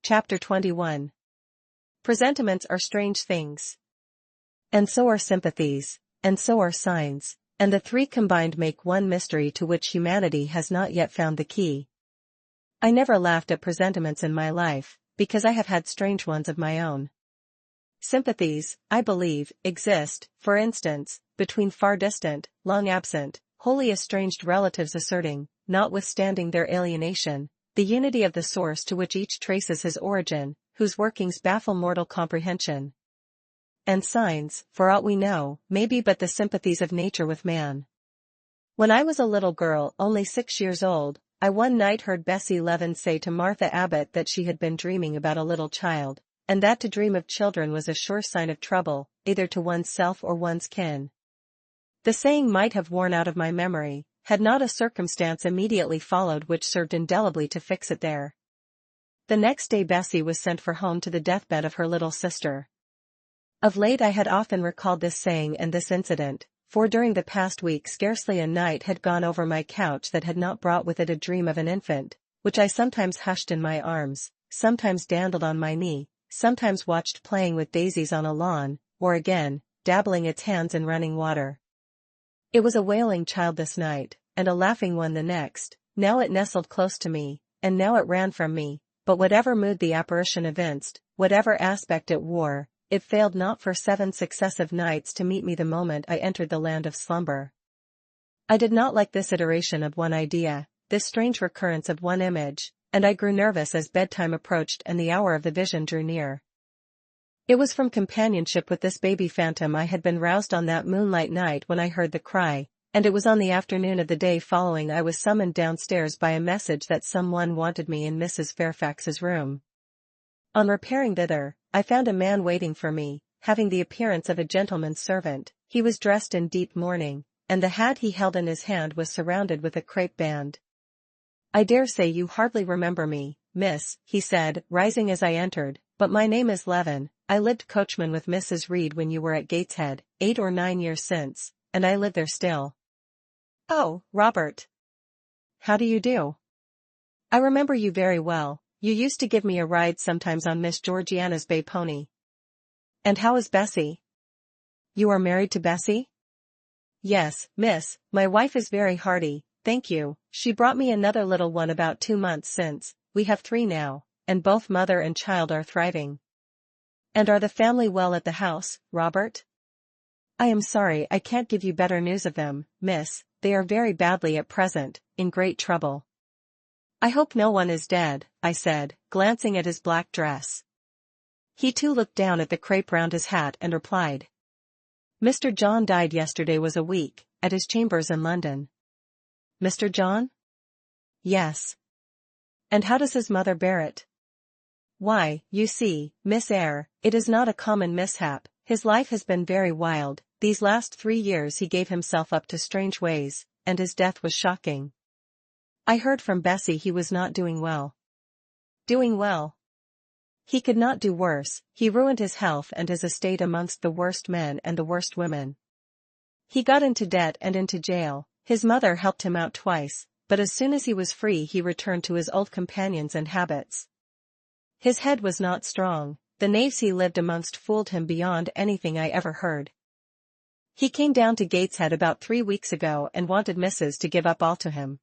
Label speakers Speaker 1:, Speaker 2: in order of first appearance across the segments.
Speaker 1: Chapter 21. Presentiments are strange things. And so are sympathies, and so are signs, and the three combined make one mystery to which humanity has not yet found the key. I never laughed at presentiments in my life, because I have had strange ones of my own. Sympathies, I believe, exist, for instance, between far distant, long absent, wholly estranged relatives asserting, notwithstanding their alienation, the unity of the source to which each traces his origin, whose workings baffle mortal comprehension. And signs, for aught we know, may be but the sympathies of nature with man. When I was a little girl, only 6 years old, I one night heard Bessie Leaven say to Martha Abbott that she had been dreaming about a little child, and that to dream of children was a sure sign of trouble, either to one's self or one's kin. The saying might have worn out of my memory, had not a circumstance immediately followed which served indelibly to fix it there. The next day Bessie was sent for home to the deathbed of her little sister. Of late I had often recalled this saying and this incident, for during the past week scarcely a night had gone over my couch that had not brought with it a dream of an infant, which I sometimes hushed in my arms, sometimes dandled on my knee, sometimes watched playing with daisies on a lawn, or again, dabbling its hands in running water. It was a wailing child this night, and a laughing one the next. Now it nestled close to me, and now it ran from me, but whatever mood the apparition evinced, whatever aspect it wore, it failed not for 7 successive nights to meet me the moment I entered the land of slumber. I did not like this iteration of one idea, this strange recurrence of one image, and I grew nervous as bedtime approached and the hour of the vision drew near. It was from companionship with this baby phantom I had been roused on that moonlight night when I heard the cry, and it was on the afternoon of the day following I was summoned downstairs by a message that someone wanted me in Mrs. Fairfax's room. On repairing thither, I found a man waiting for me, having the appearance of a gentleman's servant. He was dressed in deep mourning, and the hat he held in his hand was surrounded with a crape band. "I dare say you hardly remember me, miss," he said, rising as I entered, "but my name is Leaven. I lived coachman with Mrs. Reed when you were at Gateshead, 8 or 9 years since, and I live there still." "Oh, Robert. How do you do? I remember you very well. You used to give me a ride sometimes on Miss Georgiana's bay pony. And how is Bessie?" "You are married to Bessie?" "Yes, miss, my wife is very hearty, thank you. She brought me another little one about 2 months since. We have 3 now, and both mother and child are thriving." "And are the family well at the house, Robert?" "I am sorry I can't give you better news of them, miss. They are very badly at present, in great trouble." "I hope no one is dead," I said, glancing at his black dress. He too looked down at the crape round his hat and replied, "Mr. John died yesterday was a week, at his chambers in London." "Mr. John?" "Yes." "And how does his mother bear it?" "Why, you see, Miss Eyre, it is not a common mishap. His life has been very wild. These last 3 years he gave himself up to strange ways, and his death was shocking. I heard from Bessie he was not doing well." "Doing well?" "He could not do worse. He ruined his health and his estate amongst the worst men and the worst women. He got into debt and into jail. His mother helped him out twice, but as soon as he was free he returned to his old companions and habits. His head was not strong. The knaves he lived amongst fooled him beyond anything I ever heard. He came down to Gateshead about 3 weeks ago and wanted Mrs. to give up all to him.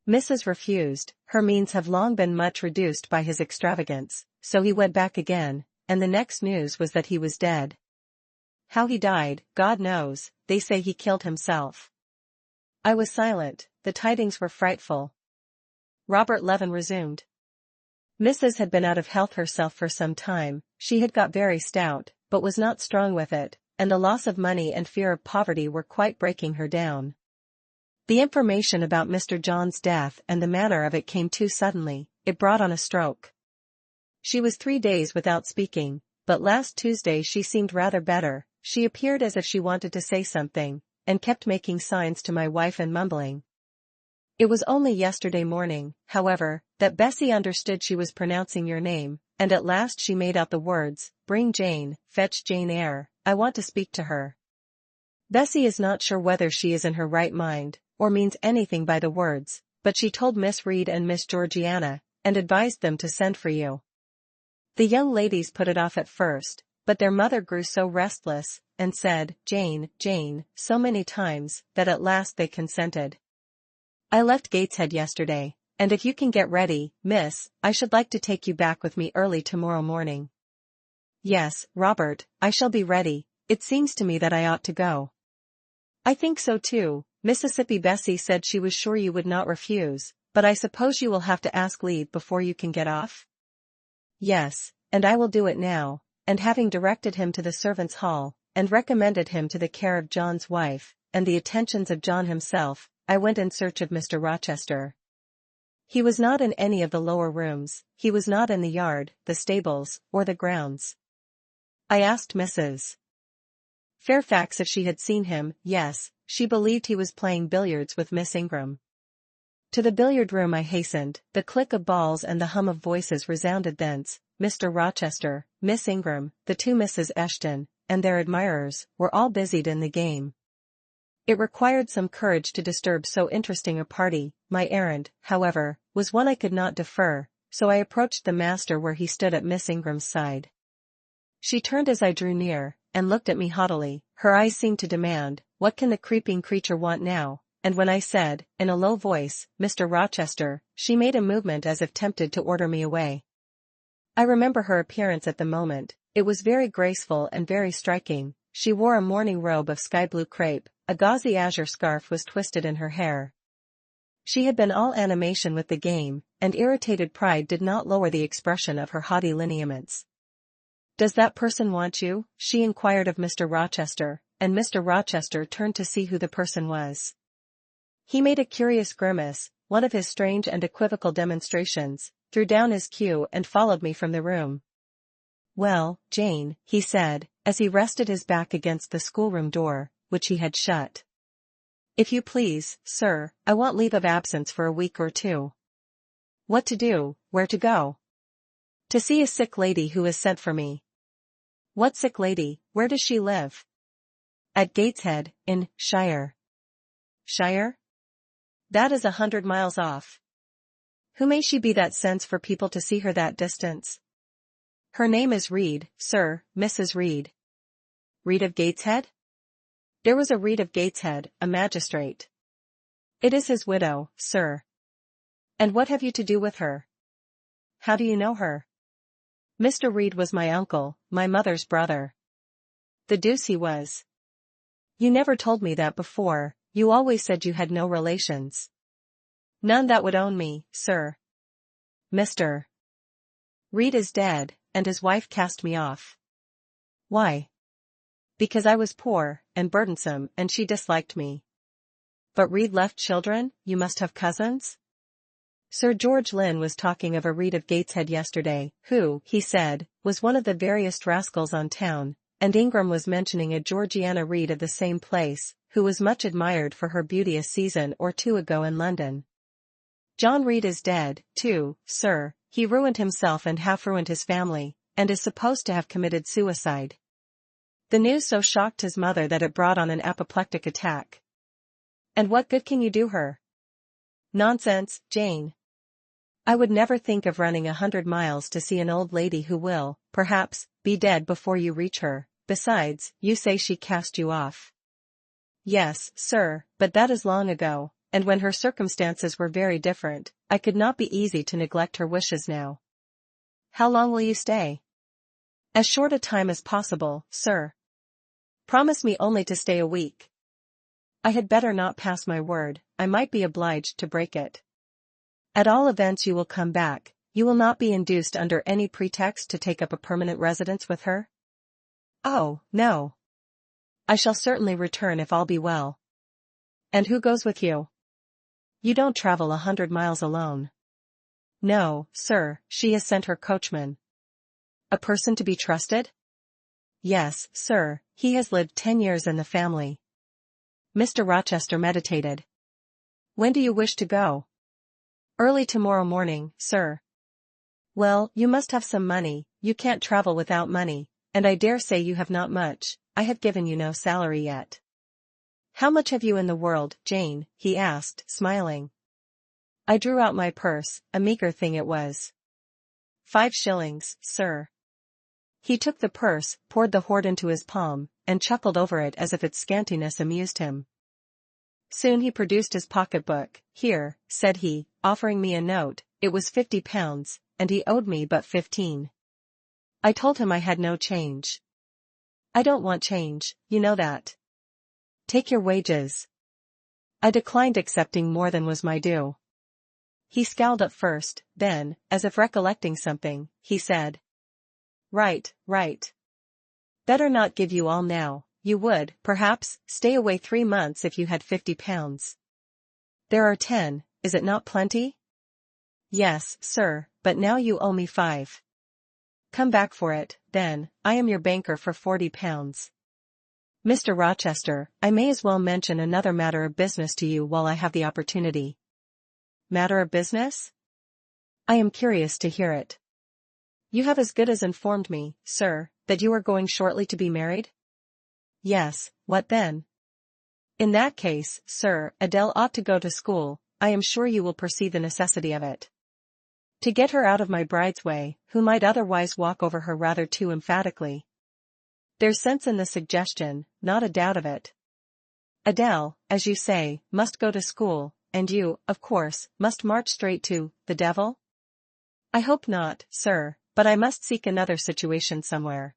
Speaker 1: Mrs. refused. Her means have long been much reduced by his extravagance, so he went back again, and the next news was that he was dead. How he died, God knows. They say he killed himself." I was silent. The tidings were frightful. Robert Leaven resumed. "Mrs. had been out of health herself for some time. She had got very stout, but was not strong with it, and the loss of money and fear of poverty were quite breaking her down. The information about Mr. John's death and the manner of it came too suddenly. It brought on a stroke. She was 3 days without speaking, but last Tuesday she seemed rather better. She appeared as if she wanted to say something, and kept making signs to my wife and mumbling. It was only yesterday morning, however, that Bessie understood she was pronouncing your name, and at last she made out the words, 'Bring Jane, fetch Jane Eyre, I want to speak to her.' Bessie is not sure whether she is in her right mind, or means anything by the words, but she told Miss Reed and Miss Georgiana, and advised them to send for you. The young ladies put it off at first, but their mother grew so restless, and said, "Jane, Jane," so many times, that at last they consented. I left Gateshead yesterday, and if you can get ready, miss, I should like to take you back with me early tomorrow morning. Yes, Robert, I shall be ready. It seems to me that I ought to go. I think so too. Mississippi Bessie said she was sure you would not refuse, but I suppose you will have to ask leave before you can get off? Yes, and I will do it now, and having directed him to the servants' hall, and recommended him to the care of John's wife, and the attentions of John himself, I went in search of Mr. Rochester. He was not in any of the lower rooms, he was not in the yard, the stables, or the grounds. I asked Mrs. Fairfax if she had seen him. Yes, she believed he was playing billiards with Miss Ingram. To the billiard room I hastened, the click of balls and the hum of voices resounded thence. Mr. Rochester, Miss Ingram, the two Misses Eshton, and their admirers, were all busied in the game. It required some courage to disturb so interesting a party. My errand, however, was one I could not defer, so I approached the master where he stood at Miss Ingram's side. She turned as I drew near, and looked at me haughtily. Her eyes seemed to demand, "What can the creeping creature want now?" And when I said, in a low voice, "Mr. Rochester," she made a movement as if tempted to order me away. I remember her appearance at the moment. It was very graceful and very striking. She wore a morning robe of sky-blue crepe, a gauzy azure scarf was twisted in her hair. She had been all animation with the game, and irritated pride did not lower the expression of her haughty lineaments. "Does that person want you?" she inquired of Mr. Rochester, and Mr. Rochester turned to see who the person was. He made a curious grimace, one of his strange and equivocal demonstrations, threw down his cue and followed me from the room. "Well, Jane," he said, as he rested his back against the schoolroom door, which he had shut. "If you please, sir, I want leave of absence for a week or two." "What to do? Where to go?" "To see a sick lady who has sent for me." "What sick lady? Where does she live?" "At Gateshead, in Shire." "Shire? That is 100 miles off. Who may she be that sends for people to see her that distance?" "Her name is Reed, sir, Mrs. Reed." "Reed of Gateshead?" "There was a Reed of Gateshead, a magistrate." "It is his widow, sir." "And what have you to do with her?" "How do you know her?" "Mr. Reed was my uncle, my mother's brother." "The deuce he was. You never told me that before, you always said you had no relations." "None that would own me, sir. Mr. Reed is dead, and his wife cast me off." "Why?" "Because I was poor, and burdensome, and she disliked me." "But Reed left children? You must have cousins?" "Sir George Lynn was talking of a Reed of Gateshead yesterday, who, he said, was one of the veriest rascals on town, and Ingram was mentioning a Georgiana Reed of the same place, who was much admired for her beauty a season or two ago in London. John Reed is dead, too, sir. He ruined himself and half ruined his family, and is supposed to have committed suicide. The news so shocked his mother that it brought on an apoplectic attack." "And what good can you do her?" "Nonsense, Jane. I would never think of running 100 miles to see an old lady who will, perhaps, be dead before you reach her. Besides, you say she cast you off." "Yes, sir, but that is long ago, and when her circumstances were very different. I could not be easy to neglect her wishes now." "How long will you stay?" "As short a time as possible, sir." "Promise me only to stay a week." "I had better not pass my word, I might be obliged to break it." "At all events you will come back, you will not be induced under any pretext to take up a permanent residence with her?" "Oh, no. I shall certainly return if all be well." "And who goes with you?" "You don't travel 100 miles alone." "No, sir, she has sent her coachman." "A person to be trusted?" "Yes, sir, he has lived 10 years in the family." Mr. Rochester meditated. "When do you wish to go?" "Early tomorrow morning, sir." "Well, you must have some money, you can't travel without money, and I dare say you have not much. I have given you no salary yet." "How much have you in the world, Jane?" he asked, smiling. I drew out my purse, a meager thing it was. 5 shillings, sir." He took the purse, poured the hoard into his palm, and chuckled over it as if its scantiness amused him. Soon he produced his pocketbook. "Here," said he, offering me a note. It was £50, and he owed me but 15. I told him I had no change. "I don't want change, you know that. Take your wages." I declined accepting more than was my due. He scowled at first, then, as if recollecting something, he said, Right. Better not give you all now. You would, perhaps, stay away 3 months if you had £50. There are 10, is it not plenty?" "Yes, sir, but now you owe me 5. "Come back for it, then. I am your banker for £40. "Mr. Rochester, I may as well mention another matter of business to you while I have the opportunity." "Matter of business?" "I am curious to hear it." "You have as good as informed me, sir, that you are going shortly to be married?" "Yes, what then?" "In that case, sir, Adele ought to go to school. I am sure you will perceive the necessity of it. To get her out of my bride's way, who might otherwise walk over her rather too emphatically. There's sense in the suggestion, not a doubt of it. Adele, as you say, must go to school, and you, of course, must march straight to the devil?" "I hope not, sir, but I must seek another situation somewhere."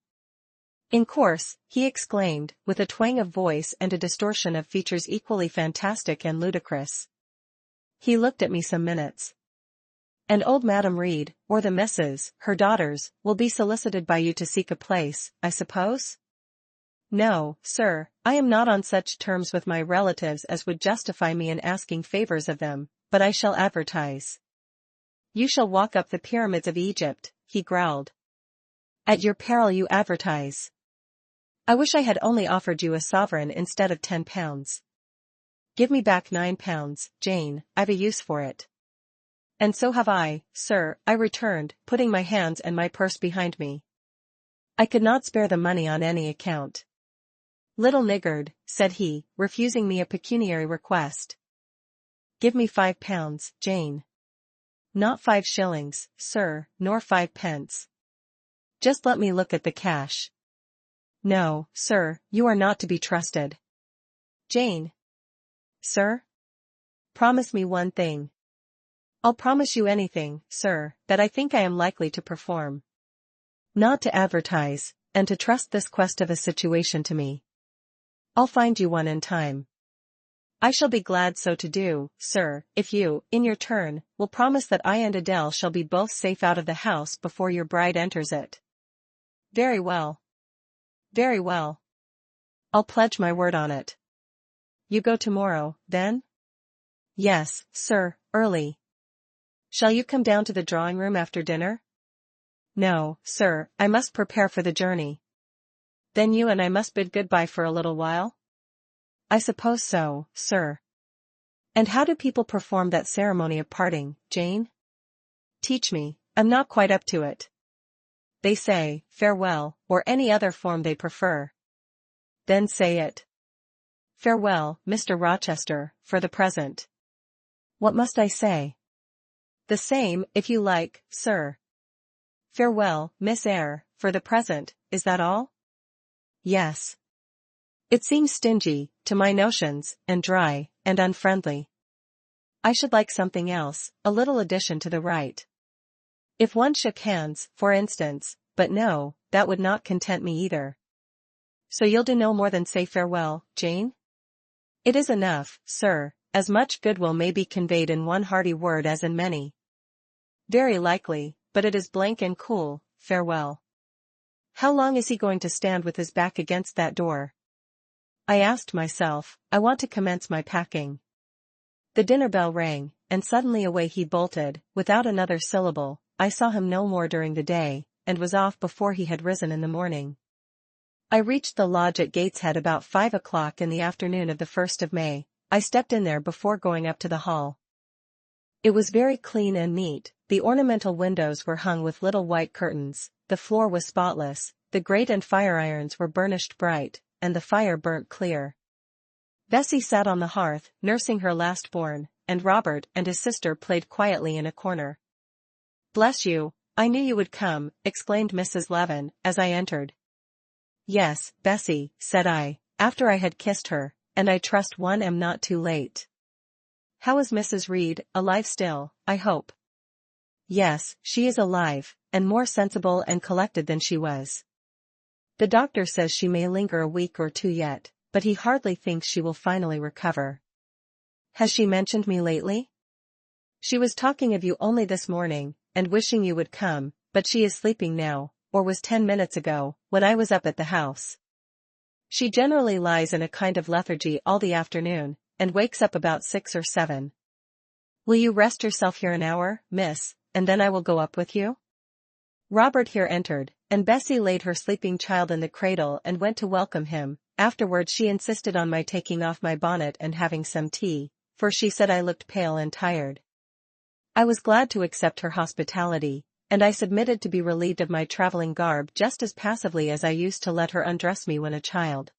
Speaker 1: "In course," he exclaimed, with a twang of voice and a distortion of features equally fantastic and ludicrous. He looked at me some minutes. "And old Madam Reed, or the misses, her daughters, will be solicited by you to seek a place, I suppose?" "No, sir, I am not on such terms with my relatives as would justify me in asking favors of them, but I shall advertise." "You shall walk up the pyramids of Egypt," he growled. "At your peril you advertise. I wish I had only offered you a sovereign instead of £10. Give me back £9, Jane, I've a use for it." "And so have I, sir," I returned, putting my hands and my purse behind me. I could not spare the money on any account. "Little niggard," said he, refusing me a pecuniary request. "Give me £5, Jane." "Not 5 shillings, sir, nor 5 pence. Just let me look at the cash." "No, sir, you are not to be trusted." "Jane." "Sir?" "Promise me one thing." "I'll promise you anything, sir, that I think I am likely to perform." "Not to advertise, and to trust this quest of a situation to me." "I'll find you one in time." "I shall be glad so to do, sir, if you, in your turn, will promise that I and Adele shall be both safe out of the house before your bride enters it." "Very well. Very well. I'll pledge my word on it." "You go tomorrow, then?" "Yes, sir, early." "Shall you come down to the drawing-room after dinner?" "No, sir, I must prepare for the journey." "Then you and I must bid good-bye for a little while?" "I suppose so, sir." "And how do people perform that ceremony of parting, Jane? Teach me, I'm not quite up to it." "They say, farewell, or any other form they prefer." "Then say it." "Farewell, Mr. Rochester, for the present." "What must I say?" "The same, if you like, sir." "Farewell, Miss Eyre, for the present, is that all?" "Yes." "It seems stingy, to my notions, and dry, and unfriendly. I should like something else, a little addition to the rite. If one shook hands, for instance, but no, that would not content me either." "So you'll do no more than say farewell, Jane?" "It is enough, sir, as much goodwill may be conveyed in one hearty word as in many." "Very likely, but it is blank and cool, farewell." "How long is he going to stand with his back against that door?" I asked myself. I want to commence my packing. The dinner bell rang, and suddenly away he bolted, without another syllable. I saw him no more during the day, and was off before he had risen in the morning. I reached the lodge at Gateshead about 5 o'clock in the afternoon of the 1st of May. I stepped in there before going up to the hall. It was very clean and neat. The ornamental windows were hung with little white curtains, the floor was spotless, the grate and fire irons were burnished bright, and the fire burnt clear. Bessie sat on the hearth, nursing her last born, and Robert and his sister played quietly in a corner. "Bless you, "I knew you would come," exclaimed Mrs. Levin, as I entered. "Yes, Bessie," said I, after I had kissed her, "and I trust one am not too late. How is Mrs. Reed, alive still, I hope?" "Yes, she is alive, and more sensible and collected than she was. The doctor says she may linger a week or two yet, but he hardly thinks she will finally recover." "Has she mentioned me lately?" "She was talking of you only this morning, and wishing you would come, but she is sleeping now, or was 10 minutes ago, when I was up at the house. She generally lies in a kind of lethargy all the afternoon, and wakes up about 6 or 7. Will you rest yourself here an hour, miss, and then I will go up with you?" Robert here entered, and Bessie laid her sleeping child in the cradle and went to welcome him. Afterwards she insisted on my taking off my bonnet and having some tea, for she said I looked pale and tired. I was glad to accept her hospitality, and I submitted to be relieved of my traveling garb just as passively as I used to let her undress me when a child.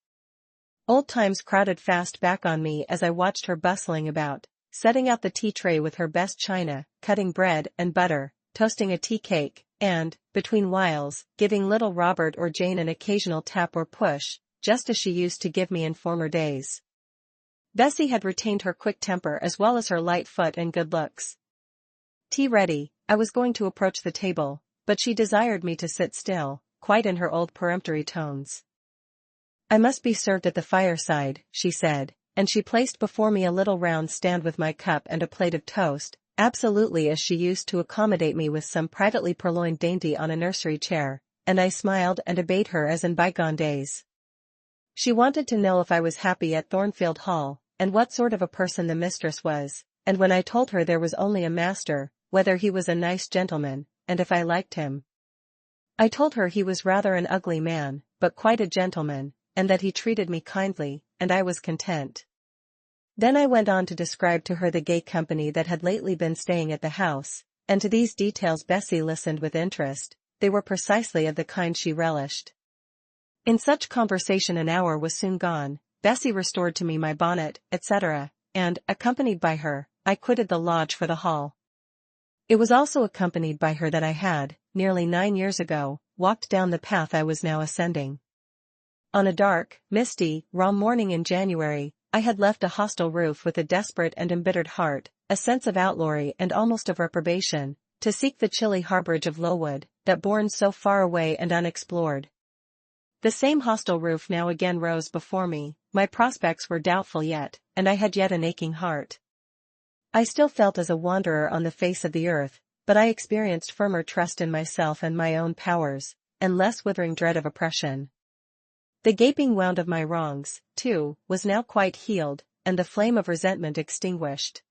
Speaker 1: Old times crowded fast back on me as I watched her bustling about, setting out the tea tray with her best china, cutting bread and butter, toasting a tea cake, and, between whiles, giving little Robert or Jane an occasional tap or push, just as she used to give me in former days. Bessie had retained her quick temper as well as her light foot and good looks. Tea ready, I was going to approach the table, but she desired me to sit still, quite in her old peremptory tones. "I must be served at the fireside," she said, and she placed before me a little round stand with my cup and a plate of toast, absolutely as she used to accommodate me with some privately purloined dainty on a nursery chair, and I smiled and obeyed her as in bygone days. She wanted to know if I was happy at Thornfield Hall, and what sort of a person the mistress was, and when I told her there was only a master, whether he was a nice gentleman, and if I liked him. I told her he was rather an ugly man, but quite a gentleman, and that he treated me kindly, and I was content. Then I went on to describe to her the gay company that had lately been staying at the house, and to these details Bessie listened with interest. They were precisely of the kind she relished. In such conversation an hour was soon gone. Bessie restored to me my bonnet, etc., and, accompanied by her, I quitted the lodge for the hall. It was also accompanied by her that I had, nearly 9 years ago, walked down the path I was now ascending. On a dark, misty, raw morning in January, I had left a hostel roof with a desperate and embittered heart, a sense of outlawry and almost of reprobation, to seek the chilly harbourage of Lowood, that bourne so far away and unexplored. The same hostel roof now again rose before me. My prospects were doubtful yet, and I had yet an aching heart. I still felt as a wanderer on the face of the earth, but I experienced firmer trust in myself and my own powers, and less withering dread of oppression. The gaping wound of my wrongs, too, was now quite healed, and the flame of resentment extinguished.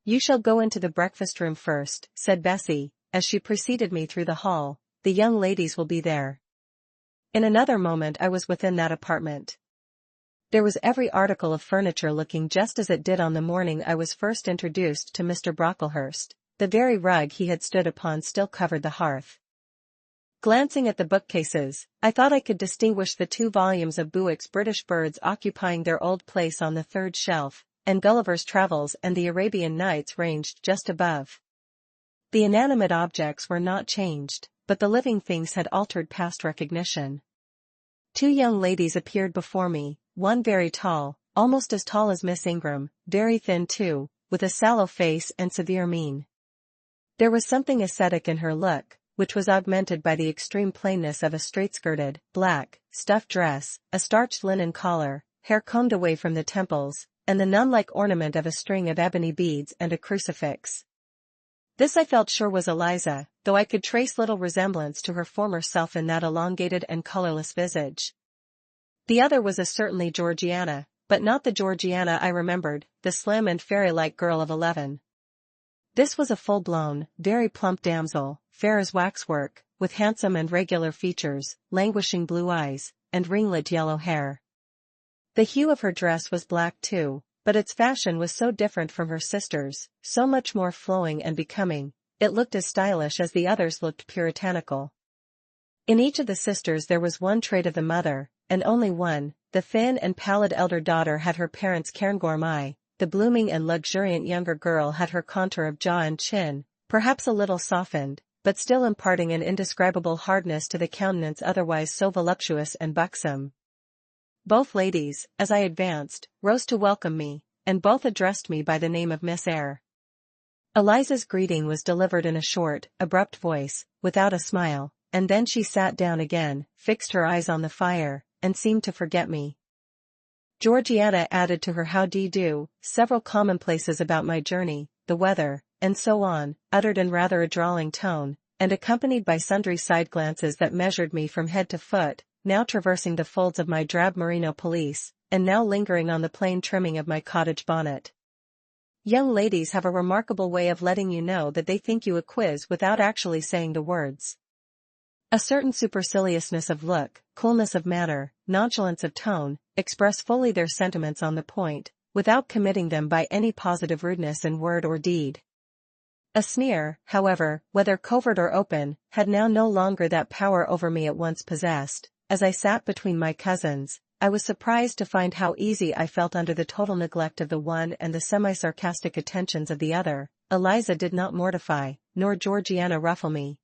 Speaker 1: "You shall go into the breakfast-room first," said Bessie, as she preceded me through the hall. "The young ladies will be there." In another moment I was within that apartment. There was every article of furniture looking just as it did on the morning I was first introduced to Mr. Brocklehurst. The very rug he had stood upon still covered the hearth. Glancing at the bookcases, I thought I could distinguish the 2 volumes of Bewick's British Birds occupying their old place on the 3rd shelf, and Gulliver's Travels and the Arabian Nights ranged just above. The inanimate objects were not changed, but the living things had altered past recognition. 2 young ladies appeared before me, one very tall, almost as tall as Miss Ingram, very thin too, with a sallow face and severe mien. There was something ascetic in her look, which was augmented by the extreme plainness of a straight-skirted, black, stuff dress, a starched linen collar, hair combed away from the temples, and the nun-like ornament of a string of ebony beads and a crucifix. This I felt sure was Eliza, though I could trace little resemblance to her former self in that elongated and colorless visage. The other was certainly Georgiana, but not the Georgiana I remembered, the slim and fairy-like girl of 11. This was a full-blown, very plump damsel, fair as waxwork, with handsome and regular features, languishing blue eyes, and ringlet yellow hair. The hue of her dress was black too, but its fashion was so different from her sister's, so much more flowing and becoming, it looked as stylish as the others looked puritanical. In each of the sisters there was one trait of the mother, and only one. The thin and pallid elder daughter had her parents' cairngorm eye, the blooming and luxuriant younger girl had her contour of jaw and chin, perhaps a little softened, but still imparting an indescribable hardness to the countenance otherwise so voluptuous and buxom. Both ladies, as I advanced, rose to welcome me, and both addressed me by the name of Miss Eyre. Eliza's greeting was delivered in a short, abrupt voice, without a smile, and then she sat down again, fixed her eyes on the fire, and seemed to forget me. Georgiana added to her how d'ye do, several commonplaces about my journey, the weather, and so on, uttered in rather a drawling tone, and accompanied by sundry side glances that measured me from head to foot, now traversing the folds of my drab merino pelisse, and now lingering on the plain trimming of my cottage bonnet. Young ladies have a remarkable way of letting you know that they think you a quiz without actually saying the words. A certain superciliousness of look, coolness of manner, nonchalance of tone, express fully their sentiments on the point, without committing them by any positive rudeness in word or deed. A sneer, however, whether covert or open, had now no longer that power over me it once possessed. As I sat between my cousins, I was surprised to find how easy I felt under the total neglect of the one and the semi-sarcastic attentions of the other. Eliza did not mortify, nor Georgiana ruffle me.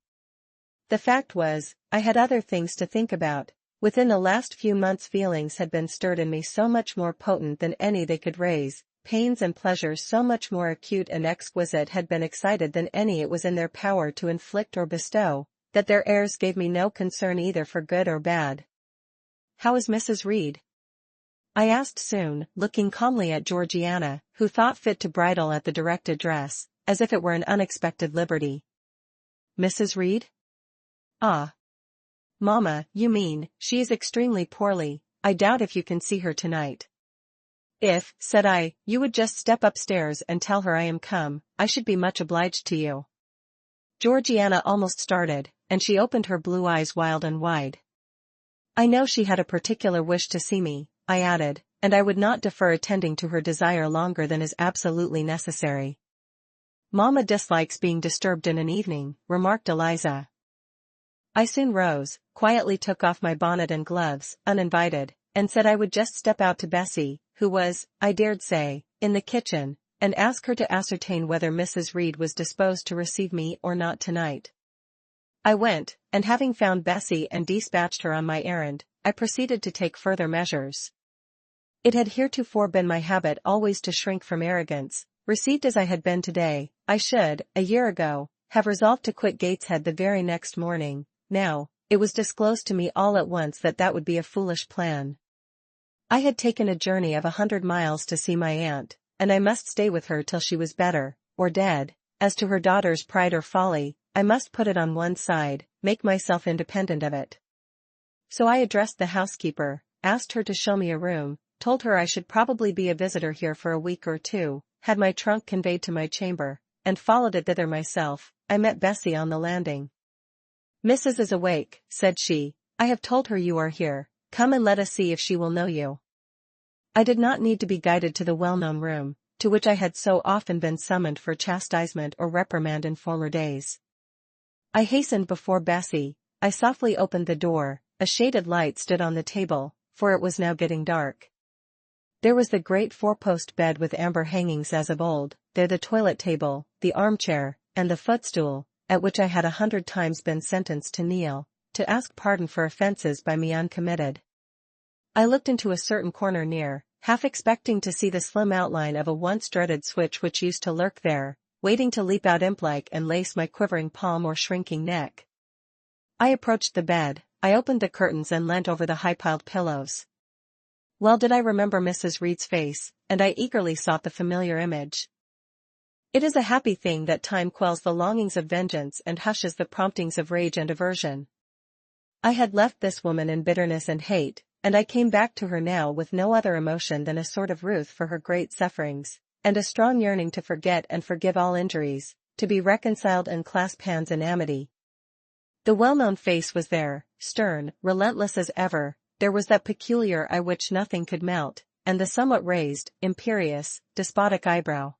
Speaker 1: The fact was, I had other things to think about. Within the last few months feelings had been stirred in me so much more potent than any they could raise, pains and pleasures so much more acute and exquisite had been excited than any it was in their power to inflict or bestow, that their airs gave me no concern either for good or bad. "How is Mrs. Reed?" I asked soon, looking calmly at Georgiana, who thought fit to bridle at the direct address, as if it were an unexpected liberty. "Mrs. Reed? Ah. Mamma, you mean, she is extremely poorly. I doubt if you can see her tonight." "If," said I, "you would just step upstairs and tell her I am come, I should be much obliged to you." Georgiana almost started, and she opened her blue eyes wild and wide. "I know she had a particular wish to see me," I added, "and I would not defer attending to her desire longer than is absolutely necessary." "Mamma dislikes being disturbed in an evening," remarked Eliza. I soon rose, quietly took off my bonnet and gloves, uninvited, and said I would just step out to Bessie, who was, I dared say, in the kitchen, and ask her to ascertain whether Mrs. Reed was disposed to receive me or not tonight. I went, and having found Bessie and dispatched her on my errand, I proceeded to take further measures. It had heretofore been my habit always to shrink from arrogance. Received as I had been today, I should, a year ago, have resolved to quit Gateshead the very next morning. Now, it was disclosed to me all at once that that would be a foolish plan. I had taken a journey of 100 miles to see my aunt, and I must stay with her till she was better, or dead. As to her daughter's pride or folly, I must put it on one side, make myself independent of it. So I addressed the housekeeper, asked her to show me a room, told her I should probably be a visitor here for a week or two, had my trunk conveyed to my chamber, and followed it thither myself. I met Bessie on the landing. "Mrs. is awake," said she. "I have told her you are here. Come and let us see if she will know you." I did not need to be guided to the well-known room, to which I had so often been summoned for chastisement or reprimand in former days. I hastened before Bessie. I softly opened the door. A shaded light stood on the table, for it was now getting dark. There was the great four-post bed with amber hangings as of old, there the toilet table, the armchair, and the footstool, at which I had 100 times been sentenced to kneel, to ask pardon for offences by me uncommitted. I looked into a certain corner near, half expecting to see the slim outline of a once dreaded switch which used to lurk there, waiting to leap out imp-like and lace my quivering palm or shrinking neck. I approached the bed, I opened the curtains and leant over the high-piled pillows. Well did I remember Mrs. Reed's face, and I eagerly sought the familiar image. It is a happy thing that time quells the longings of vengeance and hushes the promptings of rage and aversion. I had left this woman in bitterness and hate, and I came back to her now with no other emotion than a sort of ruth for her great sufferings, and a strong yearning to forget and forgive all injuries, to be reconciled and clasp hands in amity. The well-known face was there, stern, relentless as ever. There was that peculiar eye which nothing could melt, and the somewhat raised, imperious, despotic eyebrow.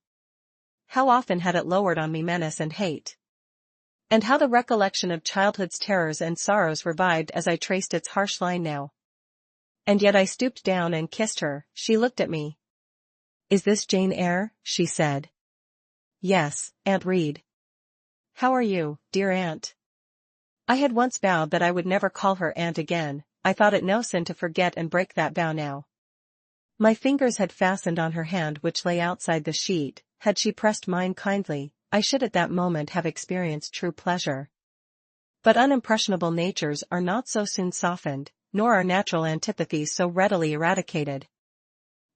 Speaker 1: How often had it lowered on me menace and hate! And how the recollection of childhood's terrors and sorrows revived as I traced its harsh line now. And yet I stooped down and kissed her. She looked at me. "Is this Jane Eyre?" she said. "Yes, Aunt Reed." How are you, dear aunt? I had once vowed that I would never call her aunt again. I thought it no sin to forget and break that vow now. My fingers had fastened on her hand which lay outside the sheet. Had she pressed mine kindly, I should at that moment have experienced true pleasure. But unimpressionable natures are not so soon softened, nor are natural antipathies so readily eradicated.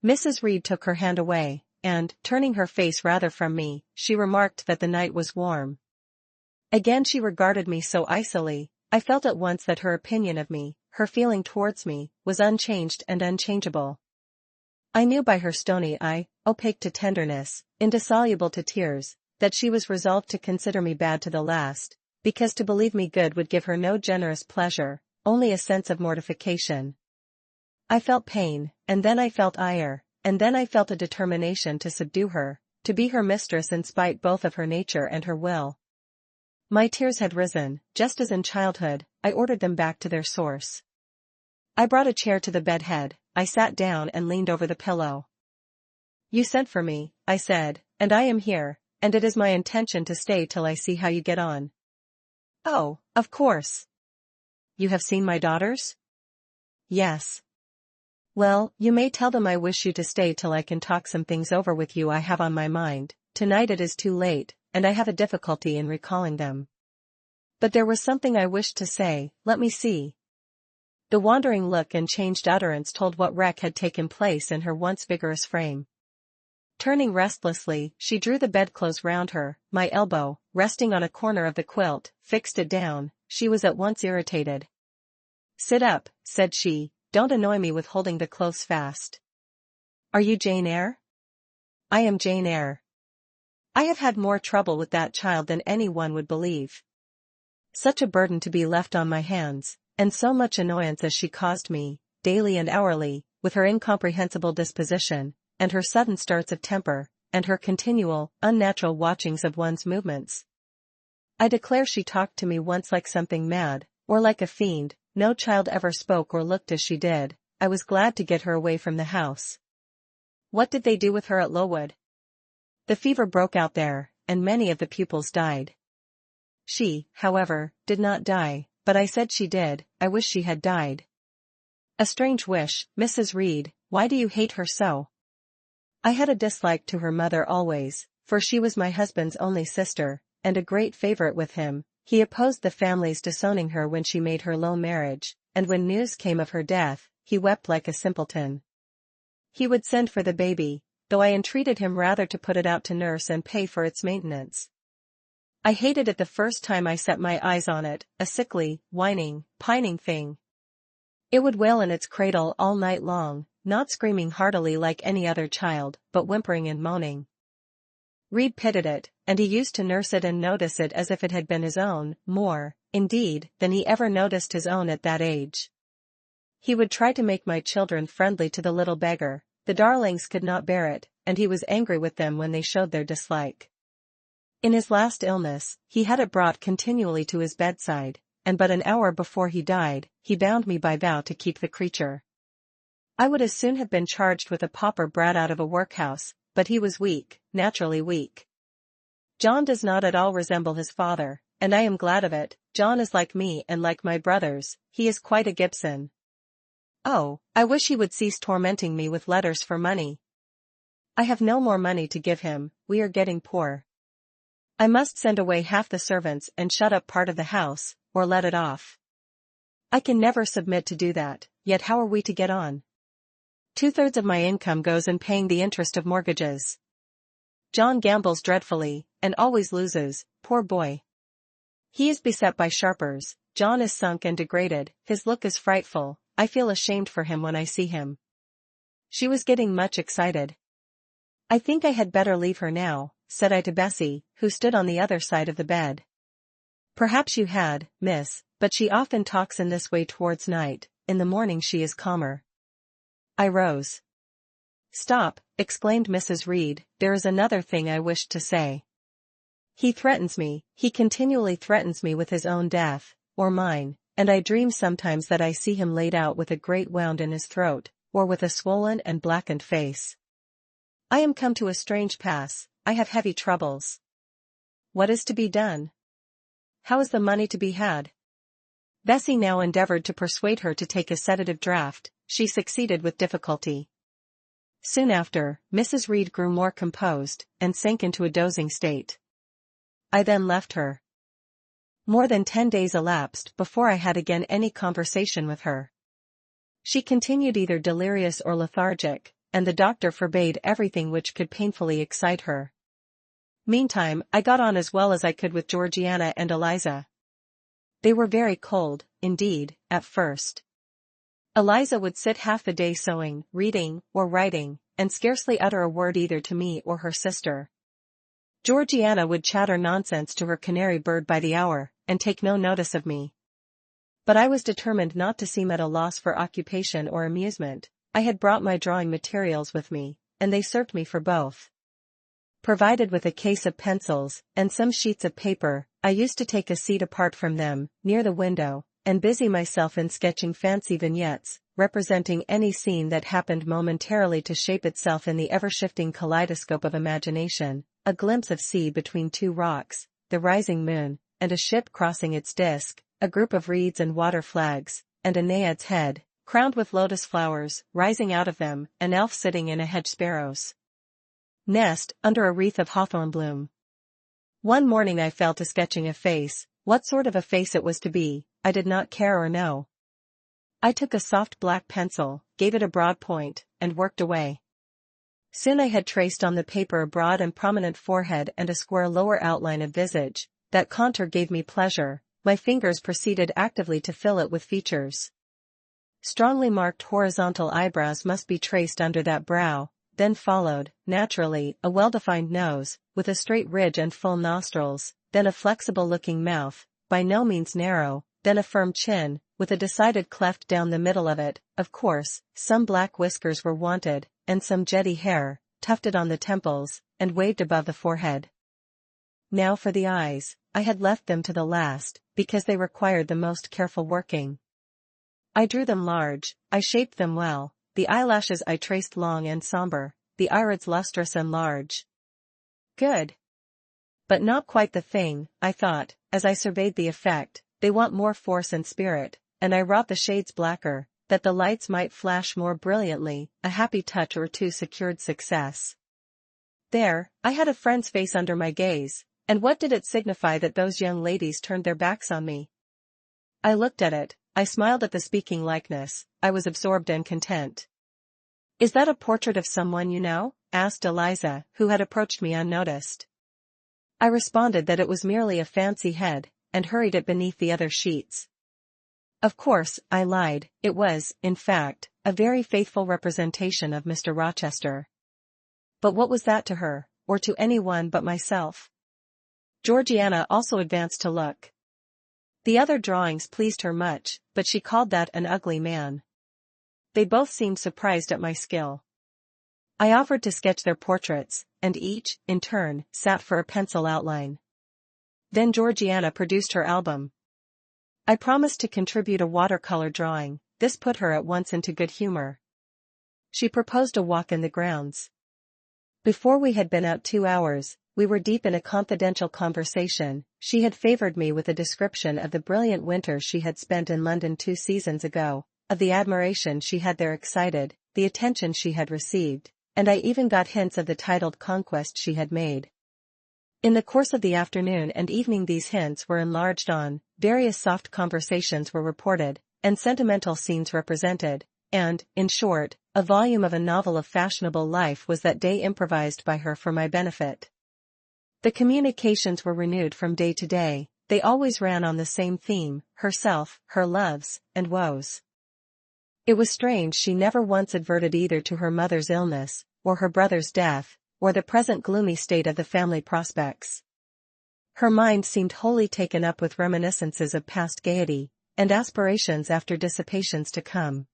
Speaker 1: Mrs. Reed took her hand away, and, turning her face rather from me, she remarked that the night was warm. Again she regarded me so icily. I felt at once that her opinion of me, her feeling towards me, was unchanged and unchangeable. I knew by her stony eye, opaque to tenderness, indissoluble to tears, that she was resolved to consider me bad to the last, because to believe me good would give her no generous pleasure, only a sense of mortification. I felt pain, and then I felt ire, and then I felt a determination to subdue her, to be her mistress in spite both of her nature and her will. My tears had risen. Just as in childhood, I ordered them back to their source. I brought a chair to the bed head. I sat down and leaned over the pillow. You sent for me, I said, and I am here, and it is my intention to stay till I see how you get on. Oh, of course. You have seen my daughters? Yes. Well, you may tell them I wish you to stay till I can talk some things over with you I have on my mind. Tonight it is too late, and I have a difficulty in recalling them. But there was something I wished to say. Let me see. The wandering look and changed utterance told what wreck had taken place in her once vigorous frame. Turning restlessly, she drew the bedclothes round her. My elbow, resting on a corner of the quilt, fixed it down. She was at once irritated. Sit up, said she, don't annoy me with holding the clothes fast. Are you Jane Eyre? I am Jane Eyre. I have had more trouble with that child than any one would believe. Such a burden to be left on my hands, and so much annoyance as she caused me, daily and hourly, with her incomprehensible disposition, and her sudden starts of temper, and her continual, unnatural watchings of one's movements. I declare she talked to me once like something mad, or like a fiend. No child ever spoke or looked as she did. I was glad to get her away from the house. What did they do with her at Lowood? The fever broke out there, and many of the pupils died. She, however, did not die, but I said she did. I wish she had died. A strange wish, Mrs. Reed. Why do you hate her so? I had a dislike to her mother always, for she was my husband's only sister, and a great favorite with him. He opposed the family's disowning her when she made her low marriage, and when news came of her death, he wept like a simpleton. He would send for the baby, though I entreated him rather to put it out to nurse and pay for its maintenance. I hated it the first time I set my eyes on it, a sickly, whining, pining thing. It would wail in its cradle all night long, not screaming heartily like any other child, but whimpering and moaning. Reed pitied it, and he used to nurse it and notice it as if it had been his own, more, indeed, than he ever noticed his own at that age. He would try to make my children friendly to the little beggar. The darlings could not bear it, and he was angry with them when they showed their dislike. In his last illness, he had it brought continually to his bedside, and but an hour before he died, he bound me by vow to keep the creature. I would as soon have been charged with a pauper brat out of a workhouse, but he was weak, naturally weak. John does not at all resemble his father, and I am glad of it. John is like me and like my brothers. He is quite a Gibson. Oh, I wish he would cease tormenting me with letters for money. I have no more money to give him. We are getting poor. I must send away half the servants and shut up part of the house, or let it off. I can never submit to do that, yet how are we to get on? 2/3 of my income goes in paying the interest of mortgages. John gambles dreadfully, and always loses, poor boy. He is beset by sharpers. John is sunk and degraded, his look is frightful. I feel ashamed for him when I see him. She was getting much excited. I think I had better leave her now, said I to Bessie, who stood on the other side of the bed. Perhaps you had, miss, but she often talks in this way towards night. In the morning she is calmer. I rose. Stop, exclaimed Mrs. Reed, there is another thing I wished to say. He threatens me, he continually threatens me with his own death, or mine, and I dream sometimes that I see him laid out with a great wound in his throat, or with a swollen and blackened face. I am come to a strange pass. I have heavy troubles. What is to be done? How is the money to be had? Bessie now endeavored to persuade her to take a sedative draught. She succeeded with difficulty. Soon after, Mrs. Reed grew more composed, and sank into a dozing state. I then left her. More than 10 days elapsed before I had again any conversation with her. She continued either delirious or lethargic, and the doctor forbade everything which could painfully excite her. Meantime, I got on as well as I could with Georgiana and Eliza. They were very cold, indeed, at first. Eliza would sit half the day sewing, reading, or writing, and scarcely utter a word either to me or her sister. Georgiana would chatter nonsense to her canary bird by the hour, and take no notice of me. But I was determined not to seem at a loss for occupation or amusement. I had brought my drawing materials with me, and they served me for both. Provided with a case of pencils, and some sheets of paper, I used to take a seat apart from them, near the window, and busy myself in sketching fancy vignettes, representing any scene that happened momentarily to shape itself in the ever-shifting kaleidoscope of imagination, a glimpse of sea between two rocks, the rising moon, and a ship crossing its disk, a group of reeds and water flags, and a naiad's head, crowned with lotus flowers, rising out of them, an elf sitting in a hedge sparrow's nest, under a wreath of hawthorn bloom. One morning I fell to sketching a face. What sort of a face it was to be, I did not care or know. I took a soft black pencil, gave it a broad point, and worked away. Soon I had traced on the paper a broad and prominent forehead and a square lower outline of visage. That contour gave me pleasure. My fingers proceeded actively to fill it with features. Strongly marked horizontal eyebrows must be traced under that brow. Then followed, naturally, a well-defined nose, with a straight ridge and full nostrils, then a flexible-looking mouth, by no means narrow, then a firm chin, with a decided cleft down the middle of it. Of course, some black whiskers were wanted, and some jetty hair, tufted on the temples, and waved above the forehead. Now for the eyes, I had left them to the last, because they required the most careful working. I drew them large, I shaped them well. The eyelashes I traced long and somber, the irids lustrous and large. Good. But not quite the thing, I thought, as I surveyed the effect. They want more force and spirit, and I wrought the shades blacker, that the lights might flash more brilliantly. A happy touch or two secured success. There, I had a friend's face under my gaze, and what did it signify that those young ladies turned their backs on me? I looked at it, I smiled at the speaking likeness, I was absorbed and content. "Is that a portrait of someone you know?" asked Eliza, who had approached me unnoticed. I responded that it was merely a fancy head, and hurried it beneath the other sheets. Of course, I lied. It was, in fact, a very faithful representation of Mr. Rochester. But what was that to her, or to anyone but myself? Georgiana also advanced to look. The other drawings pleased her much, but she called that an ugly man. They both seemed surprised at my skill. I offered to sketch their portraits, and each, in turn, sat for a pencil outline. Then Georgiana produced her album. I promised to contribute a watercolor drawing. This put her at once into good humor. She proposed a walk in the grounds. Before we had been out 2 hours, we were deep in a confidential conversation. She had favored me with a description of the brilliant winter she had spent in London 2 seasons ago, of the admiration she had there excited, the attention she had received, and I even got hints of the titled conquest she had made. In the course of the afternoon and evening these hints were enlarged on, various soft conversations were reported, and sentimental scenes represented, and, in short, a volume of a novel of fashionable life was that day improvised by her for my benefit. The communications were renewed from day to day. They always ran on the same theme: herself, her loves, and woes. It was strange she never once adverted either to her mother's illness, or her brother's death, or the present gloomy state of the family prospects. Her mind seemed wholly taken up with reminiscences of past gaiety, and aspirations after dissipations to come.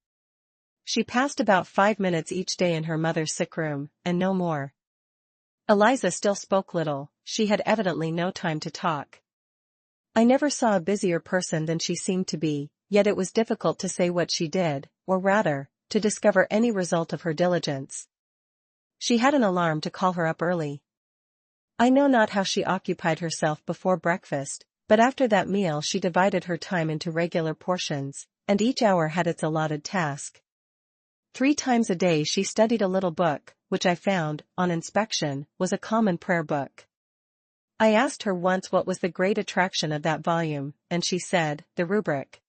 Speaker 1: She passed about 5 minutes each day in her mother's sick room, and no more. Eliza still spoke little. She had evidently no time to talk. I never saw a busier person than she seemed to be, yet it was difficult to say what she did, or rather, to discover any result of her diligence. She had an alarm to call her up early. I know not how she occupied herself before breakfast, But after that meal she divided her time into regular portions, and each hour had its allotted task. 3 times a day she studied a little book, which I found, on inspection, was a common prayer book. I asked her once what was the great attraction of that volume, and she said, the rubric.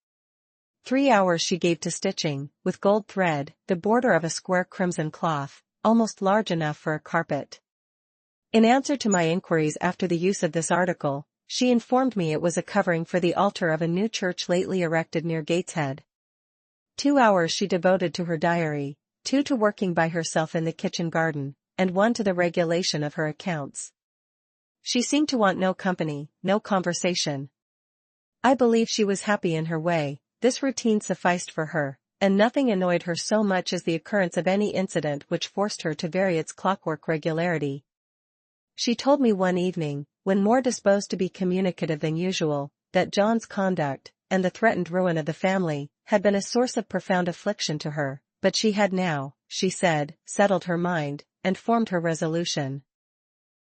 Speaker 1: 3 hours she gave to stitching, with gold thread, the border of a square crimson cloth, almost large enough for a carpet. In answer to my inquiries after the use of this article, she informed me it was a covering for the altar of a new church lately erected near Gateshead. 2 hours she devoted to her diary, 2 to working by herself in the kitchen garden, and 1 to the regulation of her accounts. She seemed to want no company, no conversation. I believe she was happy in her way. This routine sufficed for her, and nothing annoyed her so much as the occurrence of any incident which forced her to vary its clockwork regularity. She told me one evening, when more disposed to be communicative than usual, that John's conduct, and the threatened ruin of the family, had been a source of profound affliction to her, but she had now, she said, settled her mind, and formed her resolution.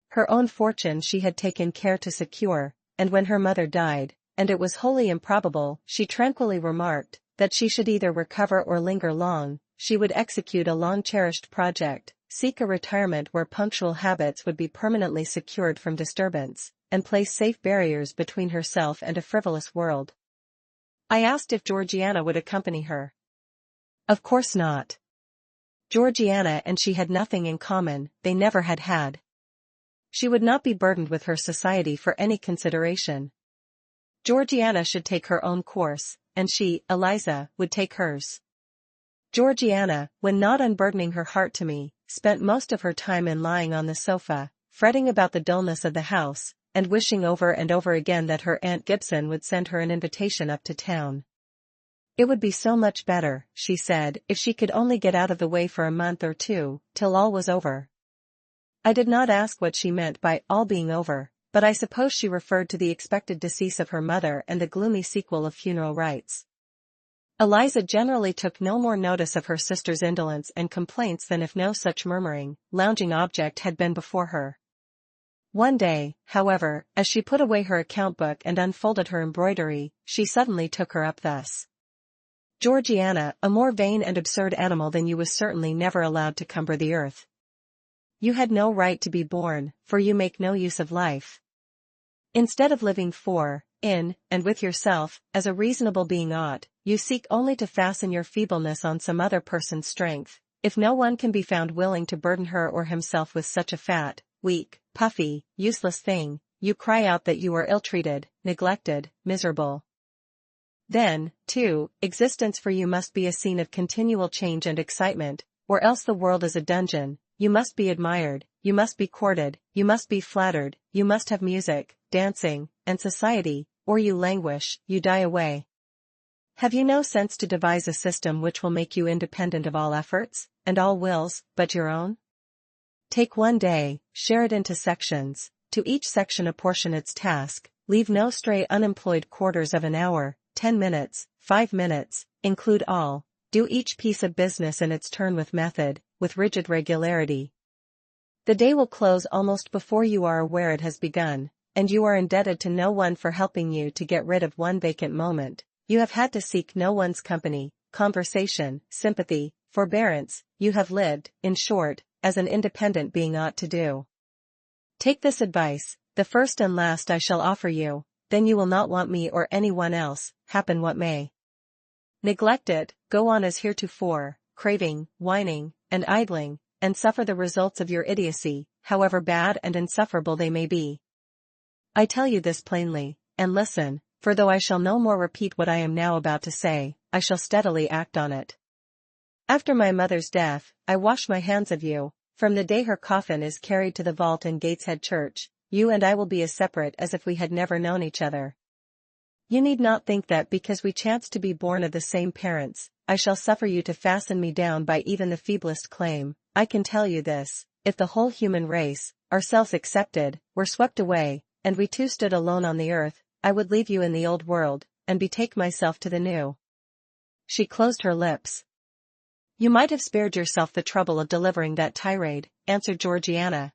Speaker 1: Her own fortune she had taken care to secure, and when her mother died, and it was wholly improbable, she tranquilly remarked, that she should either recover or linger long, she would execute a long-cherished project, seek a retirement where punctual habits would be permanently secured from disturbance, and place safe barriers between herself and a frivolous world. I asked if Georgiana would accompany her. Of course not. Georgiana and she had nothing in common, they never had had. She would not be burdened with her society for any consideration. Georgiana should take her own course, and she, Eliza, would take hers. Georgiana, when not unburdening her heart to me, spent most of her time in lying on the sofa, fretting about the dullness of the house, and wishing over and over again that her Aunt Gibson would send her an invitation up to town. It would be so much better, she said, if she could only get out of the way for a month or 2, till all was over. I did not ask what she meant by all being over, but I suppose she referred to the expected decease of her mother and the gloomy sequel of funeral rites. Eliza generally took no more notice of her sister's indolence and complaints than if no such murmuring, lounging object had been before her. One day, however, as she put away her account book and unfolded her embroidery, she suddenly took her up thus. Georgiana, a more vain and absurd animal than you was certainly never allowed to cumber the earth. You had no right to be born, for you make no use of life. Instead of living for, in, and with yourself, as a reasonable being ought, you seek only to fasten your feebleness on some other person's strength. If no one can be found willing to burden her or himself with such a fat, weak, puffy, useless thing, you cry out that you are ill-treated, neglected, miserable. Then, too, existence for you must be a scene of continual change and excitement, or else the world is a dungeon. You must be admired, you must be courted, you must be flattered, you must have music, dancing, and society, or you languish, you die away. Have you no sense to devise a system which will make you independent of all efforts, and all wills, but your own? Take one day, share it into sections, to each section apportion its task, leave no stray unemployed quarters of an hour, 10 minutes, 5 minutes, include all, do each piece of business in its turn with method, with rigid regularity. The day will close almost before you are aware it has begun, and you are indebted to no one for helping you to get rid of one vacant moment. You have had to seek no one's company, conversation, sympathy, forbearance. You have lived, in short, as an independent being ought to do. Take this advice, the first and last I shall offer you, then you will not want me or anyone else, happen what may. Neglect it, go on as heretofore, craving, whining, and idling, and suffer the results of your idiocy, however bad and insufferable they may be. I tell you this plainly, and listen, for though I shall no more repeat what I am now about to say, I shall steadily act on it. After my mother's death, I wash my hands of you. From the day her coffin is carried to the vault in Gateshead Church, you and I will be as separate as if we had never known each other. You need not think that because we chance to be born of the same parents, I shall suffer you to fasten me down by even the feeblest claim. I can tell you this, if the whole human race, ourselves excepted, were swept away, and we two stood alone on the earth, I would leave you in the old world, and betake myself to the new. She closed her lips. You might have spared yourself the trouble of delivering that tirade, answered Georgiana.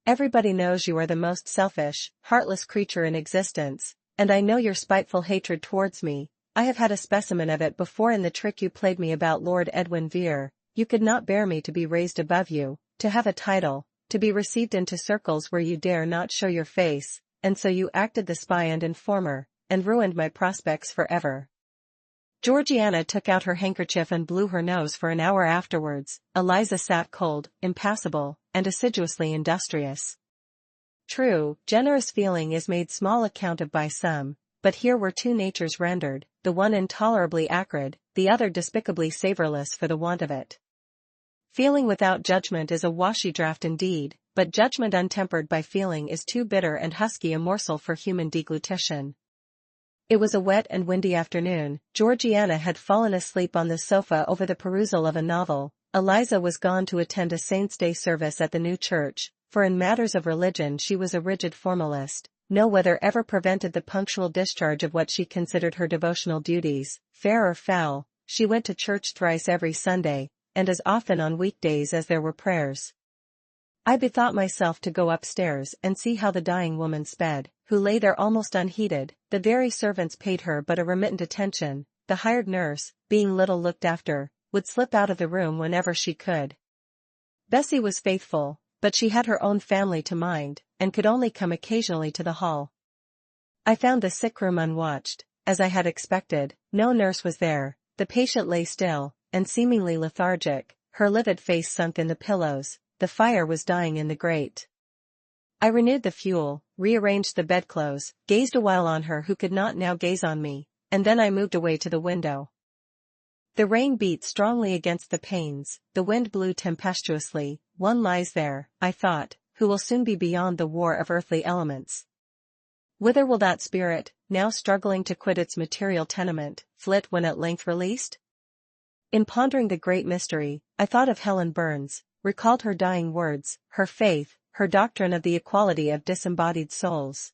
Speaker 1: Everybody knows you are the most selfish, heartless creature in existence, and I know your spiteful hatred towards me. I have had a specimen of it before in the trick you played me about Lord Edwin Vere. You could not bear me to be raised above you, to have a title, to be received into circles where you dare not show your face, and so you acted the spy and informer, and ruined my prospects forever. Georgiana took out her handkerchief and blew her nose for an hour afterwards. Eliza sat cold, impassible, and assiduously industrious. True, generous feeling is made small account of by some, but here were two natures rendered, the one intolerably acrid, the other despicably savourless for the want of it. Feeling without judgment is a washy draught indeed, but judgment untempered by feeling is too bitter and husky a morsel for human deglutition. It was a wet and windy afternoon. Georgiana had fallen asleep on the sofa over the perusal of a novel. Eliza was gone to attend a Saints' Day service at the new church, for in matters of religion she was a rigid formalist. No weather ever prevented the punctual discharge of what she considered her devotional duties. Fair or foul, she went to church thrice every Sunday, and as often on weekdays as there were prayers. I bethought myself to go upstairs and see how the dying woman sped, who lay there almost unheeded. The very servants paid her but a remittent attention. The hired nurse, being little looked after, would slip out of the room whenever she could. Bessie was faithful, but she had her own family to mind, and could only come occasionally to the hall. I found the sick room unwatched, as I had expected. No nurse was there. The patient lay still, and seemingly lethargic, her livid face sunk in the pillows. The fire was dying in the grate. I renewed the fuel, rearranged the bedclothes, gazed a while on her who could not now gaze on me, and then I moved away to the window. The rain beat strongly against the panes, the wind blew tempestuously. One lies there, I thought, who will soon be beyond the war of earthly elements. Whither will that spirit, now struggling to quit its material tenement, flit when at length released? In pondering the great mystery, I thought of Helen Burns, recalled her dying words, her faith, her doctrine of the equality of disembodied souls.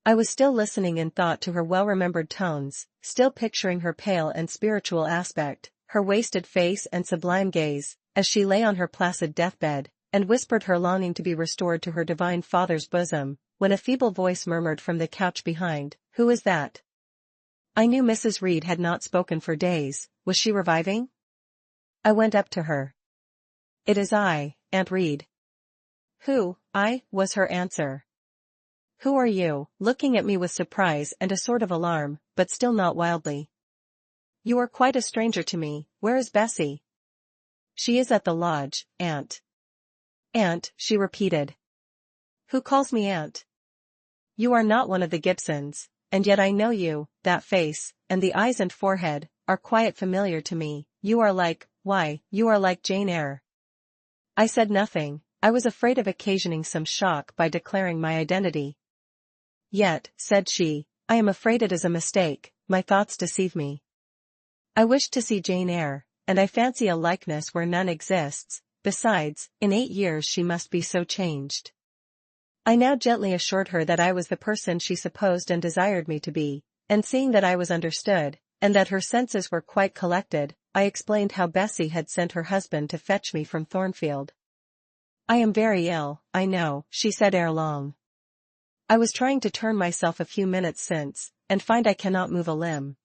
Speaker 1: I was still listening in thought to her well-remembered tones, still picturing her pale and spiritual aspect, her wasted face and sublime gaze, as she lay on her placid deathbed, and whispered her longing to be restored to her divine Father's bosom, when a feeble voice murmured from the couch behind, "Who is that?" I knew Mrs. Reed had not spoken for days. Was she reviving? I went up to her. "It is I, Aunt Reed." "Who, I?" was her answer. "Who are you?" looking at me with surprise and a sort of alarm, but still not wildly. "You are quite a stranger to me. Where is Bessie?" "She is at the lodge, Aunt." "Aunt," she repeated. "Who calls me Aunt?" "You are not one of the Gibsons, and yet I know you. That face, and the eyes and forehead, are quite familiar to me. You are like, why, you are like Jane Eyre." I said nothing. I was afraid of occasioning some shock by declaring my identity. "Yet," said she, "I am afraid it is a mistake. My thoughts deceive me. I wish to see Jane Eyre, and I fancy a likeness where none exists. Besides, in 8 years she must be so changed." I now gently assured her that I was the person she supposed and desired me to be, and seeing that I was understood, and that her senses were quite collected, I explained how Bessie had sent her husband to fetch me from Thornfield. "I am very ill, I know," she said ere long. "I was trying to turn myself a few minutes since, and find I cannot move a limb.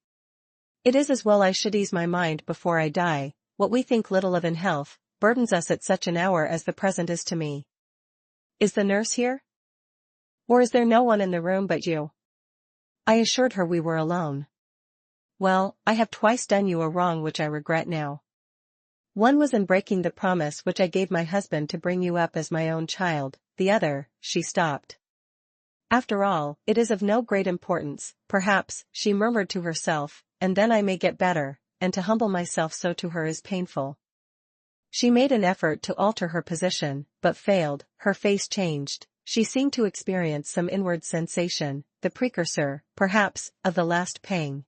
Speaker 1: It is as well I should ease my mind before I die. What we think little of in health, burdens us at such an hour as the present is to me. Is the nurse here? Or is there no one in the room but you?" I assured her we were alone. "Well, I have twice done you a wrong which I regret now. One was in breaking the promise which I gave my husband to bring you up as my own child, the other," she stopped. "After all, it is of no great importance, perhaps," she murmured to herself, "and then I may get better, and to humble myself so to her is painful." She made an effort to alter her position, but failed. Her face changed. She seemed to experience some inward sensation, the precursor, perhaps, of the last pang.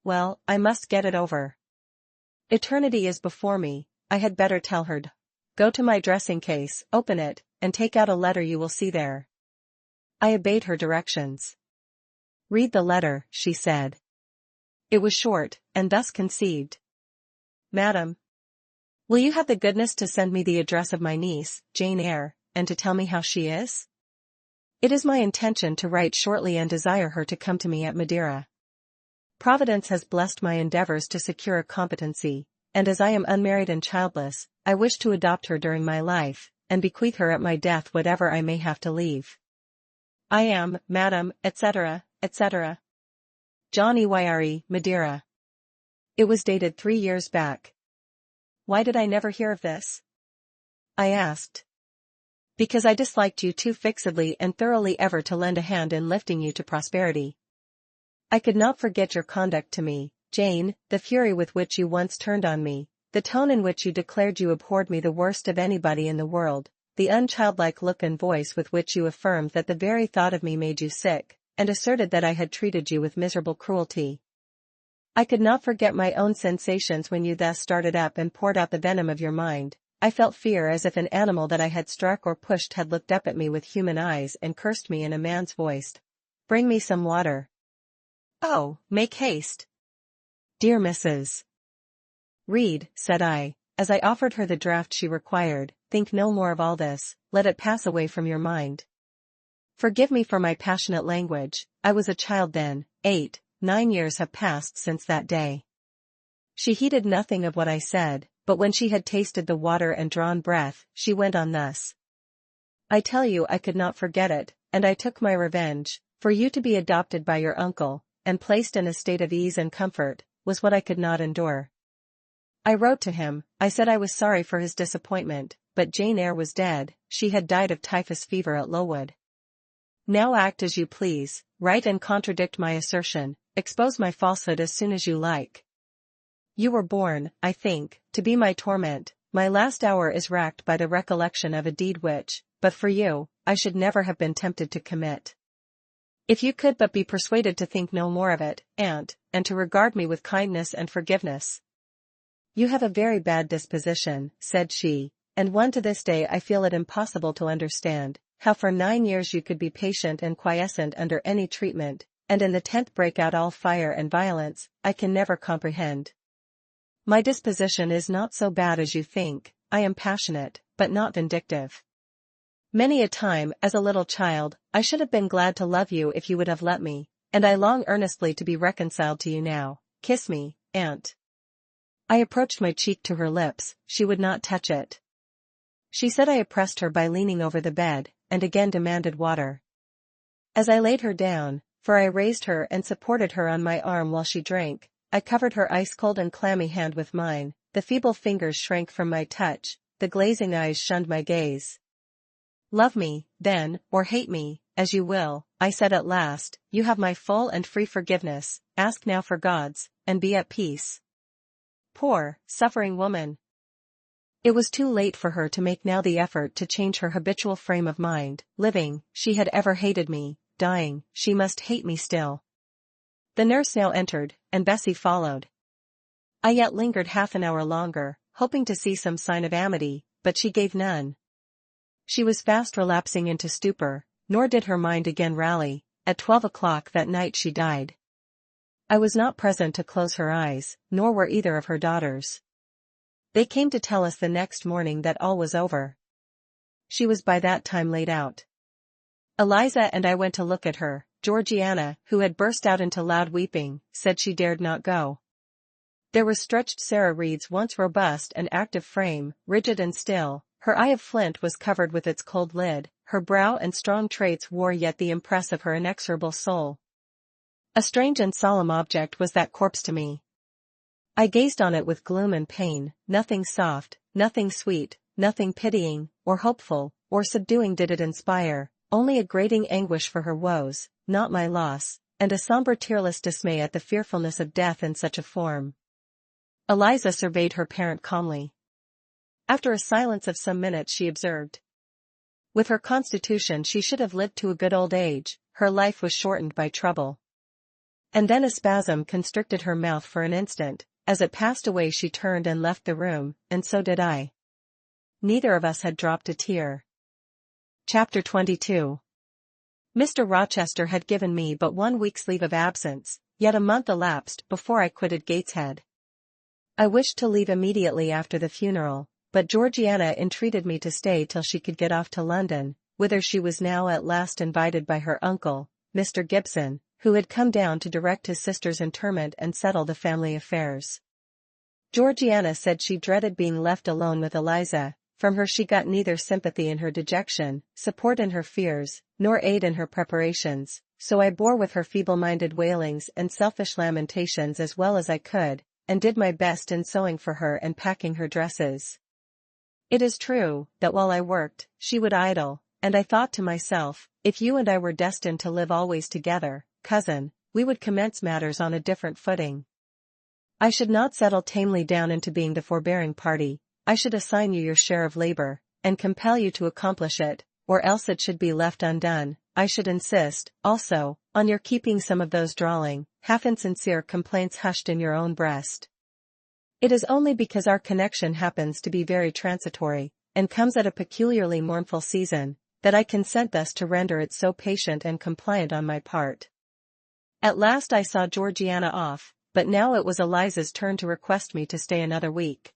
Speaker 1: "Well, I must get it over. Eternity is before me," I had better tell her. "Go to my dressing case, open it, and take out a letter you will see there." I obeyed her directions. "Read the letter," she said. It was short, and thus conceived. "Madam, will you have the goodness to send me the address of my niece, Jane Eyre, and to tell me how she is? It is my intention to write shortly and desire her to come to me at Madeira. Providence has blessed my endeavors to secure a competency, and as I am unmarried and childless, I wish to adopt her during my life, and bequeath her at my death whatever I may have to leave. I am, Madam, etc., etc. John Eyre, Madeira. It was dated 3 years back. Why did I never hear of this? I asked. Because I disliked you too fixedly and thoroughly ever to lend a hand in lifting you to prosperity. I could not forget your conduct to me, Jane, the fury with which you once turned on me, the tone in which you declared you abhorred me the worst of anybody in the world, the unchildlike look and voice with which you affirmed that the very thought of me made you sick, and asserted that I had treated you with miserable cruelty. I could not forget my own sensations when you thus started up and poured out the venom of your mind. I felt fear as if an animal that I had struck or pushed had looked up at me with human eyes and cursed me in a man's voice. Bring me some water. Oh, make haste. Dear Mrs. Reed, said I, as I offered her the draught she required, think no more of all this, let it pass away from your mind. Forgive me for my passionate language, I was a child then, 9 years have passed since that day. She heeded nothing of what I said, but when she had tasted the water and drawn breath, she went on thus. I tell you I could not forget it, and I took my revenge, for you to be adopted by your uncle, and placed in a state of ease and comfort, was what I could not endure. I wrote to him, I said I was sorry for his disappointment, but Jane Eyre was dead, she had died of typhus fever at Lowood. Now act as you please, write and contradict my assertion, expose my falsehood as soon as you like. You were born, I think, to be my torment, my last hour is racked by the recollection of a deed which, but for you, I should never have been tempted to commit. If you could but be persuaded to think no more of it, and to regard me with kindness and forgiveness. You have a very bad disposition, said she, and one to this day I feel it impossible to understand, how for 9 years you could be patient and quiescent under any treatment, and in the 10th break out all fire and violence, I can never comprehend. My disposition is not so bad as you think, I am passionate, but not vindictive. Many a time, as a little child, I should have been glad to love you if you would have let me, and I long earnestly to be reconciled to you now. Kiss me, aunt. I approached my cheek to her lips, she would not touch it. She said I oppressed her by leaning over the bed, and again demanded water. As I laid her down, for I raised her and supported her on my arm while she drank, I covered her ice-cold and clammy hand with mine, the feeble fingers shrank from my touch, the glazing eyes shunned my gaze. Love me, then, or hate me, as you will, I said at last, you have my full and free forgiveness, ask now for God's, and be at peace. Poor, suffering woman! It was too late for her to make now the effort to change her habitual frame of mind. Living, she had ever hated me, dying, she must hate me still. The nurse now entered, and Bessie followed. I yet lingered half an hour longer, hoping to see some sign of amity, but she gave none. She was fast relapsing into stupor, nor did her mind again rally. At 12 o'clock that night she died. I was not present to close her eyes, nor were either of her daughters. They came to tell us the next morning that all was over. She was by that time laid out. Eliza and I went to look at her. Georgiana, who had burst out into loud weeping, said she dared not go. There was stretched Sarah Reed's once robust and active frame, rigid and still, her eye of flint was covered with its cold lid, her brow and strong traits wore yet the impress of her inexorable soul. A strange and solemn object was that corpse to me. I gazed on it with gloom and pain, nothing soft, nothing sweet, nothing pitying, or hopeful, or subduing did it inspire, only a grating anguish for her woes, not my loss, and a somber tearless dismay at the fearfulness of death in such a form. Eliza surveyed her parent calmly. After a silence of some minutes she observed. With her constitution she should have lived to a good old age, her life was shortened by trouble. And then a spasm constricted her mouth for an instant, as it passed away she turned and left the room, and so did I. Neither of us had dropped a tear. Chapter 22. Mr. Rochester had given me but 1 week's leave of absence, yet a month elapsed before I quitted Gateshead. I wished to leave immediately after the funeral, but Georgiana entreated me to stay till she could get off to London, whither she was now at last invited by her uncle, Mr. Gibson, who had come down to direct his sister's interment and settle the family affairs. Georgiana said she dreaded being left alone with Eliza. From her she got neither sympathy in her dejection, support in her fears, nor aid in her preparations, so I bore with her feeble-minded wailings and selfish lamentations as well as I could, and did my best in sewing for her and packing her dresses. It is true, that while I worked, she would idle, and I thought to myself, if you and I were destined to live always together, cousin, we would commence matters on a different footing. I should not settle tamely down into being the forbearing party. I should assign you your share of labor, and compel you to accomplish it, or else it should be left undone. I should insist, also, on your keeping some of those drawling, half-insincere complaints hushed in your own breast. It is only because our connection happens to be very transitory, and comes at a peculiarly mournful season, that I consent thus to render it so patient and compliant on my part. At last I saw Georgiana off, but now it was Eliza's turn to request me to stay another week.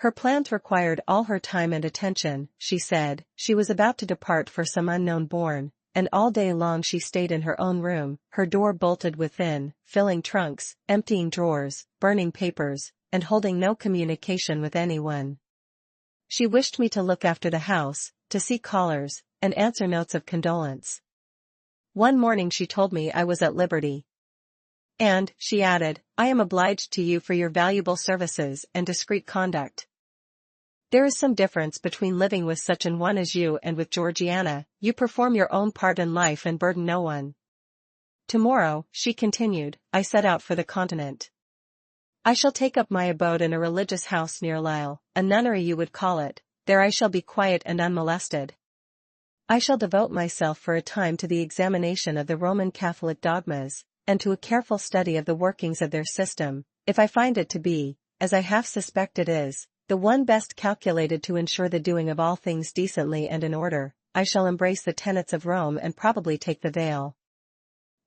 Speaker 1: Her plans required all her time and attention, she said. She was about to depart for some unknown bourne, and all day long she stayed in her own room, her door bolted within, filling trunks, emptying drawers, burning papers, and holding no communication with anyone. She wished me to look after the house, to see callers, and answer notes of condolence. One morning she told me I was at liberty. And, she added, I am obliged to you for your valuable services and discreet conduct. There is some difference between living with such an one as you and with Georgiana. You perform your own part in life and burden no one. Tomorrow, she continued, I set out for the continent. I shall take up my abode in a religious house near Lisle, a nunnery you would call it. There I shall be quiet and unmolested. I shall devote myself for a time to the examination of the Roman Catholic dogmas, and to a careful study of the workings of their system. If I find it to be, as I half suspect it is, the one best calculated to ensure the doing of all things decently and in order, I shall embrace the tenets of Rome and probably take the veil.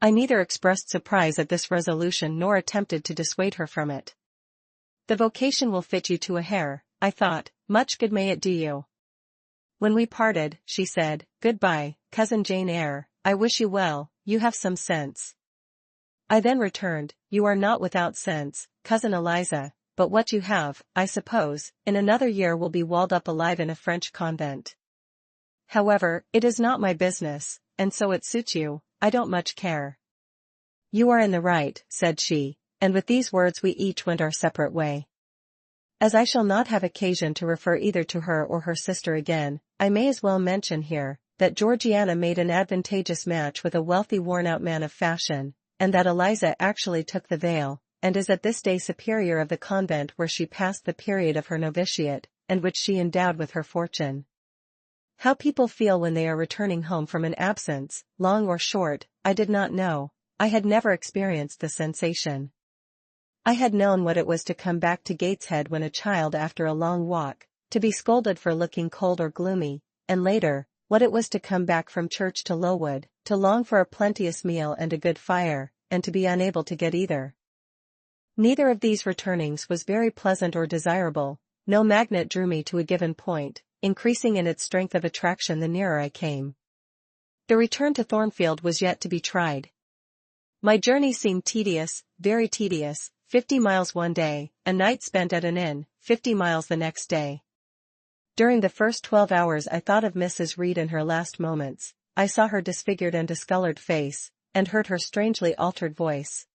Speaker 1: I neither expressed surprise at this resolution nor attempted to dissuade her from it. The vocation will fit you to a hair, I thought. Much good may it do you. When we parted, she said, Goodbye, cousin Jane Eyre, I wish you well, you have some sense. I then returned, You are not without sense, cousin Eliza, but what you have, I suppose, in another year will be walled up alive in a French convent. However, it is not my business, and so it suits you, I don't much care. You are in the right, said she, and with these words we each went our separate way. As I shall not have occasion to refer either to her or her sister again, I may as well mention here, that Georgiana made an advantageous match with a wealthy worn-out man of fashion, and that Eliza actually took the veil, and is at this day superior of the convent where she passed the period of her novitiate, and which she endowed with her fortune. How people feel when they are returning home from an absence, long or short, I did not know. I had never experienced the sensation. I had known what it was to come back to Gateshead when a child after a long walk, to be scolded for looking cold or gloomy, and later, what it was to come back from church to Lowood, to long for a plenteous meal and a good fire, and to be unable to get either. Neither of these returnings was very pleasant or desirable. No magnet drew me to a given point, increasing in its strength of attraction the nearer I came. The return to Thornfield was yet to be tried. My journey seemed tedious, very tedious, 50 miles one day, a night spent at an inn, 50 miles the next day. During the first 12 hours I thought of Mrs. Reed in her last moments. I saw her disfigured and discolored face, and heard her strangely altered voice.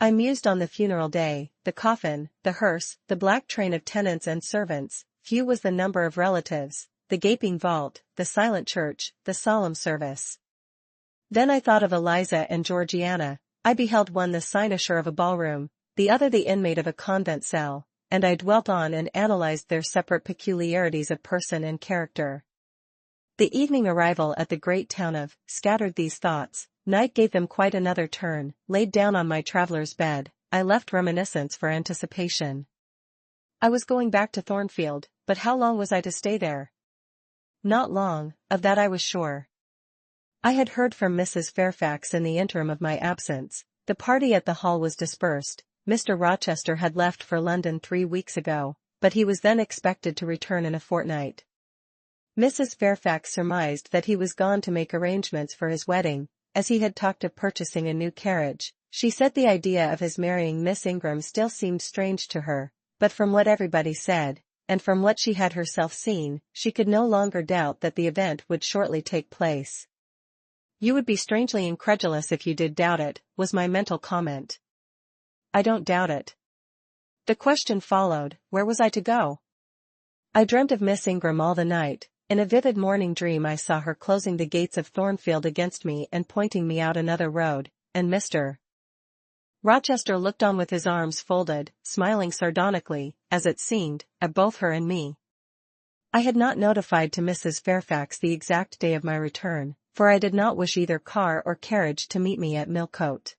Speaker 1: I mused on the funeral day, the coffin, the hearse, the black train of tenants and servants. Few was the number of relatives, the gaping vault, the silent church, the solemn service. Then I thought of Eliza and Georgiana. I beheld one the cynosure of a ballroom, the other the inmate of a convent cell, and I dwelt on and analyzed their separate peculiarities of person and character. The evening arrival at the great town of scattered these thoughts. Night gave them quite another turn. Laid down on my traveler's bed, I left reminiscence for anticipation. I was going back to Thornfield, but how long was I to stay there? Not long, of that I was sure. I had heard from Mrs. Fairfax in the interim of my absence. The party at the Hall was dispersed. Mr. Rochester had left for London 3 weeks ago. but he was then expected to return in a fortnight. Mrs. Fairfax surmised that he was gone to make arrangements for his wedding, as he had talked of purchasing a new carriage. She said the idea of his marrying Miss Ingram still seemed strange to her, but from what everybody said, and from what she had herself seen, she could no longer doubt that the event would shortly take place. "You would be strangely incredulous if you did doubt it," was my mental comment. "I don't doubt it." The question followed, where was I to go? I dreamt of Miss Ingram all the night. In a vivid morning dream I saw her closing the gates of Thornfield against me and pointing me out another road, and Mr. Rochester looked on with his arms folded, smiling sardonically, as it seemed, at both her and me. I had not notified to Mrs. Fairfax the exact day of my return, for I did not wish either car or carriage to meet me at Millcote.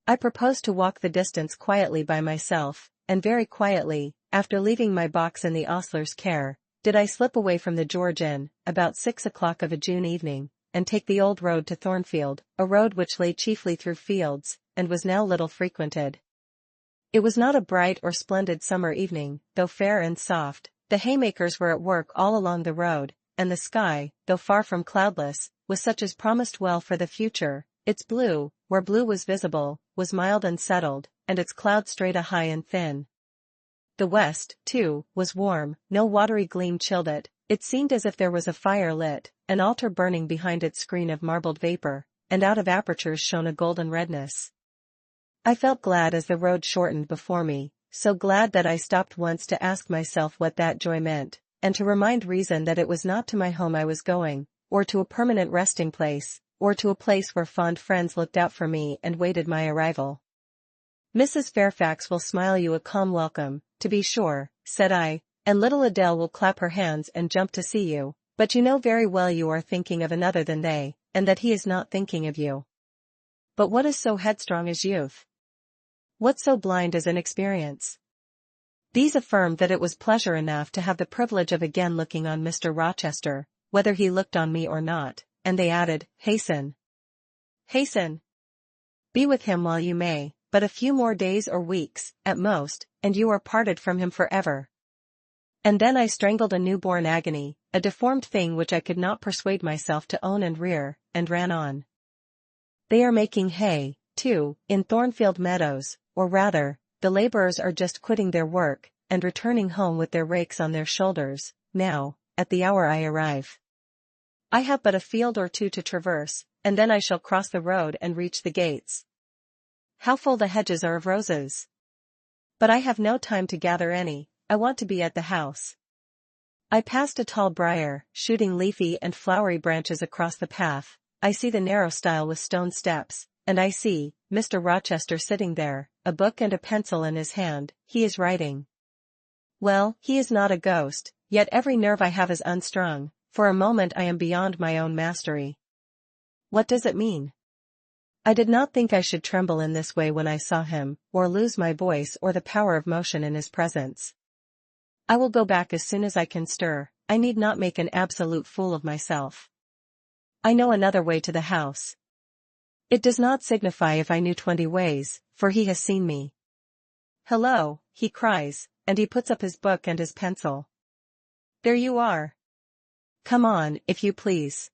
Speaker 1: I proposed to walk the distance quietly by myself, and very quietly, after leaving my box in the ostler's care, did I slip away from the George Inn, about 6 o'clock of a June evening, and take the old road to Thornfield, a road which lay chiefly through fields, and was now little frequented. It was not a bright or splendid summer evening, though fair and soft. The haymakers were at work all along the road, and the sky, though far from cloudless, was such as promised well for the future. Its blue, where blue was visible, was mild and settled, and its cloud strata high and thin. The west, too, was warm, no watery gleam chilled it. It seemed as if there was a fire lit, an altar burning behind its screen of marbled vapor, and out of apertures shone a golden redness. I felt glad as the road shortened before me, so glad that I stopped once to ask myself what that joy meant, and to remind reason that it was not to my home I was going, or to a permanent resting place, or to a place where fond friends looked out for me and waited my arrival. "Mrs. Fairfax will smile you a calm welcome, to be sure," said I, "and little Adele will clap her hands and jump to see you, but you know very well you are thinking of another than they, and that he is not thinking of you." But what is so headstrong as youth? What so blind as inexperience? These affirmed that it was pleasure enough to have the privilege of again looking on Mr. Rochester, whether he looked on me or not, and they added, "Hasten. Hasten. Be with him while you may, but a few more days or weeks, at most, and you are parted from him forever." And then I strangled a newborn agony, a deformed thing which I could not persuade myself to own and rear, and ran on. They are making hay, too, in Thornfield meadows, or rather, the laborers are just quitting their work, and returning home with their rakes on their shoulders, now, at the hour I arrive. I have but a field or two to traverse, and then I shall cross the road and reach the gates. How full the hedges are of roses! But I have no time to gather any, I want to be at the house. I passed a tall briar, shooting leafy and flowery branches across the path. I see the narrow stile with stone steps, and I see Mr. Rochester sitting there, a book and a pencil in his hand. He is writing. Well, he is not a ghost, yet every nerve I have is unstrung. For a moment I am beyond my own mastery. What does it mean? I did not think I should tremble in this way when I saw him, or lose my voice or the power of motion in his presence. I will go back as soon as I can stir. I need not make an absolute fool of myself. I know another way to the house. It does not signify if I knew 20 ways, for he has seen me. "Hello," he cries, and he puts up his book and his pencil. "There you are. Come on, if you please."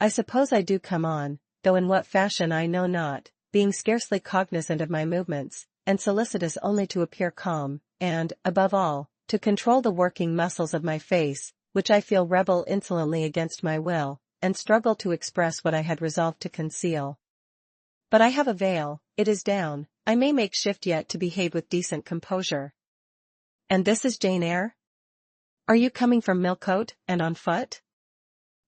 Speaker 1: I suppose I do come on, though in what fashion I know not, being scarcely cognizant of my movements, and solicitous only to appear calm, and, above all, to control the working muscles of my face, which I feel rebel insolently against my will, and struggle to express what I had resolved to conceal. But I have a veil, it is down, I may make shift yet to behave with decent composure. "And this is Jane Eyre? Are you coming from Millcote, and on foot?"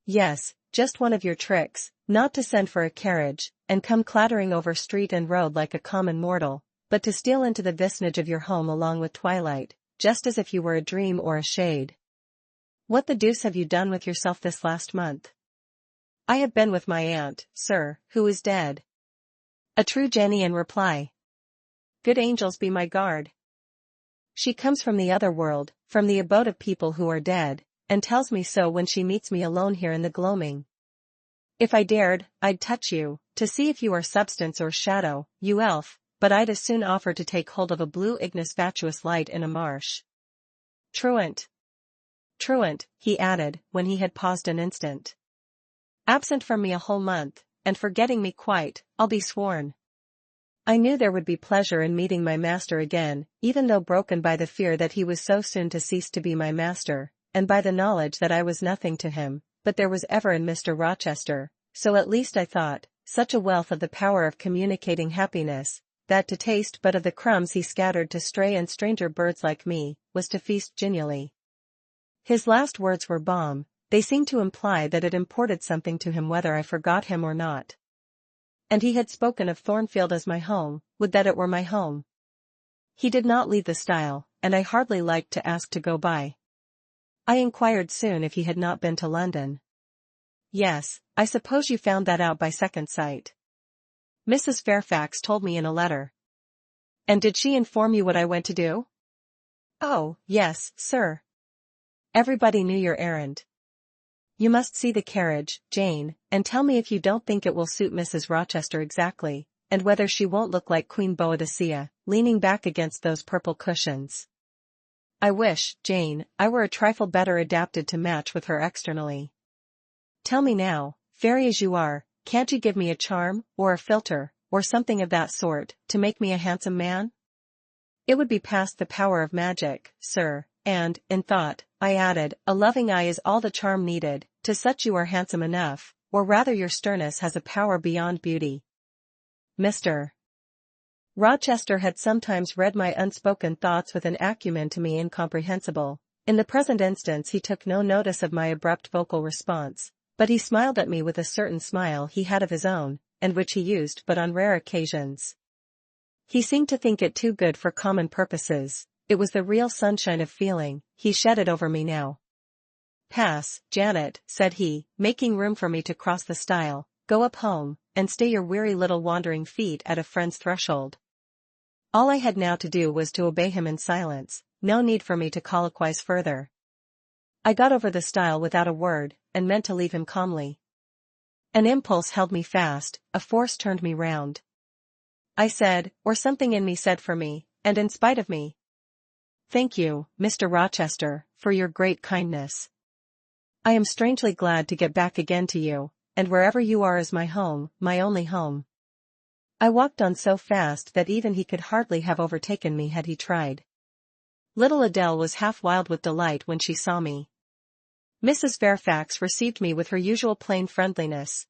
Speaker 1: "Yes, just one of your tricks, not to send for a carriage, and come clattering over street and road like a common mortal, but to steal into the vicinage of your home along with twilight, just as if you were a dream or a shade. What the deuce have you done with yourself this last month?" "I have been with my aunt, sir, who is dead." A true Jenny in reply. Good angels be my guard. She comes from the other world, from the abode of people who are dead, and tells me so when she meets me alone here in the gloaming. If I dared, I'd touch you, to see if you are substance or shadow, you elf, but I'd as soon offer to take hold of a blue ignis fatuus light in a marsh. Truant. Truant, he added, when he had paused an instant. Absent from me a whole month, and forgetting me quite, I'll be sworn. I knew there would be pleasure in meeting my master again, even though broken by the fear that he was so soon to cease to be my master, and by the knowledge that I was nothing to him, but there was ever in Mr. Rochester, so at least I thought, such a wealth of the power of communicating happiness, that to taste but of the crumbs he scattered to stray and stranger birds like me, was to feast genially. His last words were balm. They seemed to imply that it imported something to him whether I forgot him or not. And he had spoken of Thornfield as my home, would that it were my home. He did not leave the stile, and I hardly liked to ask to go by. I inquired soon if he had not been to London. Yes, I suppose you found that out by second sight. Mrs. Fairfax told me in a letter. And did she inform you what I went to do? Oh, yes, sir. Everybody knew your errand. You must see the carriage, Jane, and tell me if you don't think it will suit Mrs. Rochester exactly, and whether she won't look like Queen Boadicea, leaning back against those purple cushions. I wish, Jane, I were a trifle better adapted to match with her externally. Tell me now, fairy as you are, can't you give me a charm, or a philtre, or something of that sort, to make me a handsome man? It would be past the power of magic, sir, and, in thought, I added, a loving eye is all the charm needed, to such you are handsome enough, or rather your sternness has a power beyond beauty. Mr. Rochester had sometimes read my unspoken thoughts with an acumen to me incomprehensible. In the present instance he took no notice of my abrupt vocal response, but he smiled at me with a certain smile he had of his own, and which he used but on rare occasions. He seemed to think it too good for common purposes. It was the real sunshine of feeling, he shed it over me now. Pass, Janet, said he, making room for me to cross the stile, go up home, and stay your weary little wandering feet at a friend's threshold. All I had now to do was to obey him in silence, no need for me to colloquize further. I got over the stile without a word, and meant to leave him calmly. An impulse held me fast, a force turned me round. I said, or something in me said for me, and in spite of me. Thank you, Mr. Rochester, for your great kindness. I am strangely glad to get back again to you, and wherever you are is my home, my only home. I walked on so fast that even he could hardly have overtaken me had he tried. Little Adele was half wild with delight when she saw me. Mrs. Fairfax received me with her usual plain friendliness.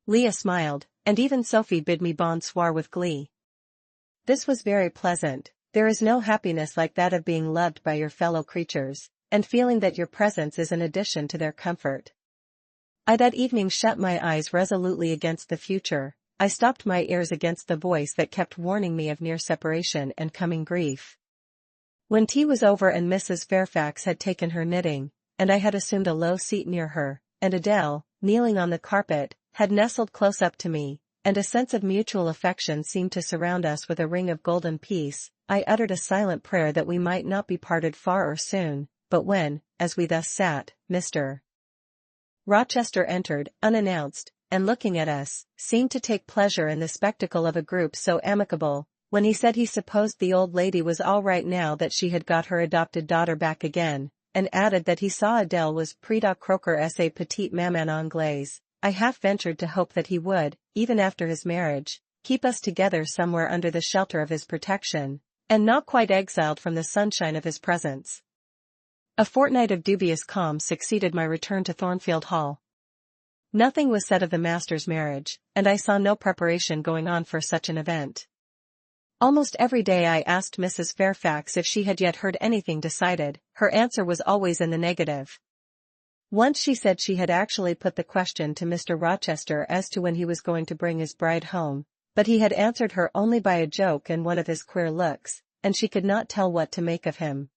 Speaker 1: Leah smiled, and even Sophie bid me bonsoir with glee. This was very pleasant. There is no happiness like that of being loved by your fellow creatures, and feeling that your presence is an addition to their comfort. I that evening shut my eyes resolutely against the future. I stopped my ears against the voice that kept warning me of near separation and coming grief. When tea was over and Mrs. Fairfax had taken her knitting, and I had assumed a low seat near her, and Adele, kneeling on the carpet, had nestled close up to me, and a sense of mutual affection seemed to surround us with a ring of golden peace, I uttered a silent prayer that we might not be parted far or soon, but when, as we thus sat, Mr. Rochester entered, unannounced, and looking at us, seemed to take pleasure in the spectacle of a group so amicable, when he said he supposed the old lady was all right now that she had got her adopted daughter back again, and added that he saw Adele was près de croquer sa petite maman anglaise, I half ventured to hope that he would, even after his marriage, keep us together somewhere under the shelter of his protection, and not quite exiled from the sunshine of his presence. A fortnight of dubious calm succeeded my return to Thornfield Hall. Nothing was said of the master's marriage, and I saw no preparation going on for such an event. Almost every day I asked Mrs. Fairfax if she had yet heard anything decided. Her answer was always in the negative. Once she said she had actually put the question to Mr. Rochester as to when he was going to bring his bride home, but he had answered her only by a joke and one of his queer looks, and she could not tell what to make of him.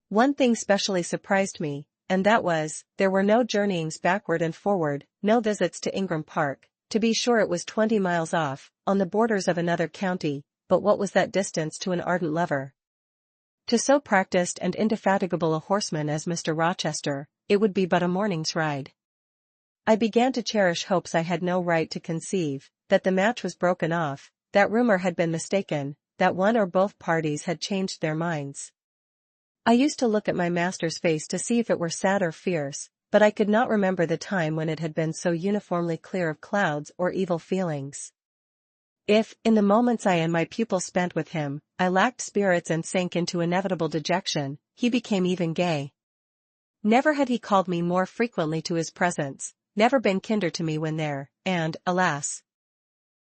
Speaker 1: One thing specially surprised me, and that was, there were no journeyings backward and forward, no visits to Ingram Park. To be sure it was 20 miles off, on the borders of another county, but what was that distance to an ardent lover? To so practised and indefatigable a horseman as Mr. Rochester, it would be but a morning's ride. I began to cherish hopes I had no right to conceive, that the match was broken off, that rumor had been mistaken, that one or both parties had changed their minds. I used to look at my master's face to see if it were sad or fierce, but I could not remember the time when it had been so uniformly clear of clouds or evil feelings. If, in the moments I and my pupil spent with him, I lacked spirits and sank into inevitable dejection, he became even gay. Never had he called me more frequently to his presence, never been kinder to me when there, and, alas,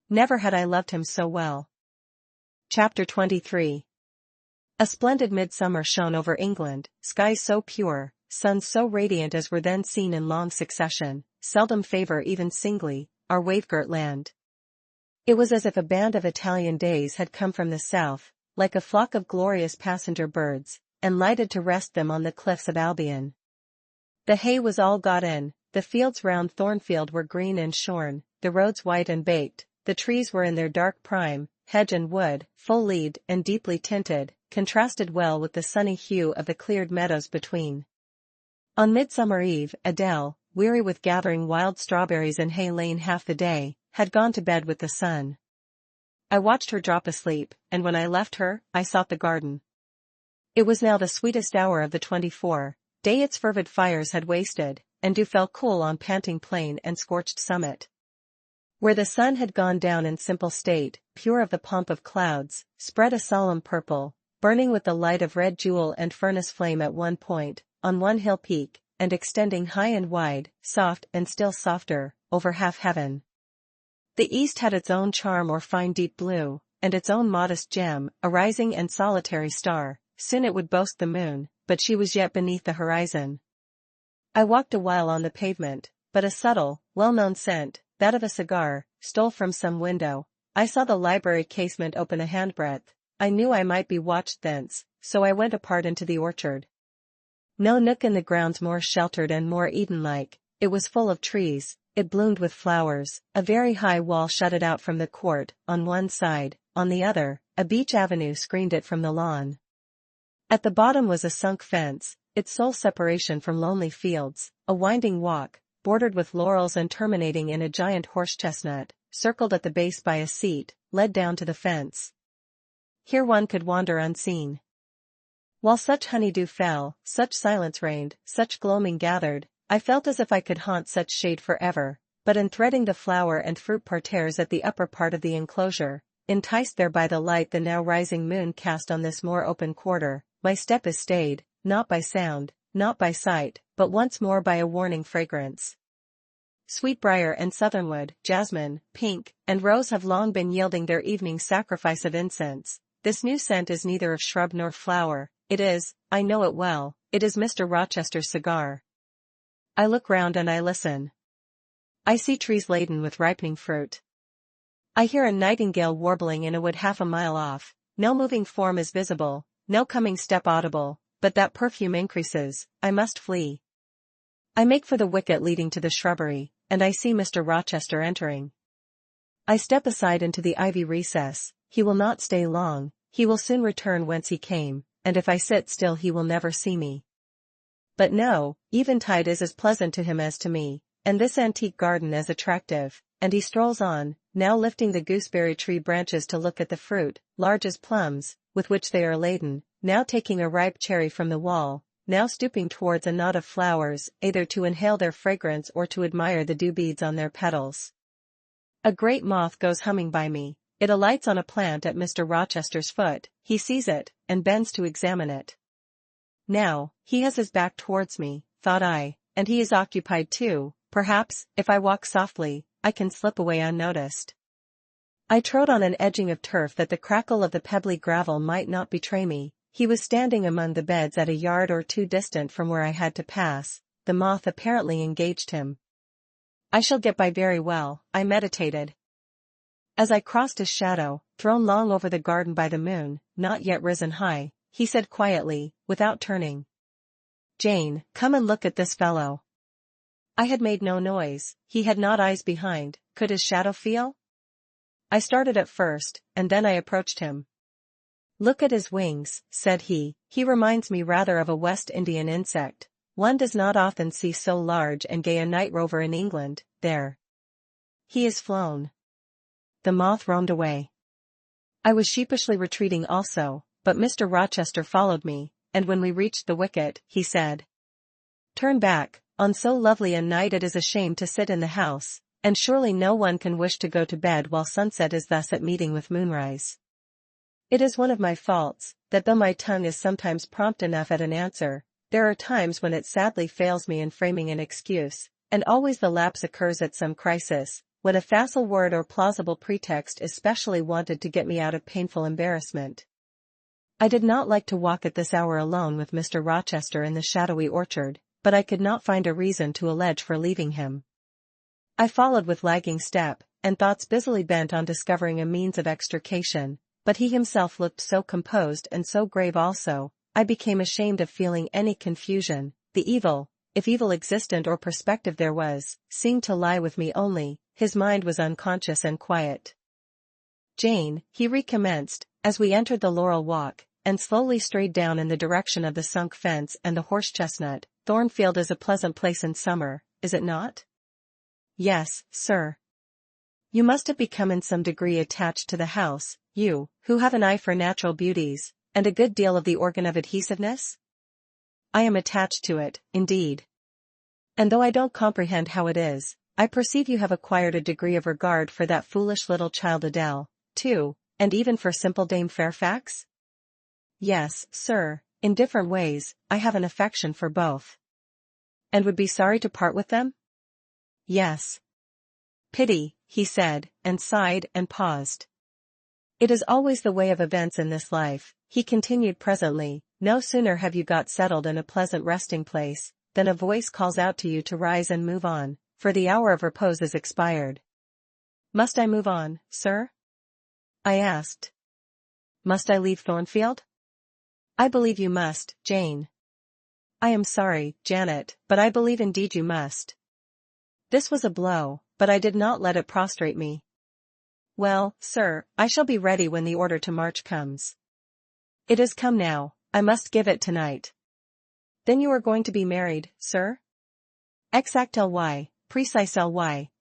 Speaker 1: never had I loved him so well. Chapter 23. A splendid midsummer shone over England, skies so pure, suns so radiant as were then seen in long succession, seldom favor even singly, our wave-girt land. It was as if a band of Italian days had come from the south, like a flock of glorious passenger birds, and lighted to rest them on the cliffs of Albion. The hay was all got in, the fields round Thornfield were green and shorn, the roads white and baked, the trees were in their dark prime, hedge and wood, full-leaved and deeply tinted, contrasted well with the sunny hue of the cleared meadows between. On Midsummer Eve, Adele, weary with gathering wild strawberries in Hay Lane half the day, had gone to bed with the sun. I watched her drop asleep, and when I left her, I sought the garden. It was now the sweetest hour of the 24, day its fervid fires had wasted, and dew fell cool on panting plain and scorched summit. Where the sun had gone down in simple state, pure of the pomp of clouds, spread a solemn purple, burning with the light of red jewel and furnace flame at one point, on one hill peak, and extending high and wide, soft and still softer, over half heaven. The east had its own charm or fine deep blue, and its own modest gem, a rising and solitary star. Soon it would boast the moon, but she was yet beneath the horizon. I walked a while on the pavement, but a subtle, well-known scent, that of a cigar, stole from some window. I saw the library casement open a handbreadth. I knew I might be watched thence, so I went apart into the orchard. No nook in the grounds more sheltered and more Eden-like. It was full of trees, it bloomed with flowers, a very high wall shut it out from the court, on one side, on the other, a beech avenue screened it from the lawn. At the bottom was a sunk fence, its sole separation from lonely fields, a winding walk, bordered with laurels and terminating in a giant horse-chestnut, circled at the base by a seat, led down to the fence. Here one could wander unseen. While such honeydew fell, such silence reigned, such gloaming gathered, I felt as if I could haunt such shade forever, but in threading the flower and fruit parterres at the upper part of the enclosure, enticed there by the light the now rising moon cast on this more open quarter, my step is stayed, not by sound, not by sight, but once more by a warning fragrance. Sweetbriar and southernwood, jasmine, pink, and rose have long been yielding their evening sacrifice of incense. This new scent is neither of shrub nor flower, it is, I know it well, it is Mr. Rochester's cigar. I look round and I listen. I see trees laden with ripening fruit. I hear a nightingale warbling in a wood half a mile off. No moving form is visible, no coming step audible, but that perfume increases. I must flee. I make for the wicket leading to the shrubbery, and I see Mr. Rochester entering. I step aside into the ivy recess. He will not stay long, he will soon return whence he came, and if I sit still he will never see me. But no, eventide is as pleasant to him as to me, and this antique garden as attractive, and he strolls on, now lifting the gooseberry tree branches to look at the fruit, large as plums, with which they are laden, now taking a ripe cherry from the wall, now stooping towards a knot of flowers, either to inhale their fragrance or to admire the dew beads on their petals. A great moth goes humming by me. It alights on a plant at Mr. Rochester's foot, he sees it, and bends to examine it. Now, he has his back towards me, thought I, and he is occupied too. Perhaps, if I walk softly, I can slip away unnoticed. I trod on an edging of turf that the crackle of the pebbly gravel might not betray me. He was standing among the beds at a yard or two distant from where I had to pass. The moth apparently engaged him. I shall get by very well, I meditated. As I crossed his shadow, thrown long over the garden by the moon, not yet risen high, he said quietly, without turning, "Jane, come and look at this fellow." I had made no noise, he had not eyes behind, could his shadow feel? I started at first, and then I approached him. "Look at his wings," said he reminds me rather of a West Indian insect. One does not often see so large and gay a night rover in England. There. He is flown. The moth roamed away. I was sheepishly retreating also, but Mr. Rochester followed me, and when we reached the wicket, he said, "Turn back, on so lovely a night it is a shame to sit in the house, and surely no one can wish to go to bed while sunset is thus at meeting with moonrise. It is one of my faults, that though my tongue is sometimes prompt enough at an answer, there are times when it sadly fails me in framing an excuse, and always the lapse occurs at some crisis, when a facile word or plausible pretext is specially wanted to get me out of painful embarrassment. I did not like to walk at this hour alone with Mr. Rochester in the shadowy orchard, but I could not find a reason to allege for leaving him. I followed with lagging step, and thoughts busily bent on discovering a means of extrication, but he himself looked so composed and so grave also, I became ashamed of feeling any confusion. The evil, if evil existent or prospective there was, seemed to lie with me only. His mind was unconscious and quiet. "Jane," he recommenced, as we entered the laurel walk, and slowly strayed down in the direction of the sunk fence and the horse-chestnut, "Thornfield is a pleasant place in summer, is it not?" "Yes, sir." "You must have become in some degree attached to the house, you, who have an eye for natural beauties, and a good deal of the organ of adhesiveness?" "I am attached to it, indeed. And though I don't comprehend how it is, I perceive you have acquired a degree of regard for that foolish little child Adele, too, and even for simple Dame Fairfax?" "Yes, sir, in different ways, I have an affection for both." "And would be sorry to part with them?" "Yes." "Pity," he said, and sighed and paused. "It is always the way of events in this life," he continued presently. "No sooner have you got settled in a pleasant resting place, than a voice calls out to you to rise and move on, for the hour of repose is expired." "Must I move on, sir?" I asked. "Must I leave Thornfield?" "I believe you must, Jane." "I am sorry, Janet, but I believe indeed you must." This was a blow, but I did not let it prostrate me. "Well, sir, I shall be ready when the order to march comes." "It is come now, I must give it tonight." "Then you are going to be married, sir?" "Exactly, precise.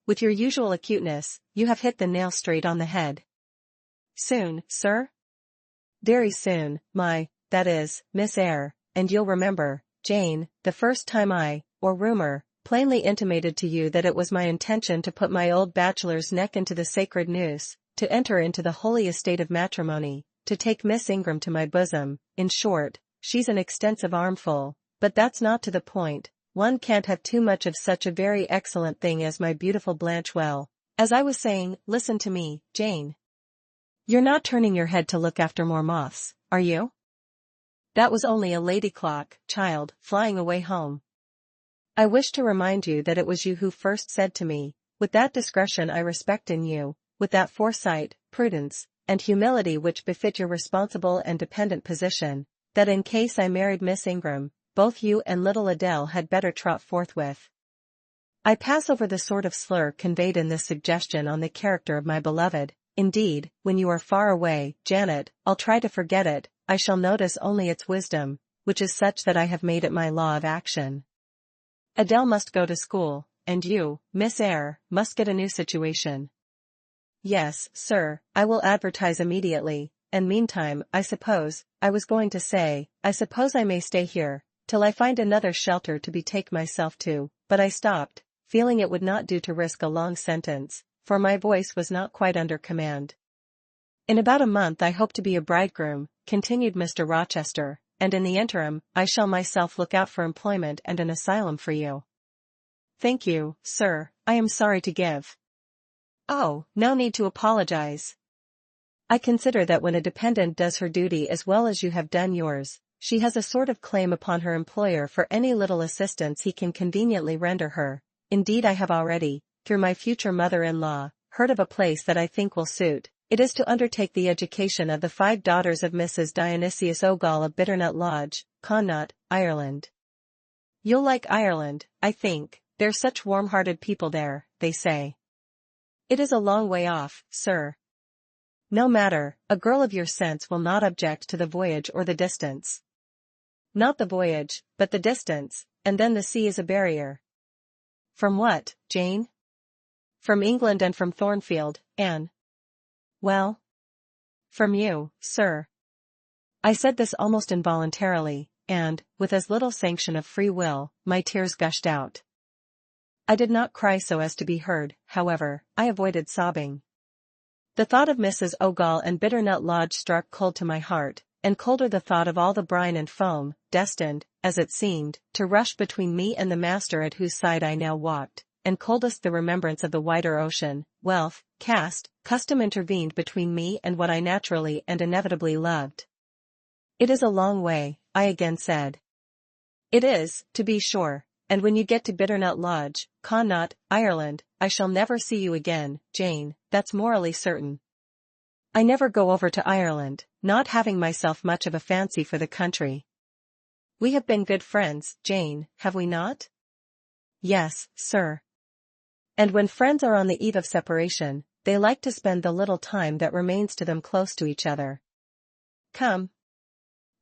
Speaker 1: With your usual acuteness, you have hit the nail straight on the head." "Soon, sir?" "Very soon, that is, Miss Eyre, and you'll remember, Jane, the first time or rumor, plainly intimated to you that it was my intention to put my old bachelor's neck into the sacred noose, to enter into the holy estate of matrimony, to take Miss Ingram to my bosom. In short, she's an extensive armful, but that's not to the point. One can't have too much of such a very excellent thing as my beautiful Blanche. Well, as I was saying, listen to me, Jane. You're not turning your head to look after more moths, are you? That was only a lady clock, child, flying away home. I wish to remind you that it was you who first said to me, with that discretion I respect in you, with that foresight, prudence, and humility which befit your responsible and dependent position, that in case I married Miss Ingram, both you and little Adele had better trot forthwith. I pass over the sort of slur conveyed in this suggestion on the character of my beloved. Indeed, when you are far away, Janet, I'll try to forget it. I shall notice only its wisdom, which is such that I have made it my law of action. Adele must go to school, and you, Miss Eyre, must get a new situation." "Yes, sir, I will advertise immediately, and meantime, I suppose I may stay here, till I find another shelter to betake myself to," but I stopped, feeling it would not do to risk a long sentence, for my voice was not quite under command. "In about a month I hope to be a bridegroom," continued Mr. Rochester, "and in the interim, I shall myself look out for employment and an asylum for you." "Thank you, sir, I am sorry to give." "Oh, no need to apologize. I consider that when a dependent does her duty as well as you have done yours, she has a sort of claim upon her employer for any little assistance he can conveniently render her. Indeed, I have already, through my future mother-in-law, heard of a place that I think will suit. It is to undertake the education of the 5 daughters of Mrs. Dionysius Ogle of Bitternut Lodge, Connaught, Ireland. You'll like Ireland, I think, there's such warm-hearted people there, they say." "It is a long way off, sir." "No matter, a girl of your sense will not object to the voyage or the distance." "Not the voyage, but the distance, and then the sea is a barrier." "From what, Jane?" "From England and from Thornfield, Anne." "Well?" "From you, sir." I said this almost involuntarily, and, with as little sanction of free will, my tears gushed out. I did not cry so as to be heard, however. I avoided sobbing. The thought of Mrs. Ogle and Bitternut Lodge struck cold to my heart, and colder the thought of all the brine and foam, destined, as it seemed, to rush between me and the master at whose side I now walked, and coldest the remembrance of the wider ocean. Wealth, caste, custom intervened between me and what I naturally and inevitably loved. "It is a long way," I again said. "It is, to be sure, and when you get to Bitternut Lodge, Connaught, Ireland, I shall never see you again, Jane, that's morally certain. I never go over to Ireland, not having myself much of a fancy for the country. We have been good friends, Jane, have we not?" "Yes, sir." "And when friends are on the eve of separation, they like to spend the little time that remains to them close to each other. Come.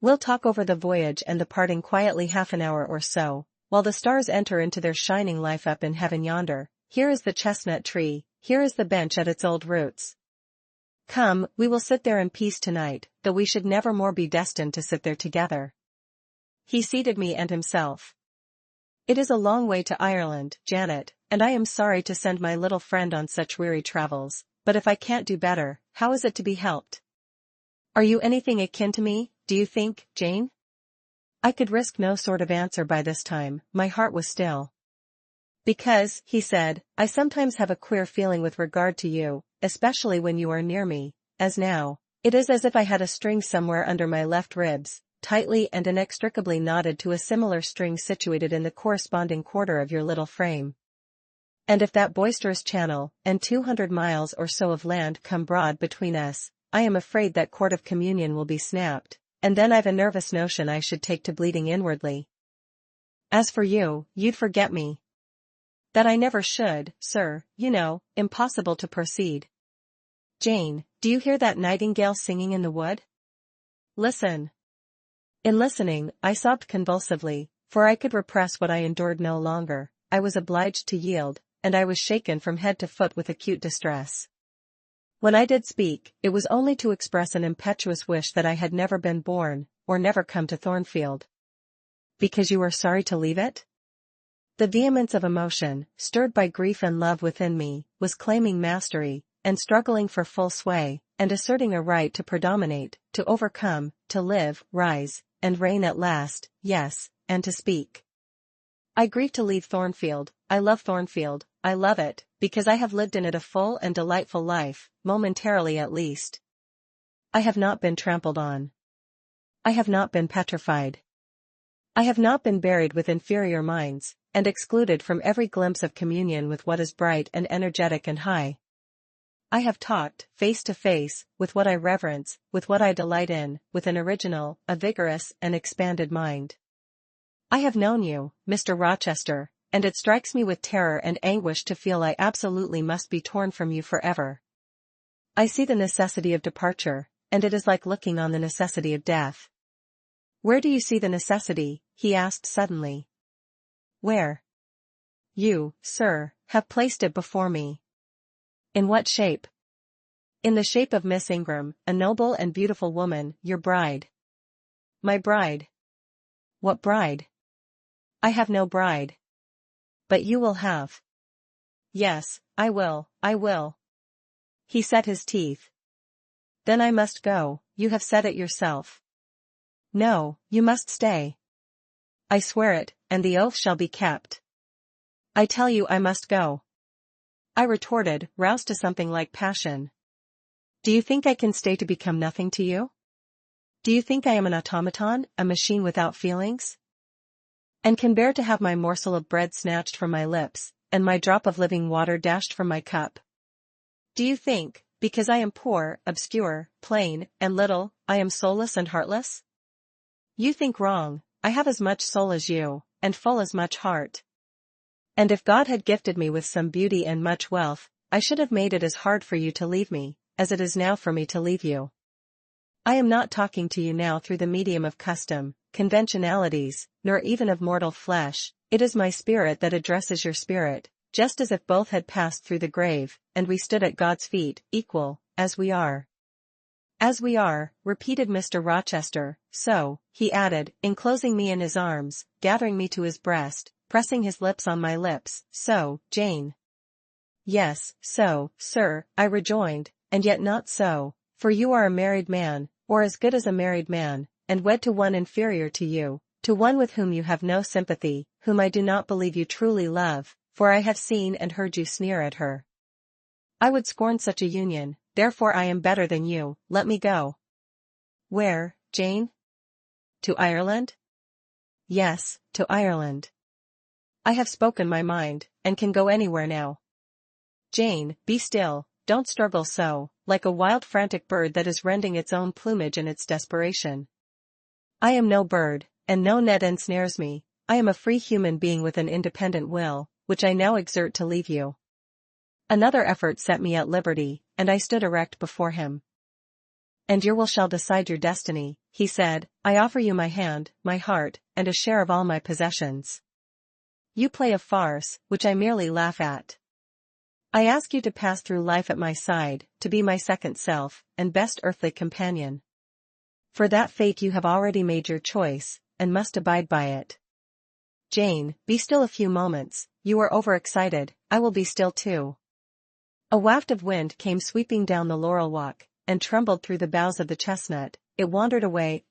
Speaker 1: We'll talk over the voyage and the parting quietly half an hour or so, while the stars enter into their shining life up in heaven yonder. Here is the chestnut tree, here is the bench at its old roots. Come, we will sit there in peace tonight, though we should never more be destined to sit there together." He seated me and himself. "It is a long way to Ireland, Janet, and I am sorry to send my little friend on such weary travels, but if I can't do better, how is it to be helped? Are you anything akin to me, do you think, Jane?" I could risk no sort of answer by this time. My heart was still. "Because," he said, "I sometimes have a queer feeling with regard to you, especially when you are near me, as now. It is as if I had a string somewhere under my left ribs, tightly and inextricably knotted to a similar string situated in the corresponding quarter of your little frame. And if that boisterous channel, and 200 miles or so of land come broad between us, I am afraid that cord of communion will be snapped, and then I've a nervous notion I should take to bleeding inwardly. As for you, you'd forget me." "That I never should, sir, you know, impossible to proceed. Jane, do you hear that nightingale singing in the wood? Listen." In listening, I sobbed convulsively, for I could repress what I endured no longer. I was obliged to yield, and I was shaken from head to foot with acute distress. When I did speak, it was only to express an impetuous wish that I had never been born, or never come to Thornfield. "Because you are sorry to leave it?" The vehemence of emotion, stirred by grief and love within me, was claiming mastery, and struggling for full sway, and asserting a right to predominate, to overcome, to live, rise, and reign at last, yes, and to speak. "I grieve to leave Thornfield. I love Thornfield, I love it, because I have lived in it a full and delightful life, momentarily at least. I have not been trampled on. I have not been petrified. I have not been buried with inferior minds, and excluded from every glimpse of communion with what is bright and energetic and high. I have talked, face to face, with what I reverence, with what I delight in, with an original, a vigorous and expanded mind. I have known you, Mr. Rochester, and it strikes me with terror and anguish to feel I absolutely must be torn from you forever. I see the necessity of departure, and it is like looking on the necessity of death." "Where do you see the necessity?" he asked suddenly. "Where? You, sir, have placed it before me." "In what shape?" "In the shape of Miss Ingram, a noble and beautiful woman, your bride." "My bride? What bride? I have no bride." "But you will have." "Yes, I will, I will." He set his teeth. "Then I must go, you have said it yourself." "No, you must stay." "I swear it, and the oath shall be kept." "I tell you I must go," I retorted, roused to something like passion. "Do you think I can stay to become nothing to you? Do you think I am an automaton, a machine without feelings? And can bear to have my morsel of bread snatched from my lips, and my drop of living water dashed from my cup? Do you think, because I am poor, obscure, plain, and little, I am soulless and heartless? You think wrong. I have as much soul as you, and full as much heart. And if God had gifted me with some beauty and much wealth, I should have made it as hard for you to leave me, as it is now for me to leave you. I am not talking to you now through the medium of custom, conventionalities, nor even of mortal flesh. It is my spirit that addresses your spirit, just as if both had passed through the grave, and we stood at God's feet, equal, as we are. As we are, repeated Mr. Rochester, so, he added, enclosing me in his arms, gathering me to his breast, pressing his lips on my lips, so, Jane. Yes, so, sir, I rejoined, and yet not so, for you are a married man, or as good as a married man, and wed to one inferior to you, to one with whom you have no sympathy, whom I do not believe you truly love, for I have seen and heard you sneer at her. I would scorn such a union, therefore I am better than you, let me go. Where, Jane? To Ireland? Yes, to Ireland. I have spoken my mind, and can go anywhere now. Jane, be still, don't struggle so, like a wild frantic bird that is rending its own plumage in its desperation. I am no bird, and no net ensnares me, I am a free human being with an independent will, which I now exert to leave you. Another effort set me at liberty, and I stood erect before him. And your will shall decide your destiny, he said, I offer you my hand, my heart, and a share of all my possessions. You play a farce, which I merely laugh at. I ask you to pass through life at my side, to be my second self, and best earthly companion. For that fate you have already made your choice, and must abide by it. Jane, be still a few moments, you are overexcited, I will be still too. A waft of wind came sweeping down the laurel walk, and trembled through the boughs of the chestnut, it wandered away,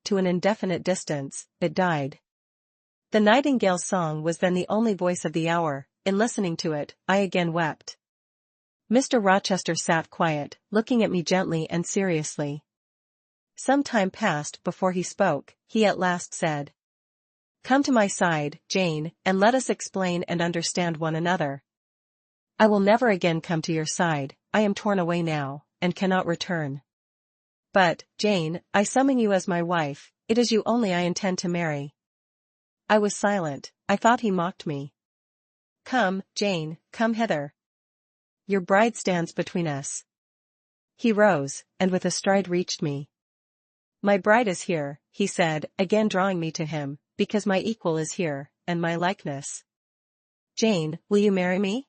Speaker 1: to an indefinite distance, it died. The nightingale's song was then the only voice of the hour, in listening to it, I again wept. Mr. Rochester sat quiet, looking at me gently and seriously. Some time passed before he spoke, he at last said. Come to my side, Jane, and let us explain and understand one another. I will never again come to your side, I am torn away now, and cannot return. But, Jane, I summon you as my wife, it is you only I intend to marry. I was silent, I thought he mocked me. Come, Jane, come hither. Your bride stands between us. He rose, and with a stride reached me. My bride is here, he said, again drawing me to him, because my equal is here, and my likeness. Jane, will you marry me?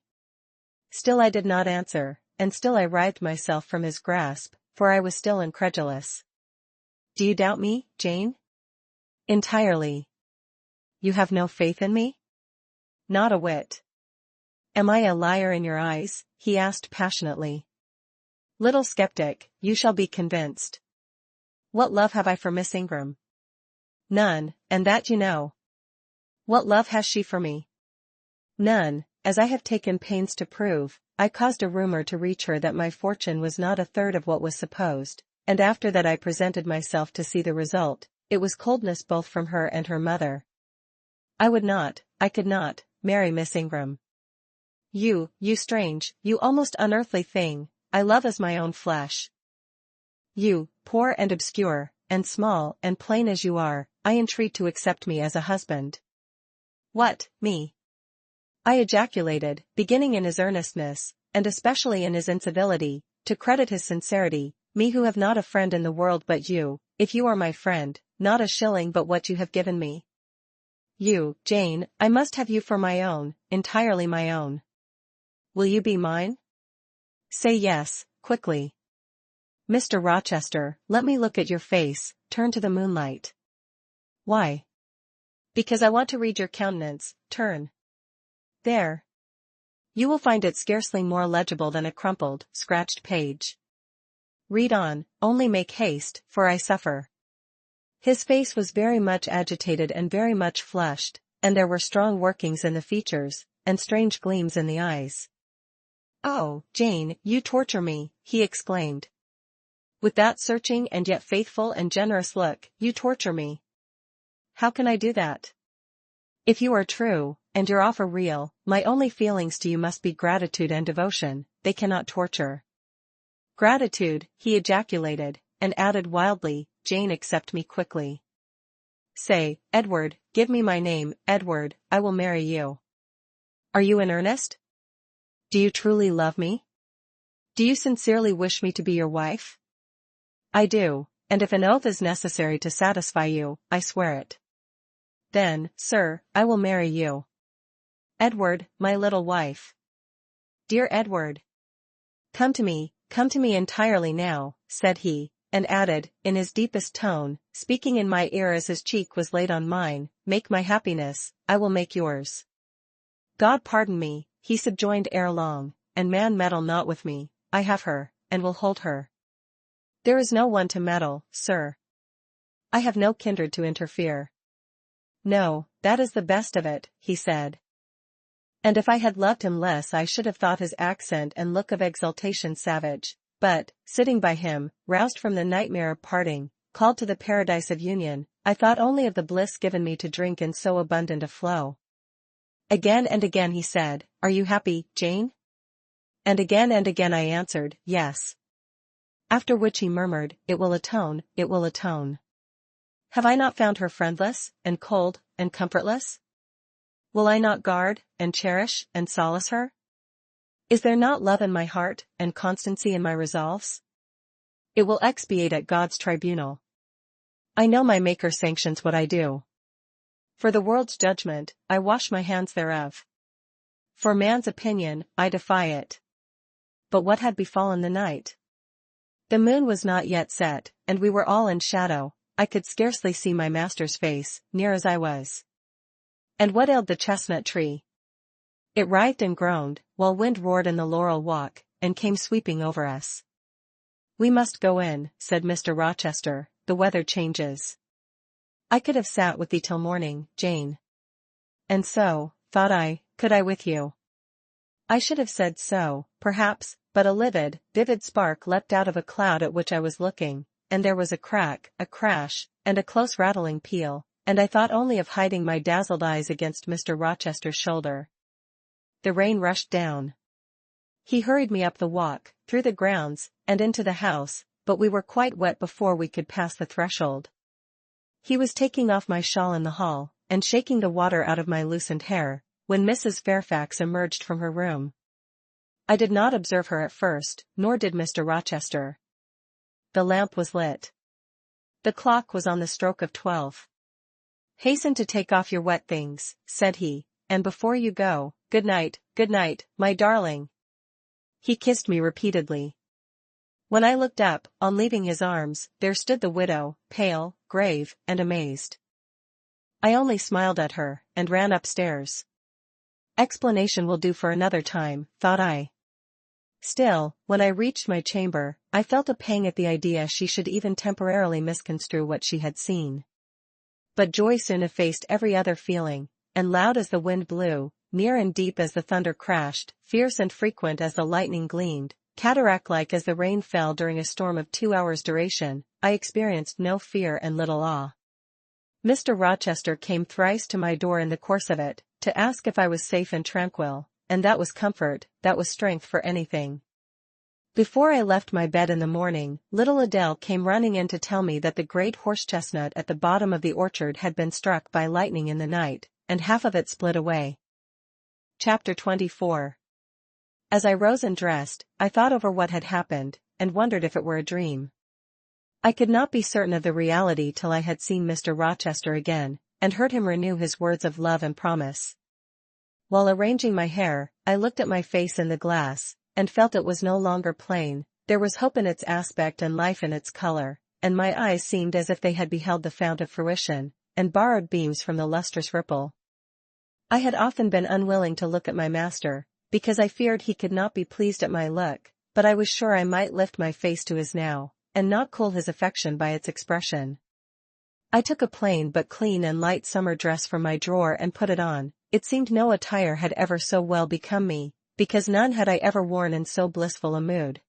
Speaker 1: Still I did not answer, and still I writhed myself from his grasp, for I was still incredulous. Do you doubt me, Jane? Entirely. You have no faith in me? Not a whit. Am I a liar in your eyes? He asked passionately. Little skeptic, you shall be convinced. What love have I for Miss Ingram? None, and that you know. What love has she for me? None, as I have taken pains to prove. I caused a rumor to reach her that my fortune was not a third of what was supposed, and after that I presented myself to see the result, it was coldness both from her and her mother. I could not, marry Miss Ingram. You strange, you almost unearthly thing, I love as my own flesh. You, poor and obscure, and small and plain as you are, I entreat to accept me as a husband. What, me? I ejaculated, beginning in his earnestness, and especially in his incivility, to credit his sincerity, me who have not a friend in the world but you, if you are my friend, not a shilling but what you have given me. You, Jane, I must have you for my own, entirely my own. Will you be mine? Say yes, quickly. Mr. Rochester, let me look at your face, turn to the moonlight. Why? Because I want to read your countenance, turn. There. You will find it scarcely more legible than a crumpled, scratched page. Read on, only make haste, for I suffer. His face was very much agitated and very much flushed, and there were strong workings in the features, and strange gleams in the eyes. Oh, Jane, you torture me, he exclaimed. With that searching and yet faithful and generous look, you torture me. How can I do that? If you are true, and your offer real, my only feelings to you must be gratitude and devotion, they cannot torture. Gratitude, he ejaculated, and added wildly, Jane, accept me quickly. Say, Edward, give me my name, Edward, I will marry you. Are you in earnest? Do you truly love me? Do you sincerely wish me to be your wife? I do, and if an oath is necessary to satisfy you, I swear it. Then, sir, I will marry you. Edward, my little wife. Dear Edward. Come to me entirely now, said he, and added, in his deepest tone, speaking in my ear as his cheek was laid on mine, make my happiness, I will make yours. God pardon me, he subjoined ere long, and man meddle not with me, I have her, and will hold her. There is no one to meddle, sir. I have no kindred to interfere. No, that is the best of it, he said. And if I had loved him less I should have thought his accent and look of exultation savage, but, sitting by him, roused from the nightmare of parting, called to the paradise of union, I thought only of the bliss given me to drink in so abundant a flow. Again and again he said, "Are you happy, Jane?" And again I answered, "Yes." After which he murmured, "It will atone, it will atone. Have I not found her friendless, and cold, and comfortless? Will I not guard, and cherish, and solace her? Is there not love in my heart, and constancy in my resolves? It will expiate at God's tribunal. I know my Maker sanctions what I do. For the world's judgment, I wash my hands thereof. For man's opinion, I defy it." But what had befallen the night? The moon was not yet set, and we were all in shadow. I could scarcely see my master's face, near as I was. And what ailed the chestnut tree? It writhed and groaned, while wind roared in the laurel walk, and came sweeping over us. "We must go in," said Mr. Rochester, "the weather changes." I could have sat with thee till morning, Jane. And so, thought I, could I with you. I should have said so, perhaps, but a vivid spark leapt out of a cloud at which I was looking, and there was a crack, a crash, and a close rattling peal, and I thought only of hiding my dazzled eyes against Mr. Rochester's shoulder. The rain rushed down. He hurried me up the walk, through the grounds, and into the house, but we were quite wet before we could pass the threshold. He was taking off my shawl in the hall, and shaking the water out of my loosened hair, when Mrs. Fairfax emerged from her room. I did not observe her at first, nor did Mr. Rochester. The lamp was lit. The clock was on the stroke of 12. "Hasten to take off your wet things," said he, "and before you go, good night, my darling." He kissed me repeatedly. When I looked up, on leaving his arms, there stood the widow, pale, grave, and amazed. I only smiled at her, and ran upstairs. Explanation will do for another time, thought I. Still, when I reached my chamber, I felt a pang at the idea she should even temporarily misconstrue what she had seen. But joy soon effaced every other feeling, and loud as the wind blew, near and deep as the thunder crashed, fierce and frequent as the lightning gleamed, cataract-like as the rain fell during a storm of 2 hours' duration, I experienced no fear and little awe. Mr. Rochester came thrice to my door in the course of it, to ask if I was safe and tranquil, and that was comfort, that was strength for anything. Before I left my bed in the morning, little Adele came running in to tell me that the great horse-chestnut at the bottom of the orchard had been struck by lightning in the night, and half of it split away. Chapter 24. As I rose and dressed, I thought over what had happened, and wondered if it were a dream. I could not be certain of the reality till I had seen Mr. Rochester again, and heard him renew his words of love and promise. While arranging my hair, I looked at my face in the glass, and felt it was no longer plain. There was hope in its aspect and life in its color, and my eyes seemed as if they had beheld the fount of fruition, and borrowed beams from the lustrous ripple. I had often been unwilling to look at my master, because I feared he could not be pleased at my look, but I was sure I might lift my face to his now, and not cool his affection by its expression. I took a plain but clean and light summer dress from my drawer and put it on. It seemed no attire had ever so well become me, because none had I ever worn in so blissful a mood.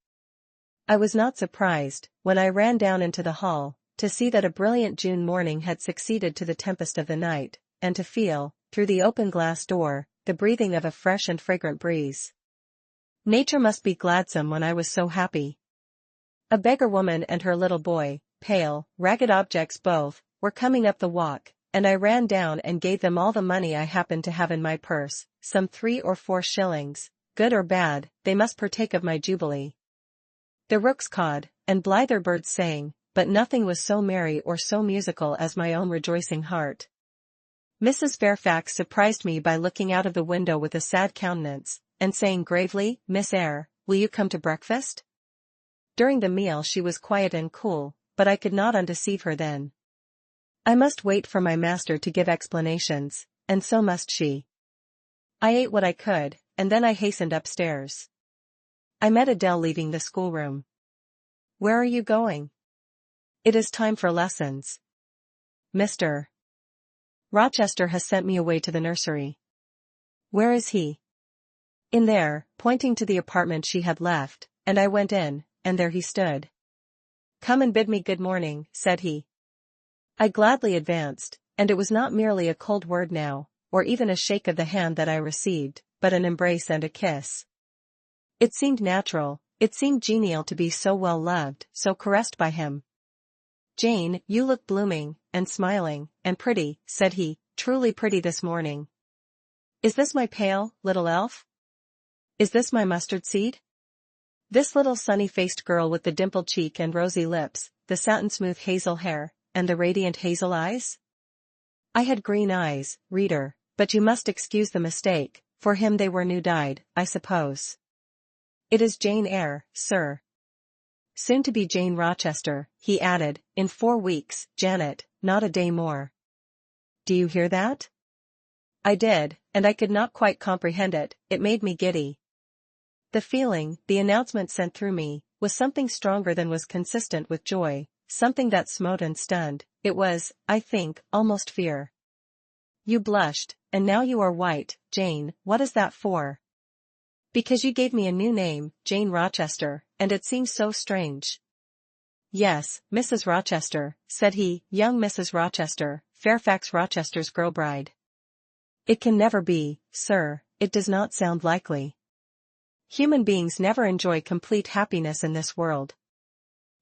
Speaker 1: I was not surprised, when I ran down into the hall, to see that a brilliant June morning had succeeded to the tempest of the night, and to feel, through the open glass door, the breathing of a fresh and fragrant breeze. Nature must be gladsome when I was so happy. A beggar woman and her little boy, pale, ragged objects both, were coming up the walk, and I ran down and gave them all the money I happened to have in my purse, some 3 or 4 shillings, good or bad, they must partake of my jubilee. The rooks cawed, and blither birds sang, but nothing was so merry or so musical as my own rejoicing heart. Mrs. Fairfax surprised me by looking out of the window with a sad countenance, and saying gravely, "Miss Eyre, will you come to breakfast?" During the meal she was quiet and cool, but I could not undeceive her then. I must wait for my master to give explanations, and so must she. I ate what I could, and then I hastened upstairs. I met Adele leaving the schoolroom. "Where are you going?" "It is time for lessons. Mr. Rochester has sent me away to the nursery." "Where is he?" "In there," pointing to the apartment she had left, and I went in, and there he stood. "Come and bid me good morning," said he. I gladly advanced, and it was not merely a cold word now, or even a shake of the hand that I received, but an embrace and a kiss. It seemed natural, it seemed genial to be so well loved, so caressed by him. "Jane, you look blooming, and smiling, and pretty," said he, "truly pretty this morning. Is this my pale, little elf? Is this my mustard seed? This little sunny-faced girl with the dimpled cheek and rosy lips, the satin-smooth hazel hair, and the radiant hazel eyes?" I had green eyes, reader, but you must excuse the mistake, for him they were new-dyed, I suppose. "It is Jane Eyre, sir. Soon to be Jane Rochester," he added, "in 4 weeks, Janet, not a day more. Do you hear that?" I did, and I could not quite comprehend it, it made me giddy. The feeling, the announcement sent through me, was something stronger than was consistent with joy, something that smote and stunned. It was, I think, almost fear. "You blushed, and now you are white, Jane, what is that for?" "Because you gave me a new name, Jane Rochester, and it seems so strange." "Yes, Mrs. Rochester," said he, "young Mrs. Rochester, Fairfax Rochester's girl bride." "It can never be, sir, it does not sound likely. Human beings never enjoy complete happiness in this world.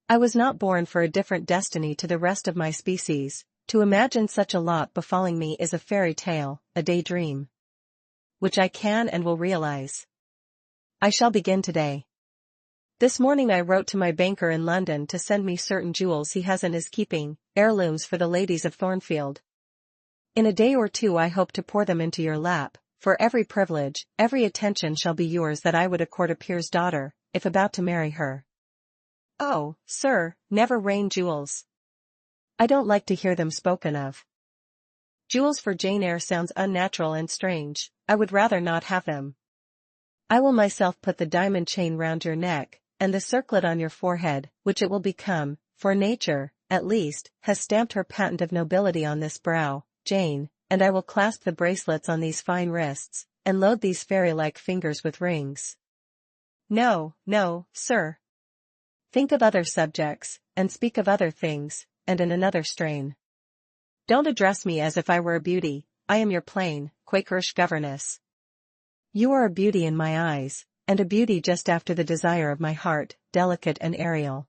Speaker 1: I was not born for a different destiny to the rest of my species. To imagine such a lot befalling me is a fairy tale, a daydream, which I can and will realize. I shall begin today. This morning I wrote to my banker in London to send me certain jewels he has in his keeping, heirlooms for the ladies of Thornfield. In a day or two I hope to pour them into your lap, for every privilege, every attention shall be yours that I would accord a peer's daughter, if about to marry her." "Oh, sir, never rain jewels. I don't like to hear them spoken of. Jewels for Jane Eyre sounds unnatural and strange, I would rather not have them. I will myself put the diamond chain round your neck, and the circlet on your forehead, which it will become, for nature, at least, has stamped her patent of nobility on this brow, Jane, and I will clasp the bracelets on these fine wrists, and load these fairy-like fingers with rings." "No, no, sir. Think of other subjects, and speak of other things, and in another strain. Don't address me as if I were a beauty. I am your plain, Quakerish governess. You are a beauty in my eyes, and a beauty just after the desire of my heart, delicate and aerial."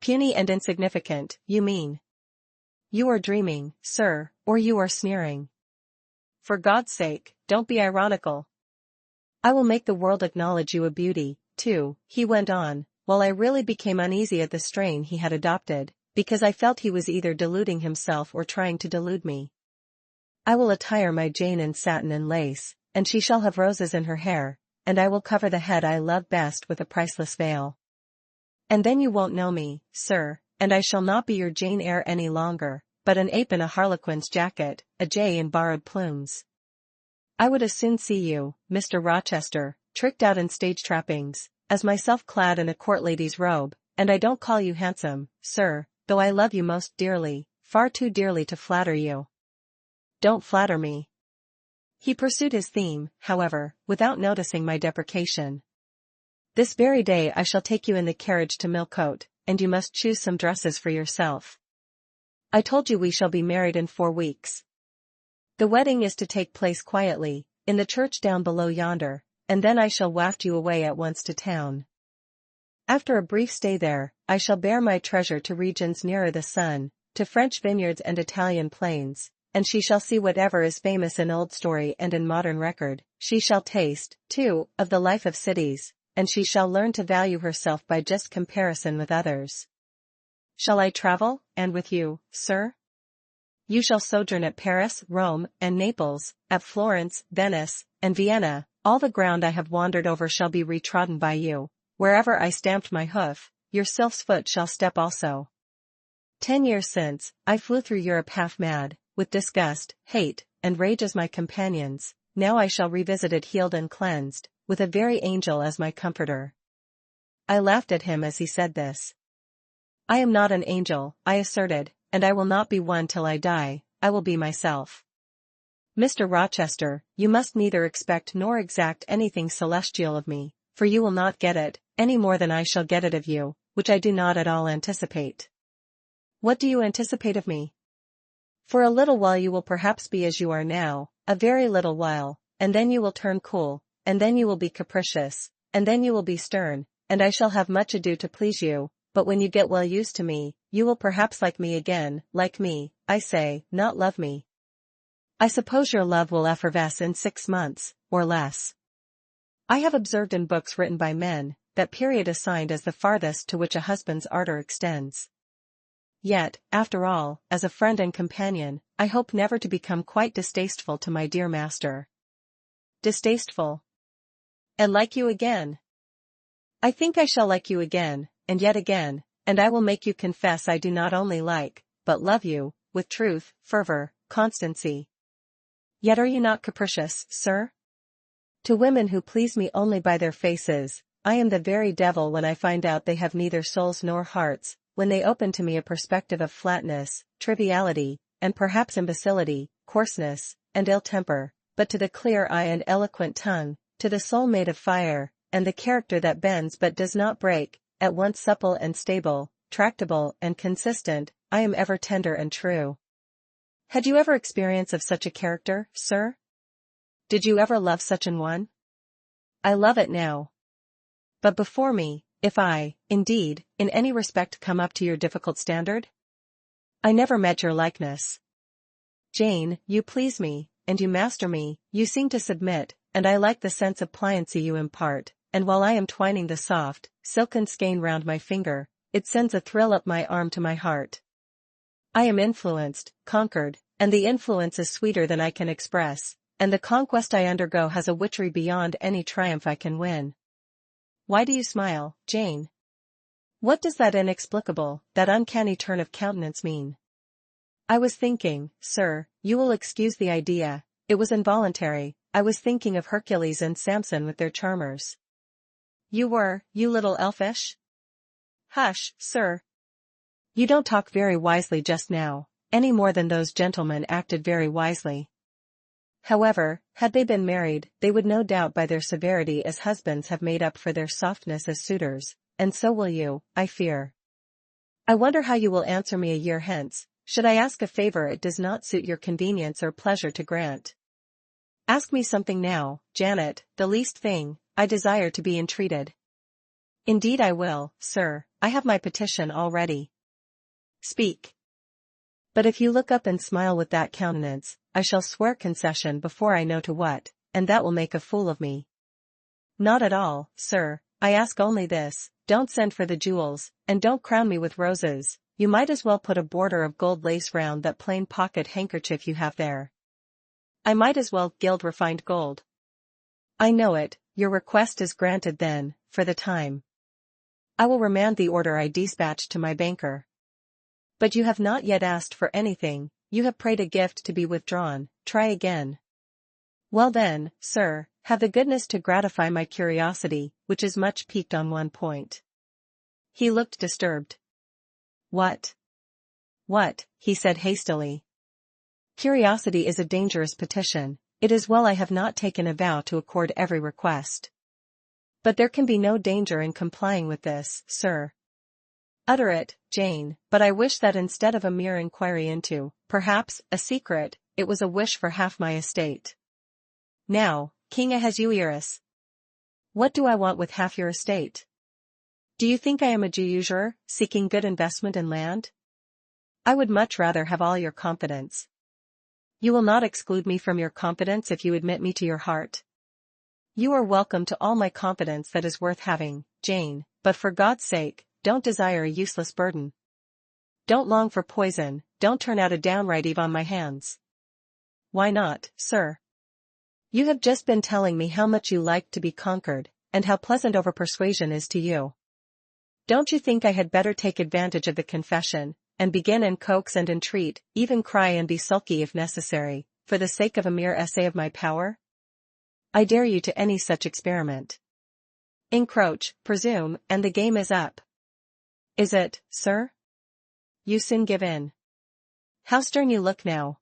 Speaker 1: "Puny and insignificant, you mean. You are dreaming, sir, or you are sneering. For God's sake, don't be ironical. I will make the world acknowledge you a beauty, too," he went on, while I really became uneasy at the strain he had adopted, because I felt he was either deluding himself or trying to delude me. "I will attire my Jane in satin and lace, and she shall have roses in her hair, and I will cover the head I love best with a priceless veil. And then you won't know me, sir, and I shall not be your Jane Eyre any longer, but an ape in a harlequin's jacket, a jay in borrowed plumes. I would as soon see you, Mr. Rochester, tricked out in stage trappings, as myself clad in a court lady's robe, and I don't call you handsome, sir, though I love you most dearly, far too dearly to flatter you. Don't flatter me." He pursued his theme, however, without noticing my deprecation. "This very day I shall take you in the carriage to Millcote, and you must choose some dresses for yourself. I told you we shall be married in 4 weeks. The wedding is to take place quietly, in the church down below yonder, and then I shall waft you away at once to town. After a brief stay there, I shall bear my treasure to regions nearer the sun, to French vineyards and Italian plains, and she shall see whatever is famous in old story and in modern record. She shall taste, too, of the life of cities, and she shall learn to value herself by just comparison with others. Shall I travel, and with you, sir? You shall sojourn at Paris, Rome, and Naples, at Florence, Venice, and Vienna. All the ground I have wandered over shall be retrodden by you. Wherever I stamped my hoof, your sylph's foot shall step also. 10 years since, I flew through Europe half mad, with disgust, hate, and rage as my companions. Now I shall revisit it healed and cleansed, with a very angel as my comforter. I laughed at him as he said this. I am not an angel, I asserted, and I will not be one till I die. I will be myself. Mr. Rochester, you must neither expect nor exact anything celestial of me, for you will not get it, any more than I shall get it of you, which I do not at all anticipate. What do you anticipate of me? For a little while you will perhaps be as you are now, a very little while, and then you will turn cool, and then you will be capricious, and then you will be stern, and I shall have much ado to please you, but when you get well used to me, you will perhaps like me again, like me, I say, not love me. I suppose your love will effervesce in 6 months, or less. I have observed in books written by men, that period assigned as the farthest to which a husband's ardor extends. Yet, after all, as a friend and companion, I hope never to become quite distasteful to my dear master. Distasteful? And like you again? I think I shall like you again, and yet again, and I will make you confess I do not only like, but love you, with truth, fervor, constancy. Yet are you not capricious, sir? To women who please me only by their faces, I am the very devil when I find out they have neither souls nor hearts, when they open to me a perspective of flatness, triviality, and perhaps imbecility, coarseness, and ill temper, but to the clear eye and eloquent tongue, to the soul made of fire, and the character that bends but does not break, at once supple and stable, tractable and consistent, I am ever tender and true. Had you ever experience of such a character, sir? Did you ever love such an one? I love it now. But before me, if I, indeed, in any respect come up to your difficult standard? I never met your likeness. Jane, you please me, and you master me, you seem to submit, and I like the sense of pliancy you impart, and while I am twining the soft, silken skein round my finger, it sends a thrill up my arm to my heart. I am influenced, conquered, and the influence is sweeter than I can express, and the conquest I undergo has a witchery beyond any triumph I can win. Why do you smile, Jane? What does that inexplicable, that uncanny turn of countenance mean? I was thinking, sir, you will excuse the idea, it was involuntary, I was thinking of Hercules and Samson with their charmers. You were, you little elfish? Hush, sir. You don't talk very wisely just now, any more than those gentlemen acted very wisely. However, had they been married, they would no doubt by their severity as husbands have made up for their softness as suitors, and so will you, I fear. I wonder how you will answer me a year hence, should I ask a favor it does not suit your convenience or pleasure to grant. Ask me something now, Janet, the least thing, I desire to be entreated. Indeed I will, sir, I have my petition all ready. Speak. But if you look up and smile with that countenance, I shall swear concession before I know to what, and that will make a fool of me. Not at all, sir, I ask only this, don't send for the jewels, and don't crown me with roses, you might as well put a border of gold lace round that plain pocket handkerchief you have there. I might as well gild refined gold. I know it, your request is granted then, for the time. I will remand the order I dispatched to my banker. But you have not yet asked for anything, you have prayed a gift to be withdrawn, try again. Well then, sir, have the goodness to gratify my curiosity, which is much piqued on one point. He looked disturbed. What? What? He said hastily. Curiosity is a dangerous petition, it is well I have not taken a vow to accord every request. But there can be no danger in complying with this, sir. Utter it, Jane, but I wish that instead of a mere inquiry into, perhaps, a secret, it was a wish for half my estate. Now, King Ahasuerus. What do I want with half your estate? Do you think I am a usurer, seeking good investment in land? I would much rather have all your confidence. You will not exclude me from your confidence if you admit me to your heart. You are welcome to all my confidence that is worth having, Jane, but for God's sake, don't desire a useless burden. Don't long for poison, don't turn out a downright Eve on my hands. Why not, sir? You have just been telling me how much you like to be conquered, and how pleasant over-persuasion is to you. Don't you think I had better take advantage of the confession, and begin and coax and entreat, even cry and be sulky if necessary, for the sake of a mere essay of my power? I dare you to any such experiment. Encroach, presume, and the game is up. Is it, sir? You soon give in. How stern you look now.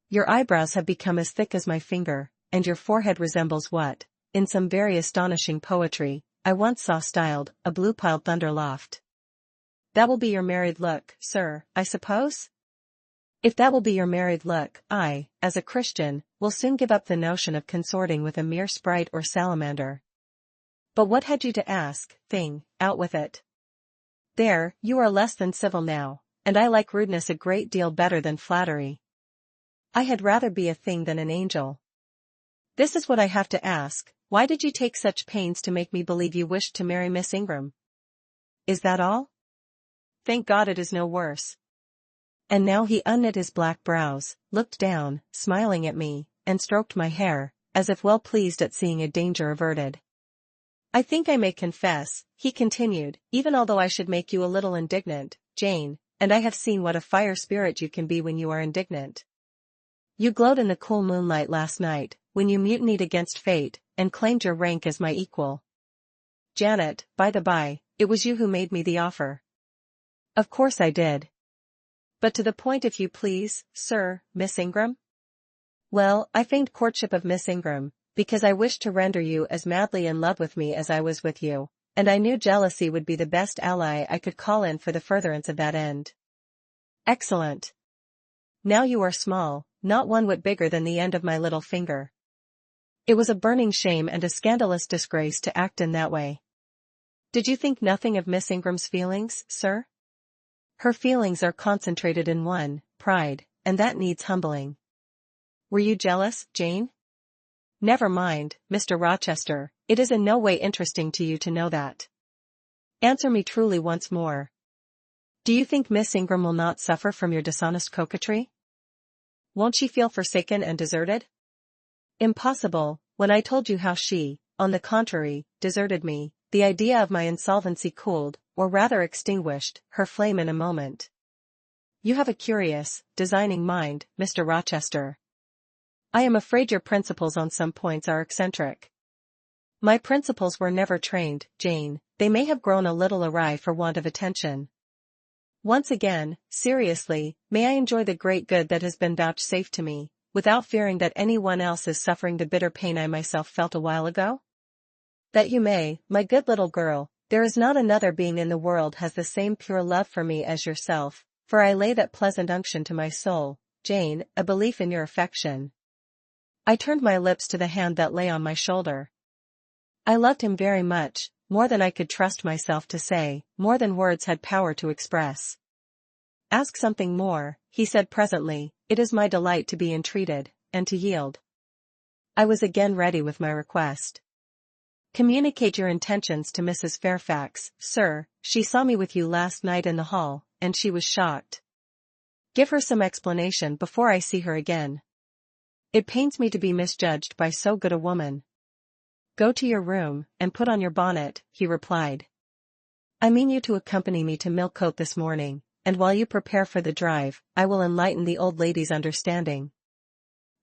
Speaker 1: Your eyebrows have become as thick as my finger, and your forehead resembles what, in some very astonishing poetry, I once saw styled, a blue-piled thunder loft. That will be your married look, sir, I suppose? If that will be your married look, I, as a Christian, will soon give up the notion of consorting with a mere sprite or salamander. But what had you to ask, thing, out with it. There, you are less than civil now, and I like rudeness a great deal better than flattery. I had rather be a thing than an angel. This is what I have to ask, why did you take such pains to make me believe you wished to marry Miss Ingram? Is that all? Thank God it is no worse. And now he unknit his black brows, looked down, smiling at me, and stroked my hair, as if well pleased at seeing a danger averted. I think I may confess, he continued, even although I should make you a little indignant, Jane, and I have seen what a fire spirit you can be when you are indignant. You glowed in the cool moonlight last night, when you mutinied against fate, and claimed your rank as my equal. Janet, by the by, it was you who made me the offer. Of course I did. But to the point if you please, sir, Miss Ingram? Well, I feigned courtship of Miss Ingram, because I wished to render you as madly in love with me as I was with you, and I knew jealousy would be the best ally I could call in for the furtherance of that end. Excellent. Now you are small, not one whit bigger than the end of my little finger. It was a burning shame and a scandalous disgrace to act in that way. Did you think nothing of Miss Ingram's feelings, sir? Her feelings are concentrated in one, pride, and that needs humbling. Were you jealous, Jane? Never mind, Mr. Rochester, it is in no way interesting to you to know that. Answer me truly once more. Do you think Miss Ingram will not suffer from your dishonest coquetry? Won't she feel forsaken and deserted? Impossible, when I told you how she, on the contrary, deserted me, the idea of my insolvency cooled, or rather extinguished, her flame in a moment. You have a curious, designing mind, Mr. Rochester. I am afraid your principles on some points are eccentric. My principles were never trained, Jane, they may have grown a little awry for want of attention. Once again, seriously, may I enjoy the great good that has been vouchsafed to me, without fearing that anyone else is suffering the bitter pain I myself felt a while ago? That you may, my good little girl, there is not another being in the world has the same pure love for me as yourself, for I lay that pleasant unction to my soul, Jane, a belief in your affection. I turned my lips to the hand that lay on my shoulder. I loved him very much, more than I could trust myself to say, more than words had power to express. Ask something more, he said presently, it is my delight to be entreated, and to yield. I was again ready with my request. Communicate your intentions to Mrs. Fairfax, sir, she saw me with you last night in the hall, and she was shocked. Give her some explanation before I see her again. It pains me to be misjudged by so good a woman. Go to your room, and put on your bonnet, he replied. I mean you to accompany me to Millcote this morning, and while you prepare for the drive, I will enlighten the old lady's understanding.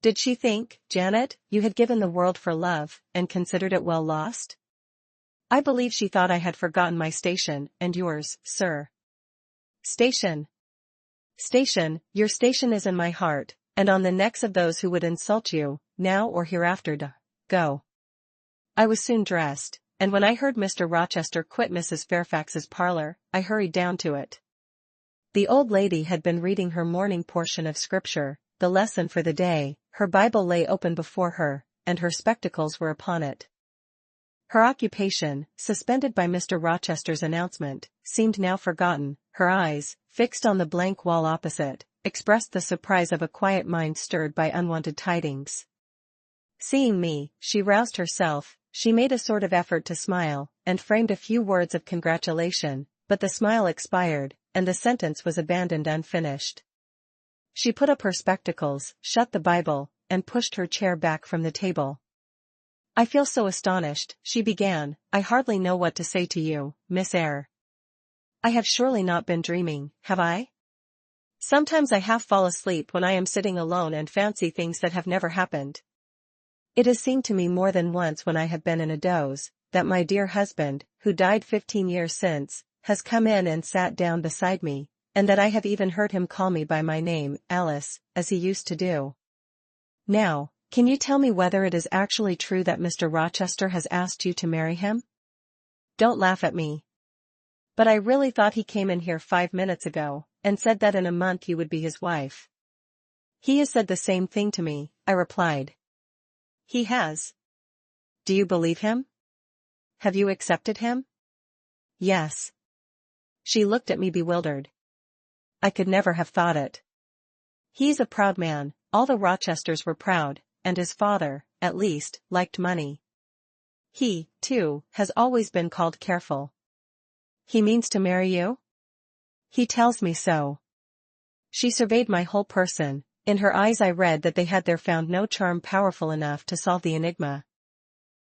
Speaker 1: Did she think, Janet, you had given the world for love, and considered it well lost? I believe she thought I had forgotten my station, and yours, sir. Station. Station, your station is in my heart, and on the necks of those who would insult you, now or hereafter. Go. I was soon dressed, and when I heard Mr. Rochester quit Mrs. Fairfax's parlor, I hurried down to it. The old lady had been reading her morning portion of Scripture, the lesson for the day, her Bible lay open before her, and her spectacles were upon it. Her occupation, suspended by Mr. Rochester's announcement, seemed now forgotten, her eyes, fixed on the blank wall opposite, expressed the surprise of a quiet mind stirred by unwonted tidings. Seeing me, she roused herself, she made a sort of effort to smile, and framed a few words of congratulation, but the smile expired, and the sentence was abandoned unfinished. She put up her spectacles, shut the Bible, and pushed her chair back from the table. I feel so astonished, she began, I hardly know what to say to you, Miss Eyre. I have surely not been dreaming, have I? Sometimes I half fall asleep when I am sitting alone and fancy things that have never happened. It has seemed to me more than once when I have been in a doze, that my dear husband, who died 15 years since, has come in and sat down beside me, and that I have even heard him call me by my name, Alice, as he used to do. Now, can you tell me whether it is actually true that Mr. Rochester has asked you to marry him? Don't laugh at me. But I really thought he came in here 5 minutes ago, and said that in a month you would be his wife. He has said the same thing to me, I replied. He has. Do you believe him? Have you accepted him? Yes. She looked at me bewildered. I could never have thought it. He's a proud man, all the Rochesters were proud, and his father, at least, liked money. He, too, has always been called careful. He means to marry you? He tells me so. She surveyed my whole person. In her eyes I read that they had there found no charm powerful enough to solve the enigma.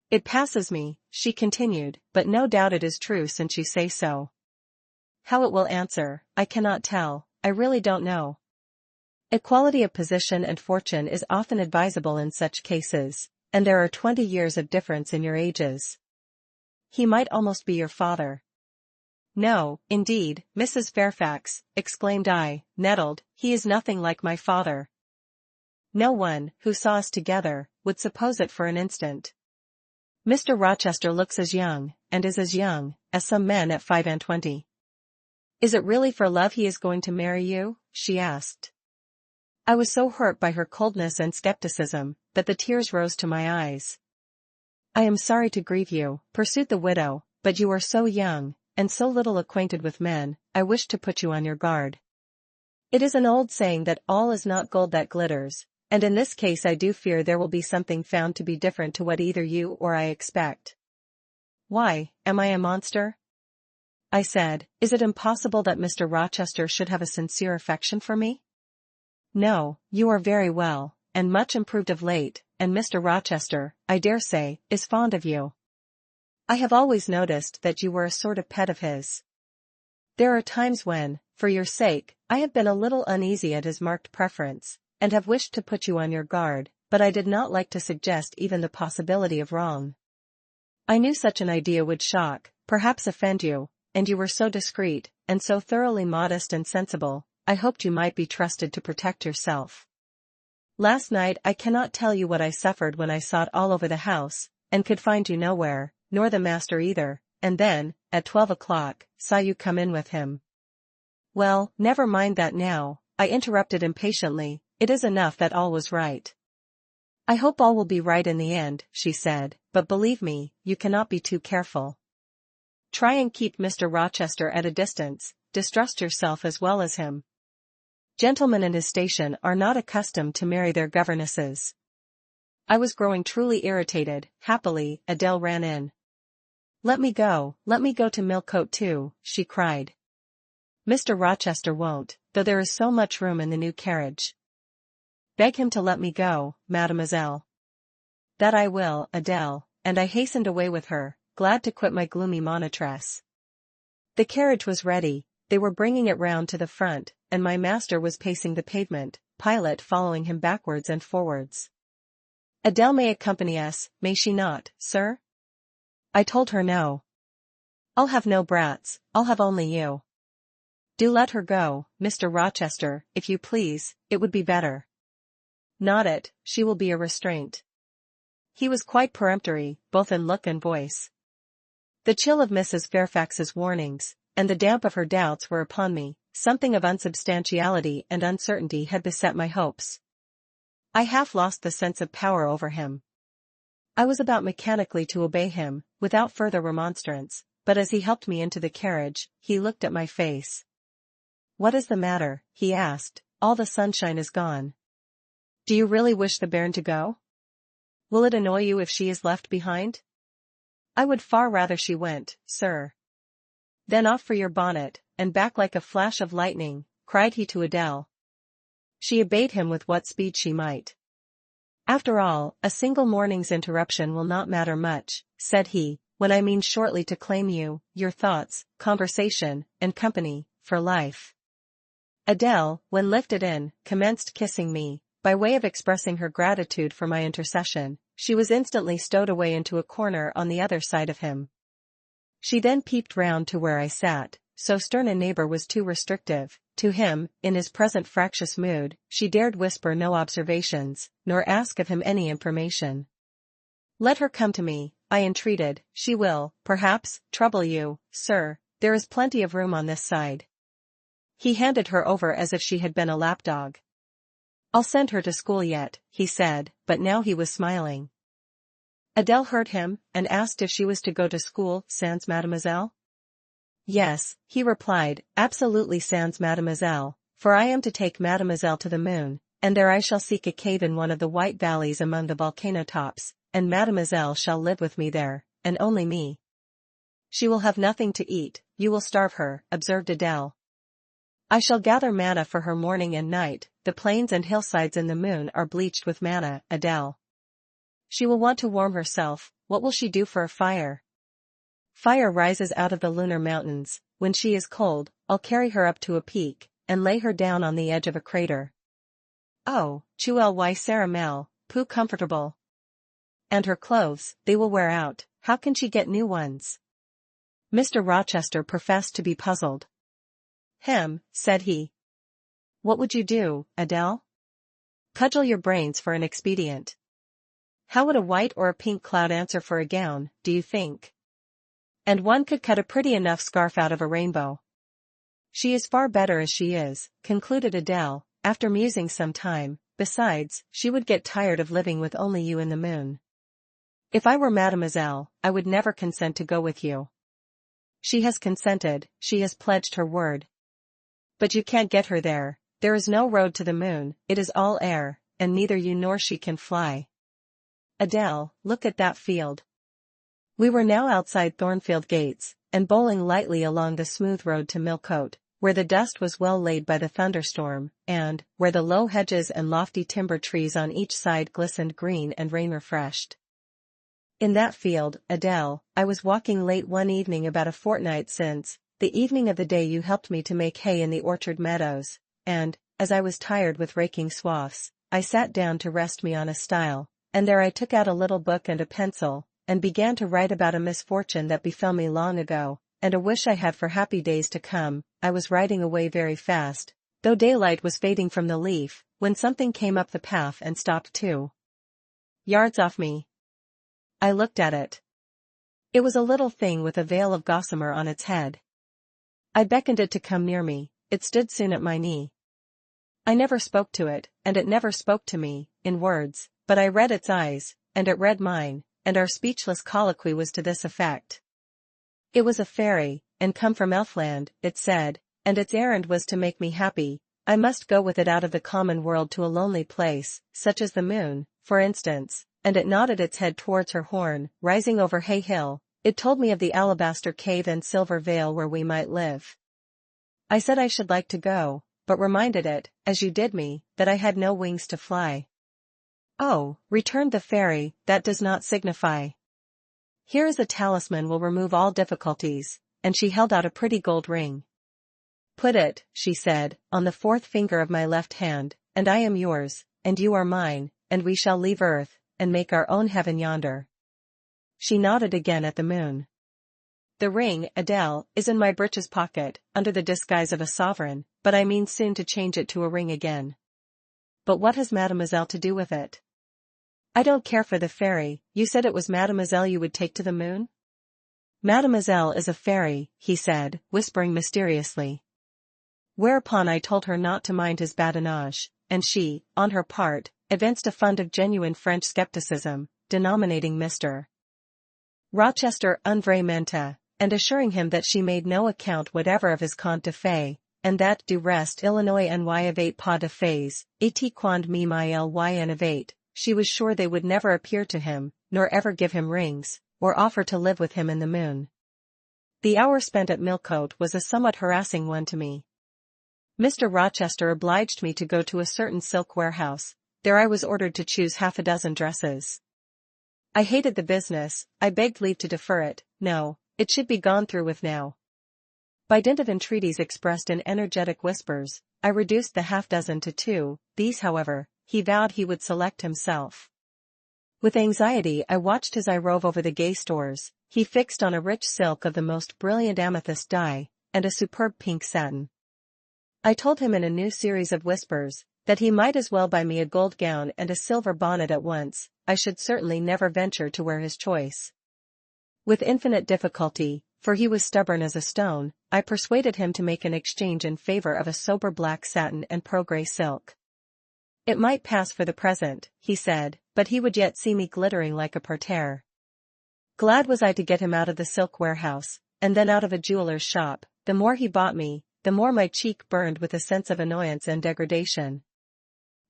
Speaker 1: It passes me, she continued, but no doubt it is true since you say so. How it will answer, I cannot tell, I really don't know. Equality of position and fortune is often advisable in such cases, and there are 20 years of difference in your ages. He might almost be your father. No, indeed, Mrs. Fairfax, exclaimed I, nettled, he is nothing like my father. No one, who saw us together, would suppose it for an instant. Mr. Rochester looks as young, and is as young, as some men at 25. Is it really for love he is going to marry you? She asked. I was so hurt by her coldness and skepticism, that the tears rose to my eyes. I am sorry to grieve you, pursued the widow, but you are so young, and so little acquainted with men, I wish to put you on your guard. It is an old saying that all is not gold that glitters, and in this case I do fear there will be something found to be different to what either you or I expect. Why, am I a monster? I said, is it impossible that Mr. Rochester should have a sincere affection for me? No, you are very well, and much improved of late, and Mr. Rochester, I dare say, is fond of you. I have always noticed that you were a sort of pet of his. There are times when, for your sake, I have been a little uneasy at his marked preference, and have wished to put you on your guard, but I did not like to suggest even the possibility of wrong. I knew such an idea would shock, perhaps offend you, and you were so discreet, and so thoroughly modest and sensible, I hoped you might be trusted to protect yourself. Last night I cannot tell you what I suffered when I sought all over the house, and could find you nowhere, nor the master either, and then, at 12 o'clock, saw you come in with him. Well, never mind that now, I interrupted impatiently, it is enough that all was right. I hope all will be right in the end, she said, but believe me, you cannot be too careful. Try and keep Mr. Rochester at a distance, distrust yourself as well as him. Gentlemen in his station are not accustomed to marry their governesses. I was growing truly irritated. Happily, Adele ran in. Let me go to Millcote too, she cried. Mr. Rochester won't, though there is so much room in the new carriage. Beg him to let me go, mademoiselle. That I will, Adele, and I hastened away with her, glad to quit my gloomy monitress. The carriage was ready, they were bringing it round to the front, and my master was pacing the pavement, Pilot following him backwards and forwards. Adele may accompany us, may she not, sir? I told her no. I'll have no brats, I'll have only you. Do let her go, Mr. Rochester, if you please, it would be better. Not it, she will be a restraint. He was quite peremptory, both in look and voice. The chill of Mrs. Fairfax's warnings, and the damp of her doubts were upon me, something of unsubstantiality and uncertainty had beset my hopes. I half lost the sense of power over him. I was about mechanically to obey him, without further remonstrance, but as he helped me into the carriage, he looked at my face. What is the matter? He asked, all the sunshine is gone. Do you really wish the bairn to go? Will it annoy you if she is left behind? I would far rather she went, sir. Then off for your bonnet, and back like a flash of lightning, cried he to Adele. She obeyed him with what speed she might. After all, a single morning's interruption will not matter much, said he, when I mean shortly to claim you, your thoughts, conversation, and company, for life. Adele, when lifted in, commenced kissing me, by way of expressing her gratitude for my intercession. She was instantly stowed away into a corner on the other side of him. She then peeped round to where I sat, so stern a neighbor was too restrictive. To him, in his present fractious mood, she dared whisper no observations, nor ask of him any information. "Let her come to me," I entreated. "She will, perhaps, trouble you, sir. There is plenty of room on this side." He handed her over as if she had been a lapdog. "I'll send her to school yet," he said, but now he was smiling. Adele heard him, and asked if she was to go to school, sans mademoiselle? "Yes," he replied, "absolutely sans mademoiselle, for I am to take mademoiselle to the moon, and there I shall seek a cave in one of the white valleys among the volcano tops, and mademoiselle shall live with me there, and only me." "She will have nothing to eat, you will starve her," observed Adele. "I shall gather manna for her morning and night. The plains and hillsides in the moon are bleached with manna, Adele." "She will want to warm herself. What will she do for a fire?" "Fire rises out of the lunar mountains. When she is cold, I'll carry her up to a peak, and lay her down on the edge of a crater." "Oh, tu ly Sarah Mel, peu comfortable." "And her clothes, they will wear out. How can she get new ones?" Mr. Rochester professed to be puzzled. Said he. "What would you do, Adele? Cudgel your brains for an expedient. How would a white or a pink cloud answer for a gown, do you think? And one could cut a pretty enough scarf out of a rainbow." "She is far better as she is," concluded Adele, after musing some time. "Besides, she would get tired of living with only you in the moon." "If I were mademoiselle, I would never consent to go with you." "She has consented, she has pledged her word." "But you can't get her there. There is no road to the moon, it is all air, and neither you nor she can fly." "Adele, look at that field." We were now outside Thornfield gates, and bowling lightly along the smooth road to Millcote, where the dust was well laid by the thunderstorm, and where the low hedges and lofty timber trees on each side glistened green and rain-refreshed. "In that field, Adele, I was walking late one evening about a fortnight since, the evening of the day you helped me to make hay in the orchard meadows, and, as I was tired with raking swaths, I sat down to rest me on a stile, and there I took out a little book and a pencil, and began to write about a misfortune that befell me long ago, and a wish I had for happy days to come. I was writing away very fast, though daylight was fading from the leaf, when something came up the path and stopped 2 yards off me. I looked at it. It was a little thing with a veil of gossamer on its head. I beckoned it to come near me. It stood soon at my knee. I never spoke to it, and it never spoke to me, in words, but I read its eyes, and it read mine, and our speechless colloquy was to this effect. It was a fairy, and come from Elfland, it said, and its errand was to make me happy. I must go with it out of the common world to a lonely place, such as the moon, for instance, and it nodded its head towards her horn, rising over Hay Hill. It told me of the alabaster cave and silver vale where we might live. I said I should like to go, but reminded it, as you did me, that I had no wings to fly. "Oh," returned the fairy, "that does not signify. Here is a talisman will remove all difficulties," and she held out a pretty gold ring. "Put it," she said, "on the 4th finger of my left hand, and I am yours, and you are mine, and we shall leave earth, and make our own heaven yonder." She nodded again at the moon. "The ring, Adele, is in my breeches pocket, under the disguise of a sovereign, but I mean soon to change it to a ring again." "But what has mademoiselle to do with it?" "I don't care for the fairy. You said it was mademoiselle you would take to the moon?" "Mademoiselle is a fairy," he said, whispering mysteriously. Whereupon I told her not to mind his badinage, and she, on her part, evinced a fund of genuine French skepticism, denominating Mr. Rochester un vrai mente, and assuring him that she made no account whatever of his conte de fées, and that du reste Illinois n'avait pas de fées, et quand même ly innovate, she was sure they would never appear to him, nor ever give him rings, or offer to live with him in the moon. The hour spent at Millcote was a somewhat harassing one to me. Mr. Rochester obliged me to go to a certain silk warehouse. There I was ordered to choose half a dozen dresses. I hated the business, I begged leave to defer it, no, it should be gone through with now. By dint of entreaties expressed in energetic whispers, I reduced the half-dozen to 2, these however, he vowed he would select himself. With anxiety I watched his eye rove over the gay stores. He fixed on a rich silk of the most brilliant amethyst dye, and a superb pink satin. I told him in a new series of whispers, that he might as well buy me a gold gown and a silver bonnet at once, I should certainly never venture to wear his choice. With infinite difficulty, for he was stubborn as a stone, I persuaded him to make an exchange in favor of a sober black satin and pearl grey silk. It might pass for the present, he said, but he would yet see me glittering like a parterre. Glad was I to get him out of the silk warehouse, and then out of a jeweller's shop. The more he bought me, the more my cheek burned with a sense of annoyance and degradation.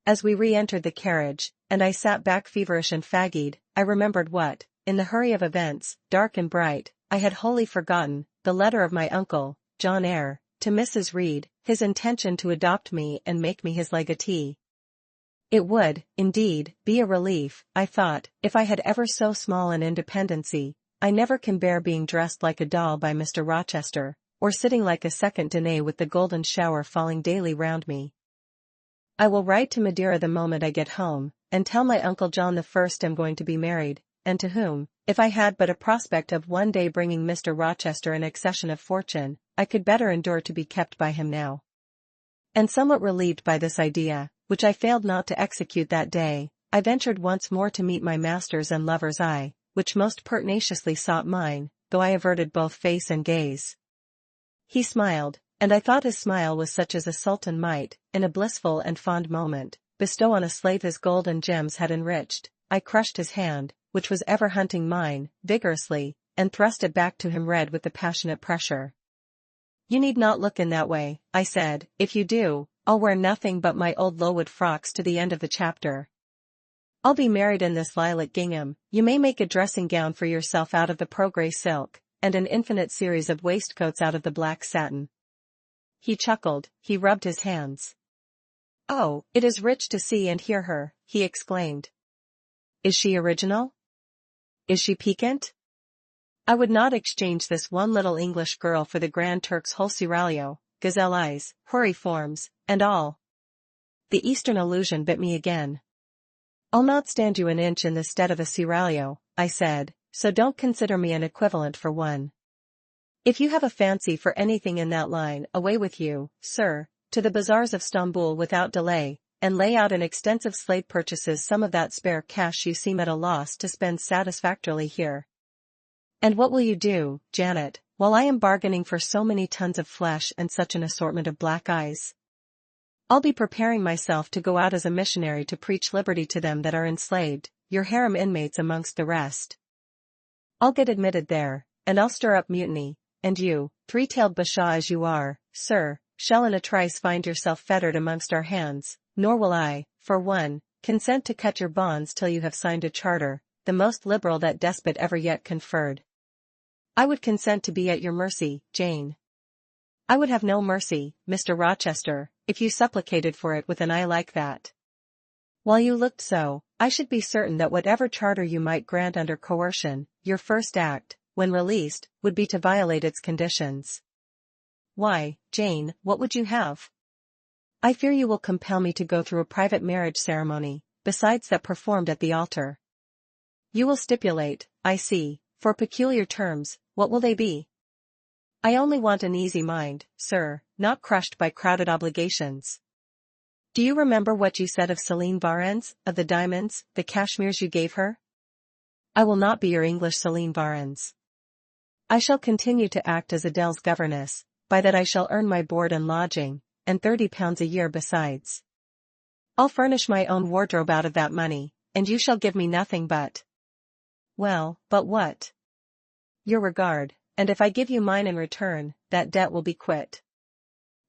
Speaker 1: As we re-entered the carriage, and I sat back feverish and fagged, I remembered what, in the hurry of events, dark and bright, I had wholly forgotten, the letter of my uncle, John Eyre, to Mrs. Reed, his intention to adopt me and make me his legatee. It would, indeed, be a relief, I thought, if I had ever so small an independency. I never can bear being dressed like a doll by Mr. Rochester, or sitting like a second Danae with the golden shower falling daily round me. I will write to Madeira the moment I get home, and tell my Uncle John the first am going to be married, and to whom, if I had but a prospect of one day bringing Mr. Rochester an accession of fortune, I could better endure to be kept by him now. And somewhat relieved by this idea, which I failed not to execute that day, I ventured once more to meet my master's and lover's eye, which most pertinaciously sought mine, though I averted both face and gaze. He smiled, and I thought his smile was such as a sultan might, in a blissful and fond moment, bestow on a slave his gold and gems had enriched. I crushed his hand, which was ever hunting mine, vigorously, and thrust it back to him red with the passionate pressure. You need not look in that way, I said. If you do, I'll wear nothing but my old Lowood frocks to the end of the chapter. I'll be married in this lilac gingham. You may make a dressing gown for yourself out of the pearl grey silk, and an infinite series of waistcoats out of the black satin. He chuckled, he rubbed his hands. Oh, it is rich to see and hear her, he exclaimed. Is she original? Is she piquant? I would not exchange this one little English girl for the Grand Turk's whole seraglio, gazelle eyes, hoary forms, and all. The Eastern allusion bit me again. I'll not stand you an inch in the stead of a seraglio, I said, so don't consider me an equivalent for one. If you have a fancy for anything in that line, away with you, sir, to the bazaars of Stamboul without delay, and lay out in extensive slate purchases some of that spare cash you seem at a loss to spend satisfactorily here. And what will you do, Janet, while I am bargaining for so many tons of flesh and such an assortment of black eyes? I'll be preparing myself to go out as a missionary to preach liberty to them that are enslaved, your harem inmates amongst the rest. I'll get admitted there, and I'll stir up mutiny, and you, three-tailed bashaw as you are, sir, shall in a trice find yourself fettered amongst our hands, nor will I, for one, consent to cut your bonds till you have signed a charter, the most liberal that despot ever yet conferred. I would consent to be at your mercy, Jane. I would have no mercy, Mr. Rochester, if you supplicated for it with an eye like that. While you looked so, I should be certain that whatever charter you might grant under coercion, your first act, when released, would be to violate its conditions. Why, Jane, what would you have? I fear you will compel me to go through a private marriage ceremony, besides that performed at the altar. You will stipulate, I see, for peculiar terms. What will they be? I only want an easy mind, sir, not crushed by crowded obligations. Do you remember what you said of Celine Varens, of the diamonds, the cashmeres you gave her? I will not be your English Celine Varens. I shall continue to act as Adele's governess, by that I shall earn my board and lodging, and £30 a year besides. I'll furnish my own wardrobe out of that money, and you shall give me nothing but— Well, but what? Your regard, and if I give you mine in return, that debt will be quit.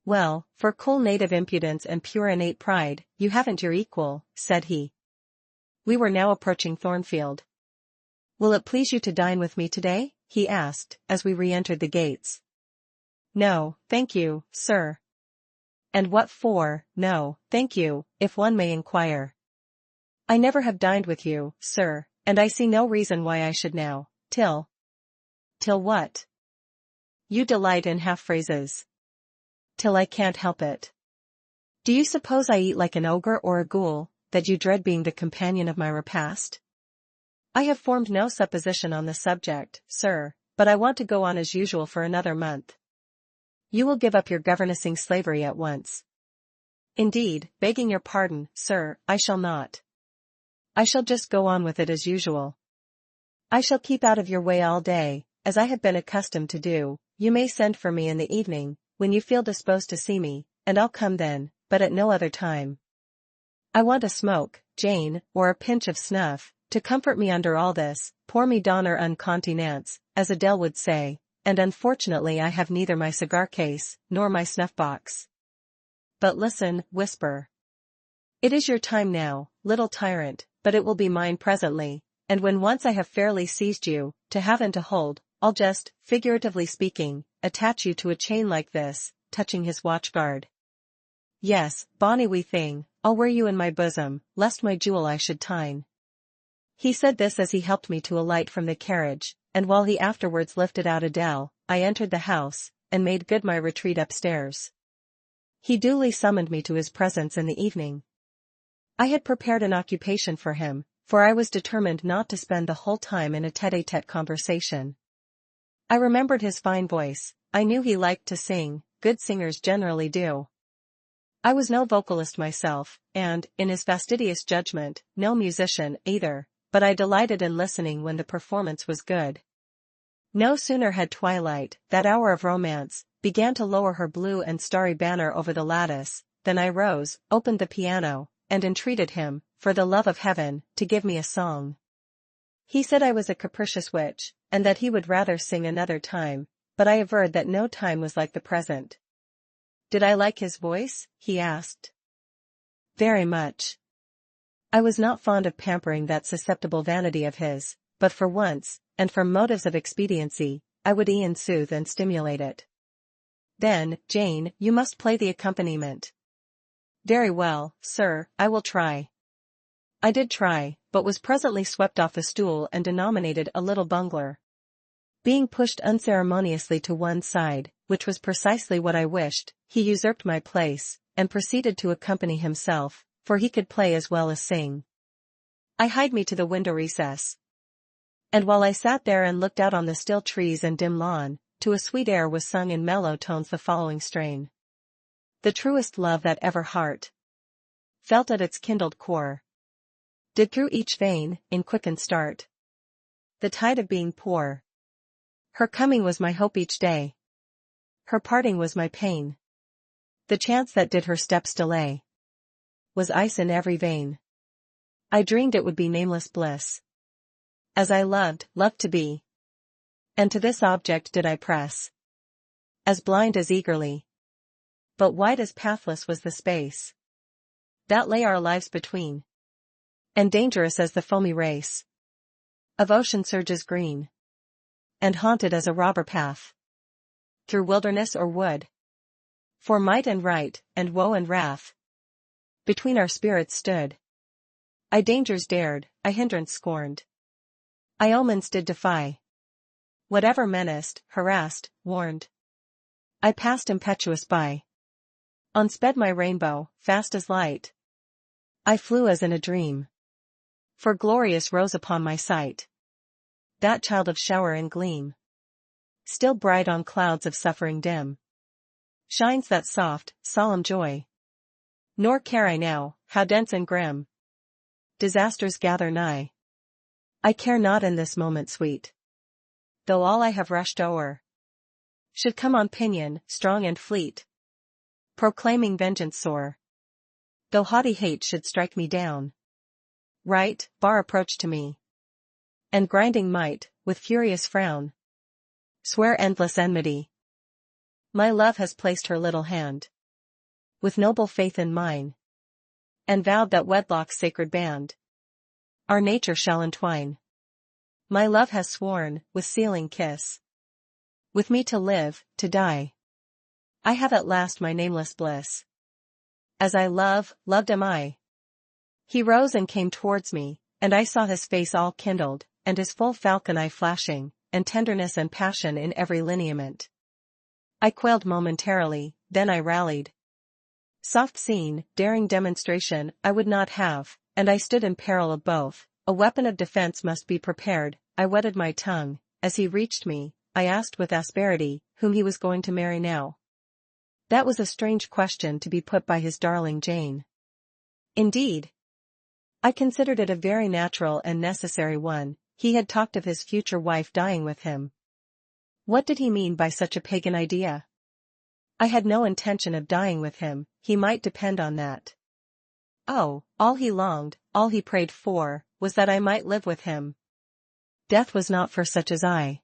Speaker 1: Well, for cool native impudence and pure innate pride, you haven't your equal, said he. We were now approaching Thornfield. Will it please you to dine with me today? He asked, as we re-entered the gates. No, thank you, sir. And what for? No, thank you, if one may inquire. I never have dined with you, sir, And I see no reason why I should now, till what? You delight in half-phrases. Till I can't help it. Do you suppose I eat like an ogre or a ghoul, that you dread being the companion of my repast? I have formed no supposition on the subject, sir, but I want to go on as usual for another month. You will give up your governessing slavery at once. Indeed, begging your pardon, sir, I shall not. I shall just go on with it as usual. I shall keep out of your way all day, as I have been accustomed to do. You may send for me in the evening, when you feel disposed to see me, and I'll come then, but at no other time. I want a smoke, Jane, or a pinch of snuff, to comfort me under all this, pour me donner un continence, as Adele would say, and unfortunately I have neither my cigar case, nor my snuff-box. But listen, whisper. It is your time now, little tyrant, but it will be mine presently, and when once I have fairly seized you, to have and to hold, I'll just, figuratively speaking, attach you to a chain like this, touching his watch-guard. Yes, bonny wee thing, I'll wear you in my bosom, lest my jewel I should tine. He said this as he helped me to alight from the carriage, and while he afterwards lifted out Adele, I entered the house, and made good my retreat upstairs. He duly summoned me to his presence in the evening. I had prepared an occupation for him, for I was determined not to spend the whole time in a tete-a-tete conversation. I remembered his fine voice. I knew he liked to sing, good singers generally do. I was no vocalist myself, and, in his fastidious judgment, no musician either, but I delighted in listening when the performance was good. No sooner had twilight, that hour of romance, began to lower her blue and starry banner over the lattice, than I rose, opened the piano, and entreated him, for the love of heaven, to give me a song. He said I was a capricious witch, and that he would rather sing another time, but I averred that no time was like the present. Did I like his voice? He asked. Very much. I was not fond of pampering that susceptible vanity of his, but for once, and from motives of expediency, I would e'en soothe and stimulate it. Then, Jane, you must play the accompaniment. Very well, sir, I will try. I did try, but was presently swept off the stool and denominated a little bungler. Being pushed unceremoniously to one side, which was precisely what I wished, he usurped my place, and proceeded to accompany himself, for he could play as well as sing. I hied me to the window recess. And while I sat there and looked out on the still trees and dim lawn, to a sweet air was sung in mellow tones the following strain. The truest love that ever heart felt at its kindled core, did through each vein, in quickened start, the tide of being pour. Her coming was my hope each day. Her parting was my pain. The chance that did her steps delay was ice in every vein. I dreamed it would be nameless bliss, as I loved to be. And to this object did I press, as blind as eagerly. But wide as pathless was the space that lay our lives between, and dangerous as the foamy race of ocean surges green, and haunted as a robber path through wilderness or wood. For might and right, and woe and wrath, between our spirits stood. I dangers dared, I hindrance scorned, I omens did defy. Whatever menaced, harassed, warned, I passed impetuous by. On sped my rainbow, fast as light. I flew as in a dream. For glorious rose upon my sight that child of shower and gleam. Still bright on clouds of suffering dim shines that soft, solemn joy. Nor care I now, how dense and grim disasters gather nigh. I care not in this moment sweet, though all I have rushed o'er should come on pinion, strong and fleet, proclaiming vengeance sore. Though haughty hate should strike me down, right, bar approach to me, and grinding might, with furious frown, swear endless enmity. My love has placed her little hand with noble faith in mine, and vowed that wedlock's sacred band our nature shall entwine. My love has sworn, with sealing kiss, with me to live, to die. I have at last my nameless bliss. As I loved am I. He rose and came towards me, and I saw his face all kindled, and his full falcon eye flashing, and tenderness and passion in every lineament. I quailed momentarily, then I rallied. Soft scene, daring demonstration, I would not have, and I stood in peril of both. A weapon of defense must be prepared. I wetted my tongue. As he reached me, I asked with asperity, whom he was going to marry now. That was a strange question to be put by his darling Jane. Indeed, I considered it a very natural and necessary one. He had talked of his future wife dying with him. What did he mean by such a pagan idea? I had no intention of dying with him, he might depend on that. Oh, all he longed, all he prayed for, was that I might live with him. Death was not for such as I.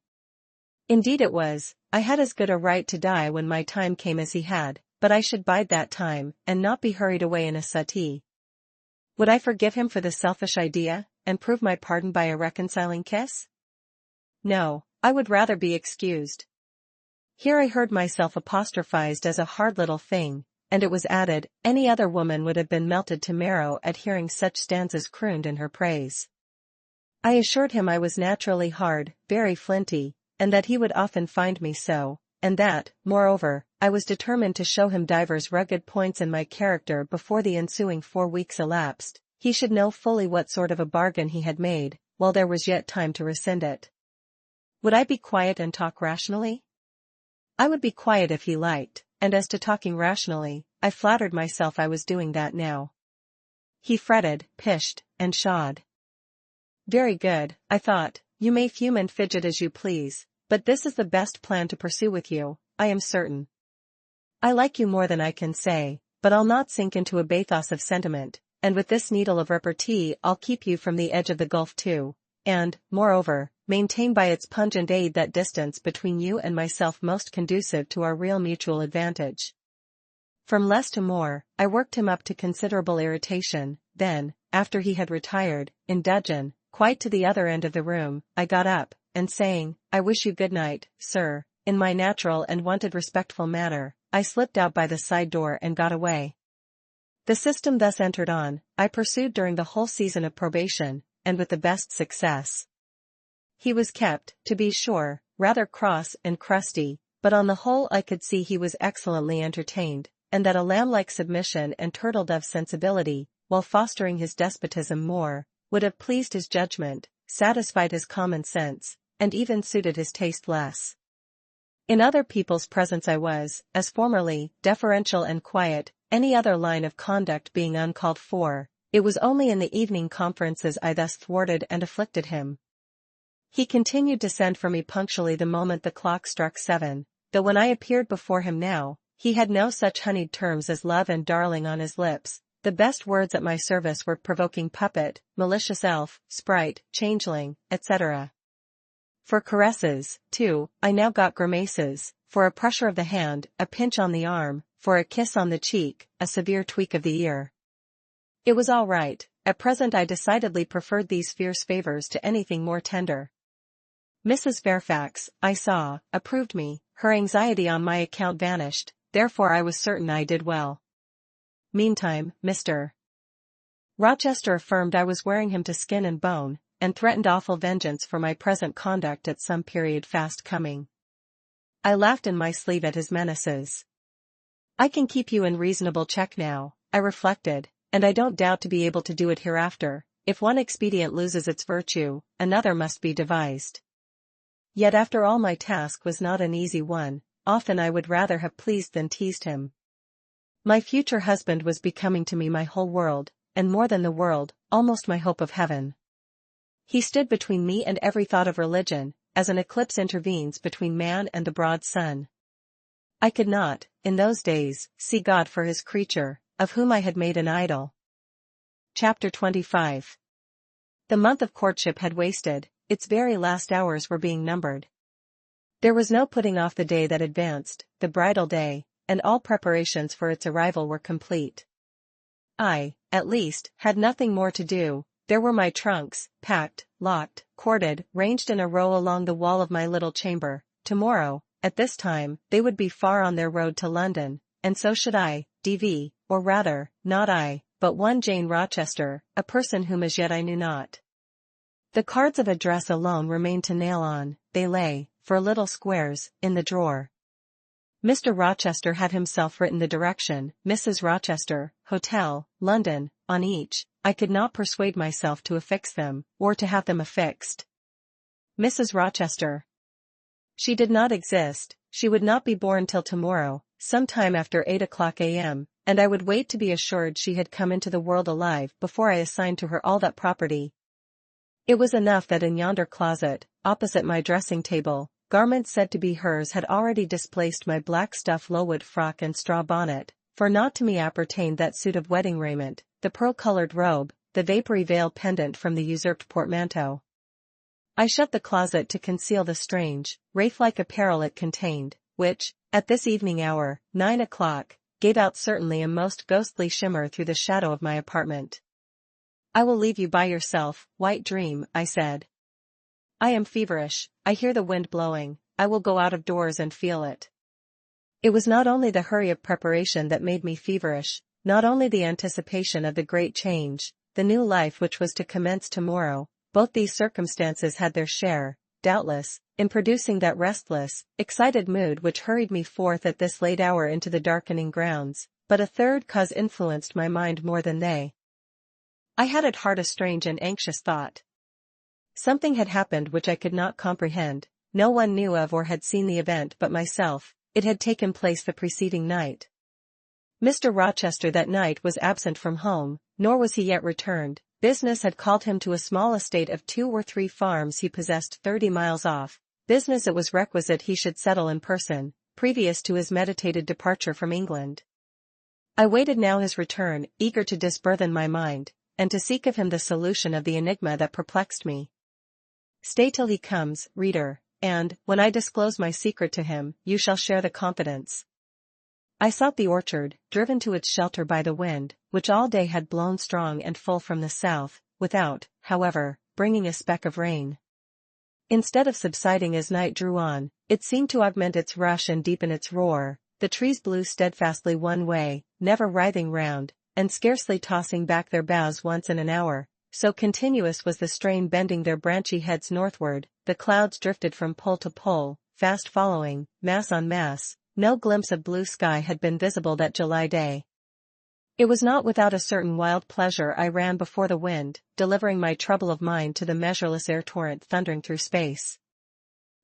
Speaker 1: Indeed it was. I had as good a right to die when my time came as he had, but I should bide that time, and not be hurried away in a suttee. Would I forgive him for the selfish idea, and prove my pardon by a reconciling kiss? No, I would rather be excused. Here I heard myself apostrophized as a hard little thing, and it was added, any other woman would have been melted to marrow at hearing such stanzas crooned in her praise. I assured him I was naturally hard, very flinty, and that he would often find me so, and that, moreover, I was determined to show him divers rugged points in my character before the ensuing 4 weeks elapsed. He should know fully what sort of a bargain he had made, while there was yet time to rescind it. Would I be quiet and talk rationally? I would be quiet if he liked, and as to talking rationally, I flattered myself I was doing that now. He fretted, pished, and pshawed. Very good, I thought, you may fume and fidget as you please, but this is the best plan to pursue with you, I am certain. I like you more than I can say, but I'll not sink into a bathos of sentiment, and with this needle of repartee I'll keep you from the edge of the gulf too, and, moreover, maintain by its pungent aid that distance between you and myself most conducive to our real mutual advantage. From less to more, I worked him up to considerable irritation, then, after he had retired, in dudgeon, quite to the other end of the room, I got up, and saying, I wish you good night, sir, in my natural and wonted respectful manner, I slipped out by the side door and got away. The system thus entered on, I pursued during the whole season of probation, and with the best success. He was kept, to be sure, rather cross and crusty, but on the whole I could see he was excellently entertained, and that a lamb-like submission and turtle-dove sensibility, while fostering his despotism more, would have pleased his judgment, satisfied his common sense, and even suited his taste less. In other people's presence I was, as formerly, deferential and quiet, any other line of conduct being uncalled for. It was only in the evening conferences I thus thwarted and afflicted him. He continued to send for me punctually the moment the clock struck 7, though when I appeared before him now, he had no such honeyed terms as love and darling on his lips. The best words at my service were provoking puppet, malicious elf, sprite, changeling, etc. For caresses, too, I now got grimaces, for a pressure of the hand, a pinch on the arm, for a kiss on the cheek, a severe tweak of the ear. It was all right. At present I decidedly preferred these fierce favors to anything more tender. Mrs. Fairfax, I saw, approved me, her anxiety on my account vanished, therefore I was certain I did well. Meantime, Mr. Rochester affirmed I was wearing him to skin and bone, and threatened awful vengeance for my present conduct at some period fast coming. I laughed in my sleeve at his menaces. I can keep you in reasonable check now, I reflected, and I don't doubt to be able to do it hereafter. If one expedient loses its virtue, another must be devised. Yet after all my task was not an easy one, often I would rather have pleased than teased him. My future husband was becoming to me my whole world, and more than the world, almost my hope of heaven. He stood between me and every thought of religion, as an eclipse intervenes between man and the broad sun. I could not, in those days, see God for his creature, of whom I had made an idol. Chapter 25. The month of courtship had wasted, its very last hours were being numbered. There was no putting off the day that advanced, the bridal day, and all preparations for its arrival were complete. I, at least, had nothing more to do. There were my trunks, packed, locked, corded, ranged in a row along the wall of my little chamber. Tomorrow, at this time, they would be far on their road to London, and so should I, D.V., or rather, not I, but one Jane Rochester, a person whom as yet I knew not. The cards of address alone remained to nail on. They lay, for little squares, in the drawer. Mr. Rochester had himself written the direction, Mrs. Rochester, Hotel, London, on each. I could not persuade myself to affix them, or to have them affixed. Mrs. Rochester. She did not exist. She would not be born till tomorrow, sometime after 8 a.m., and I would wait to be assured she had come into the world alive before I assigned to her all that property. It was enough that in yonder closet, opposite my dressing table, garments said to be hers had already displaced my black stuff Lowood frock and straw bonnet, for not to me appertained that suit of wedding raiment, the pearl-colored robe, the vapory veil pendant from the usurped portmanteau. I shut the closet to conceal the strange, wraith-like apparel it contained, which, at this evening hour, 9 o'clock, gave out certainly a most ghostly shimmer through the shadow of my apartment. "I will leave you by yourself, white dream," I said. "I am feverish, I hear the wind blowing, I will go out of doors and feel it." It was not only the hurry of preparation that made me feverish, not only the anticipation of the great change, the new life which was to commence tomorrow. Both these circumstances had their share, doubtless, in producing that restless, excited mood which hurried me forth at this late hour into the darkening grounds, but a third cause influenced my mind more than they. I had at heart a strange and anxious thought. Something had happened which I could not comprehend. No one knew of or had seen the event but myself. It had taken place the preceding night. Mr. Rochester that night was absent from home, nor was he yet returned. Business had called him to a small estate of 2 or 3 farms he possessed 30 miles off, business it was requisite he should settle in person, previous to his meditated departure from England. I waited now his return, eager to disburthen my mind, and to seek of him the solution of the enigma that perplexed me. Stay till he comes, reader, and, when I disclose my secret to him, you shall share the confidence. I sought the orchard, driven to its shelter by the wind, which all day had blown strong and full from the south, without, however, bringing a speck of rain. Instead of subsiding as night drew on, it seemed to augment its rush and deepen its roar. The trees blew steadfastly one way, never writhing round, and scarcely tossing back their boughs once in an hour, so continuous was the strain bending their branchy heads northward. The clouds drifted from pole to pole, fast following, mass on mass. No glimpse of blue sky had been visible that July day. It was not without a certain wild pleasure I ran before the wind, delivering my trouble of mind to the measureless air torrent thundering through space.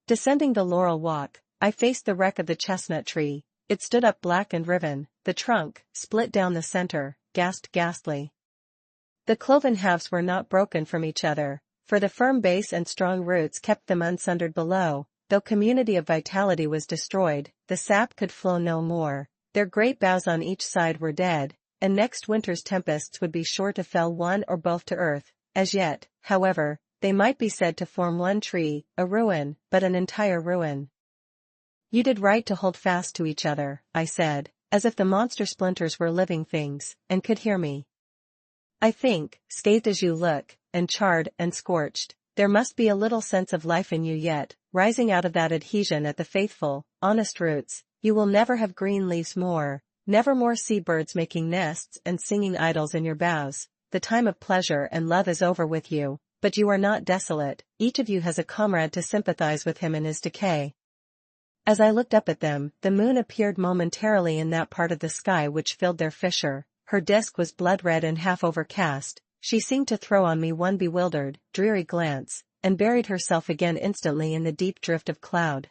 Speaker 1: Descending the laurel walk, I faced the wreck of the chestnut tree. It stood up black and riven, the trunk, split down the center, gasped ghastly. The cloven halves were not broken from each other, for the firm base and strong roots kept them unsundered below. Though community of vitality was destroyed, the sap could flow no more. Their great boughs on each side were dead, and next winter's tempests would be sure to fell one or both to earth. As yet, however, they might be said to form one tree, a ruin, but an entire ruin. "You did right to hold fast to each other," I said, as if the monster splinters were living things, and could hear me. "I think, scathed as you look, and charred and scorched, there must be a little sense of life in you yet, rising out of that adhesion at the faithful, honest roots. You will never have green leaves more, never more see birds making nests and singing idyls in your boughs. The time of pleasure and love is over with you, but you are not desolate. Each of you has a comrade to sympathize with him in his decay." As I looked up at them, the moon appeared momentarily in that part of the sky which filled their fissure. Her disk was blood-red and half overcast. She seemed to throw on me one bewildered, dreary glance, and buried herself again instantly in the deep drift of cloud.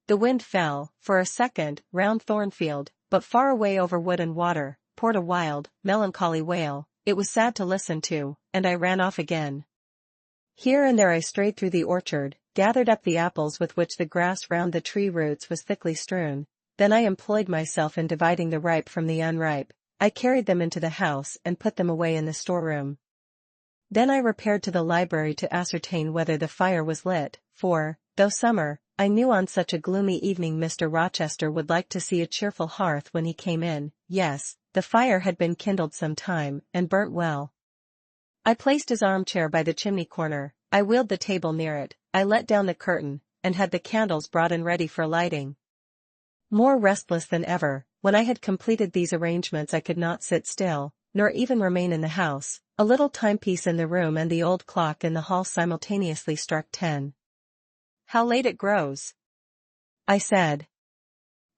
Speaker 1: The wind fell, for a second, round Thornfield, but far away over wood and water, poured a wild, melancholy wail. It was sad to listen to, and I ran off again. Here and there I strayed through the orchard, gathered up the apples with which the grass round the tree roots was thickly strewn. Then I employed myself in dividing the ripe from the unripe. I carried them into the house and put them away in the storeroom. Then I repaired to the library to ascertain whether the fire was lit, for, though summer, I knew on such a gloomy evening Mr. Rochester would like to see a cheerful hearth when he came in. Yes, the fire had been kindled some time, and burnt well. I placed his armchair by the chimney corner, I wheeled the table near it, I let down the curtain, and had the candles brought in ready for lighting. More restless than ever, when I had completed these arrangements I could not sit still, nor even remain in the house. A little timepiece in the room and the old clock in the hall simultaneously struck 10. "How late it grows," I said.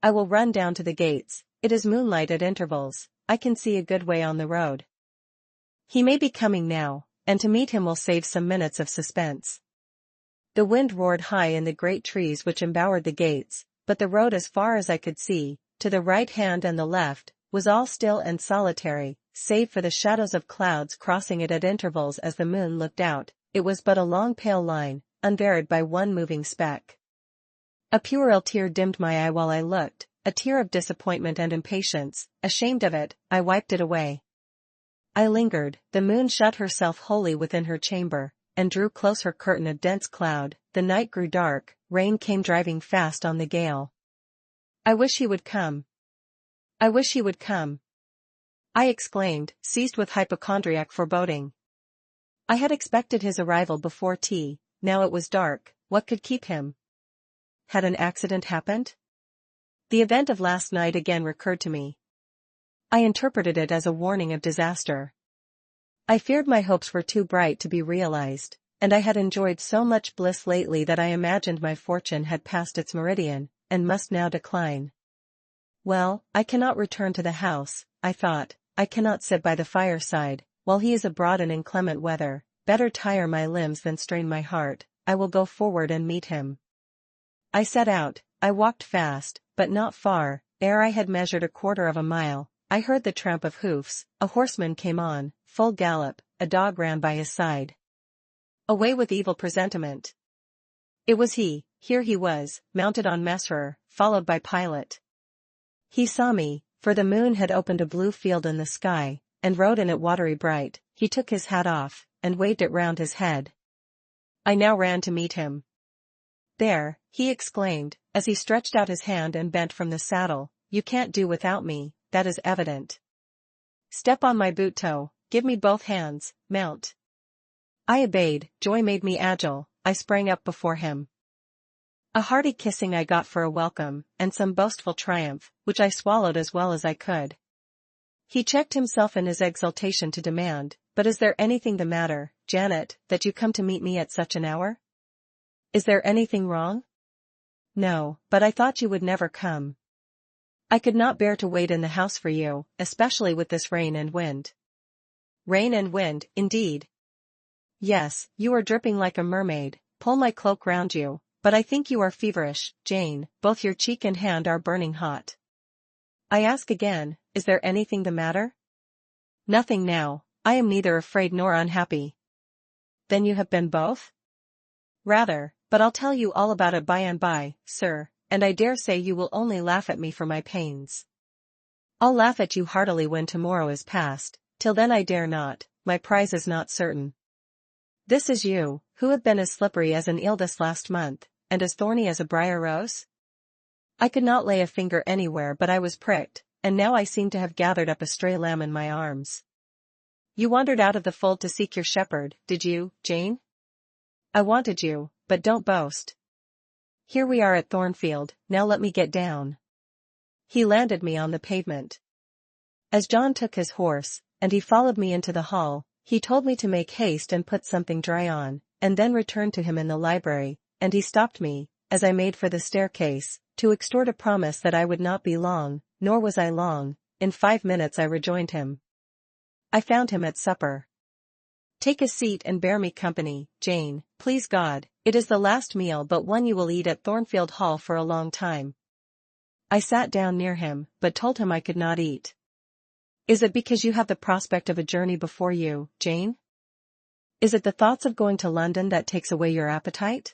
Speaker 1: "I will run down to the gates. It is moonlight at intervals. I can see a good way on the road. He may be coming now, and to meet him will save some minutes of suspense." The wind roared high in the great trees which embowered the gates, but the road as far as I could see, to the right hand and the left, was all still and solitary, save for the shadows of clouds crossing it at intervals as the moon looked out. It was but a long pale line, unvaried by one moving speck. A puerile tear dimmed my eye while I looked, a tear of disappointment and impatience. Ashamed of it, I wiped it away. I lingered. The moon shut herself wholly within her chamber, and drew close her curtain of dense cloud. The night grew dark, rain came driving fast on the gale. "I wish he would come. I wish he would come," I exclaimed, seized with hypochondriac foreboding. I had expected his arrival before tea. Now it was dark. What could keep him? Had an accident happened? The event of last night again recurred to me. I interpreted it as a warning of disaster. I feared my hopes were too bright to be realized, and I had enjoyed so much bliss lately that I imagined my fortune had passed its meridian, and must now decline. Well, I cannot return to the house, I thought. I cannot sit by the fireside, while he is abroad in inclement weather. Better tire my limbs than strain my heart. I will go forward and meet him. I set out. I walked fast, but not far. Ere I had measured a quarter of a mile, I heard the tramp of hoofs. A horseman came on, full gallop. A dog ran by his side. Away with evil presentiment. It was he. Here he was, mounted on Messerer, followed by Pilate. He saw me, for the moon had opened a blue field in the sky, and rode in it watery bright. He took his hat off, and waved it round his head. I now ran to meet him. "There," he exclaimed, as he stretched out his hand and bent from the saddle, "you can't do without me, that is evident. Step on my boot toe, give me both hands, mount." I obeyed. Joy made me agile. I sprang up before him. A hearty kissing I got for a welcome, and some boastful triumph, which I swallowed as well as I could. He checked himself in his exultation to demand, "But is there anything the matter, Janet, that you come to meet me at such an hour? Is there anything wrong?" "No, but I thought you would never come. I could not bear to wait in the house for you, especially with this rain and wind." "Rain and wind, indeed." "Yes, you are dripping like a mermaid. Pull my cloak round you. But I think you are feverish, Jane. Both your cheek and hand are burning hot. I ask again, is there anything the matter?" "Nothing now. I am neither afraid nor unhappy." "Then you have been both?" "Rather, but I'll tell you all about it by and by, sir, and I dare say you will only laugh at me for my pains." "I'll laugh at you heartily when tomorrow is past. Till then I dare not. My prize is not certain." "This is you, who have been as slippery as an eel this last month, and as thorny as a briar rose?" I could not lay a finger anywhere but I was pricked, and now I seemed to have gathered up a stray lamb in my arms. "You wandered out of the fold to seek your shepherd, did you, Jane?" "I wanted you, but don't boast. Here we are at Thornfield, now let me get down." He landed me on the pavement. As John took his horse, and he followed me into the hall, he told me to make haste and put something dry on, and then returned to him in the library, and he stopped me, as I made for the staircase, to extort a promise that I would not be long, nor was I long. In 5 minutes I rejoined him. I found him at supper. "Take a seat and bear me company, Jane, please God. It is the last meal but one you will eat at Thornfield Hall for a long time." I sat down near him, but told him I could not eat. "Is it because you have the prospect of a journey before you, Jane? Is it the thoughts of going to London that takes away your appetite?"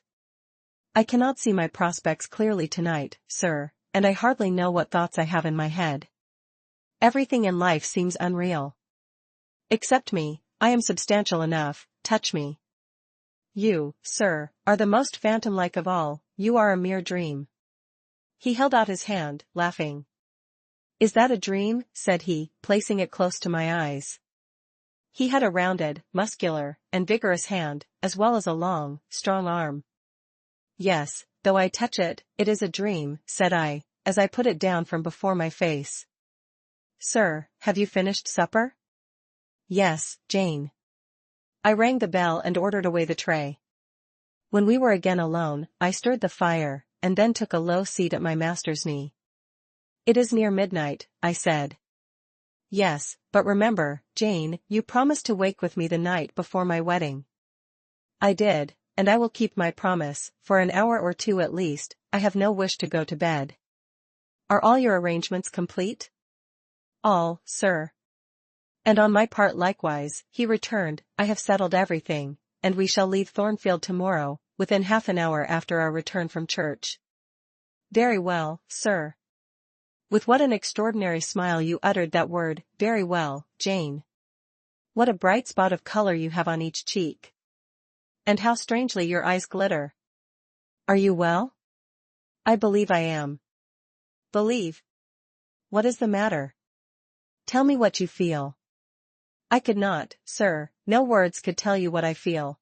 Speaker 1: "I cannot see my prospects clearly tonight, sir, and I hardly know what thoughts I have in my head. Everything in life seems unreal. Accept me, I am substantial enough, touch me. You, sir, are the most phantom-like of all, you are a mere dream." He held out his hand, laughing. "Is that a dream?" said he, placing it close to my eyes. He had a rounded, muscular, and vigorous hand, as well as a long, strong arm. "Yes, though I touch it, it is a dream," said I, as I put it down from before my face. "Sir, have you finished supper?" "Yes, Jane." I rang the bell and ordered away the tray. When we were again alone, I stirred the fire, and then took a low seat at my master's knee. "It is near midnight," I said. "Yes, but remember, Jane, you promised to wake with me the night before my wedding." "I did, and I will keep my promise. For an hour or two at least, I have no wish to go to bed." "Are all your arrangements complete?" "All, sir." "And on my part likewise," he returned. "I have settled everything, and we shall leave Thornfield tomorrow, within half an hour after our return from church." "Very well, sir." With what an extraordinary smile you uttered that word, "very well, Jane." What a bright spot of color you have on each cheek. And how strangely your eyes glitter. Are you well? "I believe I am." "Believe? What is the matter? Tell me what you feel." "I could not, sir, no words could tell you what I feel.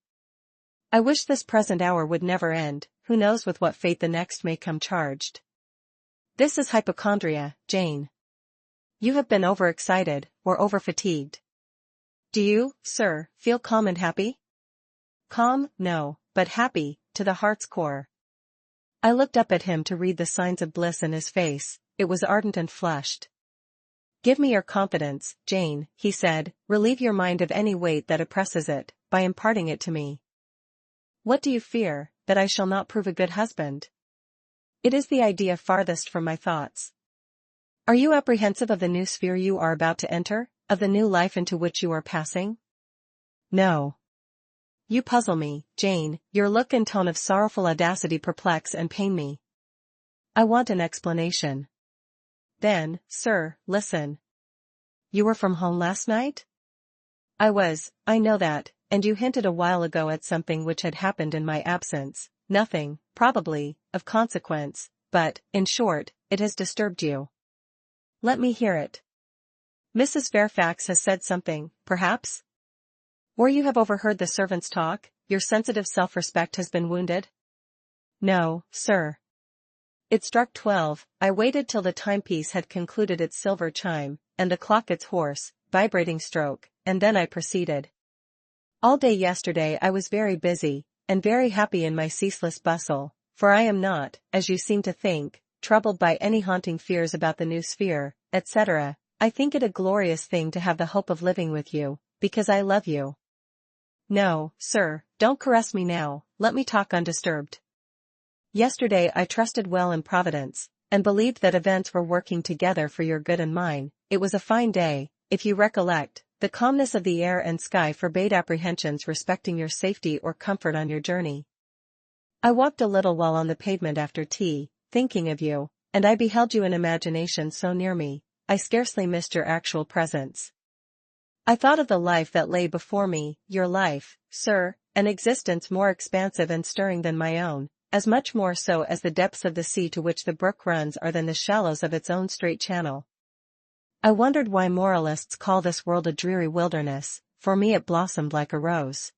Speaker 1: I wish this present hour would never end. Who knows with what fate the next may come charged. This is hypochondria, Jane. You have been overexcited, or overfatigued. Do you, sir, feel calm and happy?" "Calm, no, but happy, to the heart's core." I looked up at him to read the signs of bliss in his face. It was ardent and flushed. "Give me your confidence, Jane," he said. "Relieve your mind of any weight that oppresses it, by imparting it to me." "What do you fear, that I shall not prove a good husband?" "It is the idea farthest from my thoughts." "Are you apprehensive of the new sphere you are about to enter, of the new life into which you are passing?" "No." "You puzzle me, Jane. Your look and tone of sorrowful audacity perplex and pain me. I want an explanation." "Then, sir, listen. You were from home last night?" "I was, I know that, and you hinted a while ago at something which had happened in my absence. Nothing, probably, of consequence, but, in short, it has disturbed you." "Let me hear it." "Mrs. Fairfax has said something, perhaps? Or you have overheard the servants' talk, your sensitive self-respect has been wounded?" "No, sir." It struck 12, I waited till the timepiece had concluded its silver chime, and the clock its hoarse, vibrating stroke, and then I proceeded. "All day yesterday I was very busy, and very happy in my ceaseless bustle, for I am not, as you seem to think, troubled by any haunting fears about the new sphere, etc. I think it a glorious thing to have the hope of living with you, because I love you. No, sir, don't caress me now, let me talk undisturbed. Yesterday I trusted well in Providence, and believed that events were working together for your good and mine. It was a fine day, if you recollect. The calmness of the air and sky forbade apprehensions respecting your safety or comfort on your journey. I walked a little while on the pavement after tea, thinking of you, and I beheld you in imagination so near me, I scarcely missed your actual presence. I thought of the life that lay before me, your life, sir, an existence more expansive and stirring than my own, as much more so as the depths of the sea to which the brook runs are than the shallows of its own straight channel. I wondered why moralists call this world a dreary wilderness. For me it blossomed like a rose.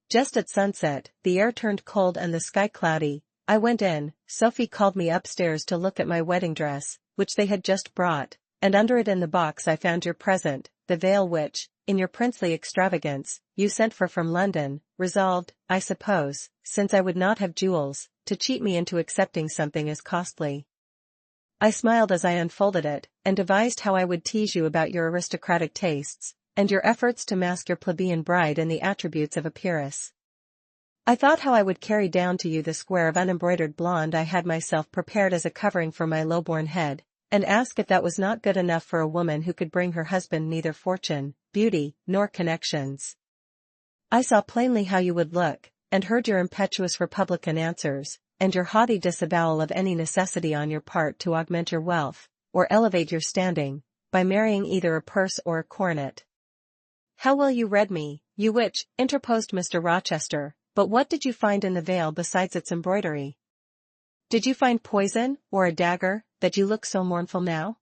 Speaker 1: Just at sunset, the air turned cold and the sky cloudy. I went in, Sophie called me upstairs to look at my wedding dress, which they had just brought, and under it in the box I found your present, the veil which, in your princely extravagance, you sent for from London, resolved, I suppose, since I would not have jewels, to cheat me into accepting something as costly. I smiled as I unfolded it, and devised how I would tease you about your aristocratic tastes, and your efforts to mask your plebeian bride in the attributes of a peeress. I thought how I would carry down to you the square of unembroidered blonde I had myself prepared as a covering for my low-born head, and ask if that was not good enough for a woman who could bring her husband neither fortune, beauty, nor connections. I saw plainly how you would look, and heard your impetuous republican answers, and your haughty disavowal of any necessity on your part to augment your wealth, or elevate your standing, by marrying either a purse or a coronet. How well you read me, you witch, interposed Mr. Rochester, but what did you find in the veil besides its embroidery? Did you find poison, or a dagger, that you look so mournful now?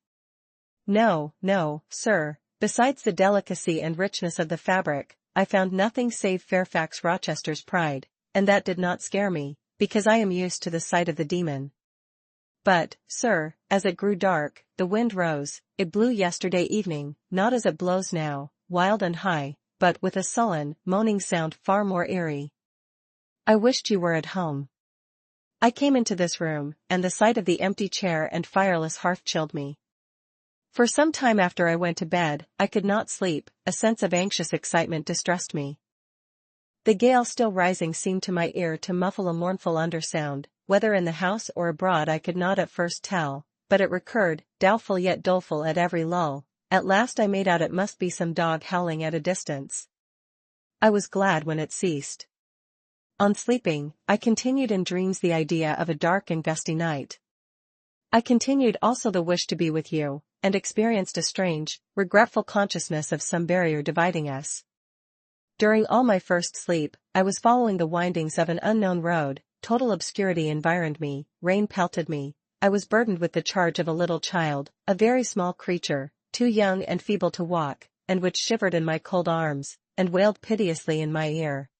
Speaker 1: No, no, sir, besides the delicacy and richness of the fabric, I found nothing save Fairfax Rochester's pride, and that did not scare me, because I am used to the sight of the demon. But, sir, as it grew dark, the wind rose. It blew yesterday evening, not as it blows now, wild and high, but with a sullen, moaning sound far more eerie. I wished you were at home. I came into this room, and the sight of the empty chair and fireless hearth chilled me. For some time after I went to bed, I could not sleep, a sense of anxious excitement distressed me. The gale still rising seemed to my ear to muffle a mournful undersound, whether in the house or abroad I could not at first tell, but it recurred, doubtful yet doleful at every lull. At last I made out it must be some dog howling at a distance. I was glad when it ceased. On sleeping, I continued in dreams the idea of a dark and gusty night. I continued also the wish to be with you, and experienced a strange, regretful consciousness of some barrier dividing us. During all my first sleep, I was following the windings of an unknown road, total obscurity environed me, rain pelted me, I was burdened with the charge of a little child, a very small creature, too young and feeble to walk, and which shivered in my cold arms, and wailed piteously in my ear.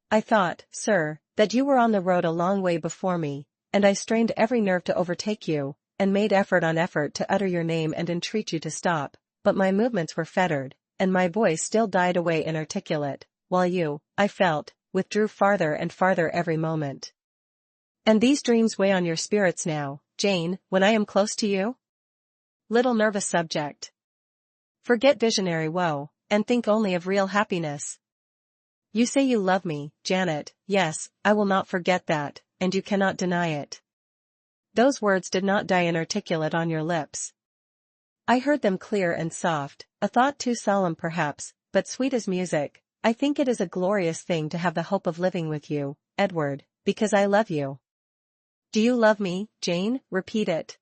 Speaker 1: I thought, sir, that you were on the road a long way before me, and I strained every nerve to overtake you, and made effort on effort to utter your name and entreat you to stop, but my movements were fettered, and my voice still died away inarticulate, while you, I felt, withdrew farther and farther every moment. And these dreams weigh on your spirits now, Jane, when I am close to you? Little nervous subject. Forget visionary woe, and think only of real happiness. You say you love me, Janet, yes, I will not forget that, and you cannot deny it. Those words did not die inarticulate on your lips. I heard them clear and soft, a thought too solemn perhaps, but sweet as music. I think it is a glorious thing to have the hope of living with you, Edward, because I love you. Do you love me, Jane? Repeat it.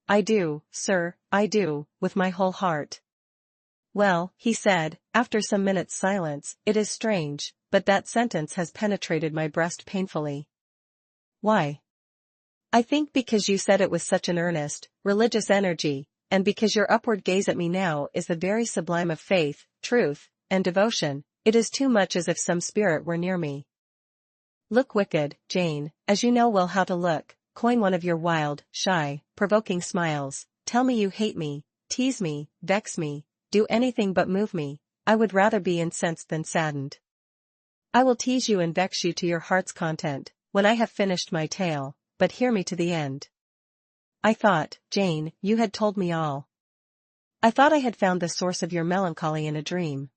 Speaker 1: I do, sir, I do, with my whole heart. Well, he said, after some minutes' silence, it is strange, but that sentence has penetrated my breast painfully. Why? I think because you said it with such an earnest, religious energy, and because your upward gaze at me now is the very sublime of faith, truth, and devotion. It is too much as if some spirit were near me. Look wicked, Jane, as you know well how to look, coin one of your wild, shy, provoking smiles, tell me you hate me, tease me, vex me, do anything but move me. I would rather be incensed than saddened. I will tease you and vex you to your heart's content, when I have finished my tale, but hear me to the end. I thought, Jane, you had told me all. I thought I had found the source of your melancholy in a dream.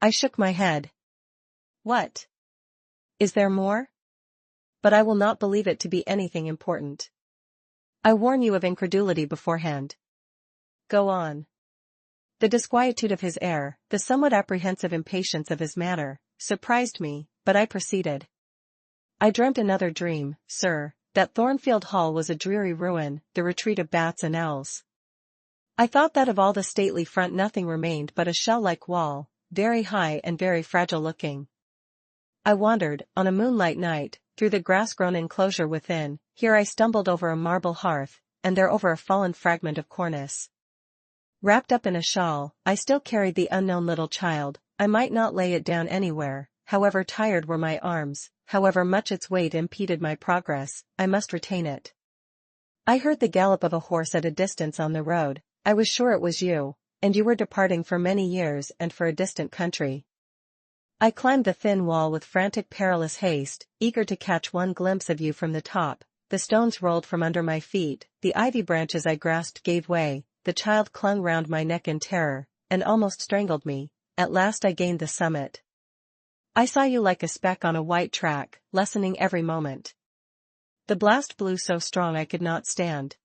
Speaker 1: I shook my head. What? Is there more? But I will not believe it to be anything important. I warn you of incredulity beforehand. Go on. The disquietude of his air, the somewhat apprehensive impatience of his manner, surprised me, but I proceeded. I dreamt another dream, sir, that Thornfield Hall was a dreary ruin, the retreat of bats and owls. I thought that of all the stately front nothing remained but a shell-like wall, very high and very fragile-looking. I wandered, on a moonlight night, through the grass-grown enclosure within. Here I stumbled over a marble hearth, and there over a fallen fragment of cornice. Wrapped up in a shawl, I still carried the unknown little child. I might not lay it down anywhere, however tired were my arms, however much its weight impeded my progress, I must retain it. I heard the gallop of a horse at a distance on the road. I was sure it was you, and you were departing for many years and for a distant country. I climbed the thin wall with frantic perilous haste, eager to catch one glimpse of you from the top. The stones rolled from under my feet, the ivy branches I grasped gave way, the child clung round my neck in terror, and almost strangled me. At last I gained the summit. I saw you like a speck on a white track, lessening every moment. The blast blew so strong I could not stand.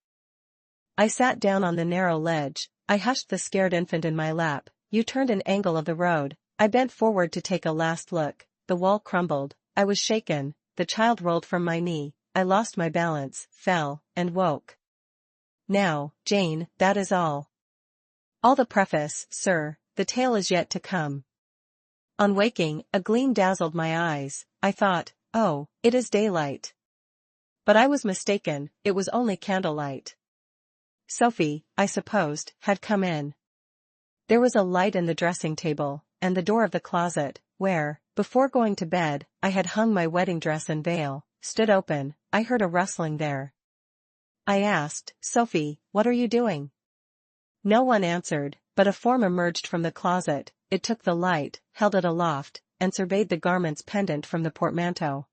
Speaker 1: I sat down on the narrow ledge. I hushed the scared infant in my lap. You turned an angle of the road. I bent forward to take a last look. The wall crumbled. I was shaken. The child rolled from my knee. I lost my balance, fell, and woke. Now, Jane, that is all. All the preface, sir. The tale is yet to come. On waking, a gleam dazzled my eyes. I thought, oh, it is daylight. But I was mistaken, it was only candlelight. Sophie, I supposed, had come in. There was a light in the dressing table, and the door of the closet, where, before going to bed, I had hung my wedding dress and veil, stood open. I heard a rustling there. I asked, Sophie, what are you doing? No one answered. but a form emerged from the closet. It took the light, held it aloft, and surveyed the garments pendant from the portmanteau.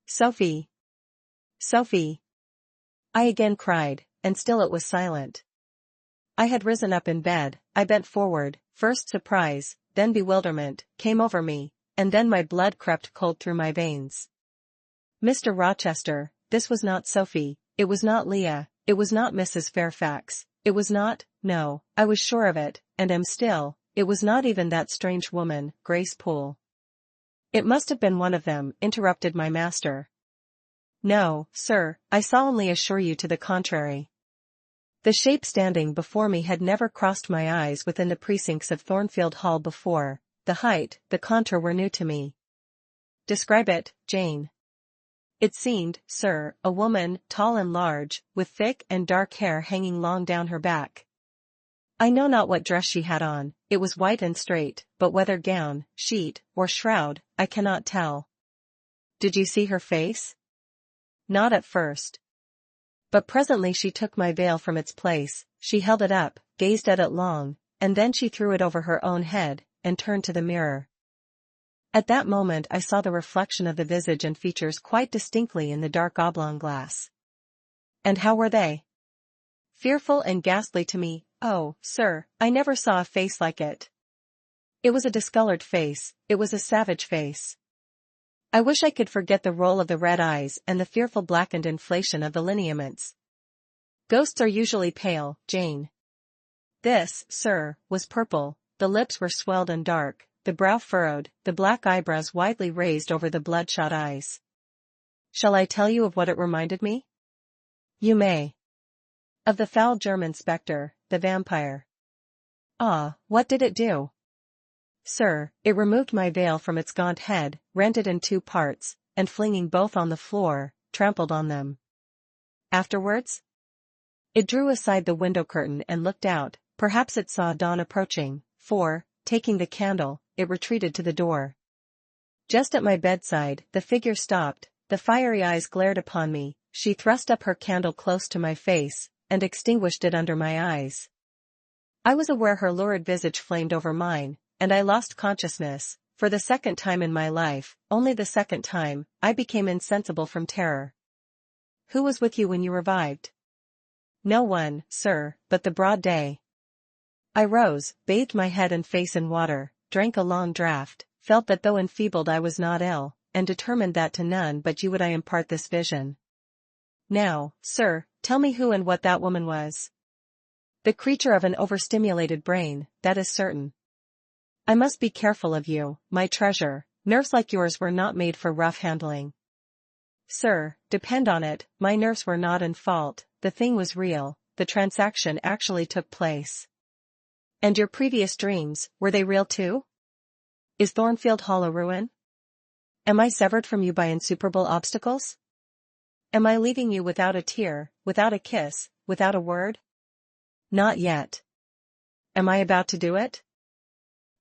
Speaker 1: "Sophie! Sophie!" I again cried, and still it was silent. I had risen up in bed. I bent forward. First surprise, then bewilderment, came over me, and then my blood crept cold through my veins. Mr. Rochester, this was not Sophie, it was not Leah, it was not Mrs. Fairfax, it was not, no, I was sure of it, and am still, it was not even that strange woman, Grace Poole. "It must have been one of them," interrupted my master. "No, sir, I solemnly assure you to the contrary." The shape standing before me had never crossed my eyes within the precincts of Thornfield Hall before. The height, the contour were new to me. "Describe it, Jane." It seemed, sir, a woman, tall and large, with thick and dark hair hanging long down her back. I know not what dress she had on, it was white and straight, but whether gown, sheet, or shroud, I cannot tell. "Did you see her face?" "Not at first. But presently she took my veil from its place, she held it up, gazed at it long, and then she threw it over her own head, and turned to the mirror. At that moment I saw the reflection of the visage and features quite distinctly in the dark oblong glass. And how were they? Fearful and ghastly to me. Oh, sir, I never saw a face like it. It was a discolored face, it was a savage face. I wish I could forget the roll of the red eyes and the fearful blackened inflation of the lineaments. Ghosts are usually pale, Jane. This, sir, was purple, the lips were swelled and dark, the brow furrowed, the black eyebrows widely raised over the bloodshot eyes. Shall I tell you of what it reminded me? You may. Of the foul German spectre, the vampire. Ah, what did it do? Sir, it removed my veil from its gaunt head, rent it in two parts, and flinging both on the floor, trampled on them. Afterwards? It drew aside the window curtain and looked out. Perhaps it saw dawn approaching, for, taking the candle, it retreated to the door. Just at my bedside, the figure stopped, the fiery eyes glared upon me, she thrust up her candle close to my face, and extinguished it under my eyes. I was aware her lurid visage flamed over mine, and I lost consciousness. For the second time in my life, only the second time, I became insensible from terror. Who was with you when you revived? No one, sir, but the broad day. I rose, bathed my head and face in water, drank a long draught, felt that though enfeebled I was not ill, and determined that to none but you would I impart this vision. Now, sir, tell me who and what that woman was. The creature of an overstimulated brain, that is certain. I must be careful of you, my treasure. Nerves like yours were not made for rough handling. Sir, depend on it, my nerves were not in fault, the thing was real, the transaction actually took place. And your previous dreams, were they real too? Is Thornfield Hall a ruin? Am I severed from you by insuperable obstacles? Am I leaving you without a tear, without a kiss, without a word? Not yet. Am I about to do it?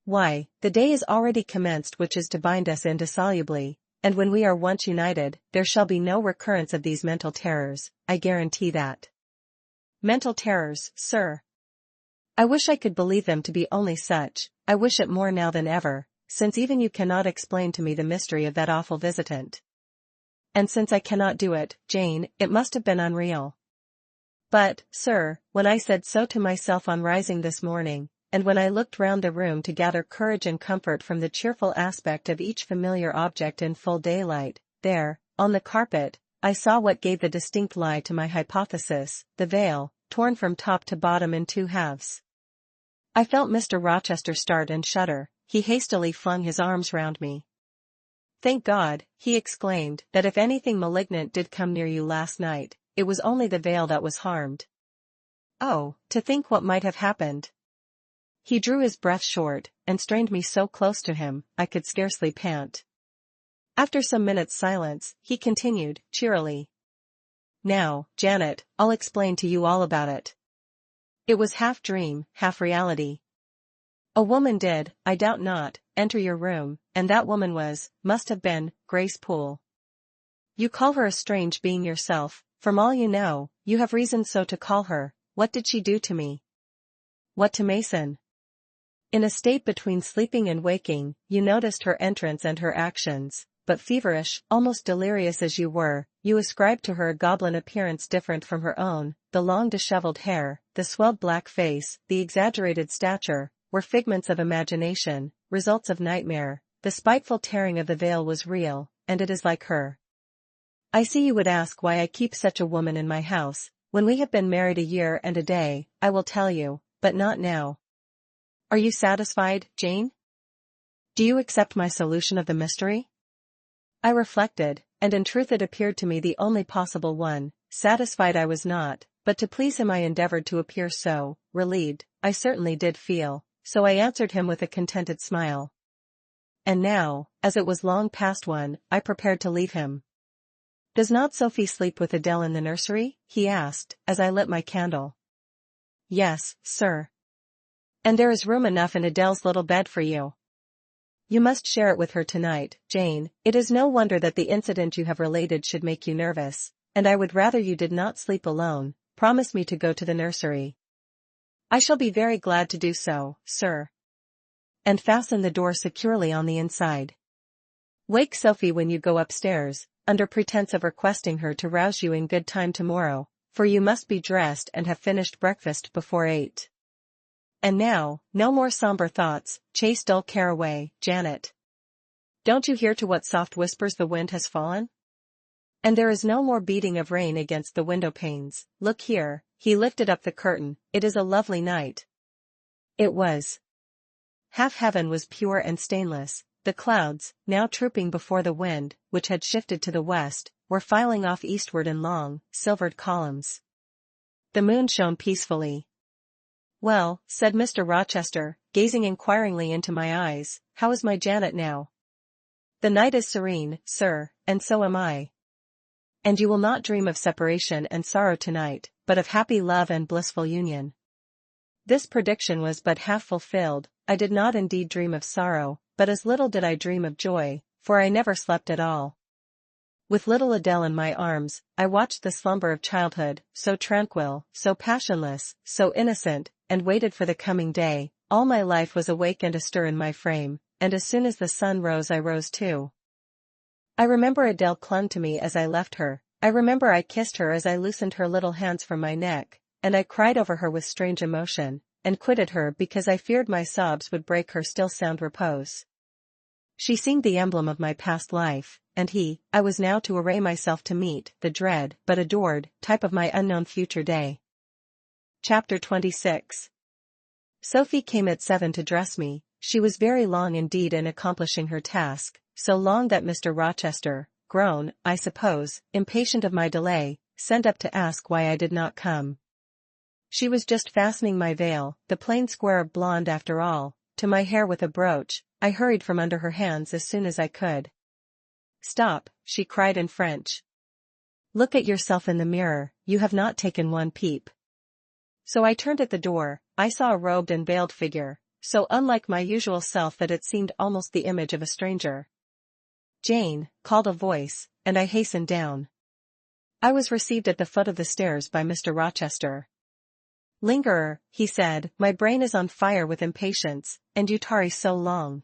Speaker 1: Why, the day is already commenced which is to bind us indissolubly, and when we are once united, there shall be no recurrence of these mental terrors, I guarantee that. Mental terrors, sir. I wish I could believe them to be only such. I wish it more now than ever, since even you cannot explain to me the mystery of that awful visitant. And since I cannot do it, Jane, it must have been unreal. But, sir, when I said so to myself on rising this morning, and when I looked round the room to gather courage and comfort from the cheerful aspect of each familiar object in full daylight, there, on the carpet, I saw what gave the distinct lie to my hypothesis, the veil, torn from top to bottom in two halves. I felt Mr. Rochester start and shudder. He hastily flung his arms round me. Thank God, he exclaimed, that if anything malignant did come near you last night, it was only the veil that was harmed. Oh, to think what might have happened! He drew his breath short, and strained me so close to him, I could scarcely pant. After some minutes' silence, he continued, cheerily. Now, Janet, I'll explain to you all about it. It was half dream, half reality. A woman did, I doubt not, enter your room, and that woman must have been, Grace Poole. You call her a strange being yourself, from all you know, you have reason so to call her. What did she do to me? What to Mason? In a state between sleeping and waking, you noticed her entrance and her actions, but feverish, almost delirious as you were, you ascribed to her a goblin appearance different from her own. The long disheveled hair, the swelled black face, the exaggerated stature, were figments of imagination, results of nightmare. The spiteful tearing of the veil was real, and it is like her. I see you would ask why I keep such a woman in my house. When we have been married a year and a day, I will tell you, but not now. Are you satisfied, Jane? Do you accept my solution of the mystery? I reflected, and in truth it appeared to me the only possible one. Satisfied I was not, but to please him I endeavored to appear so. Relieved, I certainly did feel, so I answered him with a contented smile. And now, as it was long past 1, I prepared to leave him. Does not Sophie sleep with Adele in the nursery? He asked, as I lit my candle. Yes, sir. And there is room enough in Adele's little bed for you. You must share it with her tonight, Jane. It is no wonder that the incident you have related should make you nervous, and I would rather you did not sleep alone. Promise me to go to the nursery. I shall be very glad to do so, sir. And fasten the door securely on the inside. Wake Sophie when you go upstairs, under pretense of requesting her to rouse you in good time tomorrow, for you must be dressed and have finished breakfast before 8. And now, no more somber thoughts, chase dull care away, Janet. Don't you hear to what soft whispers the wind has fallen? And there is no more beating of rain against the window panes. Look here, he lifted up the curtain, it is a lovely night. It was. Half heaven was pure and stainless. The clouds, now trooping before the wind, which had shifted to the west, were filing off eastward in long, silvered columns. The moon shone peacefully. Well, said Mr. Rochester, gazing inquiringly into my eyes, how is my Janet now? The night is serene, sir, and so am I. And you will not dream of separation and sorrow tonight, but of happy love and blissful union. This prediction was but half fulfilled. I did not indeed dream of sorrow, but as little did I dream of joy, for I never slept at all. With little Adele in my arms, I watched the slumber of childhood, so tranquil, so passionless, so innocent, and waited for the coming day. All my life was awake and astir in my frame, and as soon as the sun rose I rose too. I remember Adele clung to me as I left her, I remember I kissed her as I loosened her little hands from my neck, and I cried over her with strange emotion, and quitted her because I feared my sobs would break her still sound repose. She seemed the emblem of my past life, and I was now to array myself to meet the dread, but adored, type of my unknown future day. Chapter 26. Sophie came at 7 to dress me. She was very long indeed in accomplishing her task, so long that Mr. Rochester, grown, I suppose, impatient of my delay, sent up to ask why I did not come. She was just fastening my veil, the plain square of blonde after all, to my hair with a brooch. I hurried from under her hands as soon as I could. Stop, she cried in French. Look at yourself in the mirror, you have not taken one peep. So I turned at the door. I saw a robed and veiled figure, so unlike my usual self that it seemed almost the image of a stranger. Jane, called a voice, and I hastened down. I was received at the foot of the stairs by Mr. Rochester. Lingerer, he said, my brain is on fire with impatience, and you tarry so long.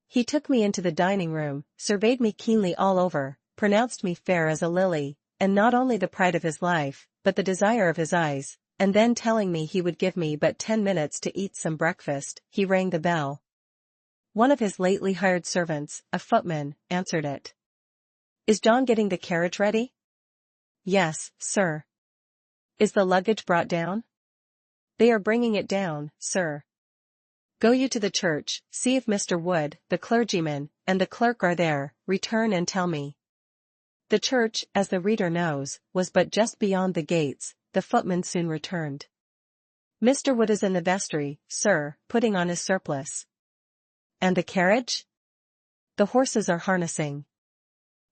Speaker 1: He took me into the dining room, surveyed me keenly all over, pronounced me fair as a lily, and not only the pride of his life, but the desire of his eyes, and then telling me he would give me but 10 minutes to eat some breakfast, he rang the bell. One of his lately hired servants, a footman, answered it. Is John getting the carriage ready? Yes, sir. Is the luggage brought down? They are bringing it down, sir. Go you to the church, see if Mr. Wood, the clergyman, and the clerk are there, return and tell me. The church, as the reader knows, was but just beyond the gates. The footman soon returned. Mr. Wood is in the vestry, sir, putting on his surplice. And the carriage? The horses are harnessing.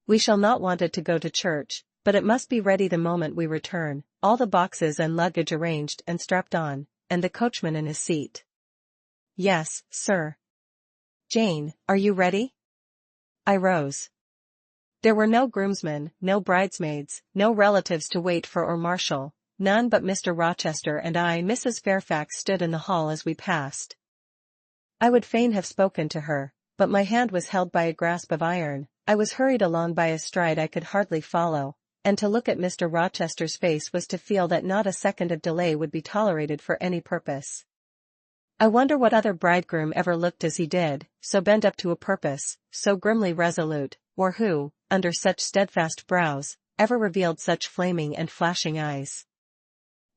Speaker 1: We shall not want it to go to church, but it must be ready the moment we return, all the boxes and luggage arranged and strapped on, and the coachman in his seat. Yes, sir. Jane, are you ready? I rose. There were no groomsmen, no bridesmaids, no relatives to wait for or marshal. none but Mr. Rochester and I. Mrs. Fairfax stood in the hall as we passed. I would fain have spoken to her, but my hand was held by a grasp of iron. I was hurried along by a stride I could hardly follow, and to look at Mr. Rochester's face was to feel that not a second of delay would be tolerated for any purpose. I wonder what other bridegroom ever looked as he did, so bent up to a purpose, so grimly resolute, or who, under such steadfast brows, ever revealed such flaming and flashing eyes.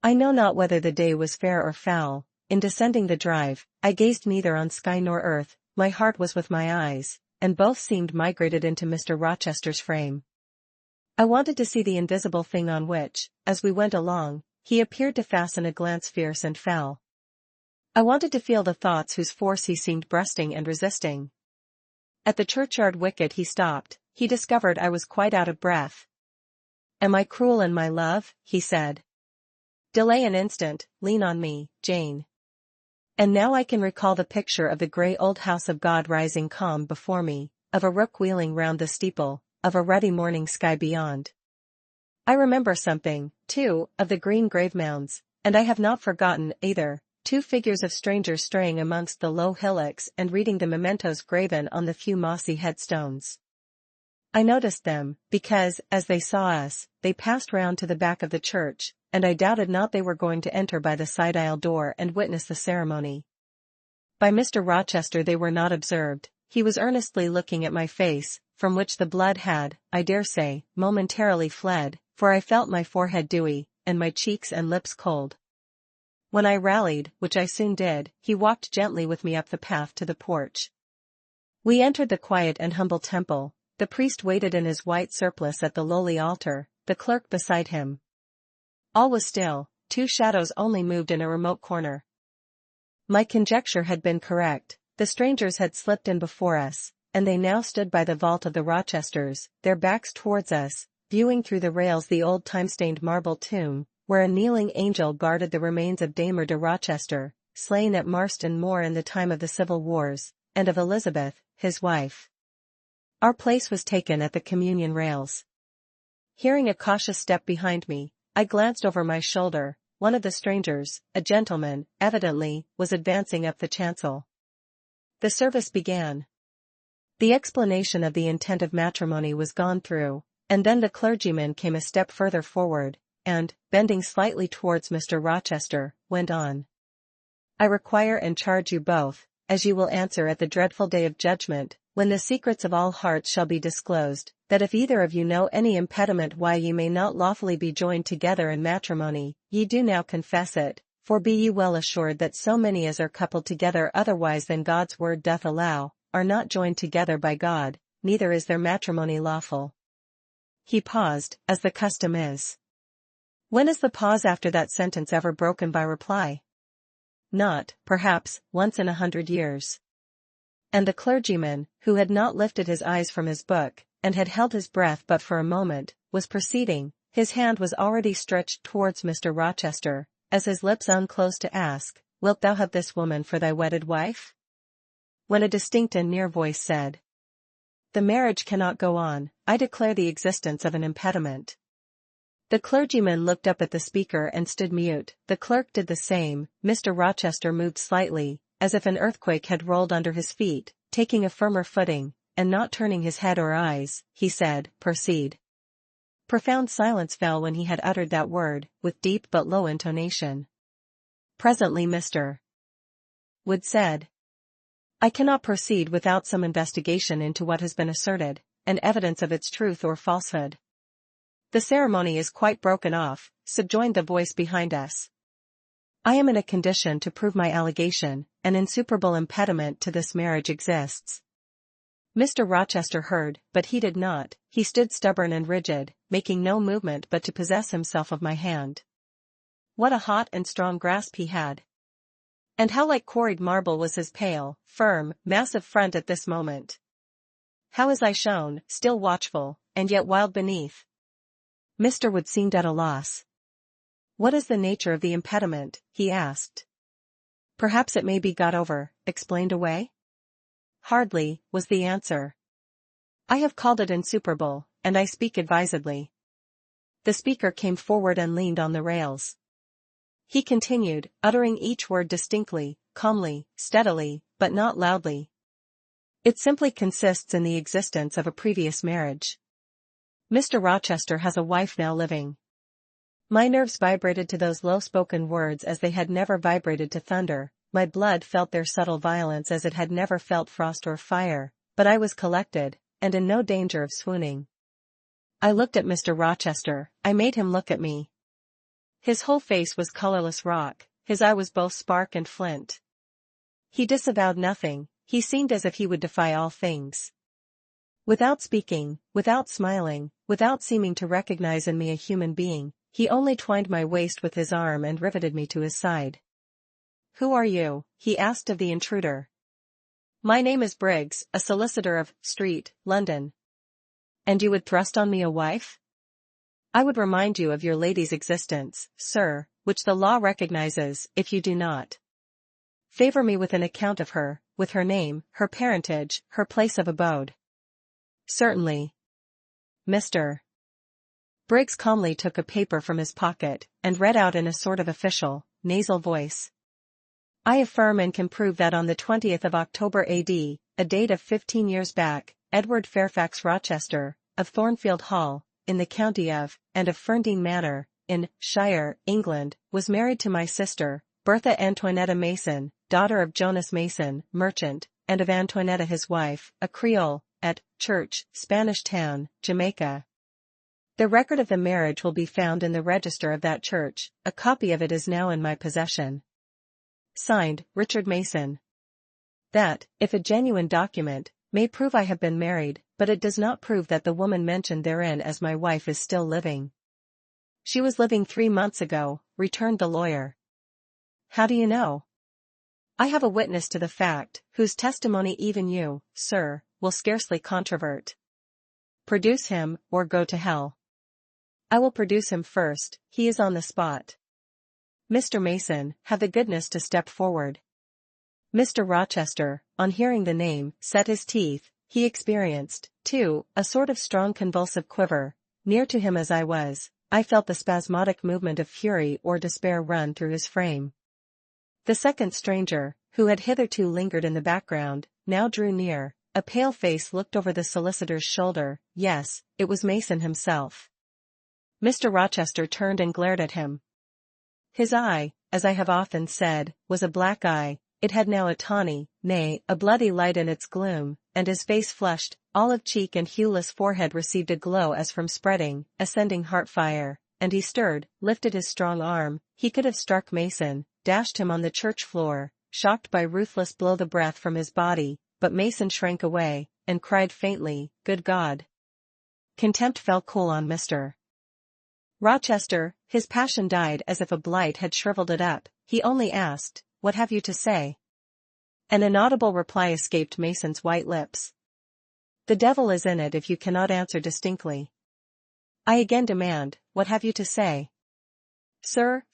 Speaker 1: I know not whether the day was fair or foul. In descending the drive, I gazed neither on sky nor earth, my heart was with my eyes, and both seemed migrated into Mr. Rochester's frame. I wanted to see the invisible thing on which, as we went along, he appeared to fasten a glance fierce and foul. I wanted to feel the thoughts whose force he seemed breasting and resisting. At the churchyard wicket he stopped. He discovered I was quite out of breath. "Am I cruel in my love?" he said. "Delay an instant, lean on me, Jane." And now I can recall the picture of the grey old house of God rising calm before me, of a rook wheeling round the steeple, of a ruddy morning sky beyond. I remember something, too, of the green grave mounds, and I have not forgotten, either, two figures of strangers straying amongst the low hillocks and reading the mementos graven on the few mossy headstones. I noticed them, because, as they saw us, they passed round to the back of the church, and I doubted not they were going to enter by the side aisle door and witness the ceremony. By Mr. Rochester they were not observed. He was earnestly looking at my face, from which the blood had, I dare say, momentarily fled, for I felt my forehead dewy, and my cheeks and lips cold. When I rallied, which I soon did, he walked gently with me up the path to the porch. We entered the quiet and humble temple. The priest waited in his white surplice at the lowly altar, the clerk beside him. All was still, two shadows only moved in a remote corner. My conjecture had been correct, the strangers had slipped in before us, and they now stood by the vault of the Rochesters, their backs towards us, viewing through the rails the old time-stained marble tomb, where a kneeling angel guarded the remains of Damer de Rochester, slain at Marston Moor in the time of the Civil Wars, and of Elizabeth, his wife. Our place was taken at the communion rails. Hearing a cautious step behind me, I glanced over my shoulder. One of the strangers, a gentleman, evidently, was advancing up the chancel. The service began. The explanation of the intent of matrimony was gone through, and then the clergyman came a step further forward, and, bending slightly towards Mr. Rochester, went on. "I require and charge you both, as you will answer at the dreadful day of judgment, when the secrets of all hearts shall be disclosed, that if either of you know any impediment why ye may not lawfully be joined together in matrimony, ye do now confess it, for be ye well assured that so many as are coupled together otherwise than God's word doth allow, are not joined together by God, neither is their matrimony lawful." He paused, as the custom is. When is the pause after that sentence ever broken by reply? Not, perhaps, once in 100 years. And the clergyman, who had not lifted his eyes from his book, and had held his breath but for a moment, was proceeding. His hand was already stretched towards Mr. Rochester, as his lips unclosed to ask, "Wilt thou have this woman for thy wedded wife?" When a distinct and near voice said, "The marriage cannot go on, I declare the existence of an impediment." The clergyman looked up at the speaker and stood mute. The clerk did the same. Mr. Rochester moved slightly, as if an earthquake had rolled under his feet. Taking a firmer footing, and not turning his head or eyes, he said, "Proceed." Profound silence fell when he had uttered that word, with deep but low intonation. Presently Mr. Wood said, "I cannot proceed without some investigation into what has been asserted, and evidence of its truth or falsehood." "The ceremony is quite broken off," subjoined the voice behind us. "I am in a condition to prove my allegation. An insuperable impediment to this marriage exists." Mr. Rochester heard, but he did not. He stood stubborn and rigid, making no movement but to possess himself of my hand. What a hot and strong grasp he had! And how like quarried marble was his pale, firm, massive front at this moment! How his eye shone, still watchful, and yet wild beneath! Mr. Wood seemed at a loss. "What is the nature of the impediment?" he asked. "Perhaps it may be got over, explained away?" "Hardly," was the answer. "I have called it insuperable, and I speak advisedly. The speaker came forward and leaned on the rails. He continued, uttering each word distinctly, calmly, steadily, but not loudly. It simply consists in the existence of a previous marriage. Mr. Rochester has a wife now living. My nerves vibrated to those low-spoken words as they had never vibrated to thunder, my blood felt their subtle violence as it had never felt frost or fire, but I was collected, and in no danger of swooning. I looked at Mr. Rochester, I made him look at me. His whole face was colorless rock, his eye was both spark and flint. He disavowed nothing, he seemed as if he would defy all things. Without speaking, without smiling, without seeming to recognize in me a human being, he only twined my waist with his arm and riveted me to his side. "Who are you?" he asked of the intruder. "My name is Briggs, a solicitor of Street, London." "And you would thrust on me a wife?" "I would remind you of your lady's existence, sir, which the law recognizes, if you do not. Favor me with an account of her, with her name, her parentage, her place of abode." "Certainly. Mr. Briggs calmly took a paper from his pocket, and read out in a sort of official, nasal voice. "I affirm and can prove that on the 20th of October A.D., a date of 15 years back, Edward Fairfax Rochester, of Thornfield Hall, in the county of, and of Ferndean Manor, in shire, England, was married to my sister, Bertha Antoinetta Mason, daughter of Jonas Mason, merchant, and of Antoinetta his wife, a Creole, at Church, Spanish Town, Jamaica. The record of the marriage will be found in the register of that church, a copy of it is now in my possession. Signed, Richard Mason. That, if a genuine document, may prove I have been married, but it does not prove that the woman mentioned therein as my wife is still living." "She was living 3 months ago," returned the lawyer. "How do you know?" "I have a witness to the fact, whose testimony even you, sir, will scarcely controvert." "Produce him, or go to hell." "I will produce him first, he is on the spot." "Mr. Mason, have the goodness to step forward." Mr. Rochester, on hearing the name, set his teeth. He experienced, too, a sort of strong convulsive quiver. Near to him as I was, I felt the spasmodic movement of fury or despair run through his frame. The second stranger, who had hitherto lingered in the background, now drew near. A pale face looked over the solicitor's shoulder. Yes, it was Mason himself. Mr. Rochester turned and glared at him. His eye, as I have often said, was a black eye. It had now a tawny, nay, a bloody light in its gloom, and his face flushed, olive cheek and hueless forehead received a glow as from spreading, ascending heart fire, and he stirred, lifted his strong arm. He could have struck Mason, dashed him on the church floor, shocked by ruthless blow the breath from his body, but Mason shrank away, and cried faintly, "Good God!" Contempt fell cool on Mr. Rochester. His passion died as if a blight had shriveled it up. He only asked, "What have you to say?" An inaudible reply escaped Mason's white lips. "The devil is in it if you cannot answer distinctly. I again demand, what have you to say?" Sir,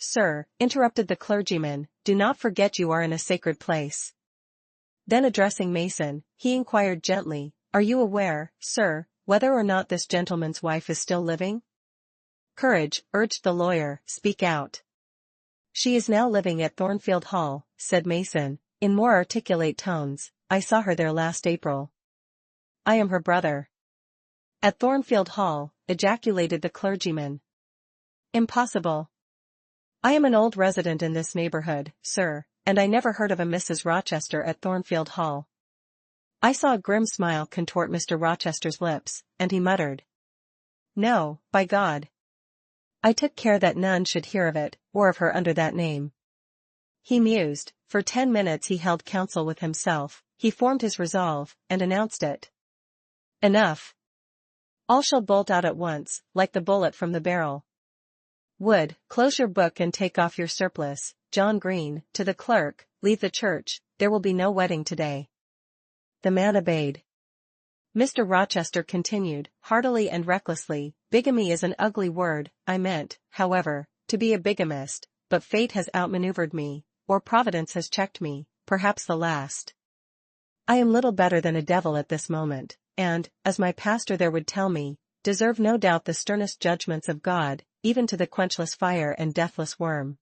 Speaker 1: interrupted the clergyman, "do not forget you are in a sacred place." Then addressing Mason, he inquired gently, "Are you aware, sir, whether or not this gentleman's wife is still living?" "Courage," urged the lawyer, "speak out." "She is now living at Thornfield Hall," said Mason, in more articulate tones. "I saw her there last April." "I am her brother." "At Thornfield Hall," ejaculated the clergyman. "Impossible. I am an old resident in this neighborhood, sir, and I never heard of a Mrs. Rochester at Thornfield Hall." I saw a grim smile contort Mr. Rochester's lips, and he muttered, "No, by God." I took care that none should hear of it, or of her under that name. He mused. For 10 minutes he held counsel with himself. He formed his resolve, and announced it. "Enough. All shall bolt out at once, like the bullet from the barrel. Wood, close your book and take off your surplice. John Green, to the clerk, leave the church, there will be no wedding today." The man obeyed. Mr. Rochester continued, heartily and recklessly, "Bigamy is an ugly word. I meant, however, to be a bigamist, but fate has outmaneuvered me, or Providence has checked me, perhaps the last. I am little better than a devil at this moment, and, as my pastor there would tell me, deserve no doubt the sternest judgments of God, even to the quenchless fire and deathless worm.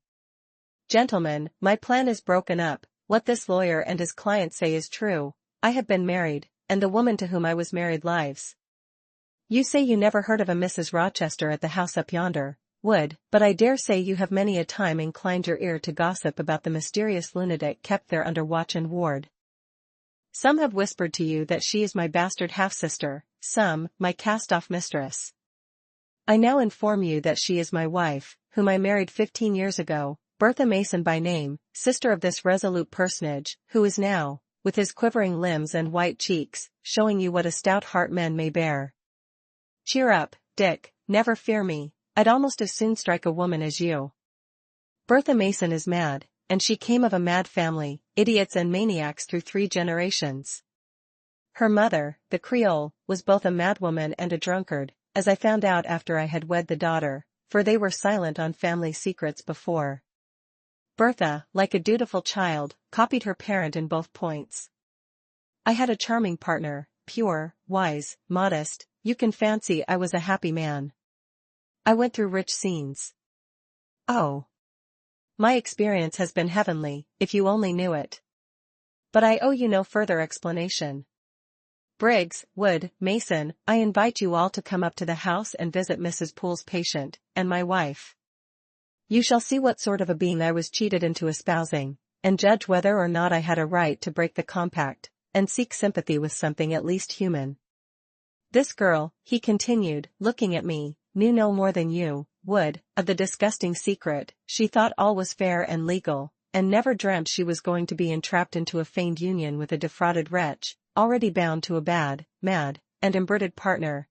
Speaker 1: Gentlemen, my plan is broken up. What this lawyer and his client say is true. I have been married, and the woman to whom I was married lives. You say you never heard of a Mrs. Rochester at the house up yonder, Wood, but I dare say you have many a time inclined your ear to gossip about the mysterious lunatic kept there under watch and ward. Some have whispered to you that she is my bastard half-sister, some, my cast-off mistress. I now inform you that she is my wife, whom I married 15 years ago, Bertha Mason by name, sister of this resolute personage, who is now, with his quivering limbs and white cheeks, showing you what a stout heart men may bear. Cheer up, Dick, never fear me, I'd almost as soon strike a woman as you. Bertha Mason is mad, and she came of a mad family, idiots and maniacs through 3 generations. Her mother, the Creole, was both a madwoman and a drunkard, as I found out after I had wed the daughter, for they were silent on family secrets before. Bertha, like a dutiful child, copied her parent in both points. I had a charming partner, pure, wise, modest. You can fancy I was a happy man. I went through rich scenes. Oh! My experience has been heavenly, if you only knew it. But I owe you no further explanation. Briggs, Wood, Mason, I invite you all to come up to the house and visit Mrs. Poole's patient, and my wife. You shall see what sort of a being I was cheated into espousing, and judge whether or not I had a right to break the compact, and seek sympathy with something at least human. This girl, he continued, looking at me, knew no more than you, Wood, of the disgusting secret. She thought all was fair and legal, and never dreamt she was going to be entrapped into a feigned union with a defrauded wretch, already bound to a bad, mad, and embittered partner.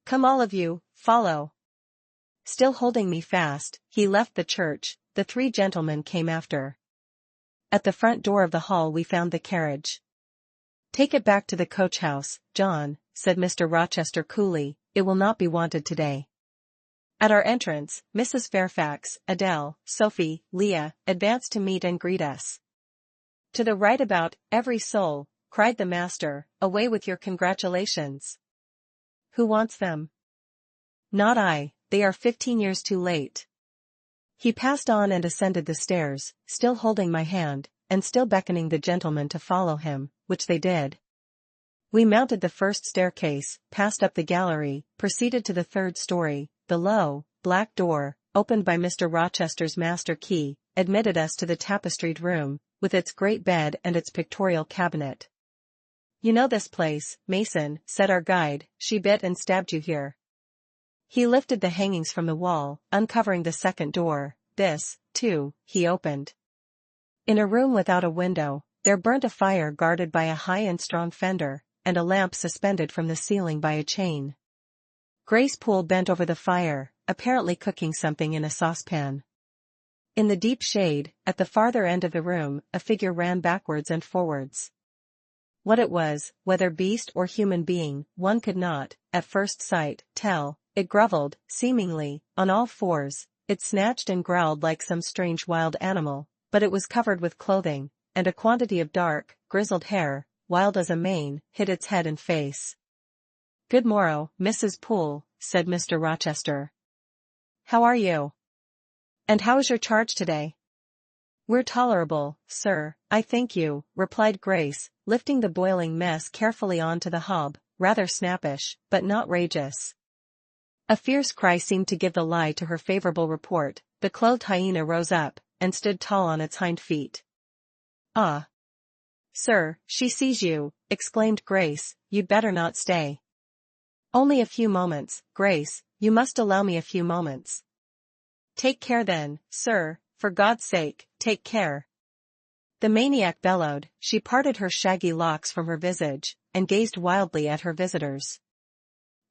Speaker 1: Come all of you, follow. Still holding me fast, he left the church. The 3 gentlemen came after. At the front door of the hall we found the carriage. Take it back to the coach-house, John, said Mr. Rochester coolly, it will not be wanted today. At our entrance, Mrs. Fairfax, Adele, Sophie, Leah, advanced to meet and greet us. To the right about, every soul, cried the master, away with your congratulations. Who wants them? Not I, they are 15 years too late. He passed on and ascended the stairs, still holding my hand, and still beckoning the gentlemen to follow him, which they did. We mounted the first staircase, passed up the gallery, proceeded to the 3rd story. The low, black door, opened by Mr. Rochester's master key, admitted us to the tapestried room, with its great bed and its pictorial cabinet. You know this place, Mason, said our guide, she bit and stabbed you here. He lifted the hangings from the wall, uncovering the 2nd door. This, too, he opened. In a room without a window, there burnt a fire guarded by a high and strong fender, and a lamp suspended from the ceiling by a chain. Grace Poole bent over the fire, apparently cooking something in a saucepan. In the deep shade, at the farther end of the room, a figure ran backwards and forwards. What it was, whether beast or human being, one could not, at first sight, tell. It grovelled, seemingly, on all fours, it snatched and growled like some strange wild animal, but it was covered with clothing, and a quantity of dark, grizzled hair, wild as a mane, hid its head and face. Good morrow, Mrs. Poole, said Mr. Rochester. How are you? And how is your charge today? We're tolerable, sir, I thank you, replied Grace, lifting the boiling mess carefully onto the hob, rather snappish, but not rageous. A fierce cry seemed to give the lie to her favorable report. The clothed hyena rose up, and stood tall on its hind feet. Ah! Sir, she sees you, exclaimed Grace, you'd better not stay. Only a few moments, Grace, you must allow me a few moments. Take care then, sir, for God's sake, take care. The maniac bellowed. She parted her shaggy locks from her visage, and gazed wildly at her visitors.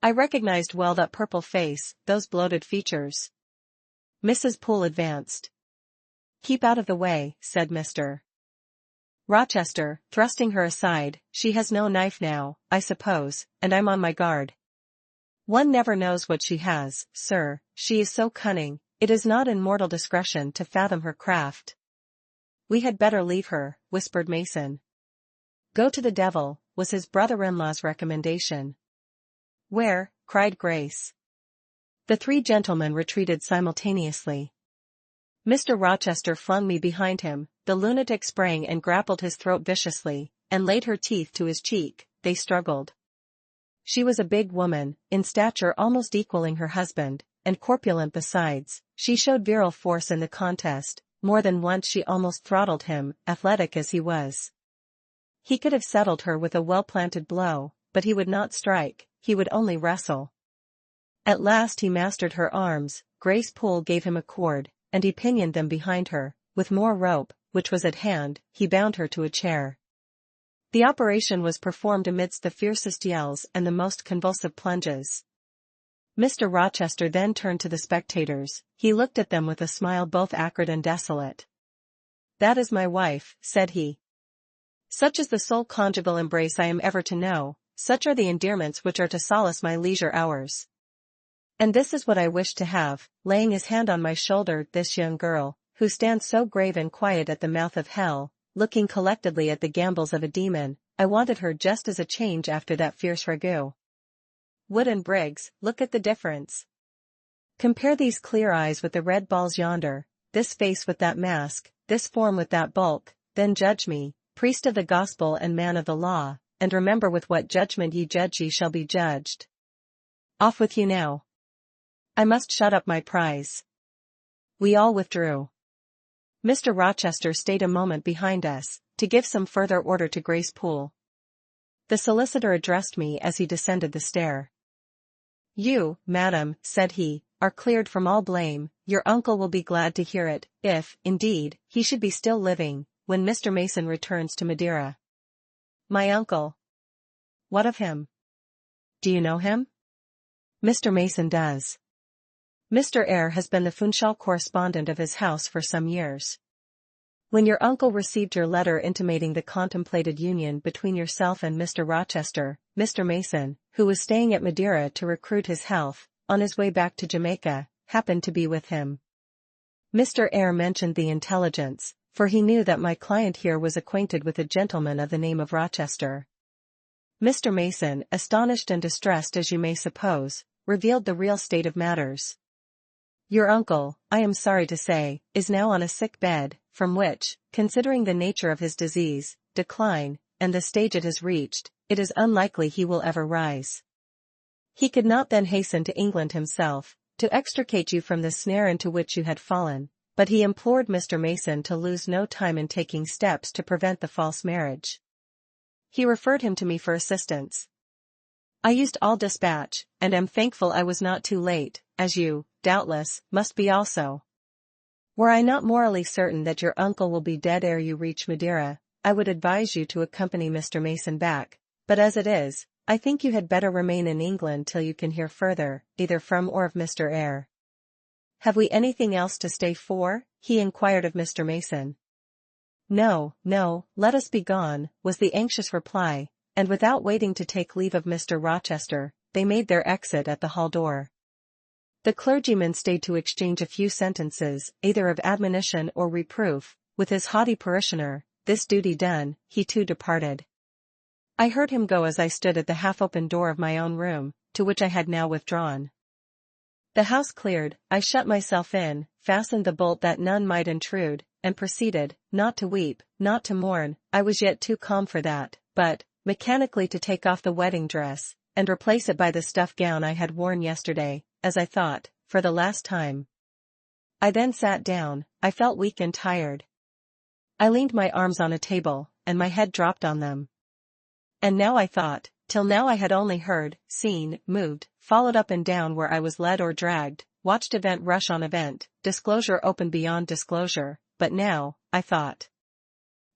Speaker 1: I recognized well that purple face, those bloated features. Mrs. Poole advanced. Keep out of the way, said Mr. Rochester, thrusting her aside. She has no knife now, I suppose, and I'm on my guard. One never knows what she has, sir, she is so cunning, it is not in mortal discretion to fathom her craft. We had better leave her, whispered Mason. Go to the devil, was his brother-in-law's recommendation. Where? cried Grace. The three gentlemen retreated simultaneously. Mr. Rochester flung me behind him, the lunatic sprang and grappled his throat viciously, and laid her teeth to his cheek. They struggled. She was a big woman, in stature almost equaling her husband, and corpulent besides. She showed virile force in the contest. More than once she almost throttled him, athletic as he was. He could have settled her with a well-planted blow, but he would not strike, he would only wrestle. At last he mastered her arms. Grace Poole gave him a cord, and he pinioned them behind her. With more rope, which was at hand, he bound her to a chair. The operation was performed amidst the fiercest yells and the most convulsive plunges. Mr. Rochester then turned to the spectators. He looked at them with a smile both acrid and desolate. "That is my wife," said he. "Such is the sole conjugal embrace I am ever to know, such are the endearments which are to solace my leisure hours. And this is what I wish to have," laying his hand on my shoulder, "this young girl, who stands so grave and quiet at the mouth of hell, looking collectedly at the gambols of a demon. I wanted her just as a change after that fierce ragout. Wood and Briggs, look at the difference. Compare these clear eyes with the red balls yonder, this face with that mask, this form with that bulk, then judge me, priest of the gospel and man of the law, and remember with what judgment ye judge ye shall be judged. Off with you now. I must shut up my prize." We all withdrew. Mr. Rochester stayed a moment behind us, to give some further order to Grace Poole. The solicitor addressed me as he descended the stair. "You, madam," said he, "are cleared from all blame. Your uncle will be glad to hear it, if, indeed, he should be still living, when Mr. Mason returns to Madeira." "My uncle? What of him? Do you know him?" "Mr. Mason does. Mr. Eyre has been the Funchal correspondent of his house for some years. When your uncle received your letter intimating the contemplated union between yourself and Mr. Rochester, Mr. Mason, who was staying at Madeira to recruit his health, on his way back to Jamaica, happened to be with him. Mr. Eyre mentioned the intelligence, for he knew that my client here was acquainted with a gentleman of the name of Rochester. Mr. Mason, astonished and distressed as you may suppose, revealed the real state of matters. Your uncle, I am sorry to say, is now on a sick bed, from which, considering the nature of his disease, decline, and the stage it has reached, it is unlikely he will ever rise. He could not then hasten to England himself, to extricate you from the snare into which you had fallen, but he implored Mr. Mason to lose no time in taking steps to prevent the false marriage. He referred him to me for assistance. I used all dispatch, and am thankful I was not too late, as you, doubtless, must be also. Were I not morally certain that your uncle will be dead ere you reach Madeira, I would advise you to accompany Mr. Mason back, but as it is, I think you had better remain in England till you can hear further, either from or of Mr. Eyre." "Have we anything else to stay for?" he inquired of Mr. Mason. "No, no, let us be gone," was the anxious reply, and without waiting to take leave of Mr. Rochester, they made their exit at the hall door. The clergyman stayed to exchange a few sentences, either of admonition or reproof, with his haughty parishioner. This duty done, he too departed. I heard him go as I stood at the half-open door of my own room, to which I had now withdrawn. The house cleared, I shut myself in, fastened the bolt that none might intrude, and proceeded, not to weep, not to mourn, I was yet too calm for that, but, mechanically to take off the wedding dress, and replace it by the stuff gown I had worn yesterday, as I thought, for the last time. I then sat down. I felt weak and tired. I leaned my arms on a table, and my head dropped on them. And now I thought, till now I had only heard, seen, moved, followed up and down where I was led or dragged, watched event rush on event, disclosure open beyond disclosure, but now, I thought.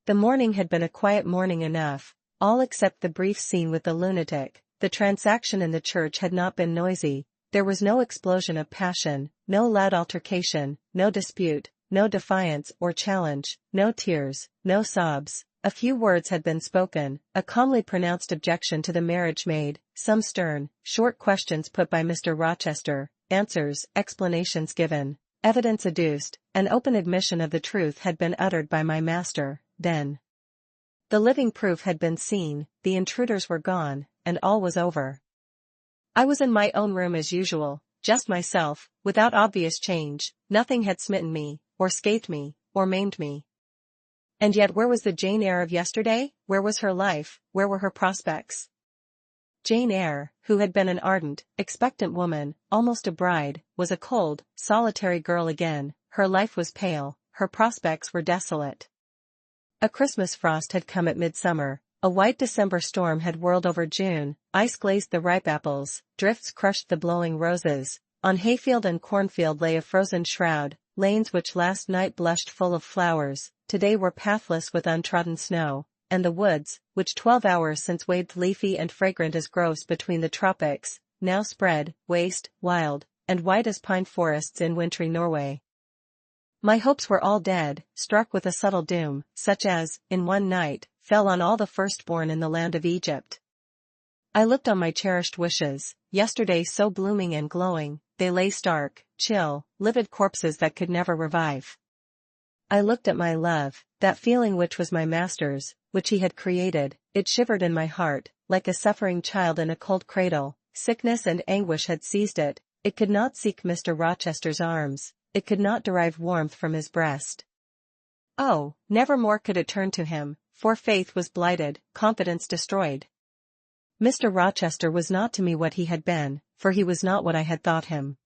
Speaker 1: The morning had been a quiet morning enough, all except the brief scene with the lunatic. The transaction in the church had not been noisy. There was no explosion of passion, no loud altercation, no dispute, no defiance or challenge, no tears, no sobs. A few words had been spoken, a calmly pronounced objection to the marriage made, some stern, short questions put by Mr. Rochester, answers, explanations given, evidence adduced, an open admission of the truth had been uttered by my master. Then the living proof had been seen, the intruders were gone, and all was over. I was in my own room as usual, just myself, without obvious change. Nothing had smitten me, or scathed me, or maimed me. And yet where was the Jane Eyre of yesterday? Where was her life? Where were her prospects? Jane Eyre, who had been an ardent, expectant woman, almost a bride, was a cold, solitary girl again. Her life was pale, her prospects were desolate. A Christmas frost had come at midsummer, a white December storm had whirled over June, ice glazed the ripe apples, drifts crushed the blowing roses. On hayfield and cornfield lay a frozen shroud, lanes which last night blushed full of flowers, today were pathless with untrodden snow, and the woods, which 12 hours since waved leafy and fragrant as groves between the tropics, now spread, waste, wild, and white as pine forests in wintry Norway. My hopes were all dead, struck with a subtle doom, such as, in one night, fell on all the firstborn in the land of Egypt. I looked on my cherished wishes, yesterday so blooming and glowing, they lay stark, chill, livid corpses that could never revive. I looked at my love, that feeling which was my master's, which he had created, it shivered in my heart, like a suffering child in a cold cradle. Sickness and anguish had seized it, it could not seek Mr. Rochester's arms, it could not derive warmth from his breast. Oh, never more could it turn to him, for faith was blighted, confidence destroyed. Mr. Rochester was not to me what he had been, for he was not what I had thought him.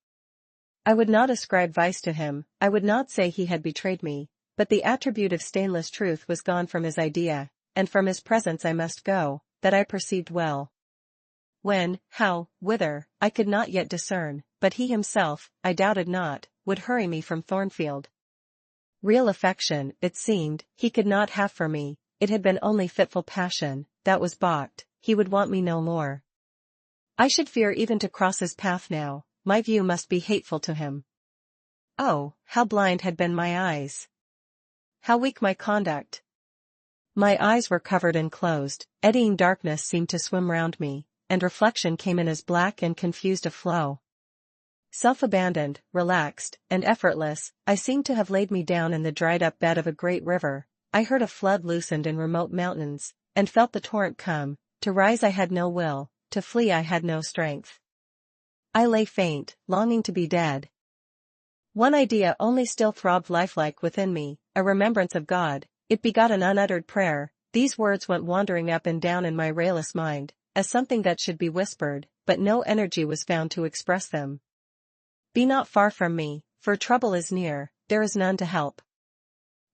Speaker 1: I would not ascribe vice to him, I would not say he had betrayed me, but the attribute of stainless truth was gone from his idea, and from his presence I must go, that I perceived well. When, how, whither, I could not yet discern, but he himself, I doubted not, would hurry me from Thornfield. Real affection, it seemed, he could not have for me, it had been only fitful passion, that was balked, he would want me no more. I should fear even to cross his path now, my view must be hateful to him. Oh, how blind had been my eyes! How weak my conduct! My eyes were covered and closed, eddying darkness seemed to swim round me, and reflection came in as black and confused a flow. Self-abandoned, relaxed, and effortless, I seemed to have laid me down in the dried-up bed of a great river. I heard a flood loosened in remote mountains, and felt the torrent come. To rise I had no will, to flee I had no strength. I lay faint, longing to be dead. One idea only still throbbed lifelike within me, a remembrance of God. It begot an unuttered prayer. These words went wandering up and down in my rayless mind, as something that should be whispered, but no energy was found to express them. Be not far from me, for trouble is near, there is none to help.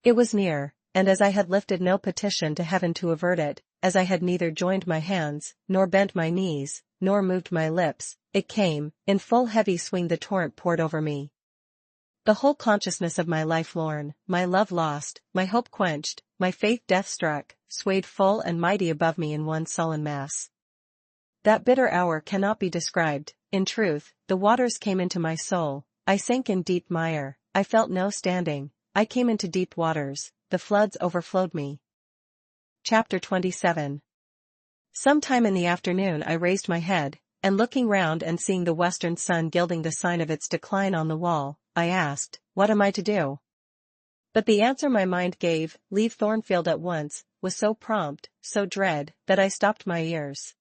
Speaker 1: It was near, and as I had lifted no petition to heaven to avert it, as I had neither joined my hands, nor bent my knees, nor moved my lips, it came, in full heavy swing the torrent poured over me. The whole consciousness of my life lorn, my love lost, my hope quenched, my faith death-struck, swayed full and mighty above me in one sullen mass. That bitter hour cannot be described. In truth, the waters came into my soul, I sank in deep mire, I felt no standing, I came into deep waters, the floods overflowed me. Chapter 27. Some time in the afternoon I raised my head, and looking round and seeing the western sun gilding the sign of its decline on the wall, I asked, what am I to do? But the answer my mind gave, leave Thornfield at once, was so prompt, so dread, that I stopped my ears.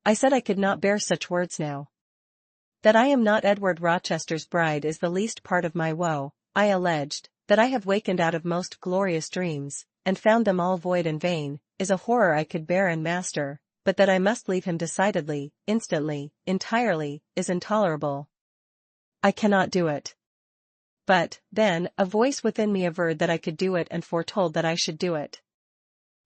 Speaker 1: I said I could not bear such words now. That I am not Edward Rochester's bride is the least part of my woe. I alleged, that I have wakened out of most glorious dreams, and found them all void and vain, is a horror I could bear and master, but that I must leave him decidedly, instantly, entirely, is intolerable. I cannot do it. But, then, a voice within me averred that I could do it and foretold that I should do it.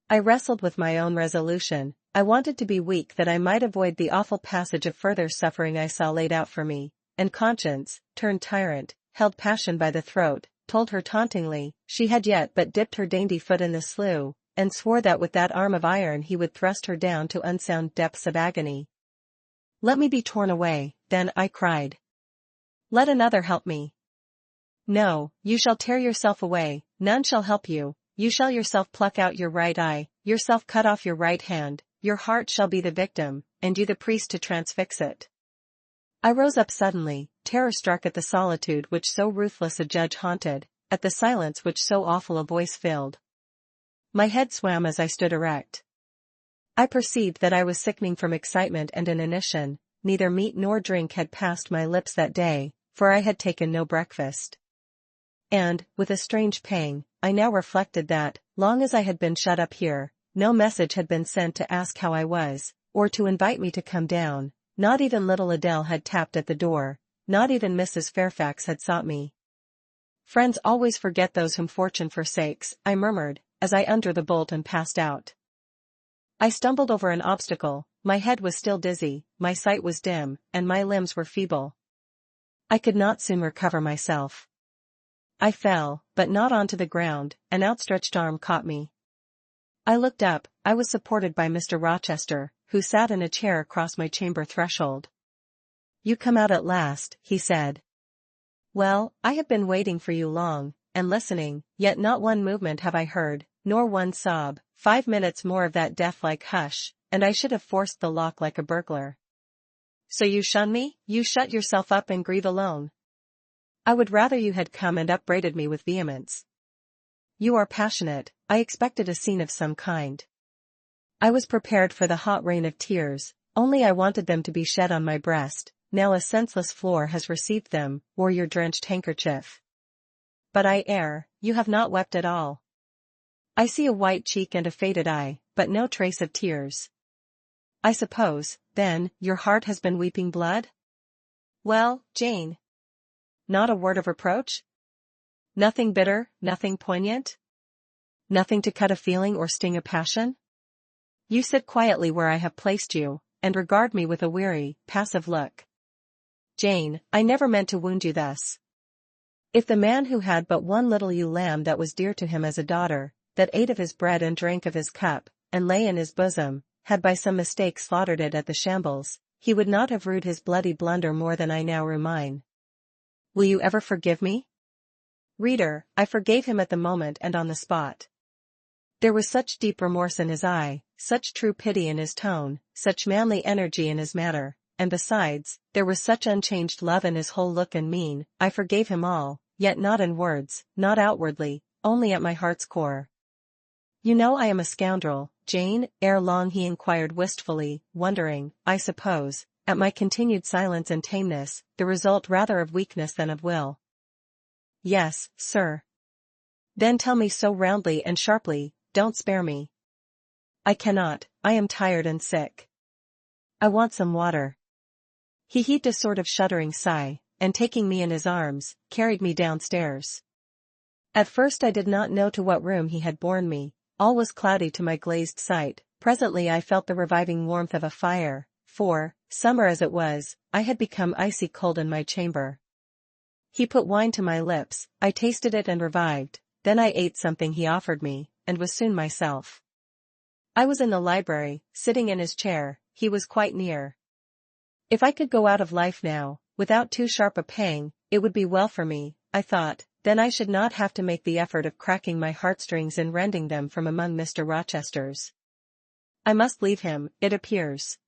Speaker 1: I wrestled with my own resolution. I wanted to be weak that I might avoid the awful passage of further suffering I saw laid out for me, and conscience, turned tyrant, held passion by the throat, told her tauntingly, she had yet but dipped her dainty foot in the slough, and swore that with that arm of iron he would thrust her down to unsound depths of agony. Let me be torn away, then, I cried. Let another help me. No, you shall tear yourself away, none shall help you, you shall yourself pluck out your right eye, yourself cut off your right hand, your heart shall be the victim, and you the priest to transfix it. I rose up suddenly, terror-struck at the solitude which so ruthless a judge haunted, at the silence which so awful a voice filled. My head swam as I stood erect. I perceived that I was sickening from excitement and inanition. neither meat nor drink had passed my lips that day, for I had taken no breakfast. And, with a strange pang, I now reflected that, long as I had been shut up here, no message had been sent to ask how I was, or to invite me to come down. Not even little Adele had tapped at the door, not even Mrs. Fairfax had sought me. "Friends always forget those whom fortune forsakes," I murmured, as I undrew the bolt and passed out. I stumbled over an obstacle, my head was still dizzy, my sight was dim, and my limbs were feeble. I could not soon recover myself. I fell, but not onto the ground. An outstretched arm caught me. I looked up. I was supported by Mr. Rochester, who sat in a chair across my chamber threshold. "You come out at last," he said. "Well, I have been waiting for you long, and listening, yet not one movement have I heard, nor one sob. 5 minutes more of that death-like hush, and I should have forced the lock like a burglar." "So you shun me? You shut yourself up and grieve alone?" "I would rather you had come and upbraided me with vehemence." "You are passionate. I expected a scene of some kind." I was prepared for the hot rain of tears, only I wanted them to be shed on my breast. Now a senseless floor has received them, or your drenched handkerchief. But I err, you have not wept at all. I see a white cheek and a faded eye, but no trace of tears. I suppose, then, your heart has been weeping blood? Well, Jane. Not a word of reproach? Nothing bitter, nothing poignant? Nothing to cut a feeling or sting a passion? You sit quietly where I have placed you, and regard me with a weary, passive look. Jane, I never meant to wound you thus. If the man who had but one little ewe lamb that was dear to him as a daughter, that ate of his bread and drank of his cup, and lay in his bosom, had by some mistake slaughtered it at the shambles, he would not have rued his bloody blunder more than I now rue mine. Will you ever forgive me? Reader, I forgave him at the moment and on the spot. There was such deep remorse in his eye, such true pity in his tone, such manly energy in his manner, and besides, there was such unchanged love in his whole look and mien. I forgave him all, yet not in words, not outwardly, only at my heart's core. You know I am a scoundrel, Jane? Ere long he inquired wistfully, wondering, I suppose, at my continued silence and tameness, the result rather of weakness than of will. Yes, sir. Then tell me so roundly and sharply, don't spare me. I cannot, I am tired and sick. I want some water. He heaved a sort of shuddering sigh, and taking me in his arms, carried me downstairs. At first I did not know to what room he had borne me. All was cloudy to my glazed sight. Presently I felt the reviving warmth of a fire, for, summer as it was, I had become icy cold in my chamber. He put wine to my lips, I tasted it and revived, then I ate something he offered me, and was soon myself. I was in the library, sitting in his chair. He was quite near. If I could go out of life now, without too sharp a pang, it would be well for me, I thought. Then I should not have to make the effort of cracking my heartstrings and rending them from among Mr. Rochester's. I must leave him, it appears.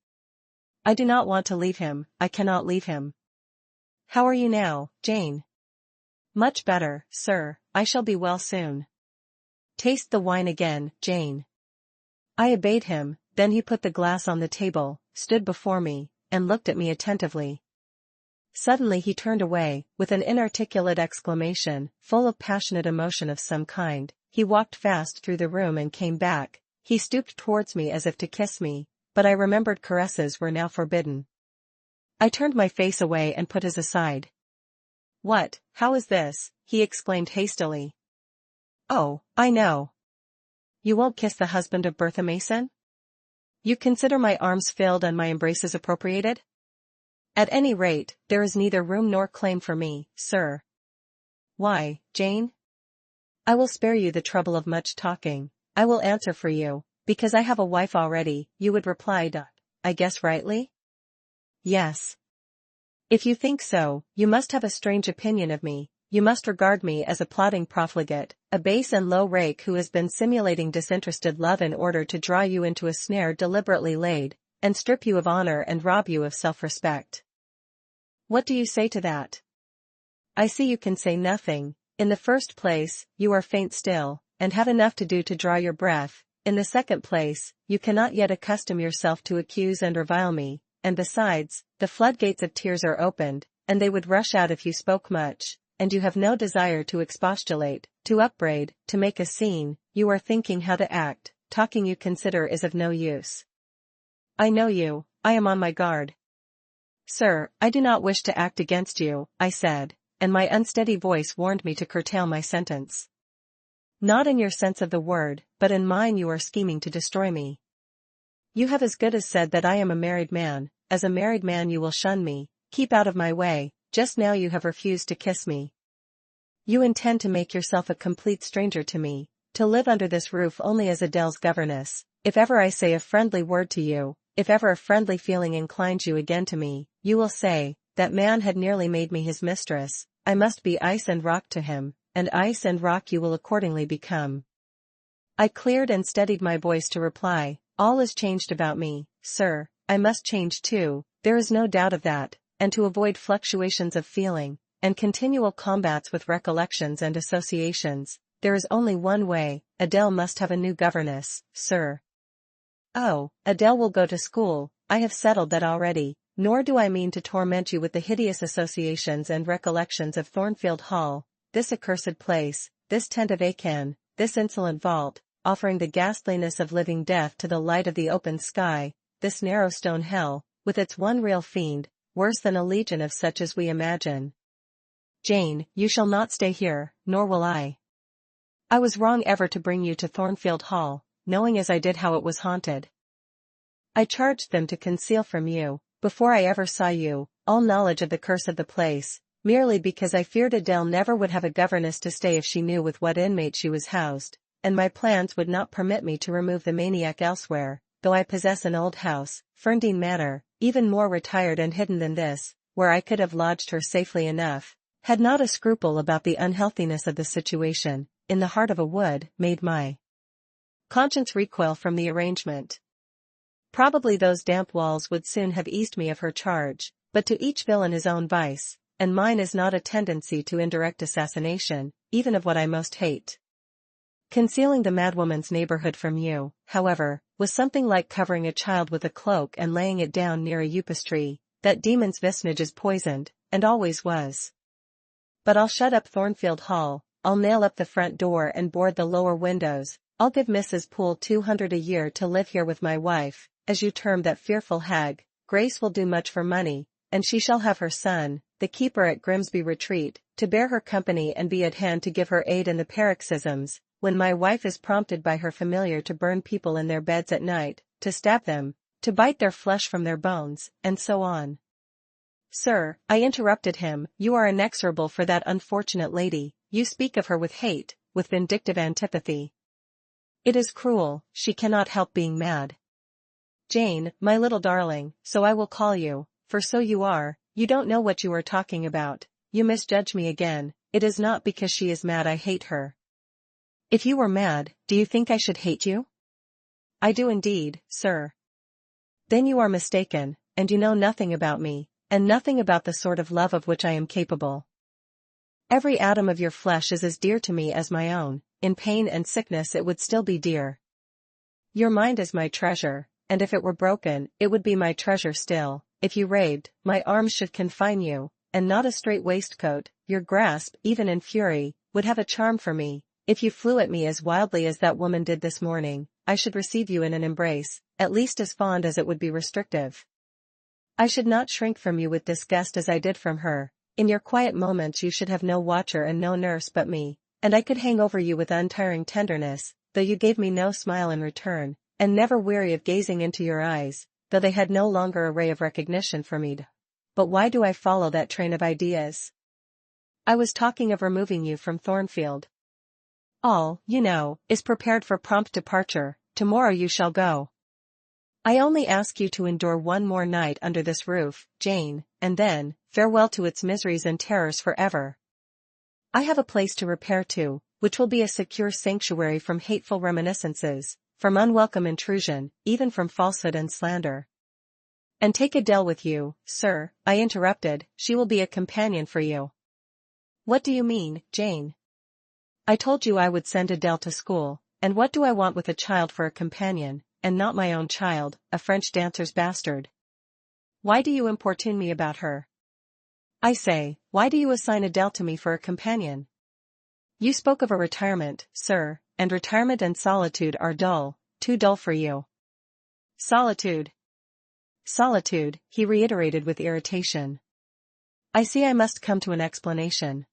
Speaker 1: I do not want to leave him, I cannot leave him. How are you now, Jane? Much better, sir, I shall be well soon. Taste the wine again, Jane. I obeyed him, then he put the glass on the table, stood before me, and looked at me attentively. Suddenly he turned away, with an inarticulate exclamation, full of passionate emotion of some kind. He walked fast through the room and came back. He stooped towards me as if to kiss me, but I remembered caresses were now forbidden. I turned my face away and put his aside. What, how is this? He exclaimed hastily. Oh, I know. You won't kiss the husband of Bertha Mason? You consider my arms filled and my embraces appropriated? At any rate, there is neither room nor claim for me, sir. Why, Jane? I will spare you the trouble of much talking. I will answer for you, because I have a wife already. You would reply, I guess rightly? Yes. If you think so, you must have a strange opinion of me. You must regard me as a plotting profligate, a base and low rake who has been simulating disinterested love in order to draw you into a snare deliberately laid, and strip you of honor and rob you of self-respect. What do you say to that? I see you can say nothing. In the first place, you are faint still, and have enough to do to draw your breath. In the second place, you cannot yet accustom yourself to accuse and revile me. and besides, the floodgates of tears are opened, and they would rush out if you spoke much, and you have no desire to expostulate, to upbraid, to make a scene. You are thinking how to act, talking you consider is of no use. I know you, I am on my guard. Sir, I do not wish to act against you, I said, and my unsteady voice warned me to curtail my sentence. Not in your sense of the word, but in mine you are scheming to destroy me. You have as good as said that I am a married man. As a married man you will shun me, keep out of my way. Just now you have refused to kiss me. You intend to make yourself a complete stranger to me, to live under this roof only as Adele's governess. If ever I say a friendly word to you, if ever a friendly feeling inclines you again to me, you will say, that man had nearly made me his mistress. I must be ice and rock to him, and ice and rock you will accordingly become. I cleared and steadied my voice to reply, all is changed about me, sir. I must change too, there is no doubt of that, and to avoid fluctuations of feeling, and continual combats with recollections and associations, there is only one way. Adele must have a new governess, sir. Oh, Adele will go to school, I have settled that already, nor do I mean to torment you with the hideous associations and recollections of Thornfield Hall, this accursed place, this tent of Achan, this insolent vault, offering the ghastliness of living death to the light of the open sky, this narrow stone hell, with its one real fiend, worse than a legion of such as we imagine. Jane, you shall not stay here, nor will I. I was wrong ever to bring you to Thornfield Hall, knowing as I did how it was haunted. I charged them to conceal from you, before I ever saw you, all knowledge of the curse of the place, merely because I feared Adele never would have a governess to stay if she knew with what inmate she was housed, and my plans would not permit me to remove the maniac elsewhere, though I possess an old house, Ferndene Manor, even more retired and hidden than this, where I could have lodged her safely enough, had not a scruple about the unhealthiness of the situation, in the heart of a wood, made my conscience recoil from the arrangement. Probably those damp walls would soon have eased me of her charge, but to each villain his own vice, and mine is not a tendency to indirect assassination, even of what I most hate. Concealing the madwoman's neighborhood from you, however, was something like covering a child with a cloak and laying it down near a upas tree. That demon's vicinage is poisoned, and always was. But I'll shut up Thornfield Hall, I'll nail up the front door and board the lower windows, I'll give Mrs. Poole 200 a year to live here with my wife, as you term that fearful hag. Grace will do much for money, and she shall have her son, the keeper at Grimsby Retreat, to bear her company and be at hand to give her aid in the paroxysms, when my wife is prompted by her familiar to burn people in their beds at night, to stab them, to bite their flesh from their bones, and so on. Sir, I interrupted him, you are inexorable for that unfortunate lady, you speak of her with hate, with vindictive antipathy. It is cruel, she cannot help being mad. Jane, my little darling, so I will call you, for so you are, you don't know what you are talking about, you misjudge me again, it is not because she is mad I hate her. If you were mad, do you think I should hate you? I do indeed, sir. Then you are mistaken, and you know nothing about me, and nothing about the sort of love of which I am capable. Every atom of your flesh is as dear to me as my own, in pain and sickness it would still be dear. Your mind is my treasure, and if it were broken, it would be my treasure still. If you raved, my arms should confine you, and not a strait waistcoat. Your grasp, even in fury, would have a charm for me. If you flew at me as wildly as that woman did this morning, I should receive you in an embrace, at least as fond as it would be restrictive. I should not shrink from you with disgust as I did from her. In your quiet moments you should have no watcher and no nurse but me, and I could hang over you with untiring tenderness, though you gave me no smile in return, and never weary of gazing into your eyes, though they had no longer a ray of recognition for me. But why do I follow that train of ideas? I was talking of removing you from Thornfield. All, you know, is prepared for prompt departure. Tomorrow you shall go. I only ask you to endure one more night under this roof, Jane, and then, farewell to its miseries and terrors forever. I have a place to repair to, which will be a secure sanctuary from hateful reminiscences, from unwelcome intrusion, even from falsehood and slander. And take Adele with you, sir, I interrupted, she will be a companion for you. What do you mean, Jane? I told you I would send Adele to school, and what do I want with a child for a companion, and not my own child, a French dancer's bastard? Why do you importune me about her? I say, why do you assign Adele to me for a companion? You spoke of a retirement, sir, and retirement and solitude are dull, too dull for you. Solitude. Solitude, he reiterated with irritation. I see I must come to an explanation.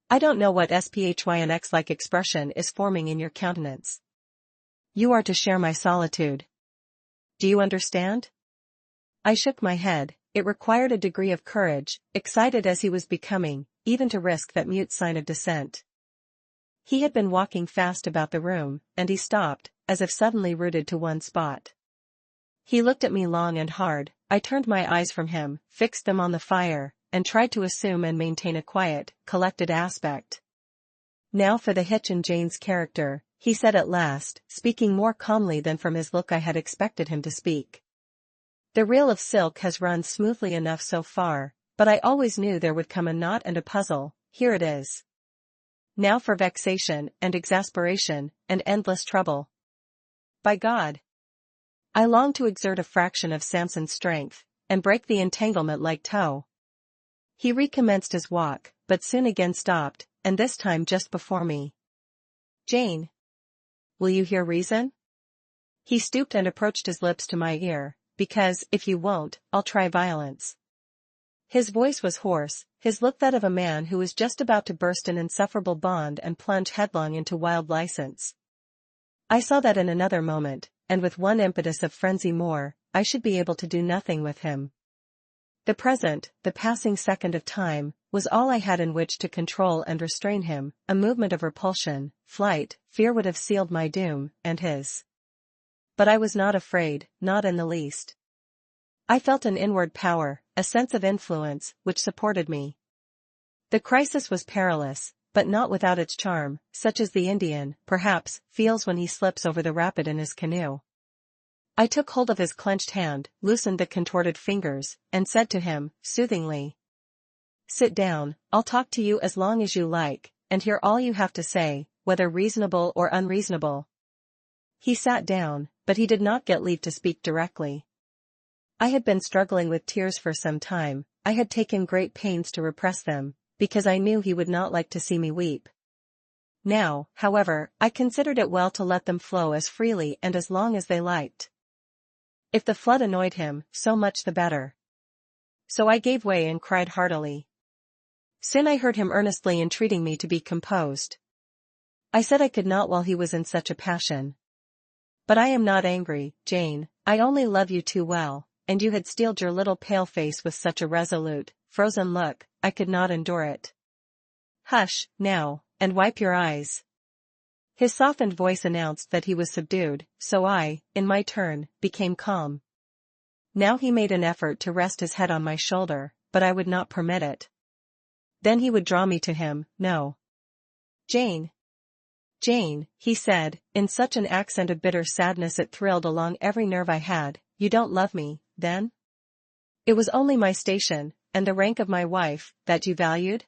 Speaker 1: I don't know what SPHYNX-like expression is forming in your countenance. You are to share my solitude. Do you understand? I shook my head. It required a degree of courage, excited as he was becoming, even to risk that mute sign of dissent. He had been walking fast about the room, and he stopped, as if suddenly rooted to one spot. He looked at me long and hard. I turned my eyes from him, fixed them on the fire, and tried to assume and maintain a quiet, collected aspect. Now for the hitch in Jane's character, he said at last, speaking more calmly than from his look I had expected him to speak. The reel of silk has run smoothly enough so far, but I always knew there would come a knot and a puzzle. Here it is. Now for vexation and exasperation and endless trouble. By God! I long to exert a fraction of Samson's strength, and break the entanglement like tow. He recommenced his walk, but soon again stopped, and this time just before me. Jane! Will you hear reason? He stooped and approached his lips to my ear, because, if you won't, I'll try violence. His voice was hoarse, his look that of a man who was just about to burst an insufferable bond and plunge headlong into wild license. I saw that in another moment, and with one impetus of frenzy more, I should be able to do nothing with him. The present, the passing second of time, was all I had in which to control and restrain him. A movement of repulsion, flight, fear would have sealed my doom, and his. But I was not afraid, not in the least. I felt an inward power, a sense of influence, which supported me. The crisis was perilous, but not without its charm, such as the Indian, perhaps, feels when he slips over the rapid in his canoe. I took hold of his clenched hand, loosened the contorted fingers, and said to him, soothingly, sit down, I'll talk to you as long as you like, and hear all you have to say, whether reasonable or unreasonable. He sat down, but he did not get leave to speak directly. I had been struggling with tears for some time. I had taken great pains to repress them, because I knew he would not like to see me weep. Now, however, I considered it well to let them flow as freely and as long as they liked. If the flood annoyed him, so much the better. So I gave way and cried heartily. Soon I heard him earnestly entreating me to be composed. I said I could not while he was in such a passion. But I am not angry, Jane, I only love you too well, and you had steeled your little pale face with such a resolute, frozen look, I could not endure it. Hush, now, and wipe your eyes. His softened voice announced that he was subdued, so I, in my turn, became calm. Now he made an effort to rest his head on my shoulder, but I would not permit it. Then he would draw me to him. No. Jane. Jane, he said, in such an accent of bitter sadness it thrilled along every nerve I had, you don't love me, then? It was only my station, and the rank of my wife, that you valued?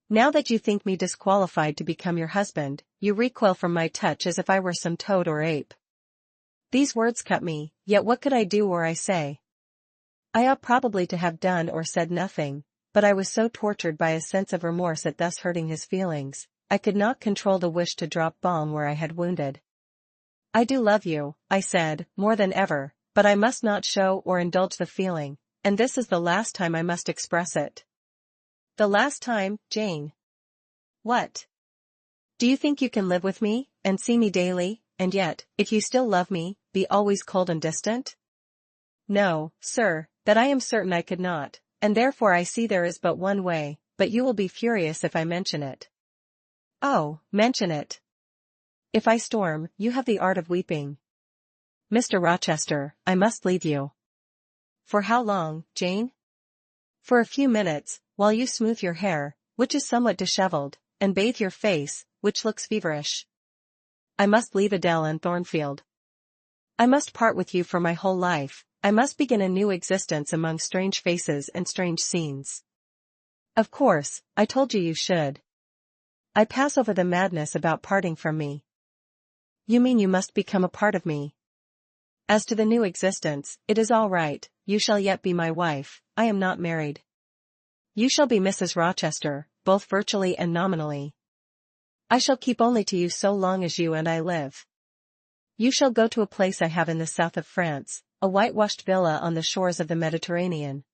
Speaker 1: Now that you think me disqualified to become your husband, you recoil from my touch as if I were some toad or ape. These words cut me, yet what could I do or I say? I ought probably to have done or said nothing, but I was so tortured by a sense of remorse at thus hurting his feelings, I could not control the wish to drop balm where I had wounded. I do love you, I said, more than ever, but I must not show or indulge the feeling, and this is the last time I must express it. The last time, Jane. What? Do you think you can live with me, and see me daily, and yet, if you still love me, be always cold and distant? No, sir, that I am certain I could not, and therefore I see there is but one way, but you will be furious if I mention it. Oh, mention it. If I storm, you have the art of weeping. Mr. Rochester, I must leave you. For how long, Jane? For a few minutes, while you smooth your hair, which is somewhat disheveled, and bathe your face, which looks feverish. I must leave Adele and Thornfield. I must part with you for my whole life. I must begin a new existence among strange faces and strange scenes. Of course, I told you you should. I pass over the madness about parting from me. You mean you must become a part of me. As to the new existence, it is all right, you shall yet be my wife, I am not married. You shall be Mrs. Rochester, both virtually and nominally. I shall keep only to you so long as you and I live. You shall go to a place I have in the south of France, a whitewashed villa on the shores of the Mediterranean.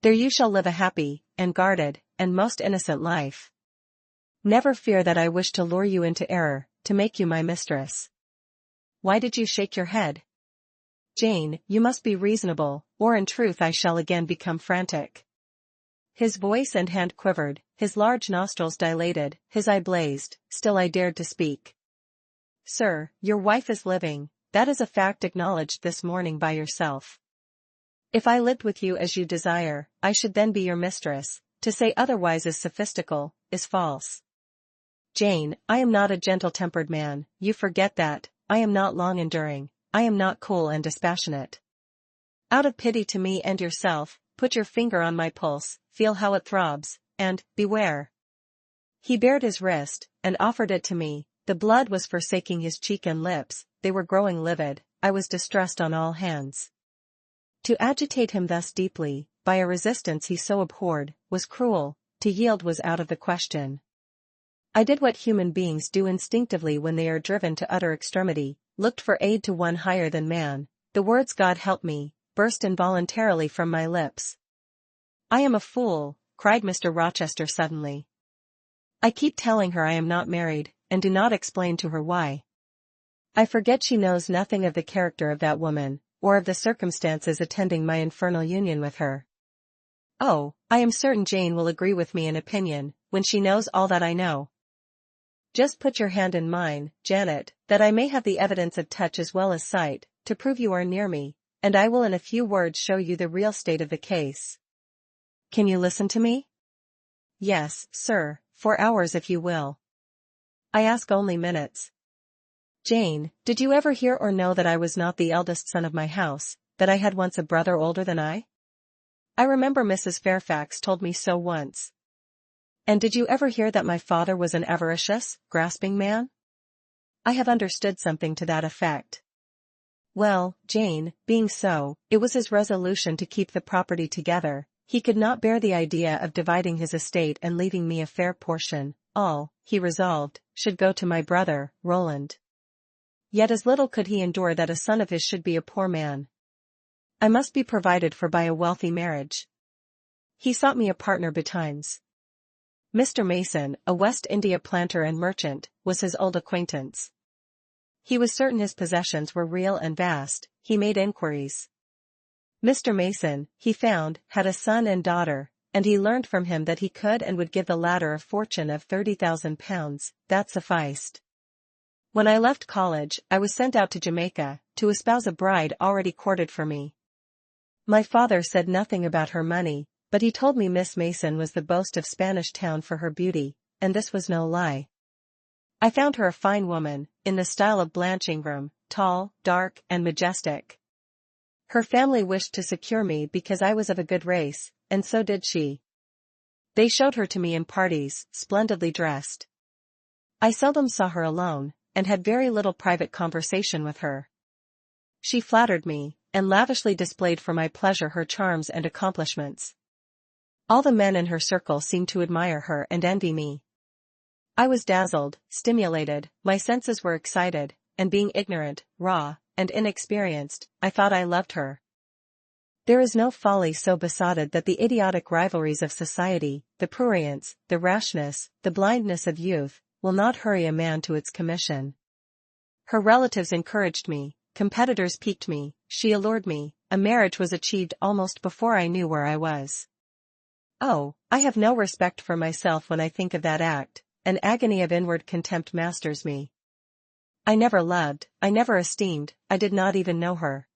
Speaker 1: There you shall live a happy, and guarded, and most innocent life. Never fear that I wish to lure you into error, to make you my mistress. Why did you shake your head? Jane, you must be reasonable, or in truth I shall again become frantic. His voice and hand quivered, his large nostrils dilated, his eye blazed, still I dared to speak. Sir, your wife is living, that is a fact acknowledged this morning by yourself. If I lived with you as you desire, I should then be your mistress. To say otherwise is sophistical, is false. Jane, I am not a gentle-tempered man, you forget that, I am not long-enduring, I am not cool and dispassionate. Out of pity to me and yourself, put your finger on my pulse, feel how it throbs, and, beware. He bared his wrist, and offered it to me, the blood was forsaking his cheek and lips, they were growing livid, I was distressed on all hands. To agitate him thus deeply, by a resistance he so abhorred, was cruel, to yield was out of the question. I did what human beings do instinctively when they are driven to utter extremity, looked for aid to one higher than man, the words God help me, burst involuntarily from my lips. I am a fool, cried Mr. Rochester suddenly. I keep telling her I am not married, and do not explain to her why. I forget she knows nothing of the character of that woman, or of the circumstances attending my infernal union with her. Oh, I am certain Jane will agree with me in opinion, when she knows all that I know. Just put your hand in mine, Janet, that I may have the evidence of touch as well as sight, to prove you are near me, and I will in a few words show you the real state of the case. Can you listen to me? Yes, sir, for hours if you will. I ask only minutes. Jane, did you ever hear or know that I was not the eldest son of my house, that I had once a brother older than I? I remember Mrs. Fairfax told me so once. And did you ever hear that my father was an avaricious, grasping man? I have understood something to that effect. Well, Jane, being so, it was his resolution to keep the property together. He could not bear the idea of dividing his estate and leaving me a fair portion. All, he resolved, should go to my brother, Roland. Yet as little could he endure that a son of his should be a poor man. I must be provided for by a wealthy marriage. He sought me a partner betimes. Mr. Mason, a West India planter and merchant, was his old acquaintance. He was certain his possessions were real and vast, he made inquiries. Mr. Mason, he found, had a son and daughter, and he learned from him that he could and would give the latter a fortune of £30,000, that sufficed. When I left college, I was sent out to Jamaica, to espouse a bride already courted for me. My father said nothing about her money, but he told me Miss Mason was the boast of Spanish Town for her beauty, and this was no lie. I found her a fine woman, in the style of Blanche Ingram, tall, dark, and majestic. Her family wished to secure me because I was of a good race, and so did she. They showed her to me in parties, splendidly dressed. I seldom saw her alone, and had very little private conversation with her. She flattered me, and lavishly displayed for my pleasure her charms and accomplishments. All the men in her circle seemed to admire her and envy me. I was dazzled, stimulated, my senses were excited, and being ignorant, raw, and inexperienced, I thought I loved her. There is no folly so besotted that the idiotic rivalries of society, the prurience, the rashness, the blindness of youth, will not hurry a man to its commission. Her relatives encouraged me, competitors piqued me, she allured me, a marriage was achieved almost before I knew where I was. Oh, I have no respect for myself when I think of that act, an agony of inward contempt masters me. I never loved, I never esteemed, I did not even know her.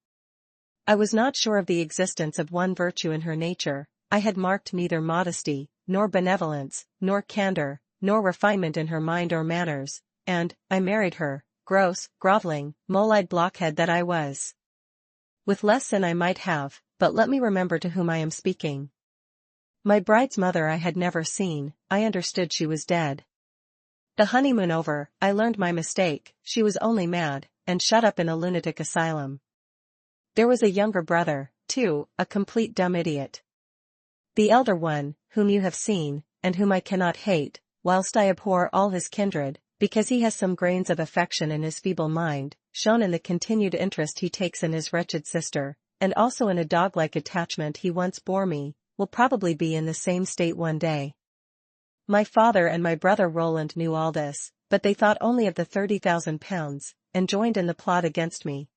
Speaker 1: I was not sure of the existence of one virtue in her nature, I had marked neither modesty, nor benevolence, nor candor, nor refinement in her mind or manners, and, I married her, gross, groveling, mole-eyed blockhead that I was. With less sin I might have, but let me remember to whom I am speaking. My bride's mother I had never seen, I understood she was dead. The honeymoon over, I learned my mistake, she was only mad, and shut up in a lunatic asylum. There was a younger brother, too, a complete dumb idiot. The elder one, whom you have seen, and whom I cannot hate, whilst I abhor all his kindred, because he has some grains of affection in his feeble mind, shown in the continued interest he takes in his wretched sister, and also in a dog-like attachment he once bore me, will probably be in the same state one day. My father and my brother Roland knew all this, but they thought only of the £30,000, and joined in the plot against me.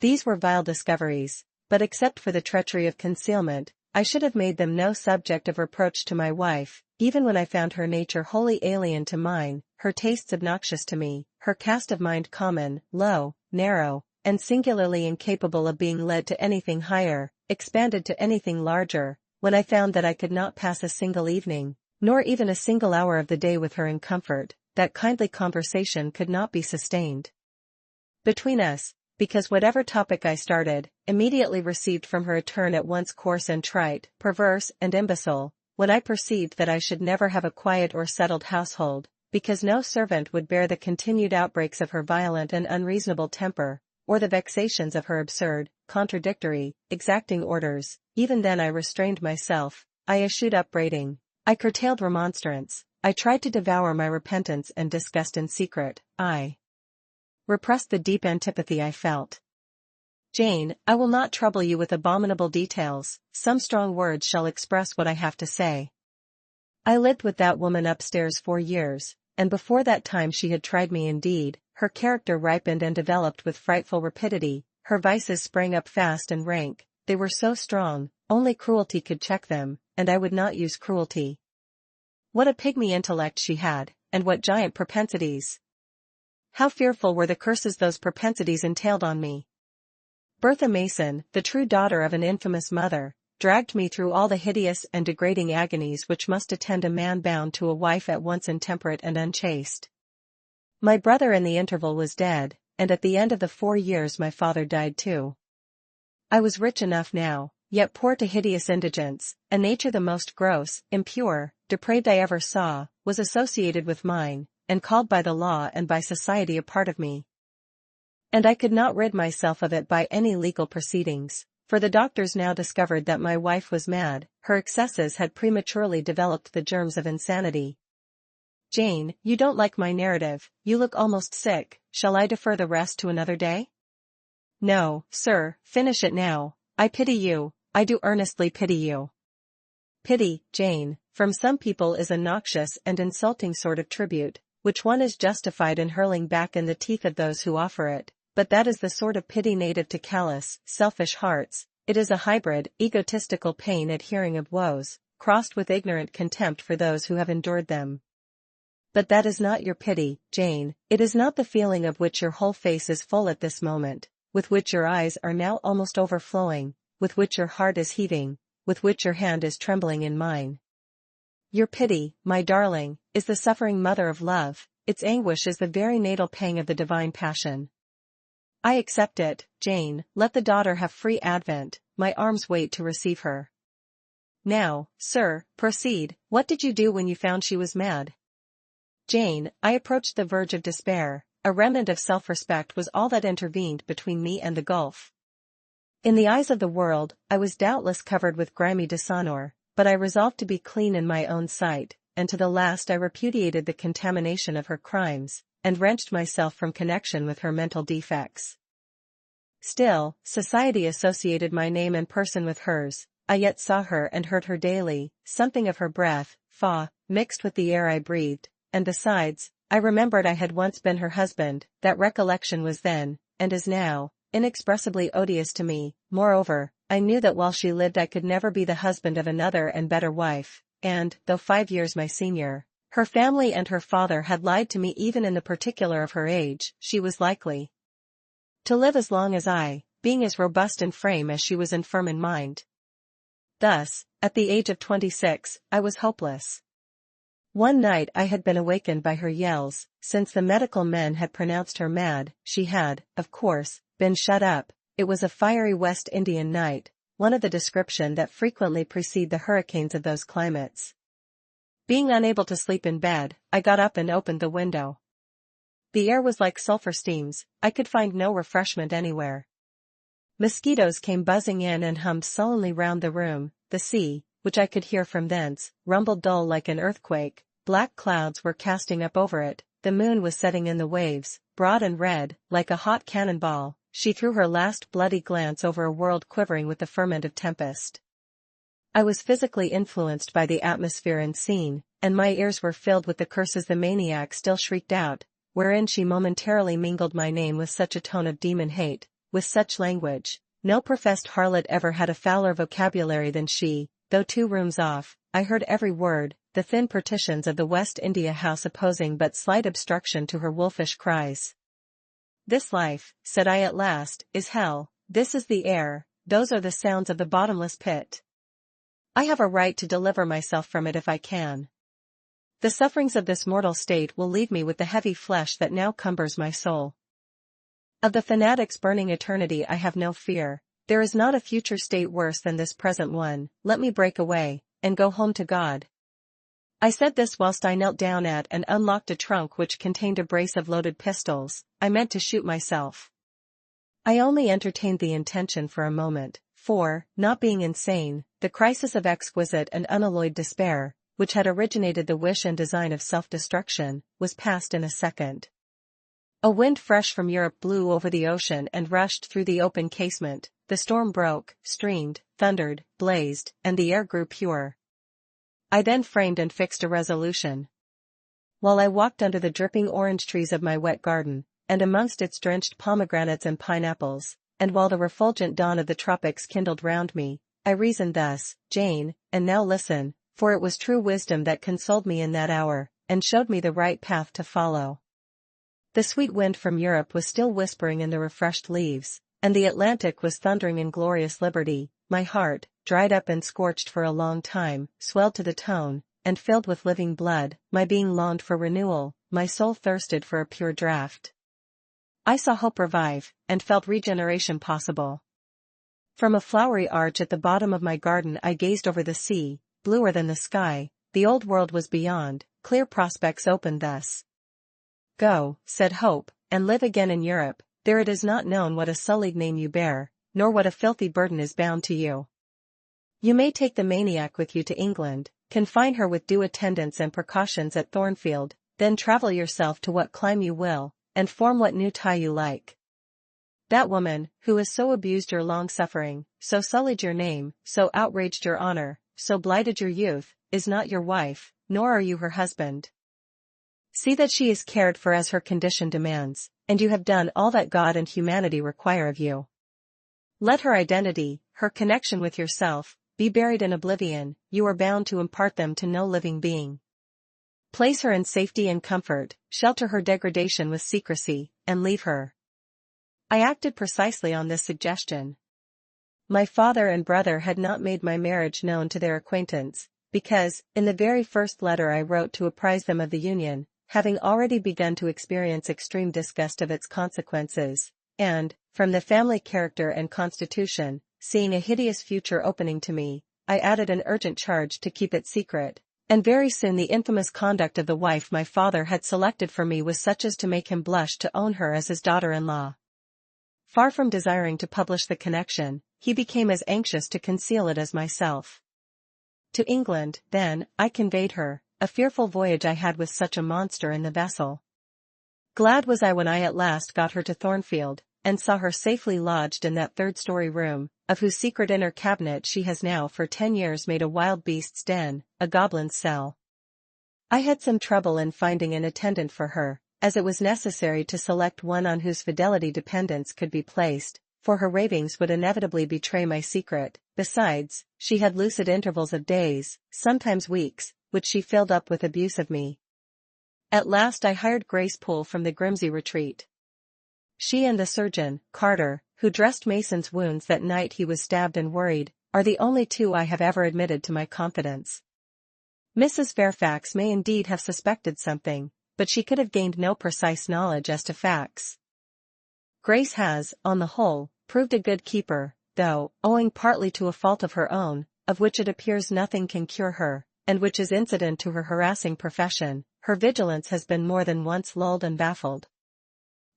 Speaker 1: These were vile discoveries, but except for the treachery of concealment, I should have made them no subject of reproach to my wife, even when I found her nature wholly alien to mine, her tastes obnoxious to me, her cast of mind common, low, narrow, and singularly incapable of being led to anything higher, expanded to anything larger, when I found that I could not pass a single evening, nor even a single hour of the day with her in comfort, that kindly conversation could not be sustained between us, because whatever topic I started, immediately received from her a turn at once coarse and trite, perverse and imbecile, when I perceived that I should never have a quiet or settled household, because no servant would bear the continued outbreaks of her violent and unreasonable temper, or the vexations of her absurd, contradictory, exacting orders. Even then I restrained myself, I eschewed upbraiding, I curtailed remonstrance, I tried to devour my repentance and disgust in secret, I repressed the deep antipathy I felt. Jane, I will not trouble you with abominable details, some strong words shall express what I have to say. I lived with that woman upstairs 4 years, and before that time she had tried me indeed, her character ripened and developed with frightful rapidity, her vices sprang up fast and rank, they were so strong, only cruelty could check them, and I would not use cruelty. What a pygmy intellect she had, and what giant propensities! How fearful were the curses those propensities entailed on me! Bertha Mason, the true daughter of an infamous mother, dragged me through all the hideous and degrading agonies which must attend a man bound to a wife at once intemperate and unchaste. My brother in the interval was dead, and at the end of the 4 years my father died too. I was rich enough now, yet poor to hideous indigence, a nature the most gross, impure, depraved I ever saw, was associated with mine, and called by the law and by society a part of me. And I could not rid myself of it by any legal proceedings, for the doctors now discovered that my wife was mad, her excesses had prematurely developed the germs of insanity. Jane, you don't like my narrative, you look almost sick, shall I defer the rest to another day? No, sir, finish it now, I pity you, I do earnestly pity you. Pity, Jane, from some people is a noxious and insulting sort of tribute, which one is justified in hurling back in the teeth of those who offer it, but that is the sort of pity native to callous, selfish hearts. It is a hybrid, egotistical pain at hearing of woes, crossed with ignorant contempt for those who have endured them. But that is not your pity, Jane, it is not the feeling of which your whole face is full at this moment, with which your eyes are now almost overflowing, with which your heart is heaving, with which your hand is trembling in mine. Your pity, my darling, is the suffering mother of love, its anguish is the very natal pang of the divine passion. I accept it, Jane, let the daughter have free advent, my arms wait to receive her. Now, sir, proceed, what did you do when you found she was mad? Jane, I approached the verge of despair, a remnant of self-respect was all that intervened between me and the gulf. In the eyes of the world, I was doubtless covered with grimy dishonor, but I resolved to be clean in my own sight, and to the last I repudiated the contamination of her crimes, and wrenched myself from connection with her mental defects. Still, society associated my name and person with hers, I yet saw her and heard her daily, something of her breath, mixed with the air I breathed, and besides, I remembered I had once been her husband, that recollection was then, and is now, inexpressibly odious to me. Moreover, I knew that while she lived I could never be the husband of another and better wife, and, though 5 years my senior, her family and her father had lied to me even in the particular of her age, she was likely to live as long as I, being as robust in frame as she was infirm in mind. Thus, at the age of 26, I was hopeless. One night I had been awakened by her yells. Since the medical men had pronounced her mad, she had, of course, been shut up. It was a fiery West Indian night, one of the description that frequently precede the hurricanes of those climates. Being unable to sleep in bed, I got up and opened the window. The air was like sulphur steams, I could find no refreshment anywhere. Mosquitoes came buzzing in and hummed sullenly round the room. The sea, which I could hear from thence, rumbled dull like an earthquake. Black clouds were casting up over it. The moon was setting in the waves, broad and red, like a hot cannonball. She threw her last bloody glance over a world quivering with the ferment of tempest. I was physically influenced by the atmosphere and scene, and my ears were filled with the curses the maniac still shrieked out, wherein she momentarily mingled my name with such a tone of demon hate, with such language. No professed harlot ever had a fouler vocabulary than she. Though 2 rooms off, I heard every word, the thin partitions of the West India House opposing but slight obstruction to her wolfish cries. "This life," said I at last, "is hell. This is the air, those are the sounds of the bottomless pit. I have a right to deliver myself from it if I can. The sufferings of this mortal state will leave me with the heavy flesh that now cumbers my soul. Of the fanatic's burning eternity I have no fear. There is not a future state worse than this present one. Let me break away, and go home to God." I said this whilst I knelt down at and unlocked a trunk which contained a brace of loaded pistols. I meant to shoot myself. I only entertained the intention for a moment, for, not being insane, the crisis of exquisite and unalloyed despair, which had originated the wish and design of self-destruction, was past in a second. A wind fresh from Europe blew over the ocean and rushed through the open casement. The storm broke, streamed, thundered, blazed, and the air grew pure. I then framed and fixed a resolution. While I walked under the dripping orange trees of my wet garden, and amongst its drenched pomegranates and pineapples, and while the refulgent dawn of the tropics kindled round me, I reasoned thus: "Jane, and now listen, for it was true wisdom that consoled me in that hour, and showed me the right path to follow." The sweet wind from Europe was still whispering in the refreshed leaves, and the Atlantic was thundering in glorious liberty. My heart, dried up and scorched for a long time, swelled to the tone, and filled with living blood. My being longed for renewal, my soul thirsted for a pure draught. I saw hope revive, and felt regeneration possible. From a flowery arch at the bottom of my garden I gazed over the sea, bluer than the sky. The old world was beyond, clear prospects opened thus. "Go," said Hope, "and live again in Europe. There it is not known what a sullied name you bear, nor what a filthy burden is bound to you. You may take the maniac with you to England, confine her with due attendance and precautions at Thornfield, then travel yourself to what clime you will, and form what new tie you like. That woman, who has so abused your long-suffering, so sullied your name, so outraged your honor, so blighted your youth, is not your wife, nor are you her husband. See that she is cared for as her condition demands, and you have done all that God and humanity require of you. Let her identity, her connection with yourself, be buried in oblivion. You are bound to impart them to no living being. Place her in safety and comfort, shelter her degradation with secrecy, and leave her." I acted precisely on this suggestion. My father and brother had not made my marriage known to their acquaintance, because, in the very first letter I wrote to apprise them of the union, having already begun to experience extreme disgust of its consequences, and, from the family character and constitution, seeing a hideous future opening to me, I added an urgent charge to keep it secret, and very soon the infamous conduct of the wife my father had selected for me was such as to make him blush to own her as his daughter-in-law. Far from desiring to publish the connection, he became as anxious to conceal it as myself. To England, then, I conveyed her. A fearful voyage I had with such a monster in the vessel. Glad was I when I at last got her to Thornfield, and saw her safely lodged in that third-story room, of whose secret inner cabinet she has now for 10 years made a wild beast's den, a goblin's cell. I had some trouble in finding an attendant for her, as it was necessary to select one on whose fidelity dependence could be placed, for her ravings would inevitably betray my secret. Besides, she had lucid intervals of days, sometimes weeks, which she filled up with abuse of me. At last I hired Grace Poole from the Grimsby retreat. She and the surgeon, Carter, who dressed Mason's wounds that night he was stabbed and worried, are the only 2 I have ever admitted to my confidence. Mrs. Fairfax may indeed have suspected something, but she could have gained no precise knowledge as to facts. Grace has, on the whole, proved a good keeper, though, owing partly to a fault of her own, of which it appears nothing can cure her, and which is incident to her harassing profession, her vigilance has been more than once lulled and baffled.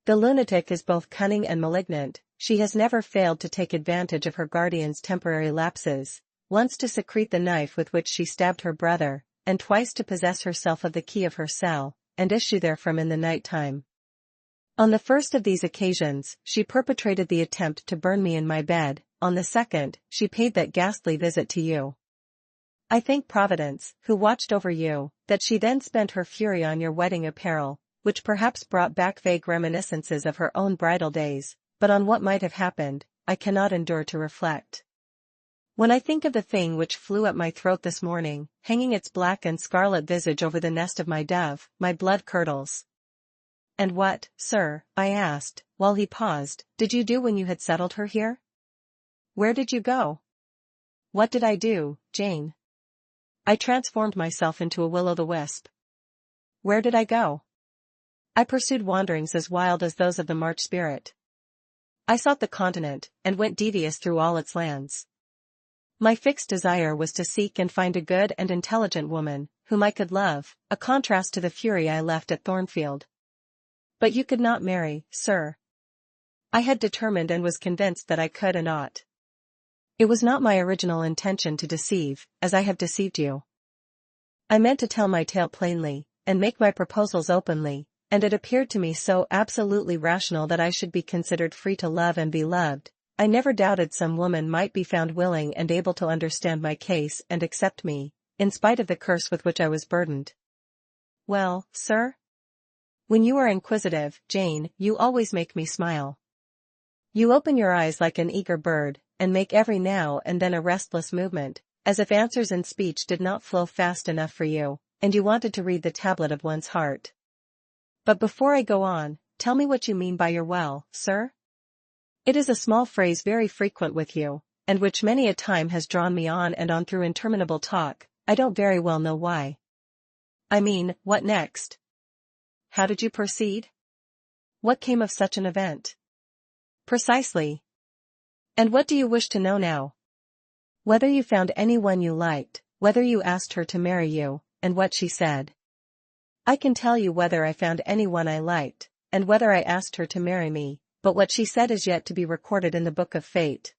Speaker 1: The lunatic is both cunning and malignant, she has never failed to take advantage of her guardian's temporary lapses, once to secrete the knife with which she stabbed her brother, and twice to possess herself of the key of her cell, and issue therefrom in the night time. On the first of these occasions, she perpetrated the attempt to burn me in my bed. On the second, she paid that ghastly visit to you. I thank Providence, who watched over you, that she then spent her fury on your wedding apparel, which perhaps brought back vague reminiscences of her own bridal days, but on what might have happened, I cannot endure to reflect. When I think of the thing which flew at my throat this morning, hanging its black and scarlet visage over the nest of my dove, my blood curdles. And what, sir, I asked, while he paused, did you do when you had settled her here? Where did you go? What did I do, Jane? I transformed myself into a will-o'-the-wisp. Where did I go? I pursued wanderings as wild as those of the March spirit. I sought the continent, and went devious through all its lands. My fixed desire was to seek and find a good and intelligent woman, whom I could love, a contrast to the fury I left at Thornfield. But you could not marry, sir. I had determined and was convinced that I could and ought. It was not my original intention to deceive, as I have deceived you. I meant to tell my tale plainly, and make my proposals openly, and it appeared to me so absolutely rational that I should be considered free to love and be loved. I never doubted some woman might be found willing and able to understand my case and accept me, in spite of the curse with which I was burdened. Well, sir? When you are inquisitive, Jane, you always make me smile. You open your eyes like an eager bird, and make every now and then a restless movement, as if answers in speech did not flow fast enough for you, and you wanted to read the tablet of one's heart. But before I go on, tell me what you mean by your well, sir? It is a small phrase very frequent with you, and which many a time has drawn me on and on through interminable talk. I don't very well know why. I mean, what next? How did you proceed? What came of such an event? Precisely. And what do you wish to know now? Whether you found anyone you liked, whether you asked her to marry you, and what she said. I can tell you whether I found anyone I liked, and whether I asked her to marry me, but what she said is yet to be recorded in the book of fate.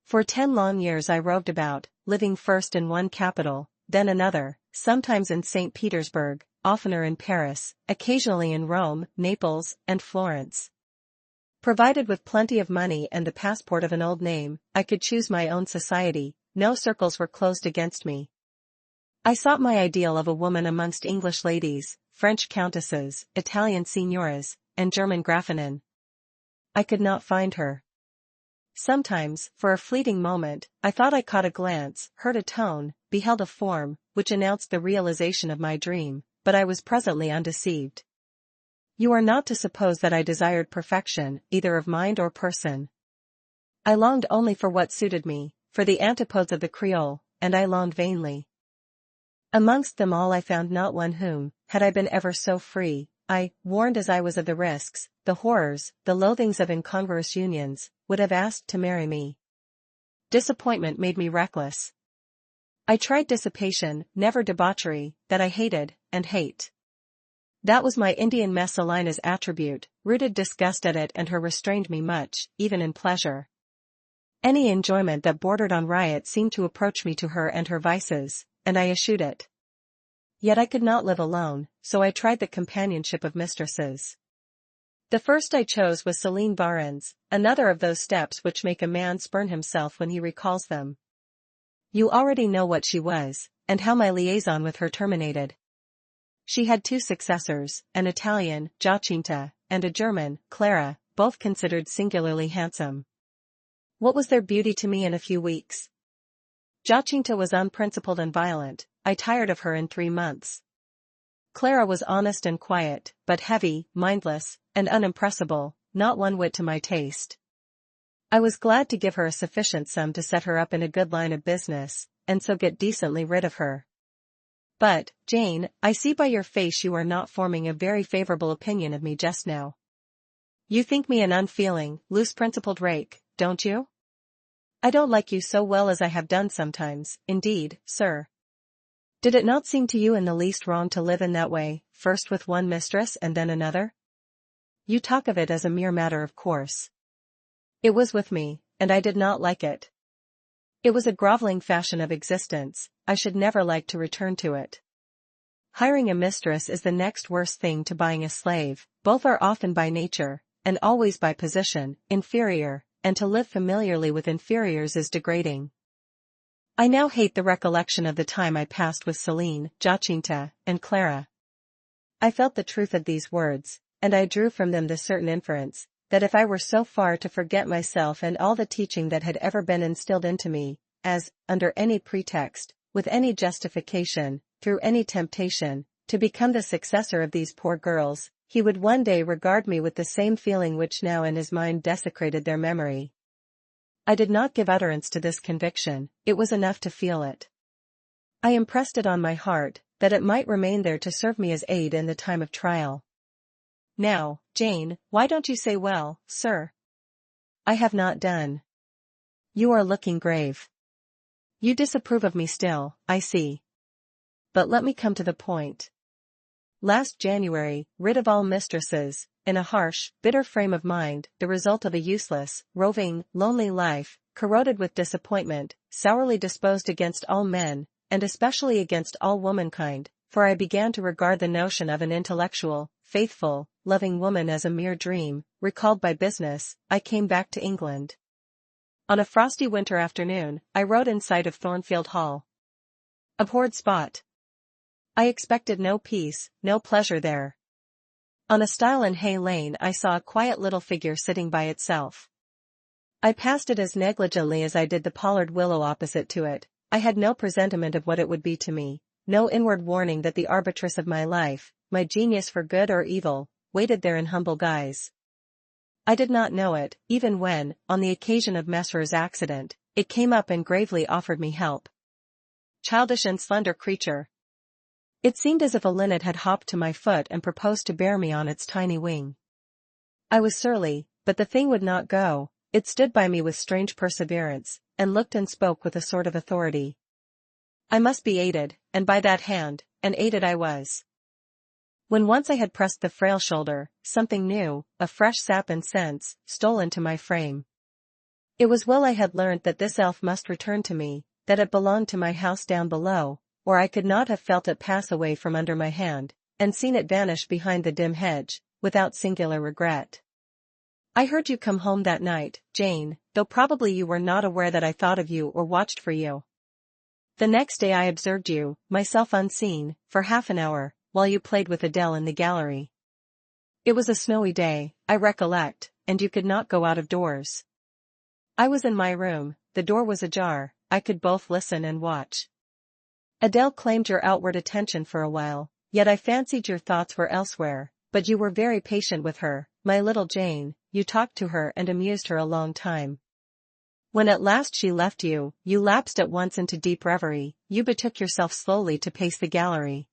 Speaker 1: For 10 long years I roved about, living first in one capital, then another, sometimes in St. Petersburg, oftener in Paris, occasionally in Rome, Naples, and Florence. Provided with plenty of money and the passport of an old name, I could choose my own society, no circles were closed against me. I sought my ideal of a woman amongst English ladies, French countesses, Italian signoras, and German Grafinnen. I could not find her. Sometimes, for a fleeting moment, I thought I caught a glance, heard a tone, beheld a form, which announced the realization of my dream, but I was presently undeceived. You are not to suppose that I desired perfection, either of mind or person. I longed only for what suited me, for the antipodes of the Creole, and I longed vainly. Amongst them all I found not one whom, had I been ever so free, I, warned as I was of the risks, the horrors, the loathings of incongruous unions, would have asked to marry me. Disappointment made me reckless. I tried dissipation, never debauchery, that I hated, and hate. That was my Indian Messalina's attribute, rooted disgust at it and her restrained me much, even in pleasure. Any enjoyment that bordered on riot seemed to approach me to her and her vices, and I eschewed it. Yet I could not live alone, so I tried the companionship of mistresses. The first I chose was Celine Varens, another of those steps which make a man spurn himself when he recalls them. You already know what she was, and how my liaison with her terminated. She had 2 successors, an Italian, Giacinta, and a German, Clara, both considered singularly handsome. What was their beauty to me in a few weeks? Giacinta was unprincipled and violent, I tired of her in 3 months. Clara was honest and quiet, but heavy, mindless, and unimpressible, not one whit to my taste. I was glad to give her a sufficient sum to set her up in a good line of business, and so get decently rid of her. But, Jane, I see by your face you are not forming a very favorable opinion of me just now. You think me an unfeeling, loose-principled rake, don't you? I don't like you so well as I have done sometimes, indeed, sir. Did it not seem to you in the least wrong to live in that way, first with one mistress and then another? You talk of it as a mere matter of course. It was with me, and I did not like it. It was a groveling fashion of existence, I should never like to return to it. Hiring a mistress is the next worst thing to buying a slave, both are often by nature, and always by position, inferior, and to live familiarly with inferiors is degrading. I now hate the recollection of the time I passed with Celine, Jacinta, and Clara. I felt the truth of these words, and I drew from them the certain inference, that if I were so far to forget myself and all the teaching that had ever been instilled into me, as, under any pretext, with any justification, through any temptation, to become the successor of these poor girls, he would one day regard me with the same feeling which now in his mind desecrated their memory. I did not give utterance to this conviction, it was enough to feel it. I impressed it on my heart, that it might remain there to serve me as aid in the time of trial. Now, Jane, why don't you say well, sir? I have not done. You are looking grave. You disapprove of me still, I see. But let me come to the point. Last January, rid of all mistresses, in a harsh, bitter frame of mind, the result of a useless, roving, lonely life, corroded with disappointment, sourly disposed against all men, and especially against all womankind, for I began to regard the notion of an intellectual, faithful, loving woman as a mere dream, recalled by business, I came back to England. On a frosty winter afternoon, I rode in sight of Thornfield Hall. Abhorred spot. I expected no peace, no pleasure there. On a stile in Hay Lane I saw a quiet little figure sitting by itself. I passed it as negligently as I did the pollard willow opposite to it. I had no presentiment of what it would be to me, no inward warning that the arbitress of my life, my genius for good or evil, waited there in humble guise. I did not know it, even when, on the occasion of Messer's accident, it came up and gravely offered me help. Childish and slender creature. It seemed as if a linnet had hopped to my foot and proposed to bear me on its tiny wing. I was surly, but the thing would not go, it stood by me with strange perseverance, and looked and spoke with a sort of authority. I must be aided, and by that hand, and aided I was. When once I had pressed the frail shoulder, something new, a fresh sap and sense, stole into my frame. It was well I had learnt that this elf must return to me, that it belonged to my house down below, or I could not have felt it pass away from under my hand, and seen it vanish behind the dim hedge, without singular regret. I heard you come home that night, Jane, though probably you were not aware that I thought of you or watched for you. The next day I observed you, myself unseen, for half an hour, while you played with Adele in the gallery. It was a snowy day, I recollect, and you could not go out of doors. I was in my room, the door was ajar, I could both listen and watch. Adele claimed your outward attention for a while, yet I fancied your thoughts were elsewhere, but you were very patient with her, my little Jane, you talked to her and amused her a long time. When at last she left you, you lapsed at once into deep reverie, you betook yourself slowly to pace the gallery.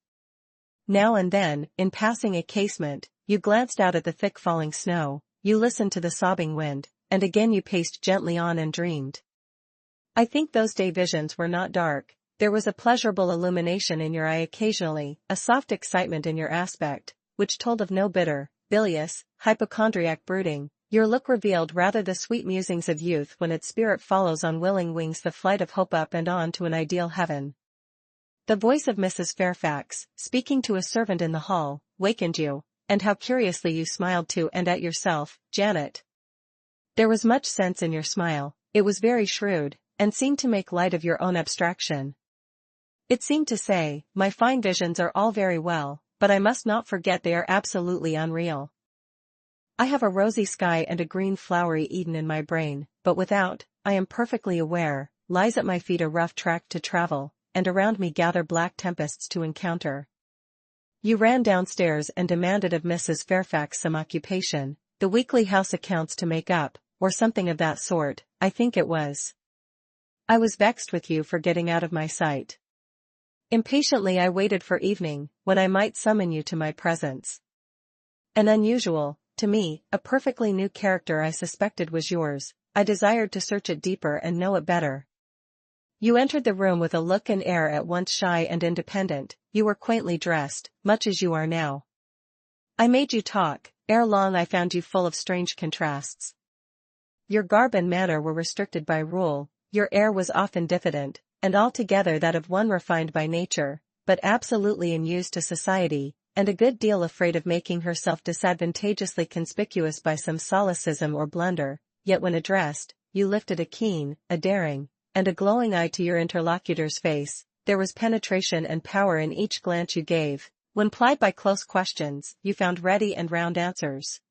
Speaker 1: Now and then, in passing a casement, you glanced out at the thick falling snow, you listened to the sobbing wind, and again you paced gently on and dreamed. I think those day visions were not dark, there was a pleasurable illumination in your eye occasionally, a soft excitement in your aspect, which told of no bitter, bilious, hypochondriac brooding. Your look revealed rather the sweet musings of youth when its spirit follows on willing wings the flight of hope up and on to an ideal heaven. The voice of Mrs. Fairfax, speaking to a servant in the hall, wakened you, and how curiously you smiled to and at yourself, Janet. There was much sense in your smile, it was very shrewd, and seemed to make light of your own abstraction. It seemed to say, my fine visions are all very well, but I must not forget they are absolutely unreal. I have a rosy sky and a green flowery Eden in my brain, but without, I am perfectly aware, lies at my feet a rough track to travel, and around me gather black tempests to encounter. You ran downstairs and demanded of Mrs. Fairfax some occupation, the weekly house accounts to make up, or something of that sort, I think it was. I was vexed with you for getting out of my sight. Impatiently I waited for evening, when I might summon you to my presence. An unusual, to me, a perfectly new character I suspected was yours, I desired to search it deeper and know it better. You entered the room with a look and air at once shy and independent, you were quaintly dressed, much as you are now. I made you talk, ere long I found you full of strange contrasts. Your garb and manner were restricted by rule, your air was often diffident, and altogether that of one refined by nature, but absolutely unused to society, and a good deal afraid of making herself disadvantageously conspicuous by some solecism or blunder, yet when addressed, you lifted a keen, a daring, and a glowing eye to your interlocutor's face. There was penetration and power in each glance you gave. When plied by close questions, you found ready and round answers.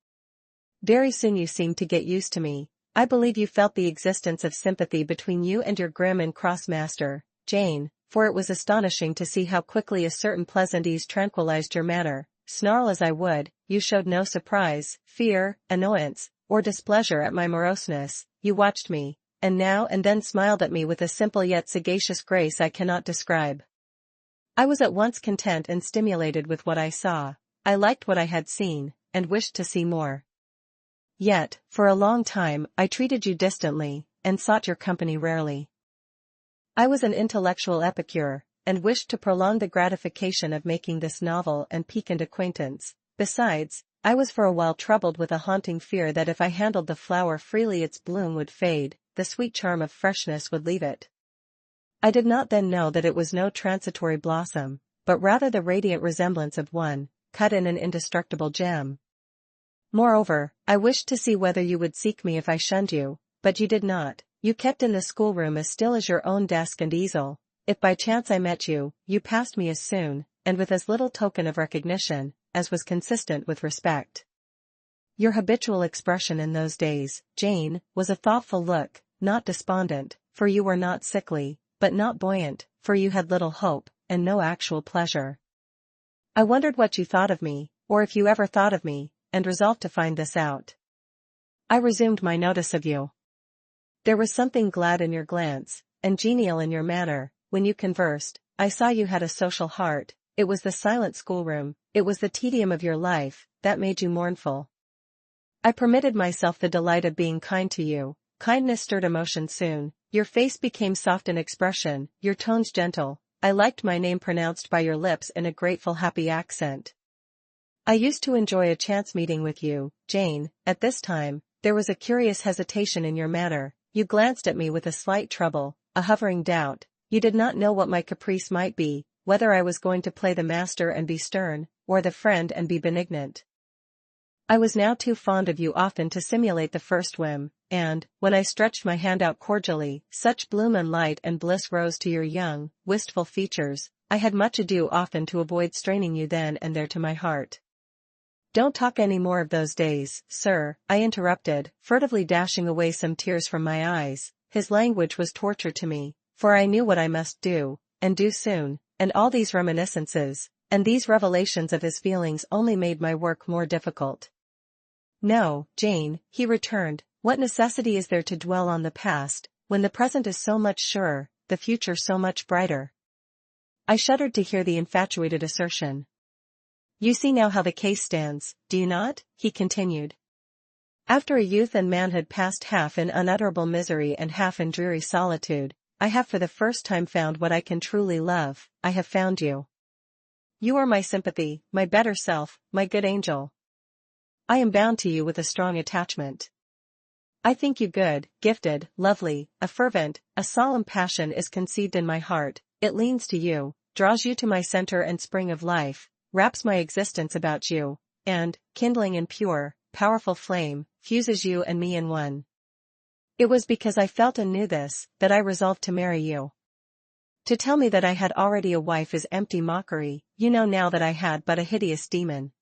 Speaker 1: Very soon you seemed to get used to me. I believe you felt the existence of sympathy between you and your grim and cross master, Jane, for it was astonishing to see how quickly a certain pleasant ease tranquilized your manner. Snarl as I would, you showed no surprise, fear, annoyance, or displeasure at my moroseness. You watched me, and now and then smiled at me with a simple yet sagacious grace I cannot describe. I was at once content and stimulated with what I saw. I liked what I had seen, and wished to see more. Yet, for a long time, I treated you distantly, and sought your company rarely. I was an intellectual epicure, and wished to prolong the gratification of making this novel and piquant acquaintance. Besides, I was for a while troubled with a haunting fear that if I handled the flower freely its bloom would fade, the sweet charm of freshness would leave it. I did not then know that it was no transitory blossom, but rather the radiant resemblance of one, cut in an indestructible gem. Moreover, I wished to see whether you would seek me if I shunned you, but you did not. You kept in the schoolroom as still as your own desk and easel. If by chance I met you, you passed me as soon, and with as little token of recognition, as was consistent with respect. Your habitual expression in those days, Jane, was a thoughtful look, not despondent, for you were not sickly, but not buoyant, for you had little hope, and no actual pleasure. I wondered what you thought of me, or if you ever thought of me, and resolved to find this out. I resumed my notice of you. There was something glad in your glance, and genial in your manner. When you conversed, I saw you had a social heart. It was the silent schoolroom, it was the tedium of your life, that made you mournful. I permitted myself the delight of being kind to you. Kindness stirred emotion soon. Your face became soft in expression, your tones gentle. I liked my name pronounced by your lips in a grateful happy accent. I used to enjoy a chance meeting with you, Jane. At this time, there was a curious hesitation in your manner. You glanced at me with a slight trouble, a hovering doubt. You did not know what my caprice might be, whether I was going to play the master and be stern, or the friend and be benignant. I was now too fond of you often to simulate the first whim, and, when I stretched my hand out cordially, such bloom and light and bliss rose to your young, wistful features. I had much ado often to avoid straining you then and there to my heart. Don't talk any more of those days, sir, I interrupted, furtively dashing away some tears from my eyes. His language was torture to me, for I knew what I must do, and do soon, and all these reminiscences, and these revelations of his feelings only made my work more difficult. No, Jane, he returned, what necessity is there to dwell on the past, when the present is so much surer, the future so much brighter? I shuddered to hear the infatuated assertion. You see now how the case stands, do you not? He continued. After a youth and manhood passed half in unutterable misery and half in dreary solitude, I have for the first time found what I can truly love. I have found you. You are my sympathy, my better self, my good angel. I am bound to you with a strong attachment. I think you good, gifted, lovely. A fervent, a solemn passion is conceived in my heart. It leans to you, draws you to my center and spring of life, wraps my existence about you, and, kindling in pure, powerful flame, fuses you and me in one. It was because I felt and knew this, that I resolved to marry you. To tell me that I had already a wife is empty mockery. You know now that I had but a hideous demon.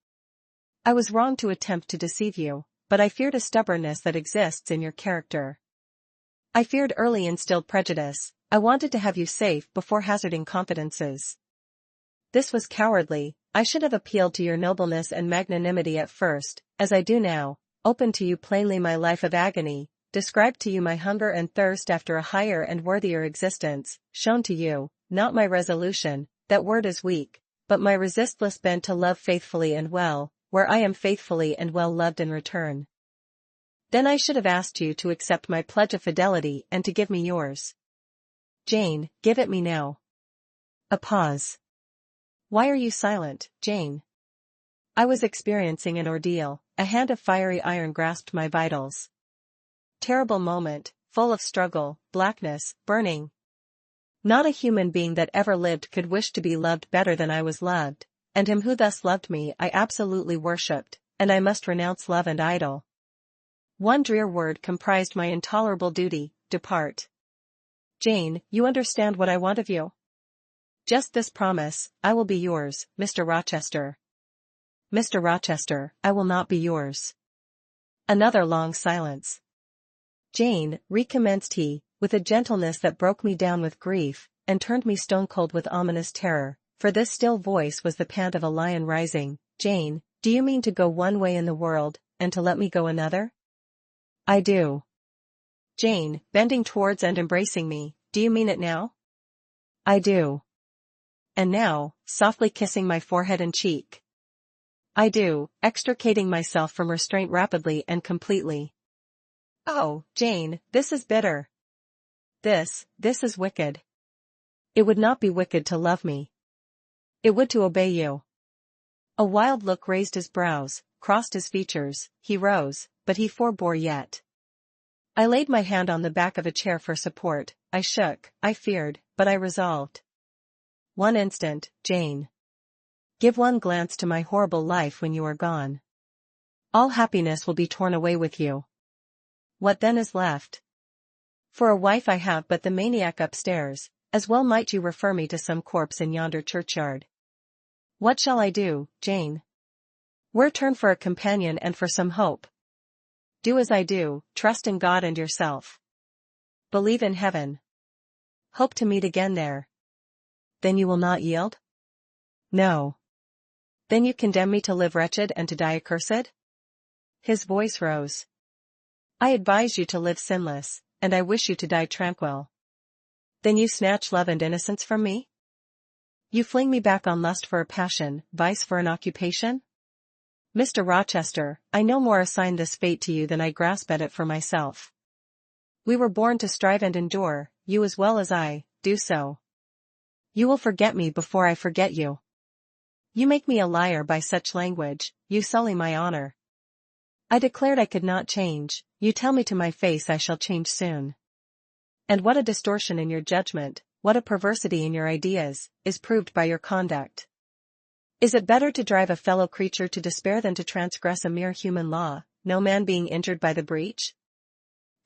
Speaker 1: I was wrong to attempt to deceive you, but I feared a stubbornness that exists in your character. I feared early instilled prejudice. I wanted to have you safe before hazarding confidences. This was cowardly. I should have appealed to your nobleness and magnanimity at first, as I do now, opened to you plainly my life of agony, described to you my hunger and thirst after a higher and worthier existence, shown to you, not my resolution, that word is weak, but my resistless bent to love faithfully and well, where I am faithfully and well loved in return. Then I should have asked you to accept my pledge of fidelity and to give me yours. Jane, give it me now. A pause. Why are you silent, Jane? I was experiencing an ordeal. A hand of fiery iron grasped my vitals. Terrible moment, full of struggle, blackness, burning. Not a human being that ever lived could wish to be loved better than I was loved, and him who thus loved me I absolutely worshipped, and I must renounce love and idol. One drear word comprised my intolerable duty: depart. Jane, you understand what I want of you? Just this promise: I will be yours, Mr. Rochester. Mr. Rochester, I will not be yours. Another long silence. Jane, recommenced he, with a gentleness that broke me down with grief, and turned me stone cold with ominous terror, for this still voice was the pant of a lion rising. Jane, do you mean to go one way in the world, and to let me go another? I do. Jane, bending towards and embracing me, do you mean it now? I do. And now, softly kissing my forehead and cheek. I do, extricating myself from restraint rapidly and completely. Oh, Jane, this is bitter. This is wicked. It would not be wicked to love me. It would to obey you. A wild look raised his brows, crossed his features, he rose, but he forbore yet. I laid my hand on the back of a chair for support, I shook, I feared, but I resolved. One instant, Jane. Give one glance to my horrible life when you are gone. All happiness will be torn away with you. What then is left? For a wife I have but the maniac upstairs, as well might you refer me to some corpse in yonder churchyard. What shall I do, Jane? Where turn for a companion and for some hope? Do as I do, trust in God and yourself. Believe in heaven. Hope to meet again there. Then you will not yield? No. Then you condemn me to live wretched and to die accursed? His voice rose. I advise you to live sinless, and I wish you to die tranquil. Then you snatch love and innocence from me? You fling me back on lust for a passion, vice for an occupation? Mr. Rochester, I no more assign this fate to you than I grasp at it for myself. We were born to strive and endure, you as well as I, do so. You will forget me before I forget you. You make me a liar by such language, you sully my honor. I declared I could not change, you tell me to my face I shall change soon. And what a distortion in your judgment, what a perversity in your ideas, is proved by your conduct. Is it better to drive a fellow creature to despair than to transgress a mere human law, no man being injured by the breach?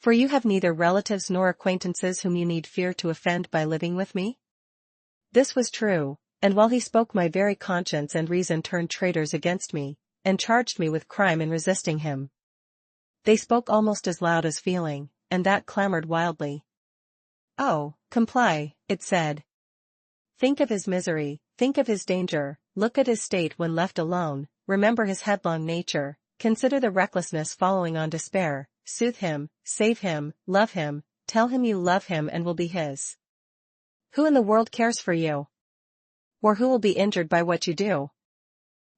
Speaker 1: For you have neither relatives nor acquaintances whom you need fear to offend by living with me? This was true, and while he spoke my very conscience and reason turned traitors against me, and charged me with crime in resisting him. They spoke almost as loud as feeling, and that clamored wildly. Oh, comply, it said. Think of his misery, think of his danger, look at his state when left alone, remember his headlong nature, consider the recklessness following on despair, soothe him, save him, love him, tell him you love him and will be his. Who in the world cares for you? Or who will be injured by what you do?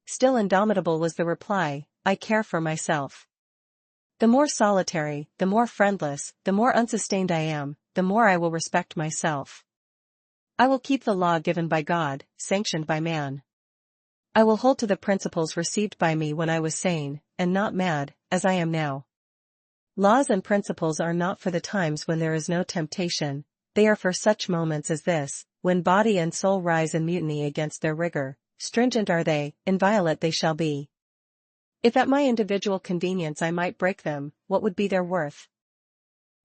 Speaker 1: Still indomitable was the reply, I care for myself. The more solitary, the more friendless, the more unsustained I am, the more I will respect myself. I will keep the law given by God, sanctioned by man. I will hold to the principles received by me when I was sane, and not mad, as I am now. Laws and principles are not for the times when there is no temptation, they are for such moments as this, when body and soul rise in mutiny against their rigor. Stringent are they, inviolate they shall be. If at my individual convenience I might break them, what would be their worth?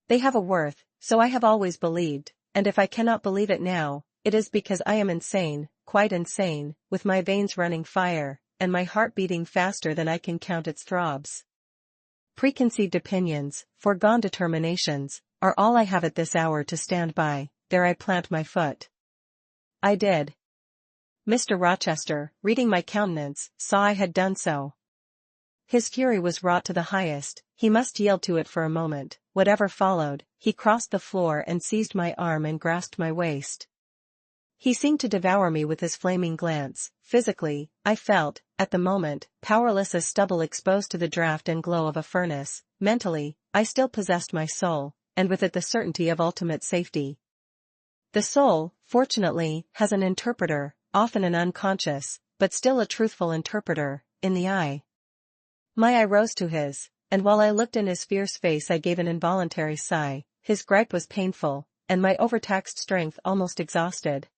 Speaker 1: They have a worth, so I have always believed, and if I cannot believe it now, it is because I am insane, quite insane, with my veins running fire, and my heart beating faster than I can count its throbs. Preconceived opinions, foregone determinations, are all I have at this hour to stand by, there I plant my foot. I did. Mr. Rochester, reading my countenance, saw I had done so. His fury was wrought to the highest, he must yield to it for a moment, whatever followed, he crossed the floor and seized my arm and grasped my waist. He seemed to devour me with his flaming glance. Physically, I felt, at the moment, powerless as stubble exposed to the draught and glow of a furnace. Mentally, I still possessed my soul, and with it the certainty of ultimate safety. The soul, fortunately, has an interpreter, often an unconscious, but still a truthful interpreter, in the eye. My eye rose to his, and while I looked in his fierce face I gave an involuntary sigh. His gripe was painful, and my overtaxed strength almost exhausted.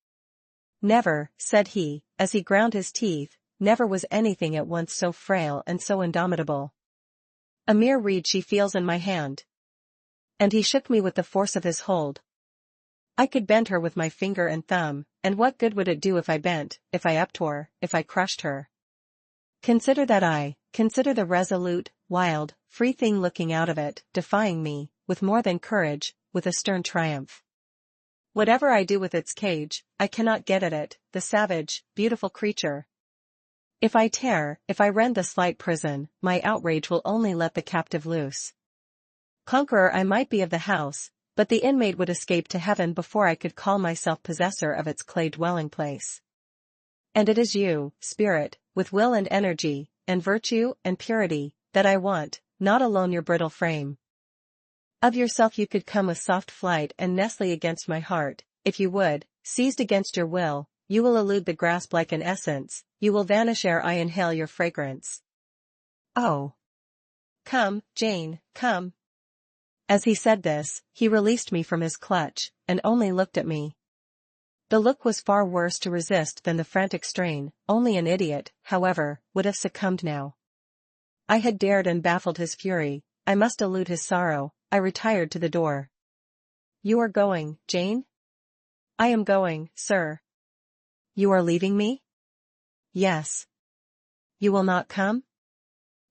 Speaker 1: "Never," said he, as he ground his teeth, "never was anything at once so frail and so indomitable. A mere reed she feels in my hand." And he shook me with the force of his hold. I could bend her with my finger and thumb, and what good would it do if I bent, if I uptore, if I crushed her? Consider the resolute, wild, free thing looking out of it, defying me, with more than courage, with a stern triumph. Whatever I do with its cage, I cannot get at it, the savage, beautiful creature. If I rend the slight prison, my outrage will only let the captive loose. Conqueror I might be of the house, but the inmate would escape to heaven before I could call myself possessor of its clay dwelling place. And it is you, spirit, with will and energy, and virtue and purity, that I want, not alone your brittle frame. Of yourself you could come with soft flight and nestle against my heart, if you would, seized against your will, you will elude the grasp like an essence, you will vanish ere I inhale your fragrance. Oh! Come, Jane, come. As he said this, he released me from his clutch, and only looked at me. The look was far worse to resist than the frantic strain. Only an idiot, however, would have succumbed now. I had dared and baffled his fury, I must elude his sorrow. I retired to the door. "You are going, Jane?" "I am going, sir." "You are leaving me?" "Yes." "You will not come?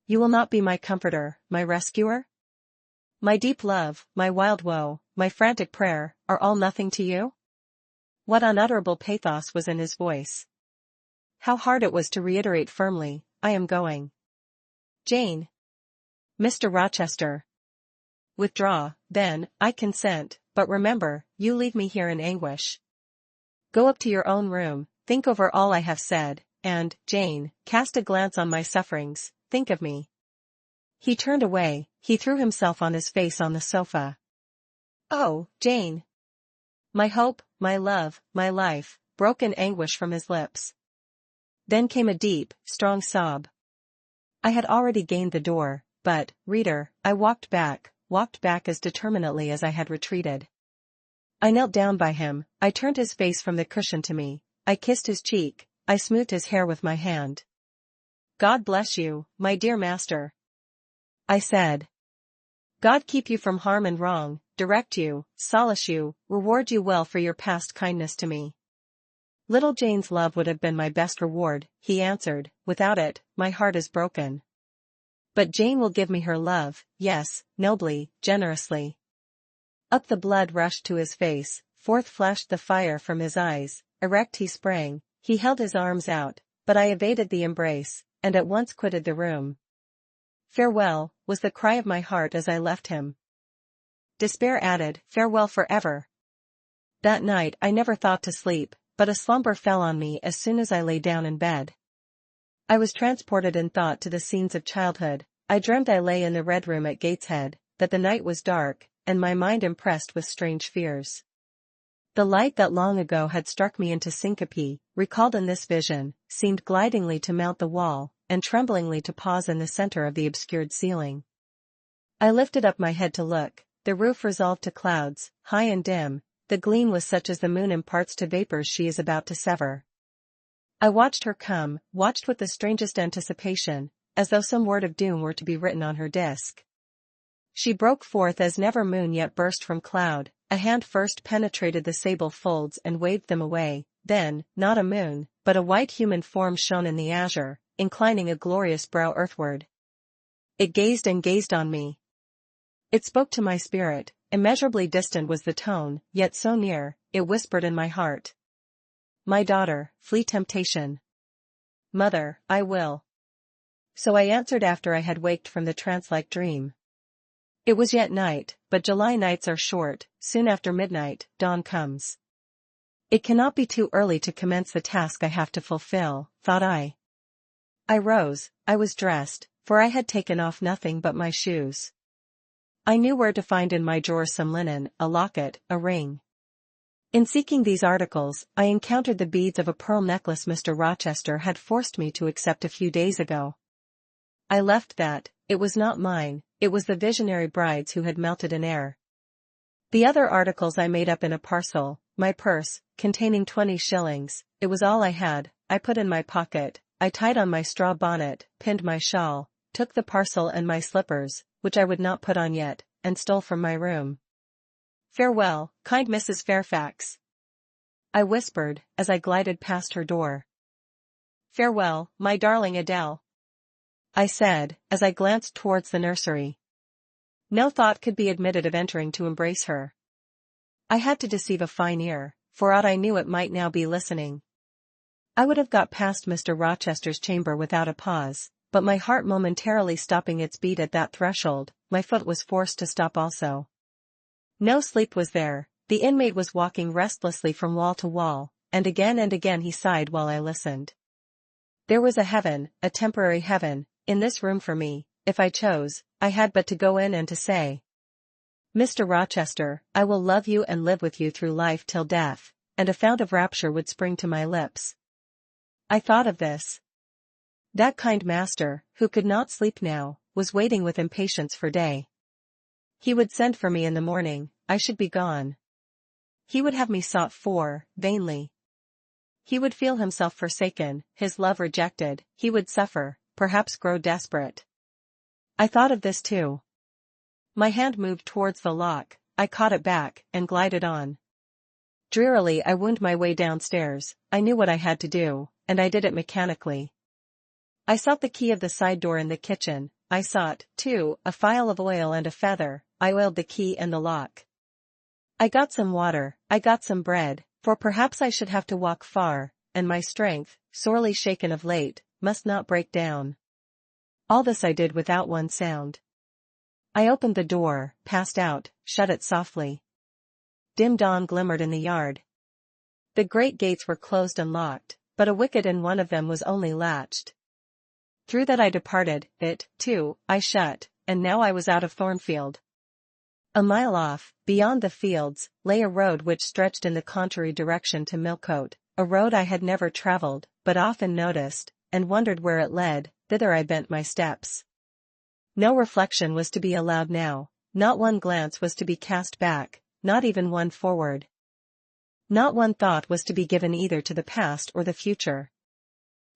Speaker 1: You will not be my comforter, my rescuer? My deep love, my wild woe, my frantic prayer, are all nothing to you?" What unutterable pathos was in his voice. How hard it was to reiterate firmly, "I am going." "Jane." "Mr. Rochester." "Withdraw, then, I consent, but remember, you leave me here in anguish. Go up to your own room, think over all I have said, and, Jane, cast a glance on my sufferings, think of me." He turned away, he threw himself on his face on the sofa. "Oh, Jane!" My hope, my love, my life, broke in anguish from his lips. Then came a deep, strong sob. I had already gained the door, but, reader, I walked back as determinately as I had retreated. I knelt down by him, I turned his face from the cushion to me, I kissed his cheek, I smoothed his hair with my hand. "God bless you, my dear master," I said. "God keep you from harm and wrong, direct you, solace you, reward you well for your past kindness to me." "Little Jane's love would have been my best reward," he answered, "without it, my heart is broken. But Jane will give me her love, yes, nobly, generously." Up the blood rushed to his face, forth flashed the fire from his eyes, erect he sprang, he held his arms out, but I evaded the embrace, and at once quitted the room. "Farewell," was the cry of my heart as I left him. Despair added, "Farewell forever." That night I never thought to sleep, but a slumber fell on me as soon as I lay down in bed. I was transported in thought to the scenes of childhood. I dreamed I lay in the Red Room at Gateshead, that the night was dark, and my mind impressed with strange fears. The light that long ago had struck me into syncope, recalled in this vision, seemed glidingly to mount the wall, and tremblingly to pause in the center of the obscured ceiling. I lifted up my head to look, the roof resolved to clouds, high and dim, the gleam was such as the moon imparts to vapors she is about to sever. I watched her come, watched with the strangest anticipation, as though some word of doom were to be written on her disk. She broke forth as never moon yet burst from cloud, a hand first penetrated the sable folds and waved them away, then, not a moon, but a white human form shone in the azure, inclining a glorious brow earthward. It gazed and gazed on me. It spoke to my spirit, immeasurably distant was the tone, yet so near, it whispered in my heart. "My daughter, flee temptation." "Mother, I will." So I answered after I had waked from the trance-like dream. It was yet night, but July nights are short, soon after midnight, dawn comes. It cannot be too early to commence the task I have to fulfill, thought I. I rose, I was dressed, for I had taken off nothing but my shoes. I knew where to find in my drawers some linen, a locket, a ring. In seeking these articles, I encountered the beads of a pearl necklace Mr. Rochester had forced me to accept a few days ago. I left that, it was not mine, it was the visionary brides who had melted in Eyre. The other articles I made up in a parcel, my purse, containing 20 shillings, it was all I had, I put in my pocket, I tied on my straw bonnet, pinned my shawl, took the parcel and my slippers, which I would not put on yet, and stole from my room. "Farewell, kind Mrs. Fairfax," I whispered, as I glided past her door. "Farewell, my darling Adele," I said, as I glanced towards the nursery. No thought could be admitted of entering to embrace her. I had to deceive a fine ear, for aught I knew it might now be listening. I would have got past Mr. Rochester's chamber without a pause, but my heart momentarily stopping its beat at that threshold, my foot was forced to stop also. No sleep was there, the inmate was walking restlessly from wall to wall, and again he sighed while I listened. There was a heaven, a temporary heaven, in this room for me. If I chose, I had but to go in and to say, "Mr. Rochester, I will love you and live with you through life till death," and a fount of rapture would spring to my lips. I thought of this. That kind master, who could not sleep now, was waiting with impatience for day. He would send for me in the morning, I should be gone. He would have me sought for, vainly. He would feel himself forsaken, his love rejected, he would suffer, perhaps grow desperate. I thought of this too. My hand moved towards the lock, I caught it back, and glided on. Drearily I wound my way downstairs, I knew what I had to do, and I did it mechanically. I sought the key of the side door in the kitchen, I sought, too, a phial of oil and a feather, I oiled the key and the lock. I got some water, I got some bread, for perhaps I should have to walk far, and my strength, sorely shaken of late, must not break down. All this I did without one sound. I opened the door, passed out, shut it softly. Dim dawn glimmered in the yard. The great gates were closed and locked, but a wicket in one of them was only latched. Through that I departed, it, too, I shut, and now I was out of Thornfield. A mile off, beyond the fields, lay a road which stretched in the contrary direction to Millcote, a road I had never travelled, but often noticed, and wondered where it led. Thither I bent my steps. No reflection was to be allowed now, not one glance was to be cast back, not even one forward. Not one thought was to be given either to the past or the future.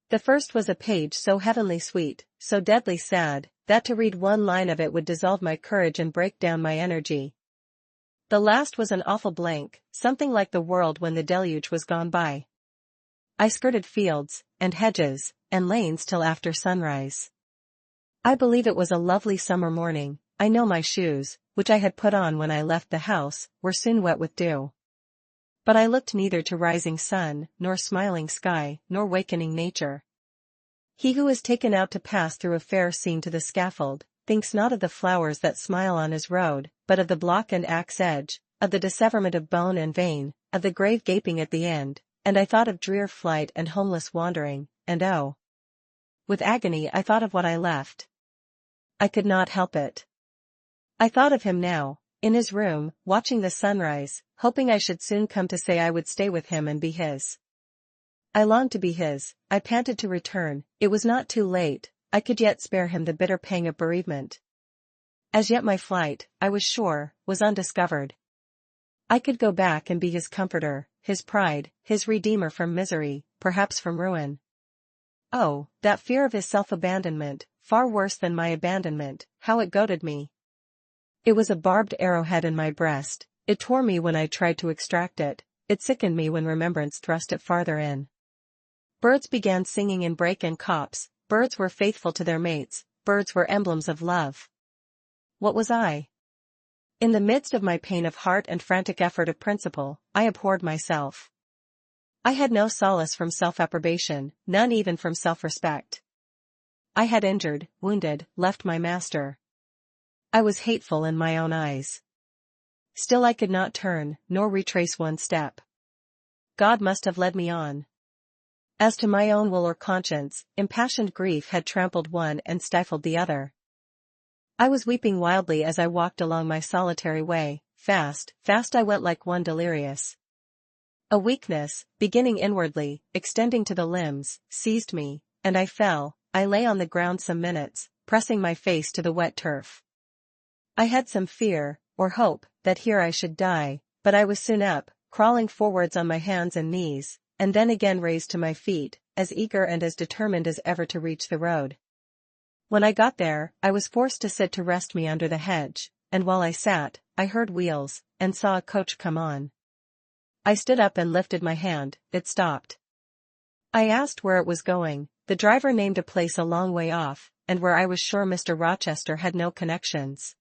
Speaker 1: The first was a page so heavenly sweet, so deadly sad, that to read one line of it would dissolve my courage and break down my energy. The last was an awful blank, something like the world when the deluge was gone by. I skirted fields, and hedges, and lanes till after sunrise. I believe it was a lovely summer morning. I know my shoes, which I had put on when I left the house, were soon wet with dew. But I looked neither to rising sun, nor smiling sky, nor wakening nature. He who is taken out to pass through a fair scene to the scaffold, thinks not of the flowers that smile on his road, but of the block and axe edge, of the disseverment of bone and vein, of the grave gaping at the end, and I thought of drear flight and homeless wandering, and oh! With agony I thought of what I left. I could not help it. I thought of him now, in his room, watching the sunrise, hoping I should soon come to say I would stay with him and be his. I longed to be his, I panted to return, it was not too late, I could yet spare him the bitter pang of bereavement. As yet my flight, I was sure, was undiscovered. I could go back and be his comforter, his pride, his redeemer from misery, perhaps from ruin. Oh, that fear of his self-abandonment, far worse than my abandonment, how it goaded me. It was a barbed arrowhead in my breast, it tore me when I tried to extract it, it sickened me when remembrance thrust it farther in. Birds began singing in brake and copse, birds were faithful to their mates, birds were emblems of love. What was I? In the midst of my pain of heart and frantic effort of principle, I abhorred myself. I had no solace from self-approbation, none even from self-respect. I had injured, wounded, left my master. I was hateful in my own eyes. Still I could not turn, nor retrace one step. God must have led me on. As to my own will or conscience, impassioned grief had trampled one and stifled the other. I was weeping wildly as I walked along my solitary way, fast I went like one delirious. A weakness, beginning inwardly, extending to the limbs, seized me, and I fell. I lay on the ground some minutes, pressing my face to the wet turf. I had some fear, or hope, that here I should die, but I was soon up, crawling forwards on my hands and knees, and then again raised to my feet, as eager and as determined as ever to reach the road. When I got there, I was forced to sit to rest me under the hedge, and while I sat, I heard wheels, and saw a coach come on. I stood up and lifted my hand. It stopped. I asked where it was going. The driver named a place a long way off, and where I was sure Mr. Rochester had no connections.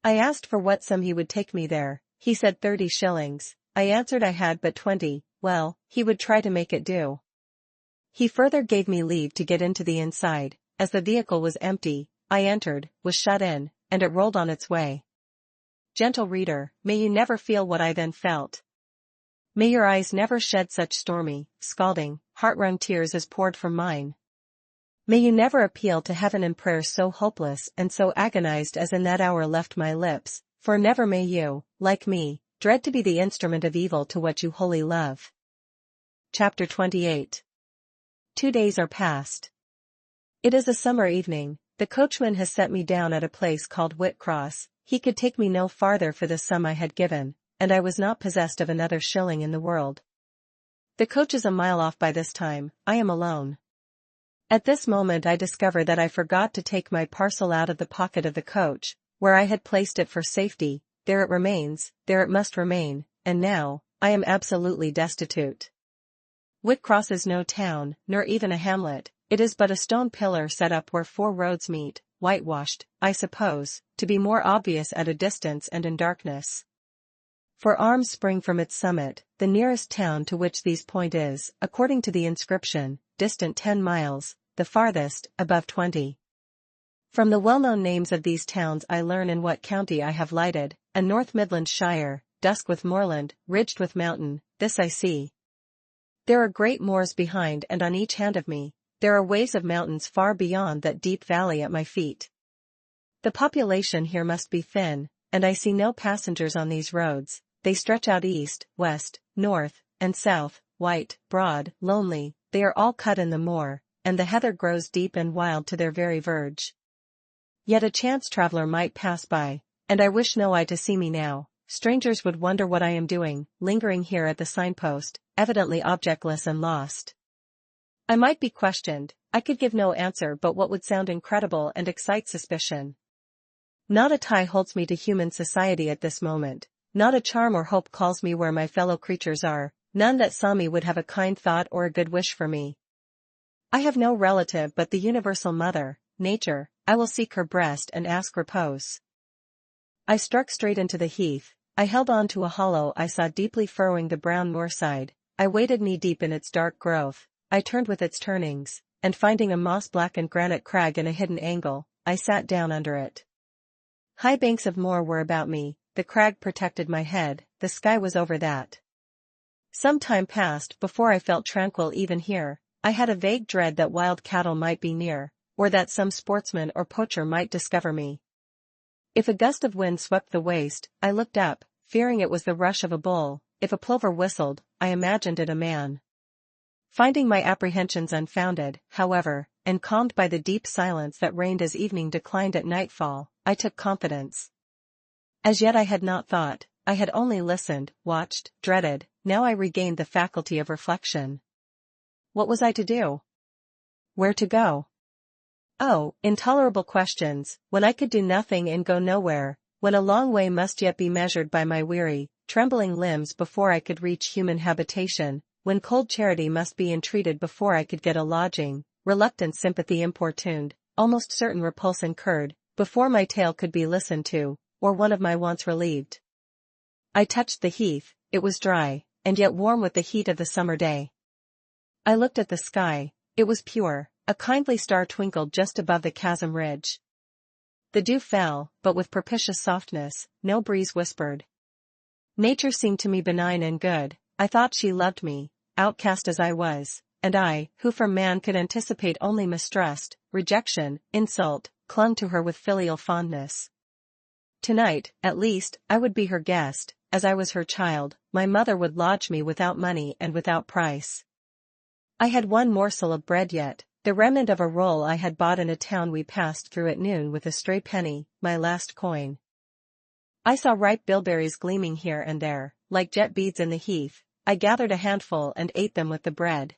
Speaker 1: I asked for what sum he would take me there. He said 30 shillings. I answered I had but 20, well, he would try to make it do. He further gave me leave to get into the inside. As the vehicle was empty, I entered, was shut in, and it rolled on its way. Gentle reader, may you never feel what I then felt. May your eyes never shed such stormy, scalding, heart-wrung tears as poured from mine. May you never appeal to heaven in prayer so hopeless and so agonized as in that hour left my lips, for never may you, like me, dread to be the instrument of evil to what you wholly love. Chapter 28. 2 days are past. It is a summer evening. The coachman has set me down at a place called Whitcross. He could take me no farther for the sum I had given, and I was not possessed of another shilling in the world. The coach is a mile off by this time. I am alone. At this moment I discover that I forgot to take my parcel out of the pocket of the coach, where I had placed it for safety. There it remains, there it must remain, and now, I am absolutely destitute. Whitcross is no town, nor even a hamlet. It is but a stone pillar set up where 4 roads meet, whitewashed, I suppose, to be more obvious at a distance and in darkness. 4 arms spring from its summit. The nearest town to which these point is, according to the inscription, distant 10 miles, the farthest, above 20. From the well-known names of these towns I learn in what county I have lighted, a North Midland shire, dusk with moorland, ridged with mountain. This I see. There are great moors behind and on each hand of me. There are waves of mountains far beyond that deep valley at my feet. The population here must be thin, and I see no passengers on these roads. They stretch out east, west, north, and south, white, broad, lonely. They are all cut in the moor, and the heather grows deep and wild to their very verge. Yet a chance traveler might pass by, and I wish no eye to see me now. Strangers would wonder what I am doing, lingering here at the signpost, evidently objectless and lost. I might be questioned. I could give no answer but what would sound incredible and excite suspicion. Not a tie holds me to human society at this moment. Not a charm or hope calls me where my fellow creatures are. None that saw me would have a kind thought or a good wish for me. I have no relative but the universal mother, nature. I will seek her breast and ask repose. I struck straight into the heath. I held on to a hollow I saw deeply furrowing the brown moorside. I waded knee-deep in its dark growth. I turned with its turnings, and finding a moss-blackened granite crag in a hidden angle, I sat down under it. High banks of moor were about me. The crag protected my head. The sky was over that. Some time passed before I felt tranquil even here. I had a vague dread that wild cattle might be near, or that some sportsman or poacher might discover me. If a gust of wind swept the waste, I looked up, fearing it was the rush of a bull. If a plover whistled, I imagined it a man. Finding my apprehensions unfounded, however, and calmed by the deep silence that reigned as evening declined at nightfall, I took confidence. As yet I had not thought, I had only listened, watched, dreaded. Now I regained the faculty of reflection. What was I to do? Where to go? Oh, intolerable questions, when I could do nothing and go nowhere, when a long way must yet be measured by my weary, trembling limbs before I could reach human habitation, when cold charity must be entreated before I could get a lodging, reluctant sympathy importuned, almost certain repulse incurred, before my tale could be listened to, or one of my wants relieved. I touched the heath. It was dry, and yet warm with the heat of the summer day. I looked at the sky. It was pure. A kindly star twinkled just above the chasm ridge. The dew fell, but with propitious softness. No breeze whispered. Nature seemed to me benign and good. I thought she loved me, outcast as I was, and I, who from man could anticipate only mistrust, rejection, insult, clung to her with filial fondness. Tonight, at least, I would be her guest. As I was her child, my mother would lodge me without money and without price. I had one morsel of bread yet. the remnant of a roll I had bought in a town we passed through at noon with a stray penny, my last coin. I saw ripe bilberries gleaming here and there, like jet beads in the heath. I gathered a handful and ate them with the bread.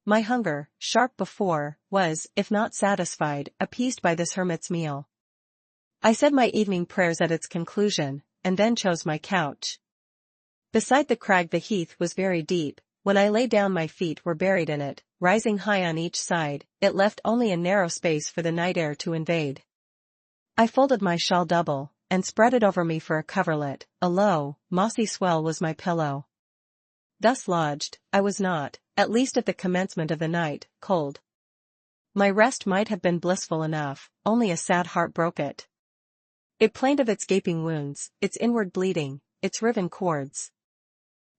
Speaker 1: My hunger, sharp before, was, if not satisfied, appeased by this hermit's meal. I said my evening prayers at its conclusion, and then chose my couch. Beside the crag the heath was very deep. When I lay down my feet were buried in it, rising high on each side. It left only a narrow space for the night air to invade. I folded my shawl double, and spread it over me for a coverlet. A low, mossy swell was my pillow. Thus lodged, I was not, at least at the commencement of the night, cold. My rest might have been blissful enough, only a sad heart broke it. It plained of its gaping wounds, its inward bleeding, its riven cords.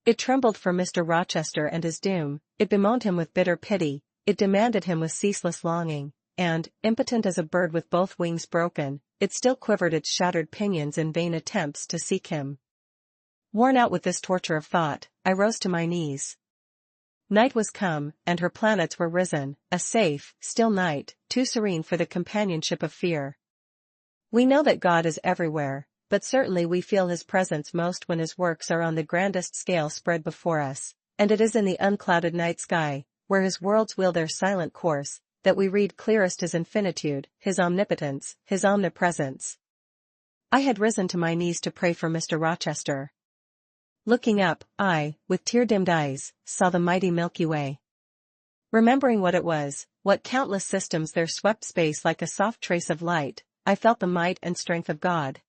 Speaker 1: It trembled for Mr. Rochester and his doom, it bemoaned him with bitter pity, it demanded him with ceaseless longing, and, impotent as a bird with both wings broken, it still quivered its shattered pinions in vain attempts to seek him. Worn out with this torture of thought, I rose to my knees. Night was come, and her planets were risen, a safe, still night, too serene for the companionship of fear. We know that God is everywhere, but certainly we feel his presence most when his works are on the grandest scale spread before us, and it is in the unclouded night sky, where his worlds wheel their silent course, that we read clearest his infinitude, his omnipotence, his omnipresence. I had risen to my knees to pray for Mr. Rochester. Looking up, I, with tear-dimmed eyes, saw the mighty Milky Way. Remembering what it was, what countless systems there swept space like a soft trace of light, I felt the might and strength of God.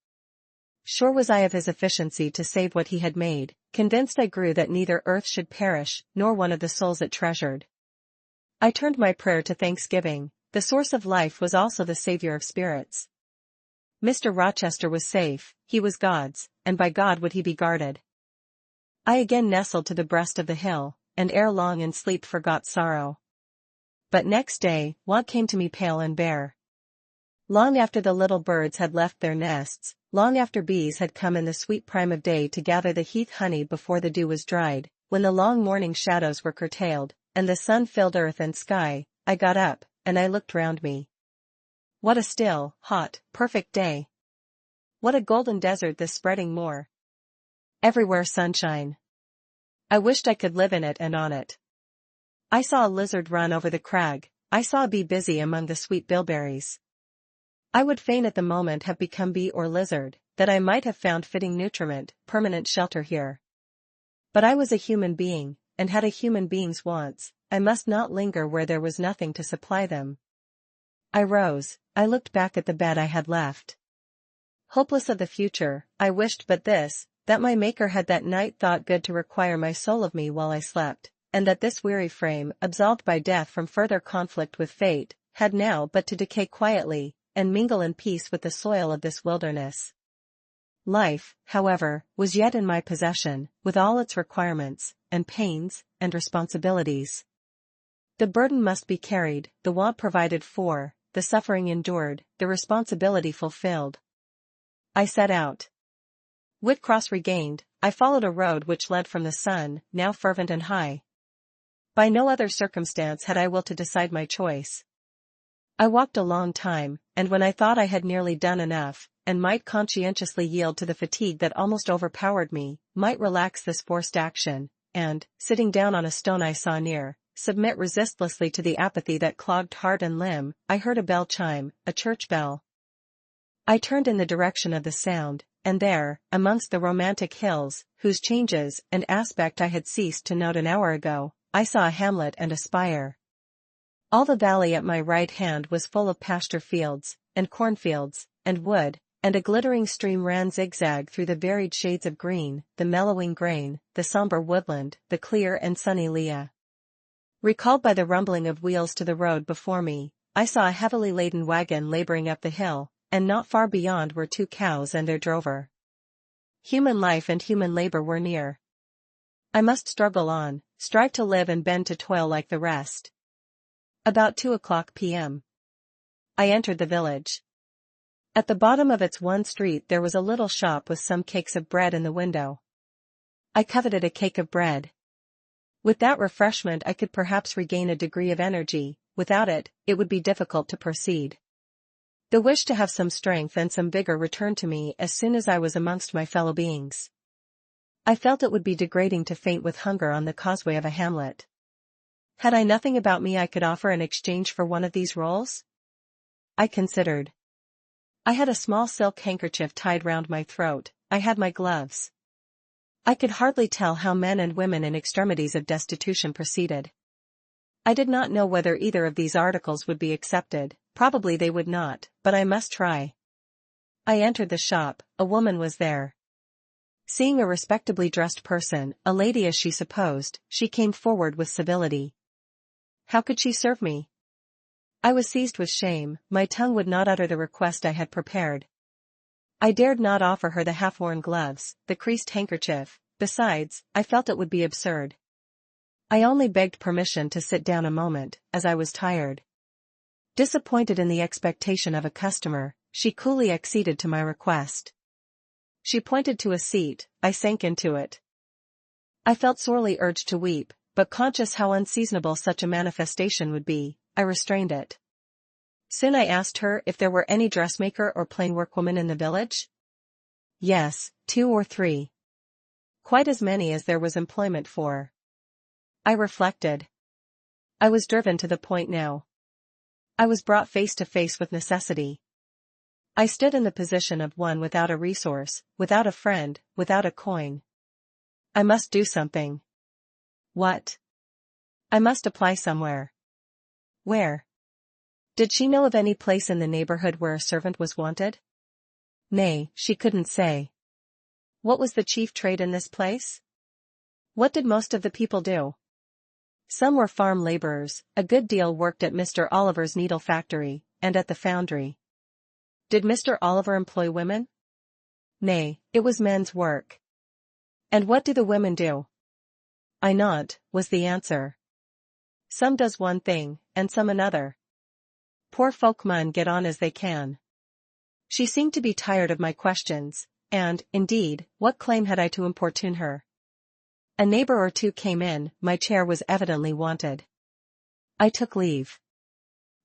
Speaker 1: Sure was I of his efficiency to save what he had made, convinced I grew that neither earth should perish, nor one of the souls it treasured. I turned my prayer to thanksgiving. The source of life was also the savior of spirits. Mr. Rochester was safe, he was God's, and by God would he be guarded. I again nestled to the breast of the hill, and ere long in sleep forgot sorrow. But next day, want came to me pale and bare. Long after the little birds had left their nests, long after bees had come in the sweet prime of day to gather the heath honey before the dew was dried, when the long morning shadows were curtailed, and the sun filled earth and sky, I got up, and I looked round me. What a still, hot, perfect day! What a golden desert this spreading moor! Everywhere sunshine. I wished I could live in it and on it. I saw a lizard run over the crag, I saw a bee busy among the sweet bilberries. I would fain at the moment have become bee or lizard, that I might have found fitting nutriment, permanent shelter here. But I was a human being, and had a human being's wants, I must not linger where there was nothing to supply them. I rose, I looked back at the bed I had left. Hopeless of the future, I wished but this, that my Maker had that night thought good to require my soul of me while I slept, and that this weary frame, absolved by death from further conflict with fate, had now but to decay quietly, and mingle in peace with the soil of this wilderness. Life, however, was yet in my possession, with all its requirements, and pains, and responsibilities. The burden must be carried, the want provided for, the suffering endured, the responsibility fulfilled. I set out. Whitcross regained, I followed a road which led from the sun, now fervent and high. By no other circumstance had I will to decide my choice. I walked a long time, and when I thought I had nearly done enough, and might conscientiously yield to the fatigue that almost overpowered me, might relax this forced action, and, sitting down on a stone I saw near, submit resistlessly to the apathy that clogged heart and limb, I heard a bell chime, a church bell. I turned in the direction of the sound, and there, amongst the romantic hills, whose changes and aspect I had ceased to note an hour ago, I saw a hamlet and a spire. All the valley at my right hand was full of pasture fields, and cornfields, and wood, and a glittering stream ran zigzag through the varied shades of green, the mellowing grain, the somber woodland, the clear and sunny lea. Recalled by the rumbling of wheels to the road before me, I saw a heavily laden wagon laboring up the hill, and not far beyond were 2 cows and their drover. Human life and human labor were near. I must struggle on, strive to live and bend to toil like the rest. About 2:00 p.m. I entered the village. At the bottom of its one street there was a little shop with some cakes of bread in the window. I coveted a cake of bread. With that refreshment I could perhaps regain a degree of energy, without it, it would be difficult to proceed. The wish to have some strength and some vigor returned to me as soon as I was amongst my fellow beings. I felt it would be degrading to faint with hunger on the causeway of a hamlet. Had I nothing about me I could offer in exchange for one of these rolls? I considered. I had a small silk handkerchief tied round my throat, I had my gloves. I could hardly tell how men and women in extremities of destitution proceeded. I did not know whether either of these articles would be accepted, probably they would not, but I must try. I entered the shop, a woman was there. Seeing a respectably dressed person, a lady as she supposed, she came forward with civility. How could she serve me? I was seized with shame, my tongue would not utter the request I had prepared. I dared not offer her the half-worn gloves, the creased handkerchief, besides, I felt it would be absurd. I only begged permission to sit down a moment, as I was tired. Disappointed in the expectation of a customer, she coolly acceded to my request. She pointed to a seat, I sank into it. I felt sorely urged to weep, but conscious how unseasonable such a manifestation would be, I restrained it. Soon I asked her if there were any dressmaker or plain workwoman in the village. Yes, 2 or 3. Quite as many as there was employment for. I reflected. I was driven to the point now. I was brought face to face with necessity. I stood in the position of one without a resource, without a friend, without a coin. I must do something. What? I must apply somewhere. Where? Did she know of any place in the neighborhood where a servant was wanted? Nay, she couldn't say. What was the chief trade in this place? What did most of the people do? Some were farm laborers, a good deal worked at Mr. Oliver's needle factory, and at the foundry. Did Mr. Oliver employ women? Nay, it was men's work. And what do the women do? I not, was the answer. Some does one thing, and some another. Poor folk mun get on as they can. She seemed to be tired of my questions, and, indeed, what claim had I to importune her? A neighbor or two came in, my chair was evidently wanted. I took leave.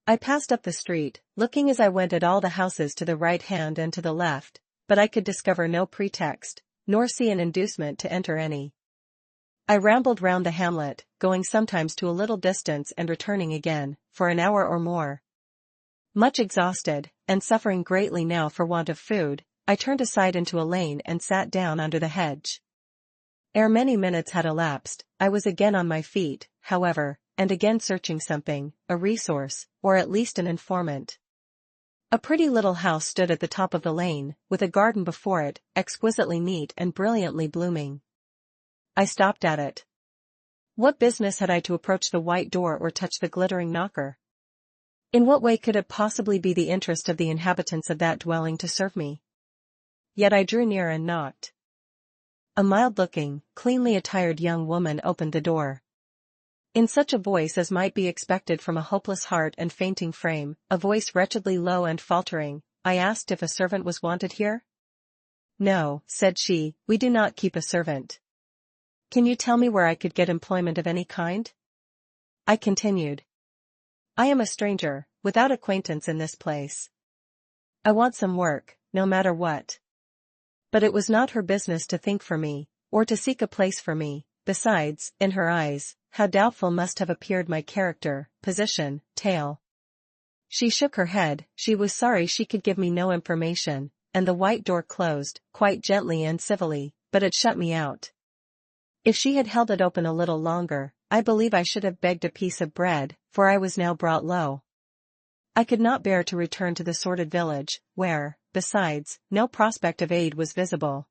Speaker 1: I passed up the street, looking as I went at all the houses to the right hand and to the left, but I could discover no pretext, nor see an inducement to enter any. I rambled round the hamlet, going sometimes to a little distance and returning again, for an hour or more. Much exhausted, and suffering greatly now for want of food, I turned aside into a lane and sat down under the hedge. Ere many minutes had elapsed, I was again on my feet, however, and again searching something, a resource, or at least an informant. A pretty little house stood at the top of the lane, with a garden before it, exquisitely neat and brilliantly blooming. I stopped at it. What business had I to approach the white door or touch the glittering knocker? In what way could it possibly be the interest of the inhabitants of that dwelling to serve me? Yet I drew near and knocked. A mild-looking, cleanly attired young woman opened the door. In such a voice as might be expected from a hopeless heart and fainting frame, a voice wretchedly low and faltering, I asked if a servant was wanted here. No, said she, we do not keep a servant. Can you tell me where I could get employment of any kind? I continued. I am a stranger, without acquaintance in this place. I want some work, no matter what. But it was not her business to think for me, or to seek a place for me. Besides, in her eyes, how doubtful must have appeared my character, position, tale. She shook her head, she was sorry she could give me no information, and the white door closed, quite gently and civilly, but it shut me out. If she had held it open a little longer, I believe I should have begged a piece of bread, for I was now brought low. I could not bear to return to the sordid village, where, besides, no prospect of aid was visible.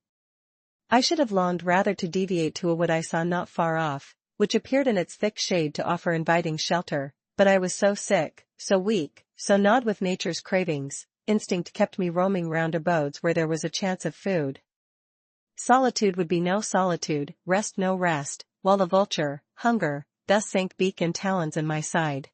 Speaker 1: I should have longed rather to deviate to a wood I saw not far off, which appeared in its thick shade to offer inviting shelter, but I was so sick, so weak, so gnawed with nature's cravings, instinct kept me roaming round abodes where there was a chance of food. Solitude would be no solitude, rest no rest, while the vulture, hunger, thus sank beak and talons in my side.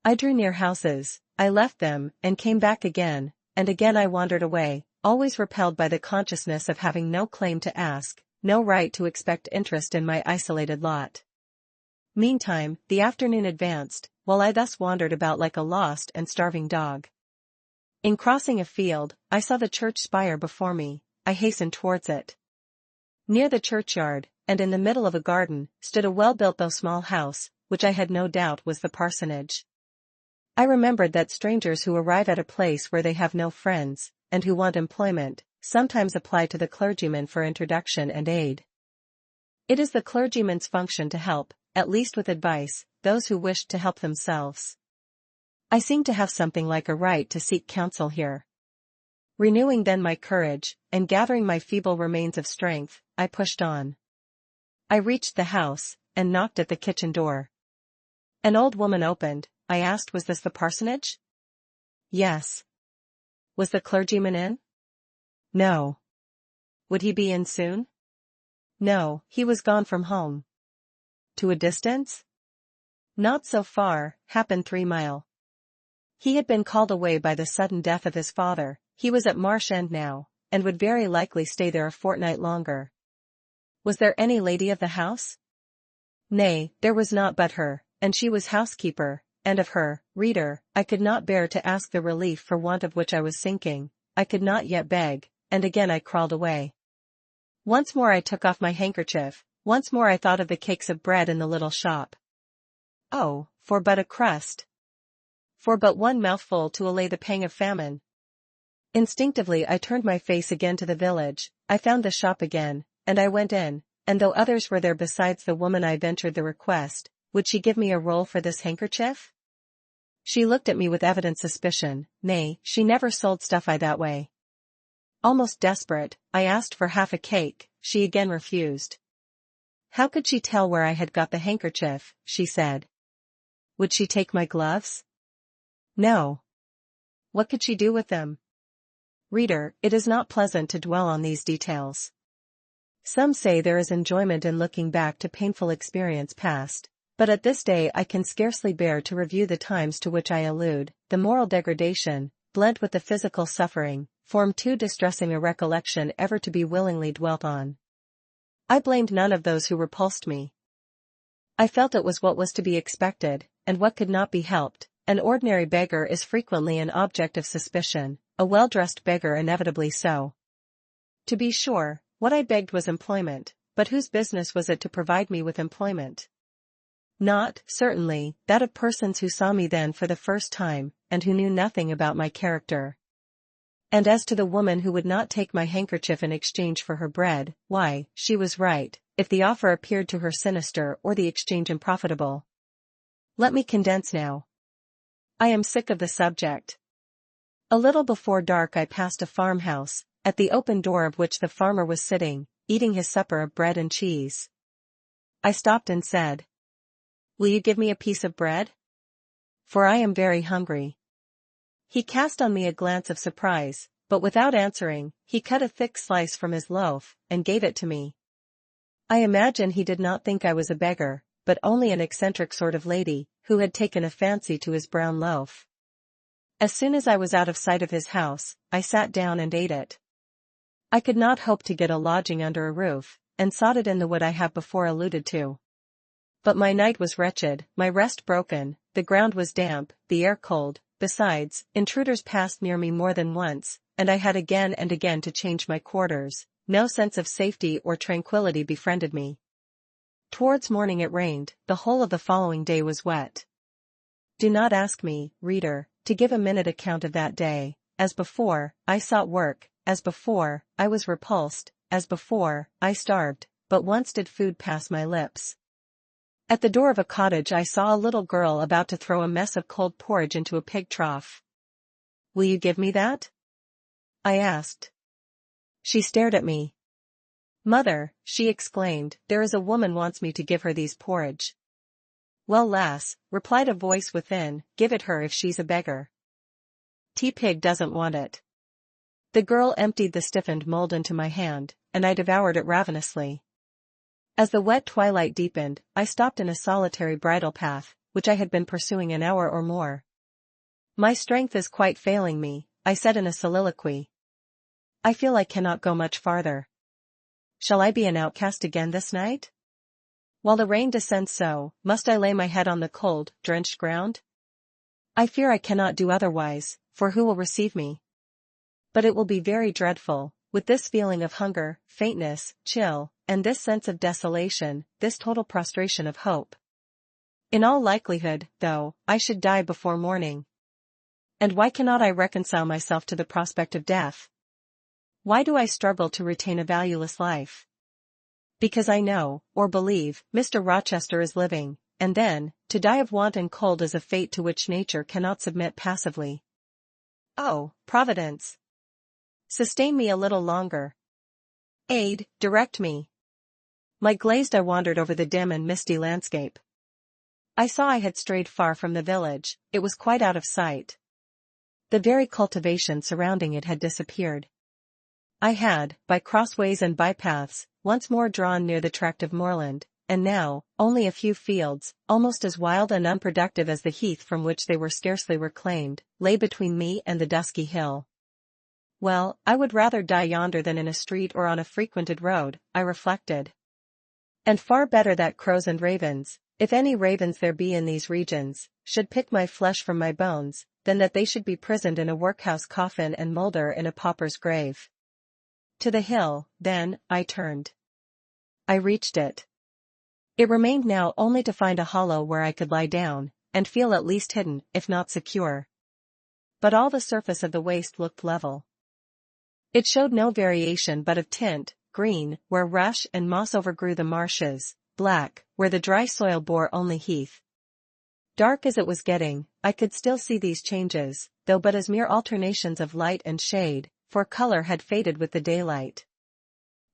Speaker 1: I drew near houses, I left them, and came back again, and again I wandered away, always repelled by the consciousness of having no claim to ask, no right to expect interest in my isolated lot. Meantime, the afternoon advanced, while I thus wandered about like a lost and starving dog. In crossing a field, I saw the church spire before me. I hastened towards it. Near the churchyard, and in the middle of a garden, stood a well-built though small house, which I had no doubt was the parsonage. I remembered that strangers who arrive at a place where they have no friends, and who want employment, sometimes apply to the clergyman for introduction and aid. It is the clergyman's function to help, at least with advice, those who wished to help themselves. I seemed to have something like a right to seek counsel here. Renewing then my courage, and gathering my feeble remains of strength, I pushed on. I reached the house, and knocked at the kitchen door. An old woman opened. I asked, was this the parsonage? Yes. Was the clergyman in? No. Would he be in soon? No, he was gone from home. To a distance? Not so far, happen 3 mile. He had been called away by the sudden death of his father. He was at Marsh End now, and would very likely stay there a fortnight longer. Was there any lady of the house? Nay, there was not but her, and she was housekeeper, and of her, reader, I could not bear to ask the relief for want of which I was sinking. I could not yet beg, and again I crawled away. Once more I took off my handkerchief, once more I thought of the cakes of bread in the little shop. Oh, for but a crust! For but one mouthful to allay the pang of famine! Instinctively I turned my face again to the village. I found the shop again, and I went in, and though others were there besides the woman, I ventured the request, would she give me a roll for this handkerchief? She looked at me with evident suspicion. Nay, she never sold stuff that way. Almost desperate, I asked for half a cake. She again refused. How could she tell where I had got the handkerchief? She said. Would she take my gloves? No. What could she do with them? Reader, it is not pleasant to dwell on these details. Some say there is enjoyment in looking back to painful experience past, but at this day I can scarcely bear to review the times to which I allude. The moral degradation, blent with the physical suffering, form too distressing a recollection ever to be willingly dwelt on. I blamed none of those who repulsed me. I felt it was what was to be expected, and what could not be helped. An ordinary beggar is frequently an object of suspicion, a well-dressed beggar inevitably so. To be sure, what I begged was employment, but whose business was it to provide me with employment? Not, certainly, that of persons who saw me then for the first time, and who knew nothing about my character. And as to the woman who would not take my handkerchief in exchange for her bread, why, she was right, if the offer appeared to her sinister or the exchange unprofitable. Let me condense now. I am sick of the subject. A little before dark I passed a farmhouse, at the open door of which the farmer was sitting, eating his supper of bread and cheese. I stopped and said, "Will you give me a piece of bread? For I am very hungry." He cast on me a glance of surprise, but without answering, he cut a thick slice from his loaf, and gave it to me. I imagine he did not think I was a beggar, but only an eccentric sort of lady, who had taken a fancy to his brown loaf. As soon as I was out of sight of his house, I sat down and ate it. I could not hope to get a lodging under a roof, and sought it in the wood I have before alluded to. But my night was wretched, my rest broken, the ground was damp, the air cold, besides, intruders passed near me more than once, and I had again and again to change my quarters. No sense of safety or tranquility befriended me. Towards morning it rained, the whole of the following day was wet. Do not ask me, reader, to give a minute account of that day. As before, I sought work, as before, I was repulsed, as before, I starved, but once did food pass my lips. At the door of a cottage I saw a little girl about to throw a mess of cold porridge into a pig trough. "Will you give me that?" I asked. She stared at me. "Mother," she exclaimed, "there is a woman wants me to give her these porridge." "Well, lass," replied a voice within, "give it her if she's a beggar. Pig doesn't want it." The girl emptied the stiffened mold into my hand, and I devoured it ravenously. As the wet twilight deepened, I stopped in a solitary bridle path, which I had been pursuing an hour or more. "My strength is quite failing me," I said in a soliloquy. "I feel I cannot go much farther. Shall I be an outcast again this night?" While the rain descends so, must I lay my head on the cold, drenched ground? I fear I cannot do otherwise, for who will receive me? But it will be very dreadful, with this feeling of hunger, faintness, chill, and this sense of desolation, this total prostration of hope. In all likelihood, though, I should die before morning. And why cannot I reconcile myself to the prospect of death? Why do I struggle to retain a valueless life? Because I know, or believe, Mr. Rochester is living, and then, to die of want and cold is a fate to which nature cannot submit passively. Oh, Providence! Sustain me a little longer. Aid, direct me. My glazed eye wandered over the dim and misty landscape. I saw I had strayed far from the village, it was quite out of sight. The very cultivation surrounding it had disappeared. I had, by crossways and bypaths, once more drawn near the tract of moorland, and now, only a few fields, almost as wild and unproductive as the heath from which they were scarcely reclaimed, lay between me and the dusky hill. Well, I would rather die yonder than in a street or on a frequented road, I reflected. And far better that crows and ravens, if any ravens there be in these regions, should pick my flesh from my bones, than that they should be prisoned in a workhouse coffin and moulder in a pauper's grave. To the hill, then, I turned. I reached it. It remained now only to find a hollow where I could lie down, and feel at least hidden, if not secure. But all the surface of the waste looked level. It showed no variation but of tint, green, where rush and moss overgrew the marshes, black, where the dry soil bore only heath. Dark as it was getting, I could still see these changes, though but as mere alternations of light and shade, for color had faded with the daylight.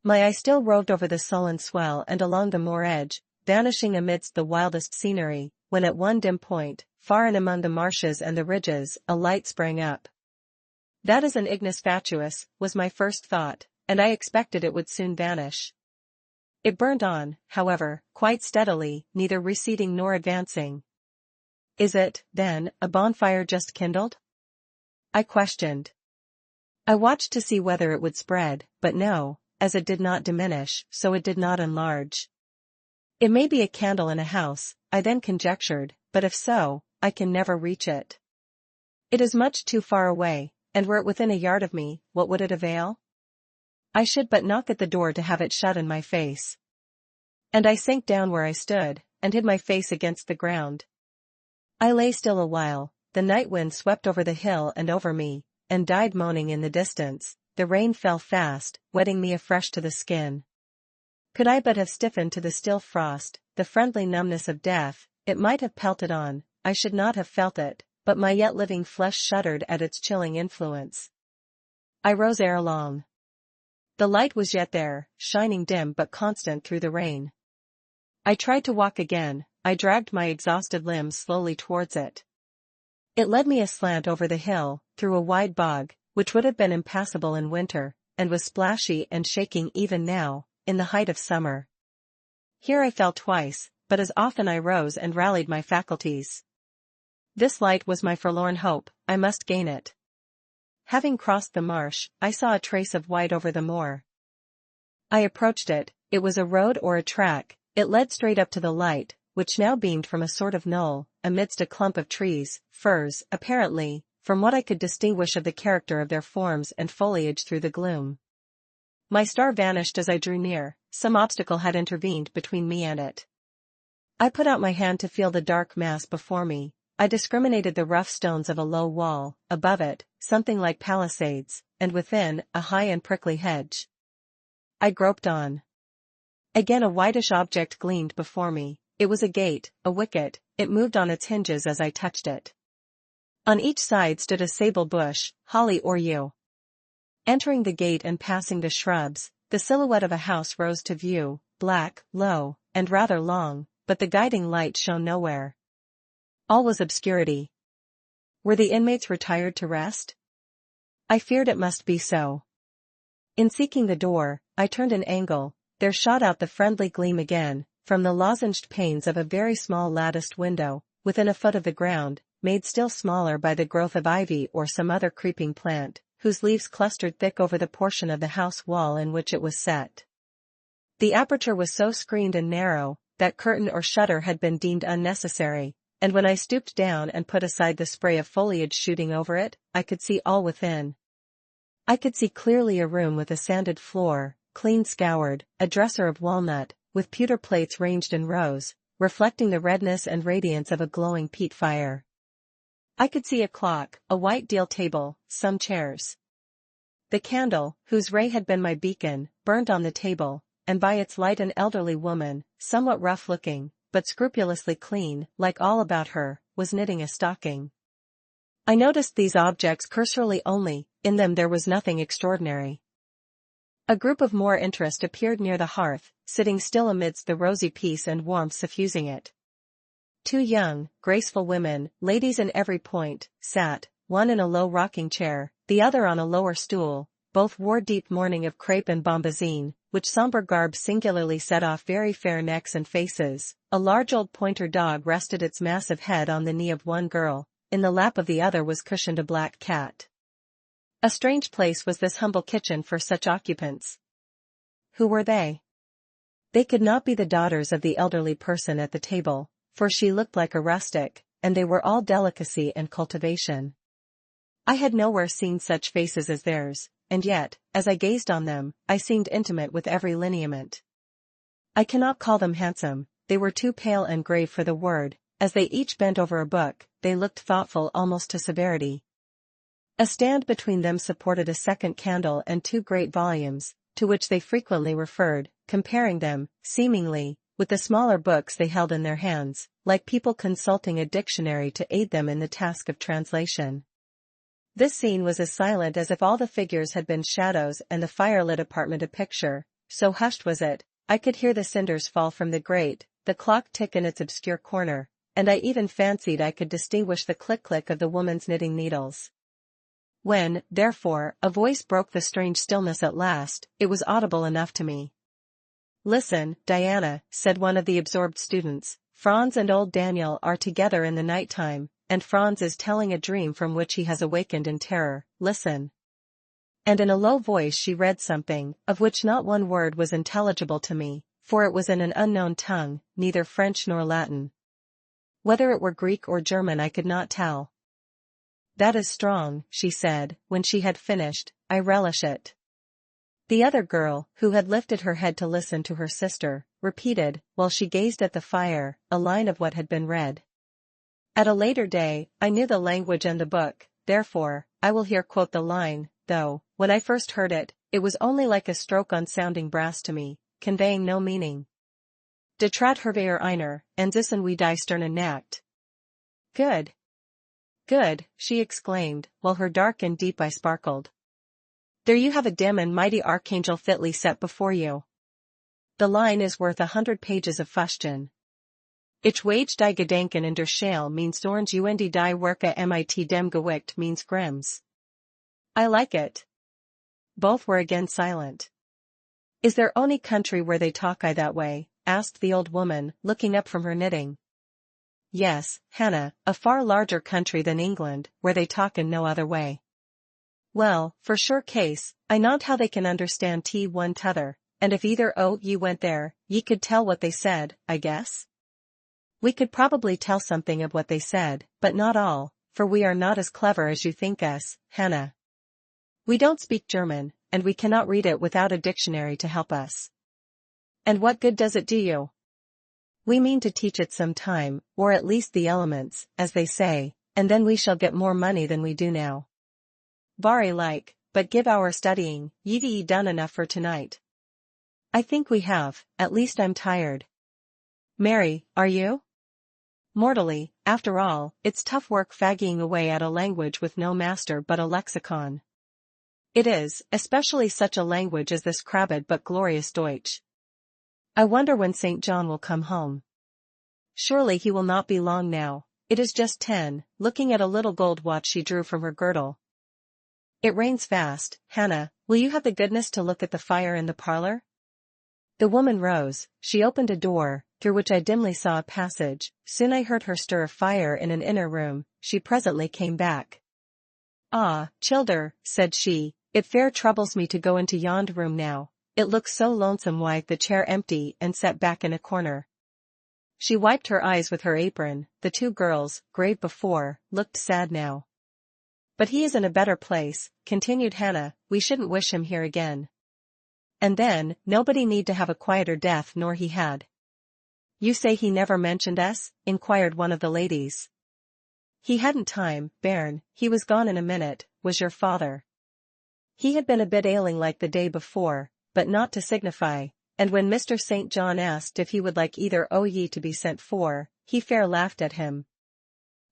Speaker 1: My eye still roved over the sullen swell and along the moor edge, vanishing amidst the wildest scenery, when at one dim point, far in among the marshes and the ridges, a light sprang up. That is an ignis fatuus, was my first thought, and I expected it would soon vanish. It burned on, however, quite steadily, neither receding nor advancing. Is it, then, a bonfire just kindled? I questioned. I watched to see whether it would spread, but no, as it did not diminish, so it did not enlarge. It may be a candle in a house, I then conjectured, but if so, I can never reach it. It is much too far away, and were it within a yard of me, what would it avail? I should but knock at the door to have it shut in my face. And I sank down where I stood, and hid my face against the ground. I lay still a while, the night wind swept over the hill and over me, and died moaning in the distance, the rain fell fast, wetting me afresh to the skin. Could I but have stiffened to the still frost, the friendly numbness of death, it might have pelted on, I should not have felt it, but my yet living flesh shuddered at its chilling influence. I rose ere long. The light was yet there, shining dim but constant through the rain. I tried to walk again, I dragged my exhausted limbs slowly towards it. It led me aslant over the hill, through a wide bog, which would have been impassable in winter, and was splashy and shaking even now, in the height of summer. Here I fell twice, but as often I rose and rallied my faculties. This light was my forlorn hope, I must gain it. Having crossed the marsh, I saw a trace of white over the moor. I approached it, it was a road or a track, it led straight up to the light, which now beamed from a sort of knoll, amidst a clump of trees, firs, apparently, from what I could distinguish of the character of their forms and foliage through the gloom. My star vanished as I drew near, some obstacle had intervened between me and it. I put out my hand to feel the dark mass before me. I discriminated the rough stones of a low wall, above it, something like palisades, and within, a high and prickly hedge. I groped on. Again a whitish object gleamed before me, it was a gate, a wicket, it moved on its hinges as I touched it. On each side stood a sable bush, holly or yew. Entering the gate and passing the shrubs, the silhouette of a house rose to view, black, low, and rather long, but the guiding light shone nowhere. All was obscurity. Were the inmates retired to rest? I feared it must be so. In seeking the door, I turned an angle, there shot out the friendly gleam again, from the lozenged panes of a very small latticed window, within a foot of the ground, made still smaller by the growth of ivy or some other creeping plant, whose leaves clustered thick over the portion of the house wall in which it was set. The aperture was so screened and narrow, that curtain or shutter had been deemed unnecessary, and when I stooped down and put aside the spray of foliage shooting over it, I could see all within. I could see clearly a room with a sanded floor, clean scoured, a dresser of walnut, with pewter plates ranged in rows, reflecting the redness and radiance of a glowing peat fire. I could see a clock, a white deal table, some chairs. The candle, whose ray had been my beacon, burned on the table, and by its light an elderly woman, somewhat rough-looking, but scrupulously clean, like all about her, was knitting a stocking. I noticed these objects cursorily only, in them there was nothing extraordinary. A group of more interest appeared near the hearth, sitting still amidst the rosy peace and warmth suffusing it. 2 young, graceful women, ladies in every point, sat, one in a low rocking chair, the other on a lower stool. Both wore deep mourning of crepe and bombazine, which somber garb singularly set off very fair necks and faces. A large old pointer dog rested its massive head on the knee of one girl, in the lap of the other was cushioned a black cat. A strange place was this humble kitchen for such occupants. Who were they? They could not be the daughters of the elderly person at the table, for she looked like a rustic, and they were all delicacy and cultivation. I had nowhere seen such faces as theirs, and yet, as I gazed on them, I seemed intimate with every lineament. I cannot call them handsome, they were too pale and grave for the word. As they each bent over a book, they looked thoughtful almost to severity. A stand between them supported a second candle and 2 great volumes, to which they frequently referred, comparing them, seemingly, with the smaller books they held in their hands, like people consulting a dictionary to aid them in the task of translation. This scene was as silent as if all the figures had been shadows and the firelit apartment a picture, so hushed was it. I could hear the cinders fall from the grate, the clock tick in its obscure corner, and I even fancied I could distinguish the click-click of the woman's knitting needles. When, therefore, a voice broke the strange stillness at last, it was audible enough to me. "Listen, Diana," said one of the absorbed students, "Franz and old Daniel are together in the night time, and Franz is telling a dream from which he has awakened in terror. Listen." And in a low voice she read something, of which not one word was intelligible to me, for it was in an unknown tongue, neither French nor Latin. Whether it were Greek or German I could not tell. "That is strong," she said, when she had finished, "I relish it." The other girl, who had lifted her head to listen to her sister, repeated, while she gazed at the fire, a line of what had been read. At a later day, I knew the language and the book, therefore, I will here quote the line, though, when I first heard it, it was only like a stroke on sounding brass to me, conveying no meaning. De trat herveer einer, en zussen wie die sternen nacht. Good. Good, she exclaimed, while her dark and deep eye sparkled. There you have a dim and mighty archangel fitly set before you. The line is worth 100 pages of fustian. Ich wage die Gedanken in der Schale means Zorns und die Werke mit dem Gewicht means Grimm's. I like it. Both were again silent. Is there any country where they talk that way? Asked the old woman, looking up from her knitting. Yes, Hannah, a far larger country than England, where they talk in no other way. Well, for sure case, I knowed how they can understand one t'other, and if either o' ye went there, ye could tell what they said, I guess? We could probably tell something of what they said, but not all, for we are not as clever as you think us, Hannah. We don't speak German, and we cannot read it without a dictionary to help us. And what good does it do you? We mean to teach it some time, or at least the elements, as they say, and then we shall get more money than we do now. Very like, but give our studying, ye done enough for tonight? I think we have, at least I'm tired. Mary, are you? Mortally, after all, it's tough work fagging away at a language with no master but a lexicon. It is, especially such a language as this crabbed but glorious Deutsch. I wonder when St. John will come home. Surely he will not be long now, it is just 10, looking at a little gold watch she drew from her girdle. It rains fast, Hannah, will you have the goodness to look at the fire in the parlor? The woman rose, she opened a door, through which I dimly saw a passage. Soon I heard her stir a fire in an inner room, she presently came back. Ah, childer, said she, it fair troubles me to go into yond room now. It looks so lonesome, the chair empty and set back in a corner. She wiped her eyes with her apron. The two girls, grave before, looked sad now. But he is in a better place, continued Hannah. We shouldn't wish him here again. And then, nobody need to have a quieter death nor he had. You say he never mentioned us? Inquired one of the ladies. He hadn't time, bairn, he was gone in a minute. Was your father? He had been a bit ailing like the day before, but not to signify, and when Mr. St. John asked if he would like either o' ye to be sent for, he fair laughed at him.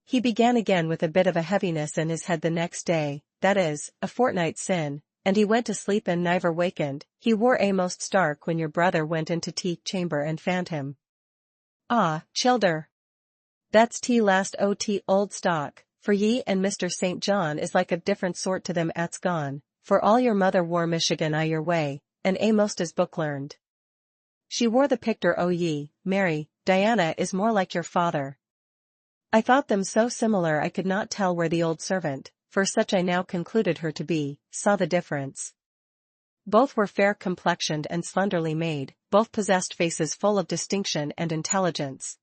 Speaker 1: He began again with a bit of a heaviness in his head the next day, that is, a fortnight sin, and he went to sleep and never wakened. He wore a most stark when your brother went into tea chamber and found him. Ah, childer. That's tea last o' old stock, for ye and Mr. St. John is like a different sort to them at's gone, for all your mother wore Michigan I your way, and a most as book learned. She wore the picter o' ye, Mary, Diana is more like your father. I thought them so similar I could not tell where the old servant, for such I now concluded her to be, saw the difference. Both were fair complexioned and slenderly made, both possessed faces full of distinction and intelligence.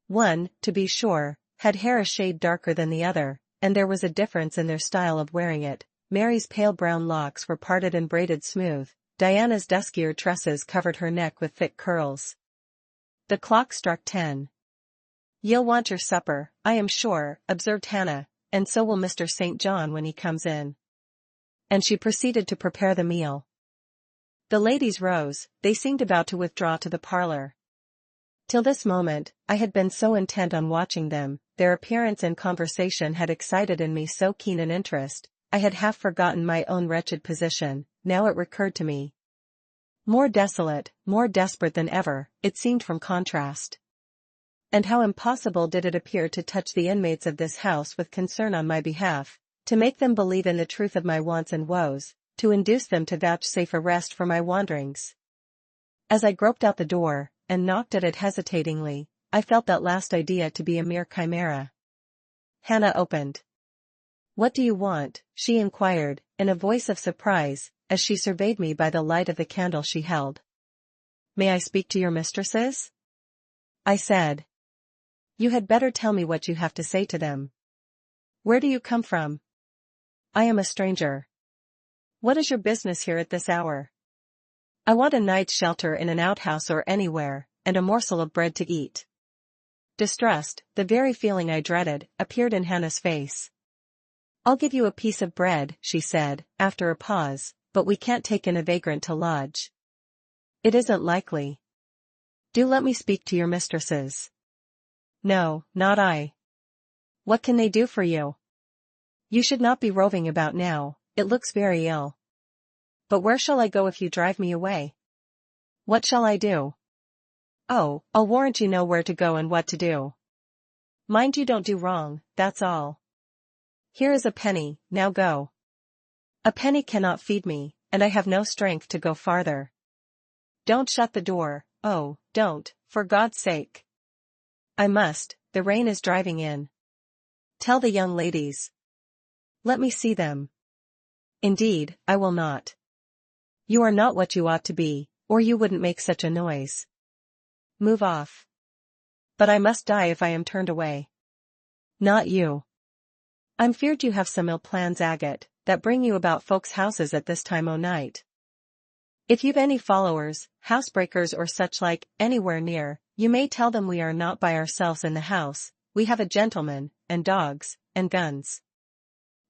Speaker 1: One, to be sure, had hair a shade darker than the other, and there was a difference in their style of wearing it. Mary's pale brown locks were parted and braided smooth, Diana's duskier tresses covered her neck with thick curls. The clock struck 10. You'll want your supper, I am sure, observed Hannah, and so will Mr. St. John when he comes in. And she proceeded to prepare the meal. The ladies rose, they seemed about to withdraw to the parlor. Till this moment, I had been so intent on watching them, their appearance and conversation had excited in me so keen an interest, I had half forgotten my own wretched position. Now it recurred to me. More desolate, more desperate than ever, it seemed from contrast. And how impossible did it appear to touch the inmates of this house with concern on my behalf, to make them believe in the truth of my wants and woes, to induce them to vouchsafe a rest for my wanderings. As I groped out the door, and knocked at it hesitatingly, I felt that last idea to be a mere chimera. Hannah opened. What do you want? She inquired, in a voice of surprise, as she surveyed me by the light of the candle she held. May I speak to your mistresses? I said. You had better tell me what you have to say to them. Where do you come from? I am a stranger. What is your business here at this hour? I want a night's shelter in an outhouse or anywhere, and a morsel of bread to eat. Distrust, the very feeling I dreaded, appeared in Hannah's face. I'll give you a piece of bread, she said, after a pause, but we can't take in a vagrant to lodge. It isn't likely. Do let me speak to your mistresses. No, not I. What can they do for you? You should not be roving about now, it looks very ill. But where shall I go if you drive me away? What shall I do? Oh, I'll warrant you know where to go and what to do. Mind you don't do wrong, that's all. Here is a penny, now go. A penny cannot feed me, and I have no strength to go farther. Don't shut the door, oh, don't, for God's sake. I must, the rain is driving in. Tell the young ladies. Let me see them. Indeed, I will not. You are not what you ought to be, or you wouldn't make such a noise. Move off. But I must die if I am turned away. Not you. I'm feared you have some ill plans, Agate, that bring you about folks' houses at this time o' night. If you've any followers, housebreakers or such like, anywhere near, you may tell them we are not by ourselves in the house, we have a gentleman, and dogs, and guns.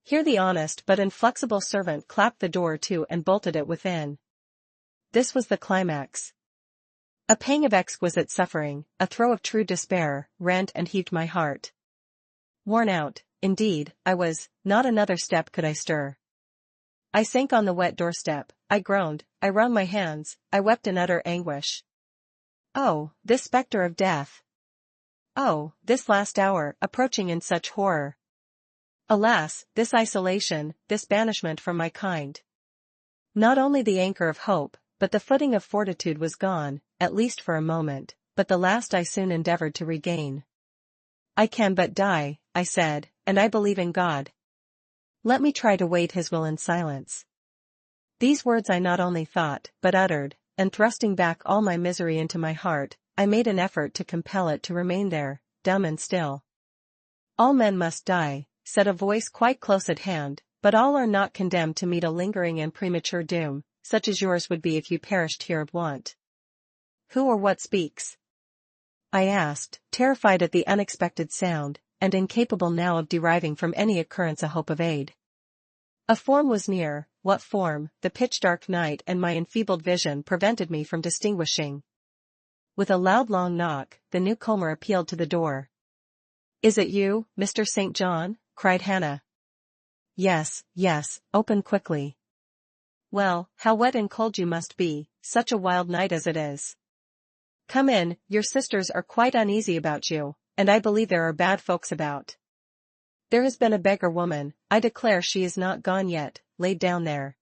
Speaker 1: Here the honest but inflexible servant clapped the door to and bolted it within. This was the climax. A pang of exquisite suffering, a throe of true despair, rent and heaved my heart. Worn out, indeed, I was, not another step could I stir. I sank on the wet doorstep, I groaned, I wrung my hands, I wept in utter anguish. Oh, this spectre of death! Oh, this last hour, approaching in such horror! Alas, this isolation, this banishment from my kind! Not only the anchor of hope, but the footing of fortitude was gone, at least for a moment, but the last I soon endeavored to regain. I can but die, I said, and I believe in God. Let me try to wait His will in silence. These words I not only thought, but uttered, and thrusting back all my misery into my heart, I made an effort to compel it to remain there, dumb and still. "All men must die," said a voice quite close at hand, "but all are not condemned to meet a lingering and premature doom, such as yours would be if you perished here of want." "Who or what speaks?" I asked, terrified at the unexpected sound, and incapable now of deriving from any occurrence a hope of aid. A form was near. What form? The pitch-dark night and my enfeebled vision prevented me from distinguishing. With a loud long knock, the newcomer appealed to the door. "Is it you, Mr. St. John?" cried Hannah. Yes, open quickly." "Well, how wet and cold you must be, such a wild night as it is." "Come in, your sisters are quite uneasy about you, and I believe there are bad folks about. There has been a beggar woman, I declare she is not gone yet, laid down there."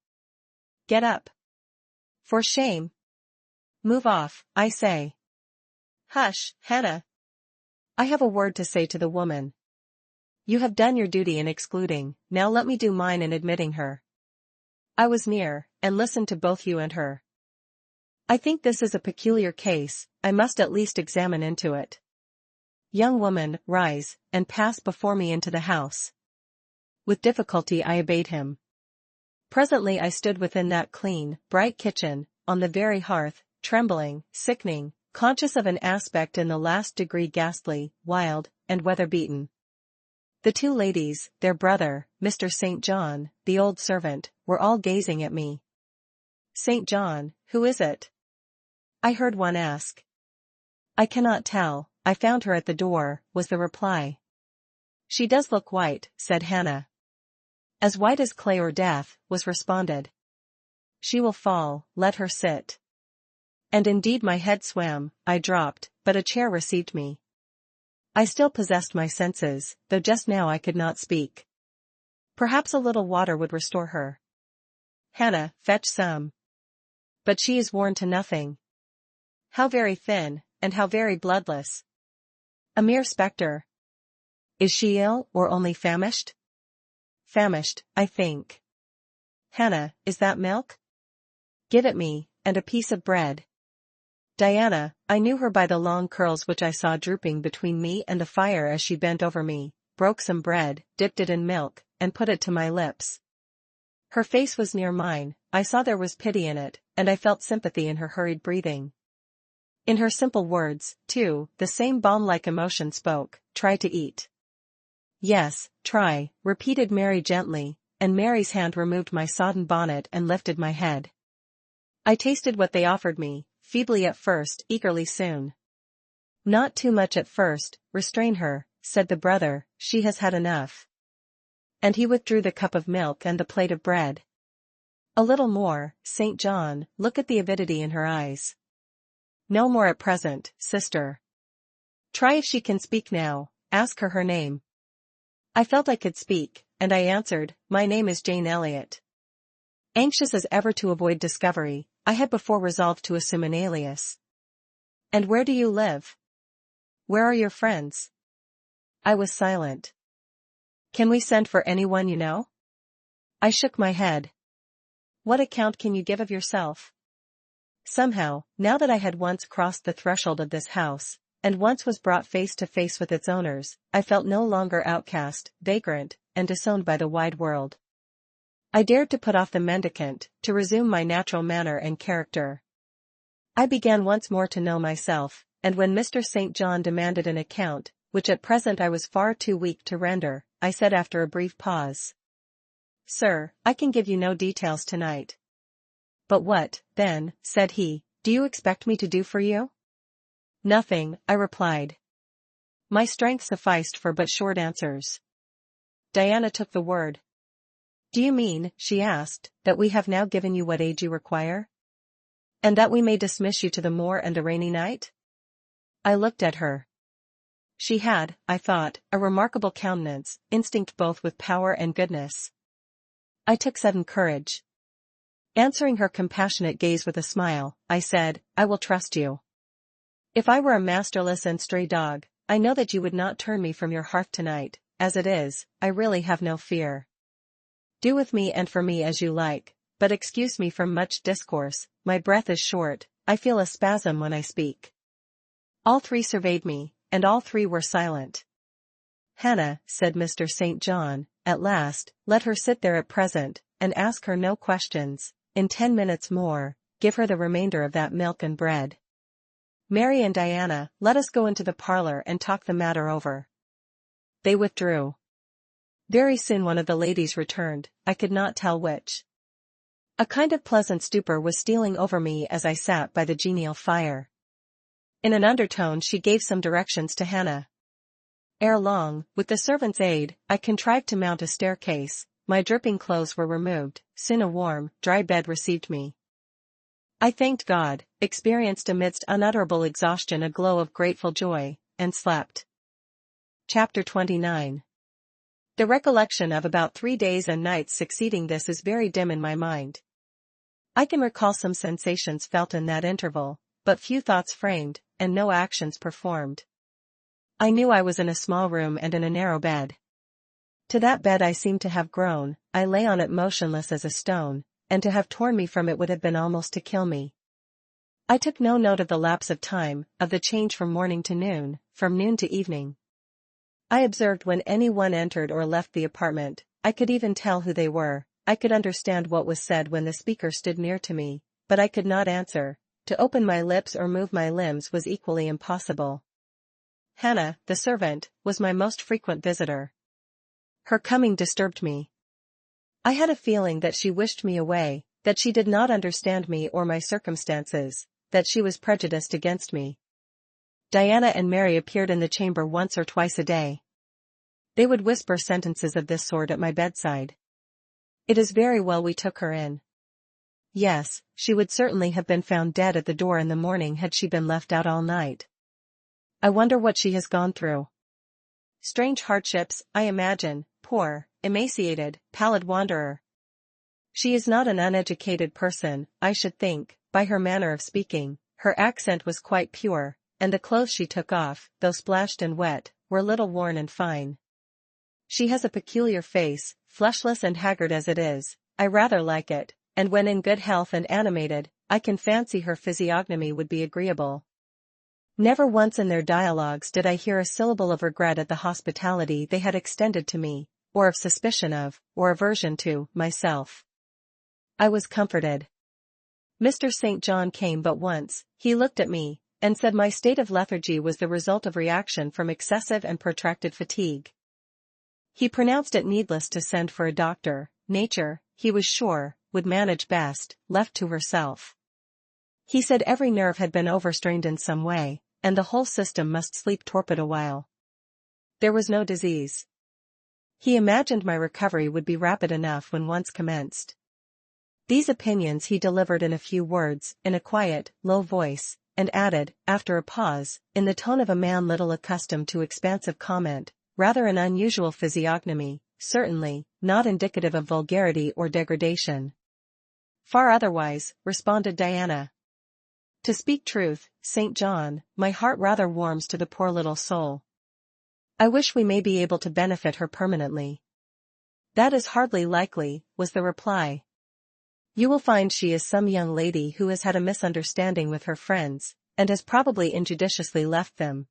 Speaker 1: "Get up." "For shame. Move off, I say." "Hush, Hannah. I have a word to say to the woman." "You have done your duty in excluding, now let me do mine in admitting her. I was near, and listened to both you and her. I think this is a peculiar case, I must at least examine into it. Young woman, rise, and pass before me into the house." With difficulty I obeyed him. Presently I stood within that clean, bright kitchen, on the very hearth, trembling, sickening, conscious of an aspect in the last degree ghastly, wild, and weather-beaten. The two ladies, their brother, Mr. St. John, the old servant, were all gazing at me. "St. John, who is it?" I heard one ask. "I cannot tell, I found her at the door," was the reply. "She does look white," said Hannah. "As white as clay or death," was responded. "She will fall, let her sit." And indeed my head swam, I dropped, but a chair received me. I still possessed my senses, though just now I could not speak. Perhaps a little water would restore her. "Hannah, fetch some." "But she is worn to nothing." "How very thin, and how very bloodless." "A mere spectre." "Is she ill, or only famished?" "Famished, I think." "Hannah, is that milk?" "Give it me, and a piece of bread." Diana, I knew her by the long curls which I saw drooping between me and the fire as she bent over me, broke some bread, dipped it in milk, and put it to my lips. Her face was near mine, I saw there was pity in it, and I felt sympathy in her hurried breathing. In her simple words, too, the same balm-like emotion spoke, "Try to eat." "Yes, try," repeated Mary gently, and Mary's hand removed my sodden bonnet and lifted my head. I tasted what they offered me, feebly at first, eagerly soon. "Not too much at first, restrain her," said the brother, "she has had enough." And he withdrew the cup of milk and the plate of bread. "A little more, St. John, look at the avidity in her eyes." "No more at present, sister." "Try if she can speak now, ask her her name." I felt I could speak, and I answered, "My name is Jane Elliot." Anxious as ever to avoid discovery, I had before resolved to assume an alias. "And where do you live? Where are your friends?" I was silent. "Can we send for anyone you know?" I shook my head. "What account can you give of yourself?" Somehow, now that I had once crossed the threshold of this house, and once was brought face to face with its owners, I felt no longer outcast, vagrant, and disowned by the wide world. I dared to put off the mendicant, to resume my natural manner and character. I began once more to know myself, and when Mr. St. John demanded an account, which at present I was far too weak to render, I said after a brief pause, "Sir, I can give you no details tonight." "But what, then," said he, "do you expect me to do for you?" "Nothing," I replied. My strength sufficed for but short answers. Diana took the word. "Do you mean," she asked, "that we have now given you what aid you require? And that we may dismiss you to the moor and a rainy night?" I looked at her. She had, I thought, a remarkable countenance, instinct both with power and goodness. I took sudden courage. Answering her compassionate gaze with a smile, I said, "I will trust you. If I were a masterless and stray dog, I know that you would not turn me from your hearth tonight. As it is, I really have no fear. Do with me and for me as you like, but excuse me from much discourse, my breath is short, I feel a spasm when I speak." All three surveyed me, and all three were silent. "Hannah," said Mr. St. John, at last, "let her sit there at present, and ask her no questions. In 10 minutes more, give her the remainder of that milk and bread. Mary and Diana, let us go into the parlor and talk the matter over." They withdrew. Very soon one of the ladies returned, I could not tell which. A kind of pleasant stupor was stealing over me as I sat by the genial fire. In an undertone she gave some directions to Hannah. Ere long, with the servant's aid, I contrived to mount a staircase. My dripping clothes were removed, soon a warm, dry bed received me. I thanked God, experienced amidst unutterable exhaustion a glow of grateful joy, and slept. Chapter 29. The recollection of about 3 days and nights succeeding this is very dim in my mind. I can recall some sensations felt in that interval, but few thoughts framed, and no actions performed. I knew I was in a small room and in a narrow bed. To that bed I seemed to have grown, I lay on it motionless as a stone, and to have torn me from it would have been almost to kill me. I took no note of the lapse of time, of the change from morning to noon, from noon to evening. I observed when any one entered or left the apartment, I could even tell who they were, I could understand what was said when the speaker stood near to me, but I could not answer. To open my lips or move my limbs was equally impossible. Hannah, the servant, was my most frequent visitor. Her coming disturbed me. I had a feeling that she wished me away, that she did not understand me or my circumstances, that she was prejudiced against me. Diana and Mary appeared in the chamber once or twice a day. They would whisper sentences of this sort at my bedside. "It is very well we took her in." Yes, she would certainly have been found dead at the door in the morning had she been left out all night. I wonder what she has gone through. Strange hardships, I imagine, poor, emaciated, pallid wanderer. She is not an uneducated person, I should think, by her manner of speaking. Her accent was quite pure, and the clothes she took off, though splashed and wet, were little worn and fine. She has a peculiar face, fleshless and haggard as it is. I rather like it, and when in good health and animated, I can fancy her physiognomy would be agreeable. Never once in their dialogues did I hear a syllable of regret at the hospitality they had extended to me, or of suspicion of, or aversion to, myself. I was comforted. Mr. St. John came but once. He looked at me, and said my state of lethargy was the result of reaction from excessive and protracted fatigue. He pronounced it needless to send for a doctor. Nature, he was sure, would manage best, left to herself. He said every nerve had been overstrained in some way, and the whole system must sleep torpid a while. There was no disease. He imagined my recovery would be rapid enough when once commenced. These opinions he delivered in a few words, in a quiet, low voice, and added, after a pause, in the tone of a man little accustomed to expansive comment, "Rather an unusual physiognomy, certainly, not indicative of vulgarity or degradation." "Far otherwise," responded Diana. "To speak truth, St. John, my heart rather warms to the poor little soul. I wish we may be able to benefit her permanently." "That is hardly likely," was the reply. "You will find she is some young lady who has had a misunderstanding with her friends, and has probably injudiciously left them.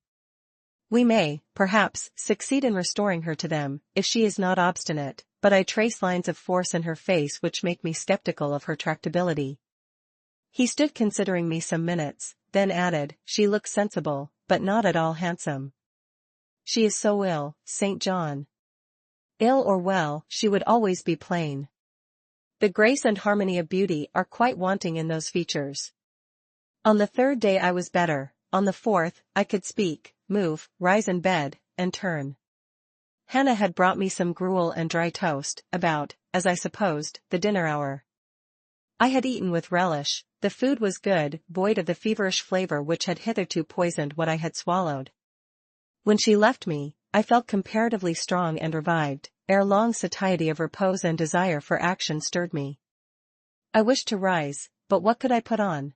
Speaker 1: We may, perhaps, succeed in restoring her to them, if she is not obstinate, but I trace lines of force in her face which make me skeptical of her tractability." He stood considering me some minutes, then added, "She looks sensible, but not at all handsome." "She is so ill, St. John." "Ill or well, she would always be plain. The grace and harmony of beauty are quite wanting in those features." On the 3rd day I was better. On the 4th, I could speak, move, rise in bed, and turn. Hannah had brought me some gruel and dry toast, about, as I supposed, the dinner hour. I had eaten with relish. The food was good, void of the feverish flavor which had hitherto poisoned what I had swallowed. When she left me, I felt comparatively strong and revived. Ere long satiety of repose and desire for action stirred me. I wished to rise, but what could I put on?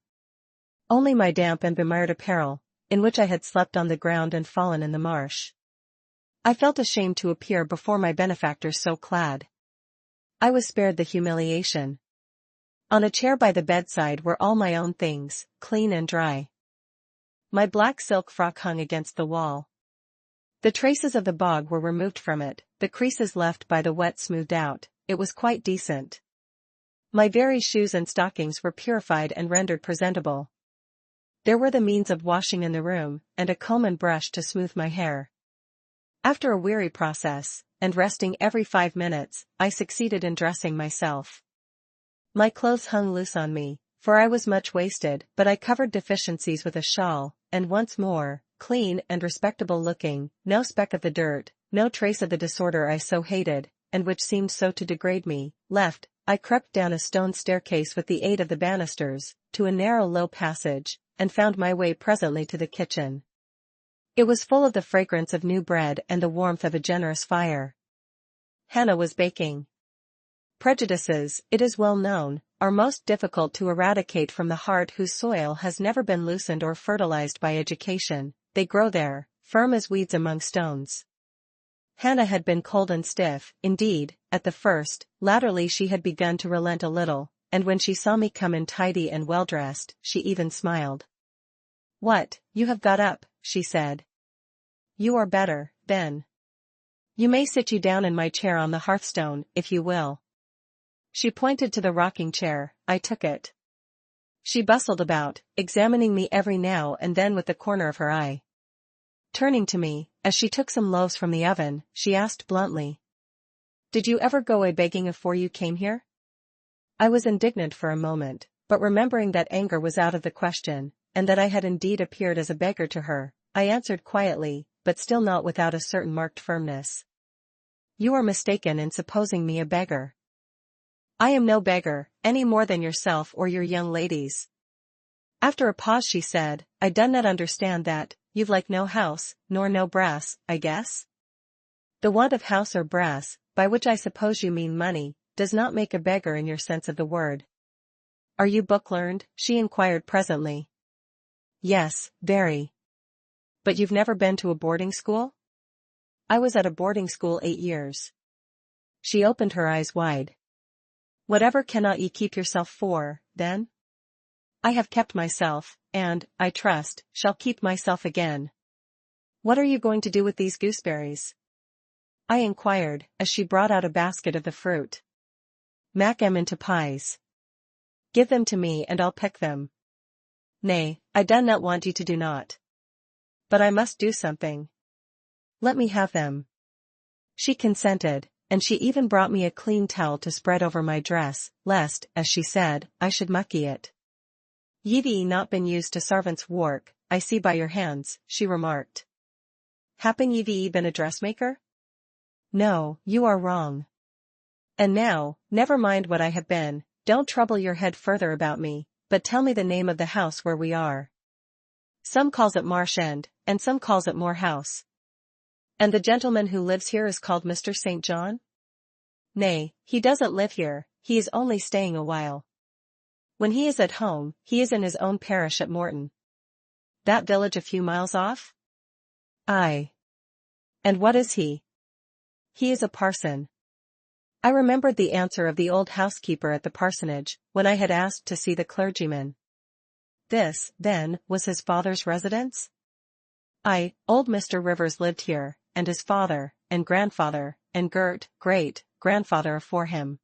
Speaker 1: Only my damp and bemired apparel, in which I had slept on the ground and fallen in the marsh. I felt ashamed to appear before my benefactors so clad. I was spared the humiliation. On a chair by the bedside were all my own things, clean and dry. My black silk frock hung against the wall. The traces of the bog were removed from it, the creases left by the wet smoothed out. It was quite decent. My very shoes and stockings were purified and rendered presentable. There were the means of washing in the room, and a comb and brush to smooth my hair. After a weary process, and resting every 5 minutes, I succeeded in dressing myself. My clothes hung loose on me, for I was much wasted, but I covered deficiencies with a shawl, and once more, clean and respectable looking, no speck of the dirt, no trace of the disorder I so hated, and which seemed so to degrade me, left, I crept down a stone staircase with the aid of the banisters, to a narrow low passage, and found my way presently to the kitchen. It was full of the fragrance of new bread and the warmth of a generous fire. Hannah was baking. Prejudices, it is well known, are most difficult to eradicate from the heart whose soil has never been loosened or fertilized by education. They grow there, firm as weeds among stones. Hannah had been cold and stiff, indeed, at the first. Latterly she had begun to relent a little, and when she saw me come in tidy and well-dressed, she even smiled. "What, you have got up," she said. "You are better, then. You may sit you down in my chair on the hearthstone, if you will." She pointed to the rocking chair. I took it. She bustled about, examining me every now and then with the corner of her eye. Turning to me, as she took some loaves from the oven, she asked bluntly, "Did you ever go a-begging afore you came here?" I was indignant for a moment, but remembering that anger was out of the question, and that I had indeed appeared as a beggar to her, I answered quietly, but still not without a certain marked firmness. "You are mistaken in supposing me a beggar. I am no beggar, any more than yourself or your young ladies." After a pause she said, "I do not understand that. You've like no house, nor no brass, I guess?" "The want of house or brass, by which I suppose you mean money, does not make a beggar in your sense of the word." "Are you book-learned?" she inquired presently. "Yes, very." "But you've never been to a boarding school?" "I was at a boarding school 8 years." She opened her eyes wide. "Whatever cannot ye keep yourself for, then?" "I have kept myself, and, I trust, shall keep myself again." "What are you going to do with these gooseberries?" I inquired, as she brought out a basket of the fruit. "Mak' 'em into pies." "Give them to me and I'll pick them." "Nay, I do not want you to do naught." "But I must do something." "Let me have them." She consented, and she even brought me a clean towel to spread over my dress, lest, as she said, I should mucky it. "Ye've not been used to sarvants' work, I see by your hands," she remarked. "Happen ye've been a dressmaker?" "No, you are wrong." "And now, never mind what I have been, don't trouble your head further about me, but tell me the name of the house where we are." "Some calls it Marsh End, and some calls it Moor House." "And the gentleman who lives here is called Mr. St. John?" "Nay, he doesn't live here, he is only staying a while. When he is at home, he is in his own parish at Morton." "That village a few miles off?" "Aye." "And what is he?" "He is a parson." I remembered the answer of the old housekeeper at the parsonage, when I had asked to see the clergyman. This, then, was his father's residence? Aye, old Mr. Rivers lived here, and his father, and grandfather, and great-grandfather afore him.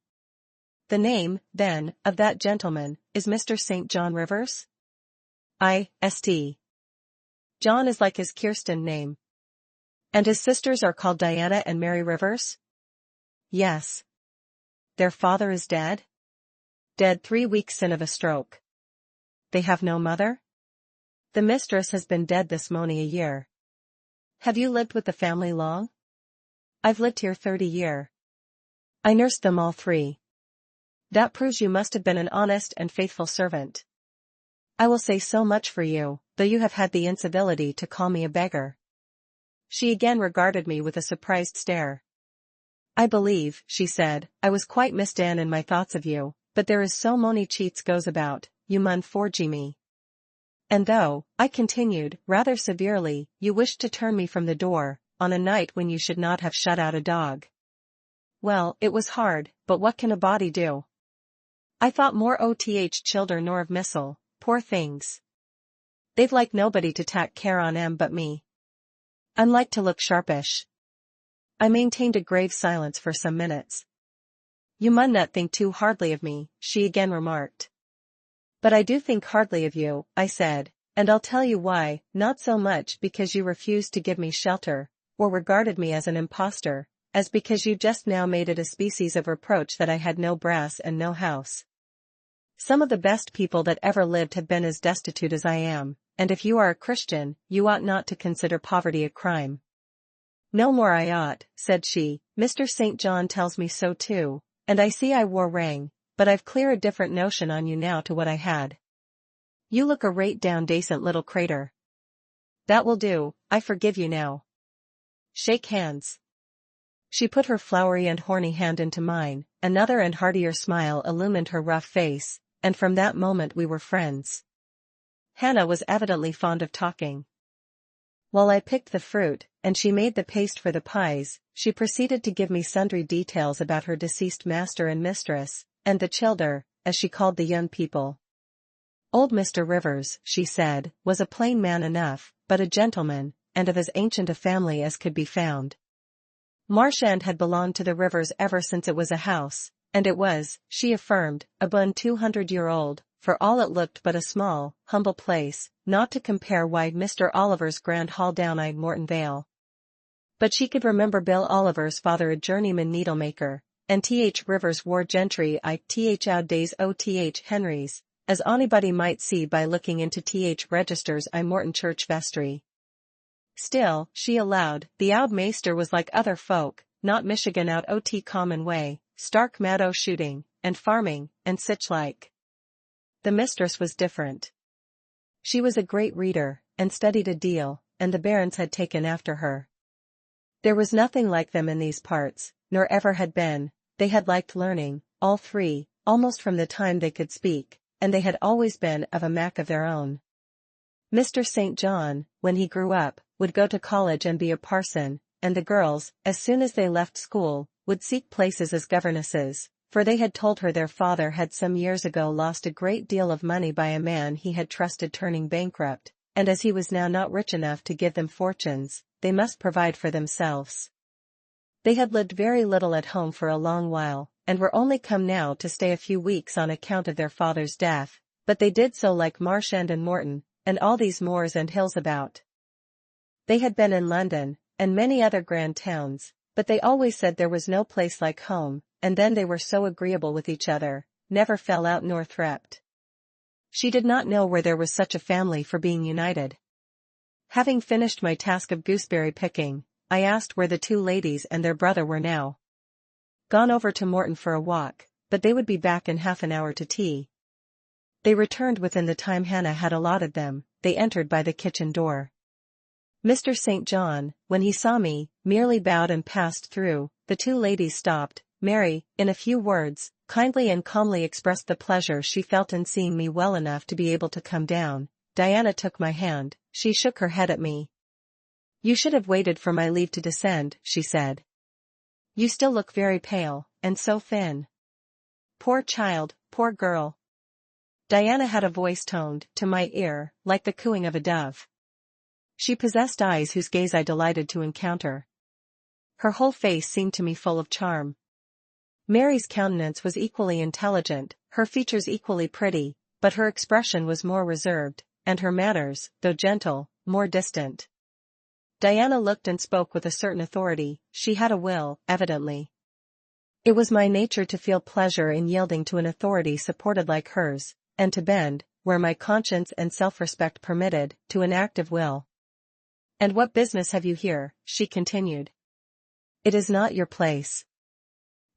Speaker 1: "The name, then, of that gentleman, is Mr. St. John Rivers?" "Aye, St. John is like his Kirsten name." "And his sisters are called Diana and Mary Rivers?" "Yes." "Their father is dead?" "Dead 3 weeks sin of a stroke." "They have no mother?" "The mistress has been dead this mony a year." "Have you lived with the family long?" "I've lived here 30 year. I nursed them all 3. "That proves you must have been an honest and faithful servant." "I will say so much for you, though you have had the incivility to call me a beggar." She again regarded me with a surprised stare. "I believe," she said, "I was quite misdone in my thoughts of you, but there is so mony cheats goes about, you mun forgie me. And though," I continued, rather severely, "you wished to turn me from the door, on a night when you should not have shut out a dog. Well, it was hard, but what can a body do? I thought more o' th childer nor of missile, poor things." They've like nobody to tak care on 'em but me. I'm like to look sharpish. I maintained a grave silence for some minutes. You mun not think too hardly of me, she again remarked. But I do think hardly of you, I said, and I'll tell you why, not so much because you refused to give me shelter, or regarded me as an impostor, as because you just now made it a species of reproach that I had no brass and no house. Some of the best people that ever lived have been as destitute as I am, and if you are a Christian, you ought not to consider poverty a crime. No more I ought, said she, Mr. St. John tells me so too, and I see I wore rang, but I've clear a different notion on you now to what I had. You look a rate down dacent little crater. That will do, I forgive you now. Shake hands. She put her flowery and horny hand into mine, another and heartier smile illumined her rough face, and from that moment we were friends. Hannah was evidently fond of talking. While I picked the fruit, and she made the paste for the pies, she proceeded to give me sundry details about her deceased master and mistress, and the childer, as she called the young people. Old Mr. Rivers, she said, was a plain man enough, but a gentleman, and of as ancient a family as could be found. Marsh End had belonged to the Rivers ever since it was a house, and it was, she affirmed, abone 200-year-old, for all it looked but a small, humble place, not to compare wide Mr. Oliver's grand hall down I Morton Vale. But she could remember Bill Oliver's father a journeyman needlemaker, and Th. Rivers wore gentry I Th. Oud days O Th. Henry's, as anybody might see by looking into Th. Register's I Morton Church vestry. Still, she allowed, the Oud Maester was like other folk, not Michigan out ot common way, stark meadow shooting, and farming, and sich like. The mistress was different. She was a great reader, and studied a deal, and the barons had taken after her. There was nothing like them in these parts, nor ever had been. They had liked learning, all three, almost from the time they could speak, and they had always been of a mack of their own. Mr. St. John, when he grew up, would go to college and be a parson, and the girls, as soon as they left school, would seek places as governesses, for they had told her their father had some years ago lost a great deal of money by a man he had trusted turning bankrupt, and as he was now not rich enough to give them fortunes, they must provide for themselves. They had lived very little at home for a long while, and were only come now to stay a few weeks on account of their father's death, but they did so like Marsh End and Morton, and all these moors and hills about. They had been in London, and many other grand towns, but they always said there was no place like home, and then they were so agreeable with each other, never fell out nor thrept. She did not know where there was such a family for being united. Having finished my task of gooseberry picking, I asked where the two ladies and their brother were now. Gone over to Morton for a walk, but they would be back in half an hour to tea. They returned within the time Hannah had allotted them. They entered by the kitchen door. Mr. St. John, when he saw me, merely bowed and passed through. The two ladies stopped. Mary, in a few words, kindly and calmly expressed the pleasure she felt in seeing me well enough to be able to come down. Diana took my hand. She shook her head at me. You should have waited for my leave to descend, she said. You still look very pale, and so thin. Poor child, poor girl. Diana had a voice toned, to my ear, like the cooing of a dove. She possessed eyes whose gaze I delighted to encounter. Her whole face seemed to me full of charm. Mary's countenance was equally intelligent, her features equally pretty, but her expression was more reserved, and her manners, though gentle, more distant. Diana looked and spoke with a certain authority. She had a will, evidently. It was my nature to feel pleasure in yielding to an authority supported like hers, and to bend, where my conscience and self-respect permitted, to an active will. And what business have you here? She continued. It is not your place.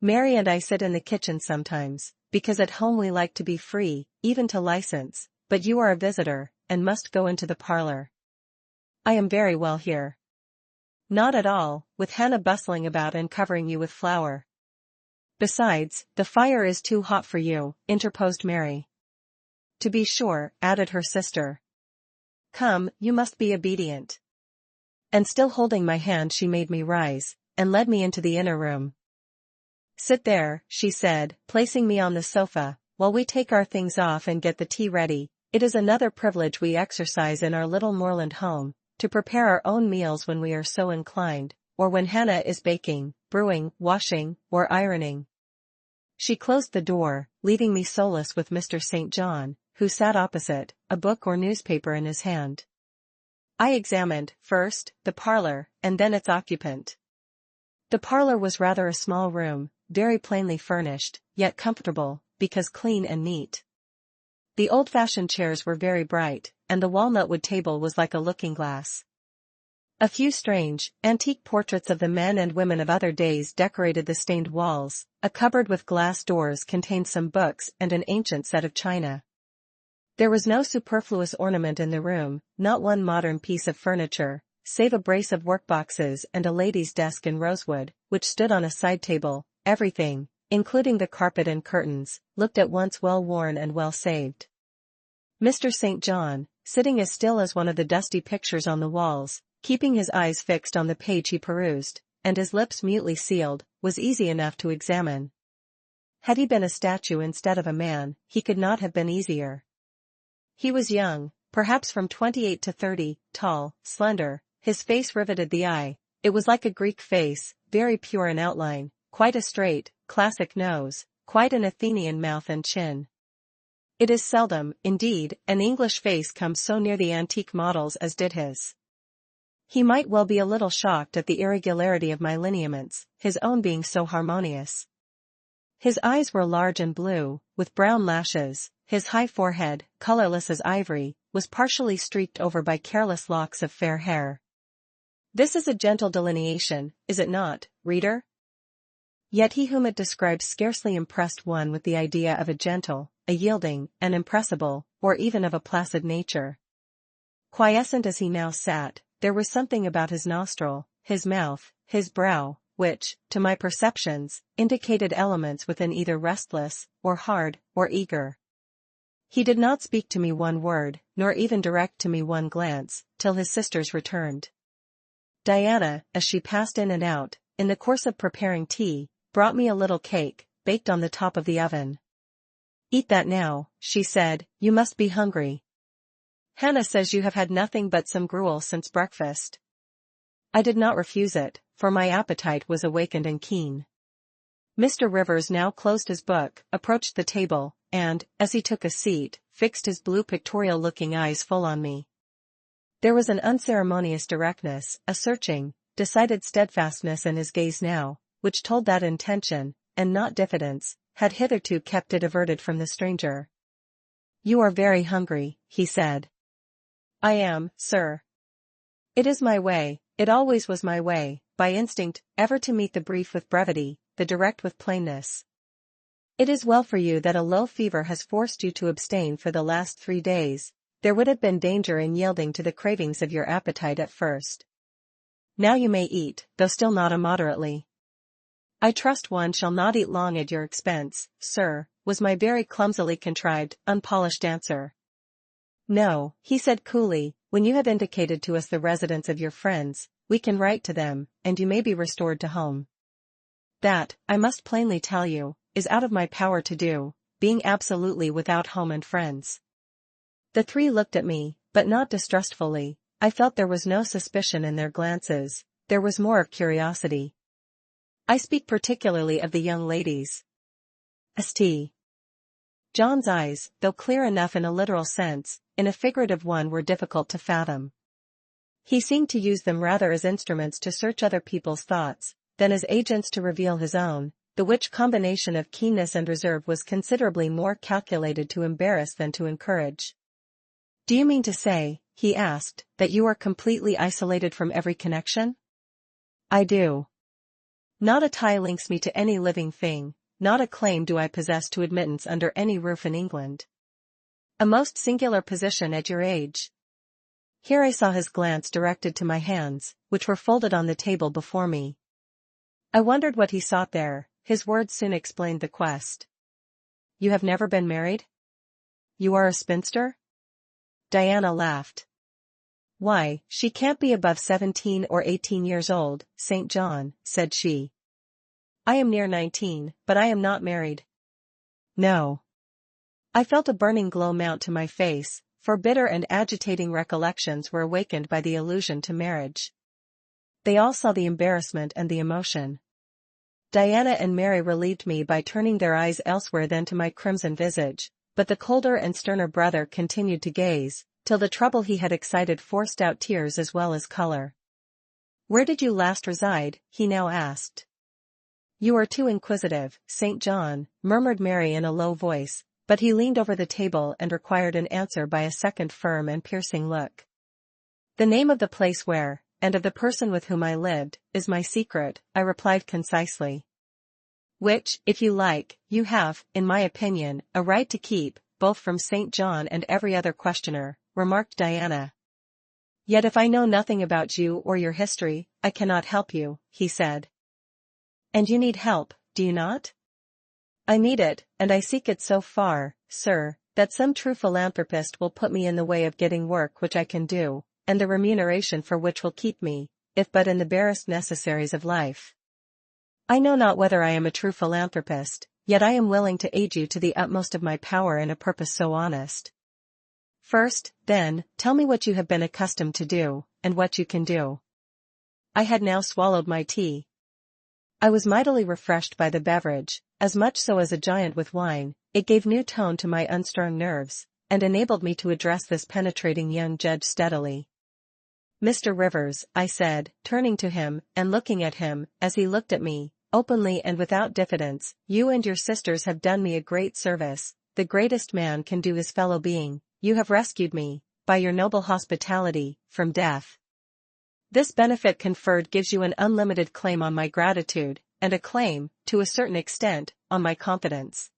Speaker 1: Mary and I sit in the kitchen sometimes, because at home we like to be free, even to license, but you are a visitor, and must go into the parlor. I am very well here. Not at all, with Hannah bustling about and covering you with flour. Besides, the fire is too hot for you, interposed Mary. To be sure, added her sister. Come, you must be obedient. And still holding my hand she made me rise, and led me into the inner room. Sit there, she said, placing me on the sofa, while we take our things off and get the tea ready. It is another privilege we exercise in our little moorland home, to prepare our own meals when we are so inclined, or when Hannah is baking, brewing, washing, or ironing. She closed the door, leaving me solus with Mr. St. John, who sat opposite, a book or newspaper in his hand. I examined, first, the parlor, and then its occupant. The parlor was rather a small room, very plainly furnished, yet comfortable, because clean and neat. The old-fashioned chairs were very bright, and the walnut-wood table was like a looking-glass. A few strange, antique portraits of the men and women of other days decorated the stained walls. A cupboard with glass doors contained some books and an ancient set of china. There was no superfluous ornament in the room, not one modern piece of furniture, save a brace of workboxes and a lady's desk in rosewood, which stood on a side table. Everything, including the carpet and curtains, looked at once well-worn and well-saved. Mr. St. John, sitting as still as one of the dusty pictures on the walls, keeping his eyes fixed on the page he perused, and his lips mutely sealed, was easy enough to examine. Had he been a statue instead of a man, he could not have been easier. He was young, perhaps from 28 to 30, tall, slender, his face riveted the eye. It was like a Greek face, very pure in outline, quite a straight, classic nose, quite an Athenian mouth and chin. It is seldom, indeed, an English face comes so near the antique models as did his. He might well be a little shocked at the irregularity of my lineaments, his own being so harmonious. His eyes were large and blue, with brown lashes. His high forehead, colorless as ivory, was partially streaked over by careless locks of fair hair. This is a gentle delineation, is it not, reader? Yet he whom it describes scarcely impressed one with the idea of a gentle, a yielding, an impressible, or even of a placid nature. Quiescent as he now sat, there was something about his nostril, his mouth, his brow, which, to my perceptions, indicated elements within either restless, or hard, or eager. He did not speak to me one word, nor even direct to me one glance, till his sisters returned. Diana, as she passed in and out, in the course of preparing tea, brought me a little cake, baked on the top of the oven. "Eat that now," she said, "you must be hungry. Hannah says you have had nothing but some gruel since breakfast." I did not refuse it, for my appetite was awakened and keen. Mr. Rivers now closed his book, approached the table, and, as he took a seat, fixed his blue pictorial-looking eyes full on me. There was an unceremonious directness, a searching, decided steadfastness in his gaze now, which told that intention, and not diffidence, had hitherto kept it averted from the stranger. "You are very hungry," he said. "I am, sir. It is my way, it always was my way, by instinct, ever to meet the brief with brevity, the direct with plainness. It is well for you that a low fever has forced you to abstain for the last 3 days. There would have been danger in yielding to the cravings of your appetite at first. Now you may eat, though still not immoderately." "I trust one shall not eat long at your expense, sir," was my very clumsily contrived, unpolished answer. "No," he said coolly, "when you have indicated to us the residence of your friends, we can write to them, and you may be restored to home. That, I must plainly tell you, is out of my power to do, being absolutely without home and friends." The three looked at me, but not distrustfully. I felt there was no suspicion in their glances, there was more of curiosity. I speak particularly of the young ladies. St. John's eyes, though clear enough in a literal sense, in a figurative one were difficult to fathom. He seemed to use them rather as instruments to search other people's thoughts, than as agents to reveal his own, the which combination of keenness and reserve was considerably more calculated to embarrass than to encourage. "Do you mean to say," he asked, "that you are completely isolated from every connection?" "I do. Not a tie links me to any living thing, not a claim do I possess to admittance under any roof in England. A most singular position at your age." Here I saw his glance directed to my hands, which were folded on the table before me. I wondered what he sought there. His words soon explained the quest. "You have never been married? You are a spinster?" Diana laughed. "Why, she can't be above 17 or 18 years old, St. John," said she. "I am near 19, but I am not married." "No." I felt a burning glow mount to my face, for bitter and agitating recollections were awakened by the allusion to marriage. They all saw the embarrassment and the emotion. Diana and Mary relieved me by turning their eyes elsewhere than to my crimson visage, but the colder and sterner brother continued to gaze, till the trouble he had excited forced out tears as well as color. "Where did you last reside?" he now asked. "You are too inquisitive, St. John," murmured Mary in a low voice, but he leaned over the table and required an answer by a second firm and piercing look. "The name of the place where, and of the person with whom I lived, is my secret," I replied concisely. "Which, if you like, you have, in my opinion, a right to keep, both from St. John and every other questioner," remarked Diana. "Yet if I know nothing about you or your history, I cannot help you," he said. "And you need help, do you not?" "I need it, and I seek it so far, sir, that some true philanthropist will put me in the way of getting work which I can do, and the remuneration for which will keep me, if but in the barest necessaries of life. I know not whether I am a true philanthropist, yet I am willing to aid you to the utmost of my power in a purpose so honest. First, then, tell me what you have been accustomed to do, and what you can do." I had now swallowed my tea. I was mightily refreshed by the beverage, as much so as a giant with wine. It gave new tone to my unstrung nerves, and enabled me to address this penetrating young judge steadily. "Mr. Rivers," I said, turning to him, and looking at him, as he looked at me, openly and without diffidence, "you and your sisters have done me a great service, the greatest man can do his fellow being. You have rescued me, by your noble hospitality, from death. This benefit conferred gives you an unlimited claim on my gratitude, and a claim, to a certain extent, on my confidence.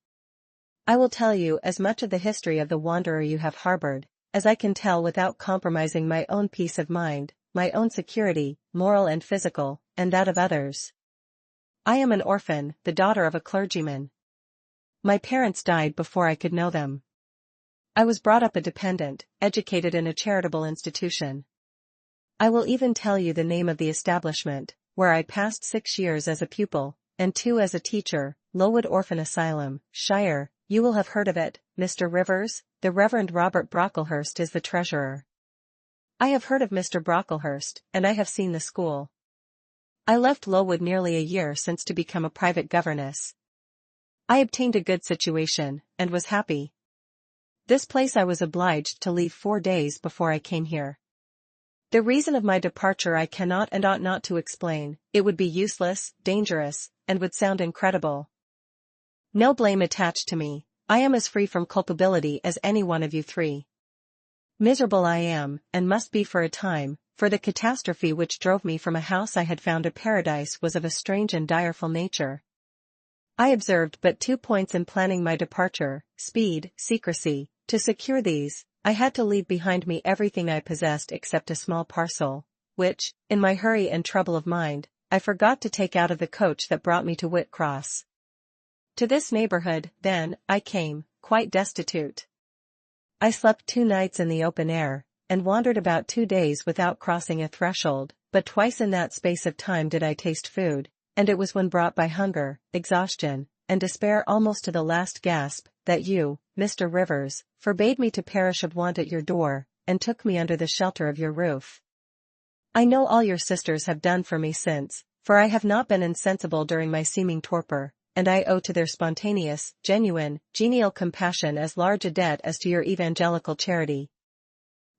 Speaker 1: I will tell you as much of the history of the wanderer you have harbored, as I can tell without compromising my own peace of mind, my own security, moral and physical, and that of others. I am an orphan, the daughter of a clergyman. My parents died before I could know them. I was brought up a dependent, educated in a charitable institution. I will even tell you the name of the establishment, where I passed 6 years as a pupil, and 2 as a teacher, Lowood Orphan Asylum, Shire. You will have heard of it, Mr. Rivers. The Reverend Robert Brocklehurst is the treasurer." "I have heard of Mr. Brocklehurst, and I have seen the school. I left Lowood nearly a year since to become a private governess. I obtained a good situation, and was happy. This place I was obliged to leave 4 days before I came here. The reason of my departure I cannot and ought not to explain. It would be useless, dangerous, and would sound incredible. No blame attached to me. I am as free from culpability as any one of you 3. Miserable I am, and must be for a time, for the catastrophe which drove me from a house I had found a paradise was of a strange and direful nature. I observed but 2 points in planning my departure: speed, secrecy. To secure these, I had to leave behind me everything I possessed except a small parcel, which, in my hurry and trouble of mind, I forgot to take out of the coach that brought me to Whitcross. To this neighborhood, then, I came, quite destitute. I slept 2 nights in the open air, and wandered about 2 days without crossing a threshold, but twice in that space of time did I taste food, and it was when brought by hunger, exhaustion, and despair almost to the last gasp, that you, Mr. Rivers, forbade me to perish of want at your door, and took me under the shelter of your roof. I know all your sisters have done for me since, for I have not been insensible during my seeming torpor, and I owe to their spontaneous, genuine, genial compassion as large a debt as to your evangelical charity."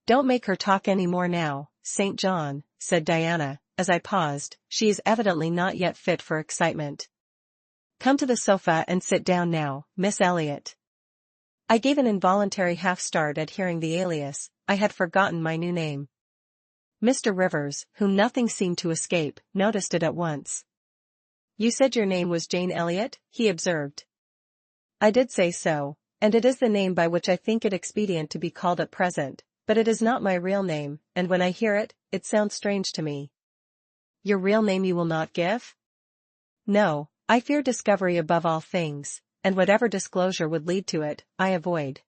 Speaker 1: "Don't make her talk any more now, St. John," said Diana, as I paused. "She is evidently not yet fit for excitement. Come to the sofa and sit down now, Miss Elliot." I gave an involuntary half-start at hearing the alias. I had forgotten my new name. Mr. Rivers, whom nothing seemed to escape, noticed it at once. "You said your name was Jane Elliot?" he observed. "I did say so, and it is the name by which I think it expedient to be called at present, but it is not my real name, and when I hear it, it sounds strange to me." "Your real name you will not give?" "No, I fear discovery above all things, and whatever disclosure would lead to it, I avoid."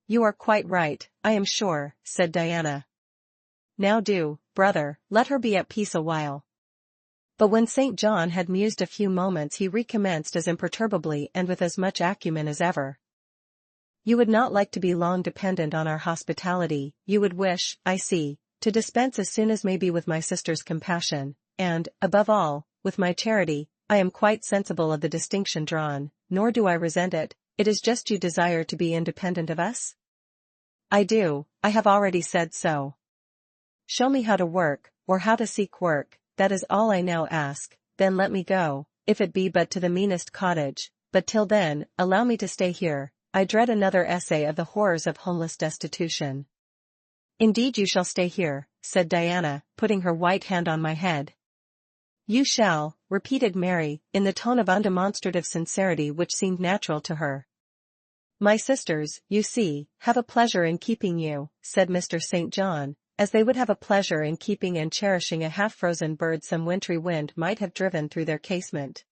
Speaker 1: "You are quite right, I am sure," said Diana. "Now do, brother, let her be at peace a while." But when St. John had mused a few moments he recommenced as imperturbably and with as much acumen as ever. You would not like to be long dependent on our hospitality, you would wish, I see, to dispense as soon as may be with my sister's compassion, and, above all, with my charity. I am quite sensible of the distinction drawn, nor do I resent it. It is just you desire to be independent of us? I do, I have already said so. Show me how to work, or how to seek work, that is all I now ask, then let me go, if it be but to the meanest cottage, but till then, allow me to stay here. I dread another essay of the horrors of homeless destitution. Indeed you shall stay here, said Diana, putting her white hand on my head. You shall, repeated Mary, in the tone of undemonstrative sincerity which seemed natural to her. My sisters, you see, have a pleasure in keeping you, said Mr. St. John, as they would have a pleasure in keeping and cherishing a half-frozen bird some wintry wind might have driven through their casement.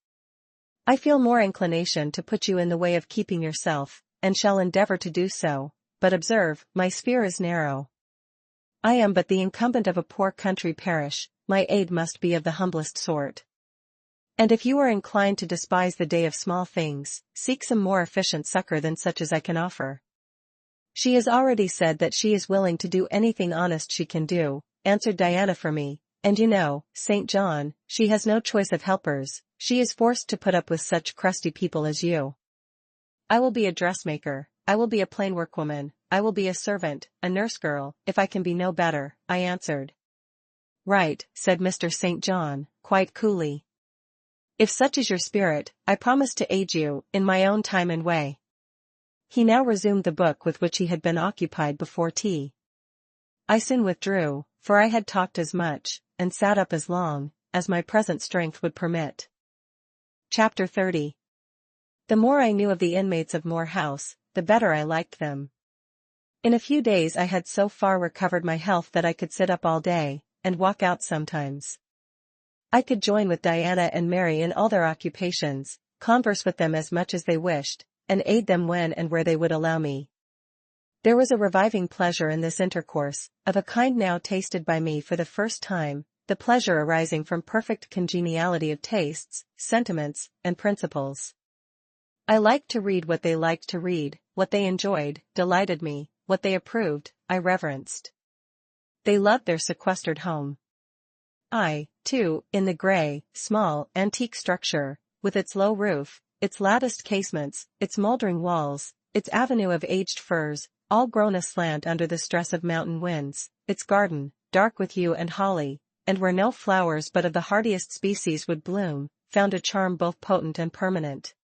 Speaker 1: I feel more inclination to put you in the way of keeping yourself, and shall endeavor to do so, but observe, my sphere is narrow. I am but the incumbent of a poor country parish, my aid must be of the humblest sort. And if you are inclined to despise the day of small things, seek some more efficient succor than such as I can offer. She has already said that she is willing to do anything honest she can do, answered Diana for me, and you know, St. John, she has no choice of helpers, she is forced to put up with such crusty people as you. I will be a dressmaker, I will be a plain workwoman, I will be a servant, a nurse girl, if I can be no better, I answered. Right, said Mr. St. John, quite coolly. If such is your spirit, I promise to aid you, in my own time and way. He now resumed the book with which he had been occupied before tea. I soon withdrew, for I had talked as much, and sat up as long, as my present strength would permit. Chapter 30. The more I knew of the inmates of Moor House, the better I liked them. In a few days I had so far recovered my health that I could sit up all day, and walk out sometimes. I could join with Diana and Mary in all their occupations, converse with them as much as they wished, and aid them when and where they would allow me. There was a reviving pleasure in this intercourse, of a kind now tasted by me for the first time, the pleasure arising from perfect congeniality of tastes, sentiments, and principles. I liked to read what they liked to read, what they enjoyed, delighted me, what they approved, I reverenced. They loved their sequestered home. I, too, in the grey, small, antique structure, with its low roof, its latticed casements, its mouldering walls, its avenue of aged firs, all grown aslant under the stress of mountain winds, its garden, dark with yew and holly, and where no flowers but of the hardiest species would bloom, found a charm both potent and permanent.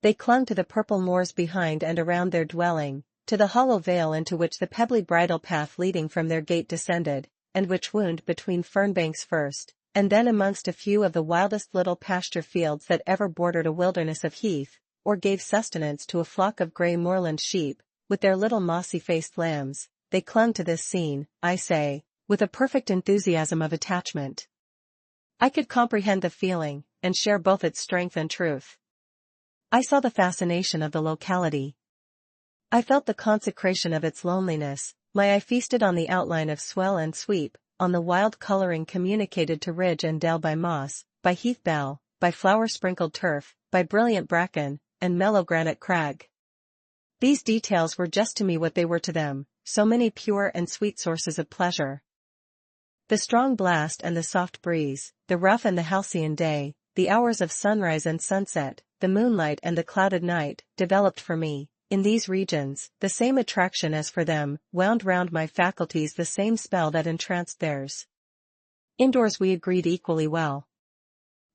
Speaker 1: They clung to the purple moors behind and around their dwelling, to the hollow vale into which the pebbly bridle path leading from their gate descended, and which wound between fern banks first, and then amongst a few of the wildest little pasture fields that ever bordered a wilderness of heath, or gave sustenance to a flock of grey moorland sheep, with their little mossy-faced lambs. They clung to this scene, I say, with a perfect enthusiasm of attachment. I could comprehend the feeling, and share both its strength and truth. I saw the fascination of the locality. I felt the consecration of its loneliness. My eye feasted on the outline of swell and sweep, on the wild coloring communicated to ridge and dell by moss, by heath bough, by flower-sprinkled turf, by brilliant bracken, and mellow granite crag. These details were just to me what they were to them, so many pure and sweet sources of pleasure. The strong blast and the soft breeze, the rough and the halcyon day, the hours of sunrise and sunset, the moonlight and the clouded night, developed for me, in these regions, the same attraction as for them, wound round my faculties the same spell that entranced theirs. Indoors we agreed equally well.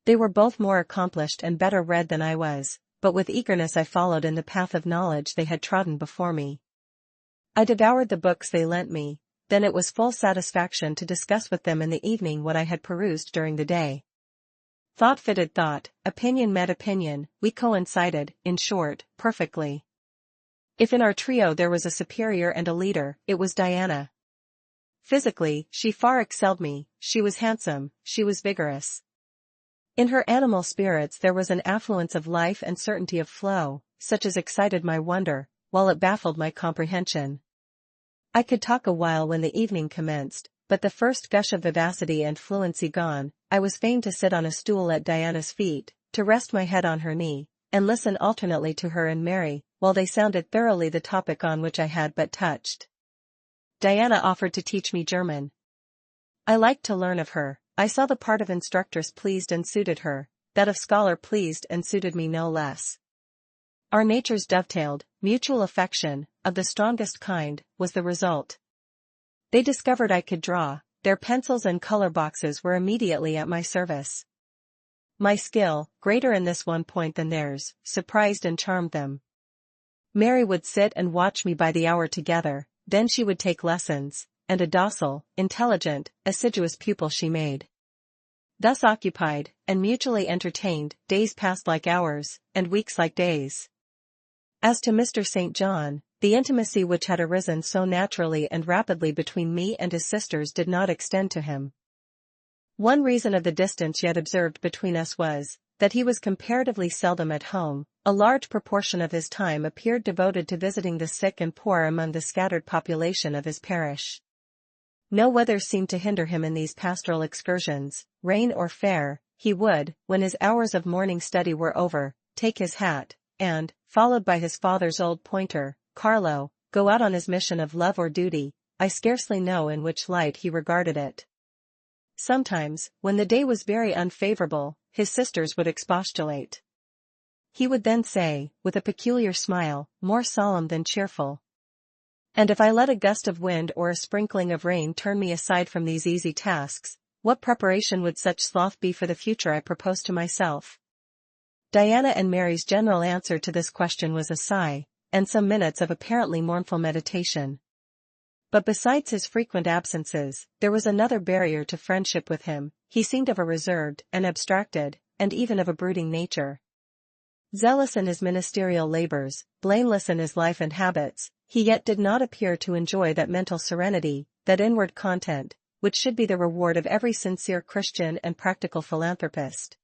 Speaker 1: They were both more accomplished and better read than I was, but with eagerness I followed in the path of knowledge they had trodden before me. I devoured the books they lent me, then it was full satisfaction to discuss with them in the evening what I had perused during the day. Thought fitted thought, opinion met opinion, we coincided, in short, perfectly. If in our trio there was a superior and a leader, it was Diana. Physically, she far excelled me, she was handsome, she was vigorous. In her animal spirits there was an affluence of life and certainty of flow, such as excited my wonder, while it baffled my comprehension. I could talk a while when the evening commenced, but the first gush of vivacity and fluency gone, I was fain to sit on a stool at Diana's feet, to rest my head on her knee, and listen alternately to her and Mary, while they sounded thoroughly the topic on which I had but touched. Diana offered to teach me German. I liked to learn of her. I saw the part of instructress pleased and suited her, that of scholar pleased and suited me no less. Our natures dovetailed, mutual affection, of the strongest kind, was the result. They discovered I could draw, their pencils and color boxes were immediately at my service. My skill, greater in this one point than theirs, surprised and charmed them. Mary would sit and watch me by the hour together, then she would take lessons, and a docile, intelligent, assiduous pupil she made. Thus occupied, and mutually entertained, days passed like hours, and weeks like days. As to Mr. St. John, the intimacy which had arisen so naturally and rapidly between me and his sisters did not extend to him. One reason of the distance yet observed between us was, that he was comparatively seldom at home. A large proportion of his time appeared devoted to visiting the sick and poor among the scattered population of his parish. No weather seemed to hinder him in these pastoral excursions, rain or fair. He would, when his hours of morning study were over, take his hat, and, followed by his father's old pointer, Carlo, go out on his mission of love or duty. I scarcely know in which light he regarded it. Sometimes, when the day was very unfavorable, his sisters would expostulate. He would then say, with a peculiar smile, more solemn than cheerful, "And if I let a gust of wind or a sprinkling of rain turn me aside from these easy tasks, what preparation would such sloth be for the future I propose to myself?" Diana and Mary's general answer to this question was a sigh, and some minutes of apparently mournful meditation. But besides his frequent absences, there was another barrier to friendship with him. He seemed of a reserved, and abstracted, and even of a brooding nature. Zealous in his ministerial labors, blameless in his life and habits, he yet did not appear to enjoy that mental serenity, that inward content, which should be the reward of every sincere Christian and practical philanthropist.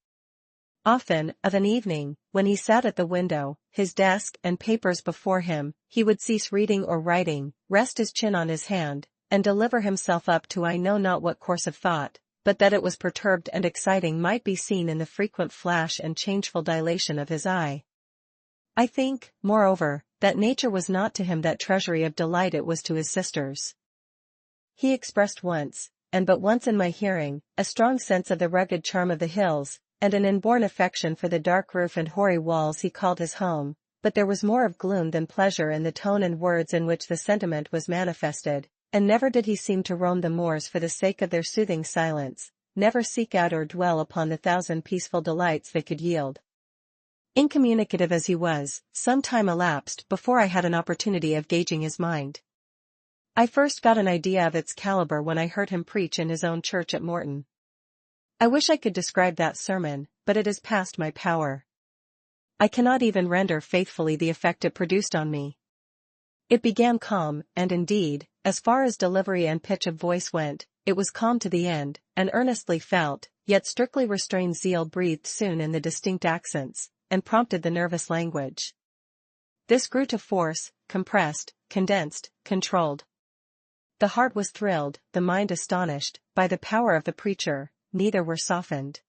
Speaker 1: Often, of an evening, when he sat at the window, his desk and papers before him, he would cease reading or writing, rest his chin on his hand, and deliver himself up to I know not what course of thought, but that it was perturbed and exciting might be seen in the frequent flash and changeful dilation of his eye. I think, moreover, that nature was not to him that treasury of delight it was to his sisters. He expressed once, and but once in my hearing, a strong sense of the rugged charm of the hills, and an inborn affection for the dark roof and hoary walls he called his home, but there was more of gloom than pleasure in the tone and words in which the sentiment was manifested, and never did he seem to roam the moors for the sake of their soothing silence, never seek out or dwell upon the thousand peaceful delights they could yield. Incommunicative as he was, some time elapsed before I had an opportunity of gauging his mind. I first got an idea of its caliber when I heard him preach in his own church at Morton. I wish I could describe that sermon, but it is past my power. I cannot even render faithfully the effect it produced on me. It began calm, and indeed, as far as delivery and pitch of voice went, it was calm to the end, and earnestly felt, yet strictly restrained zeal breathed soon in the distinct accents, and prompted the nervous language. This grew to force, compressed, condensed, controlled. The heart was thrilled, the mind astonished, by the power of the preacher, neither were softened.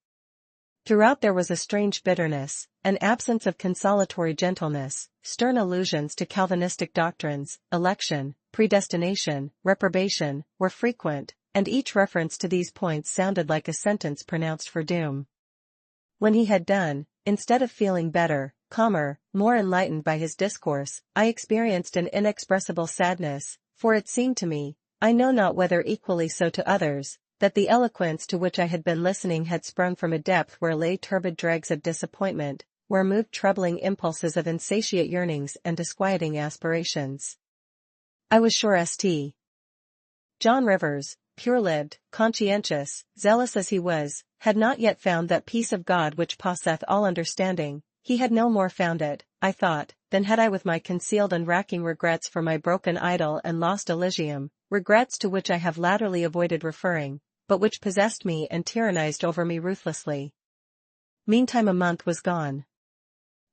Speaker 1: Throughout there was a strange bitterness, an absence of consolatory gentleness, stern allusions to Calvinistic doctrines, election, predestination, reprobation, were frequent, and each reference to these points sounded like a sentence pronounced for doom. When he had done, instead of feeling better, calmer, more enlightened by his discourse, I experienced an inexpressible sadness, for it seemed to me, I know not whether equally so to others, that the eloquence to which I had been listening had sprung from a depth where lay turbid dregs of disappointment, where moved troubling impulses of insatiate yearnings and disquieting aspirations. I was sure St. John Rivers, pure-lived, conscientious, zealous as he was, had not yet found that peace of God which passeth all understanding. He had no more found it, I thought, than had I with my concealed and racking regrets for my broken idol and lost Elysium, regrets to which I have latterly avoided referring, but which possessed me and tyrannized over me ruthlessly. Meantime a month was gone.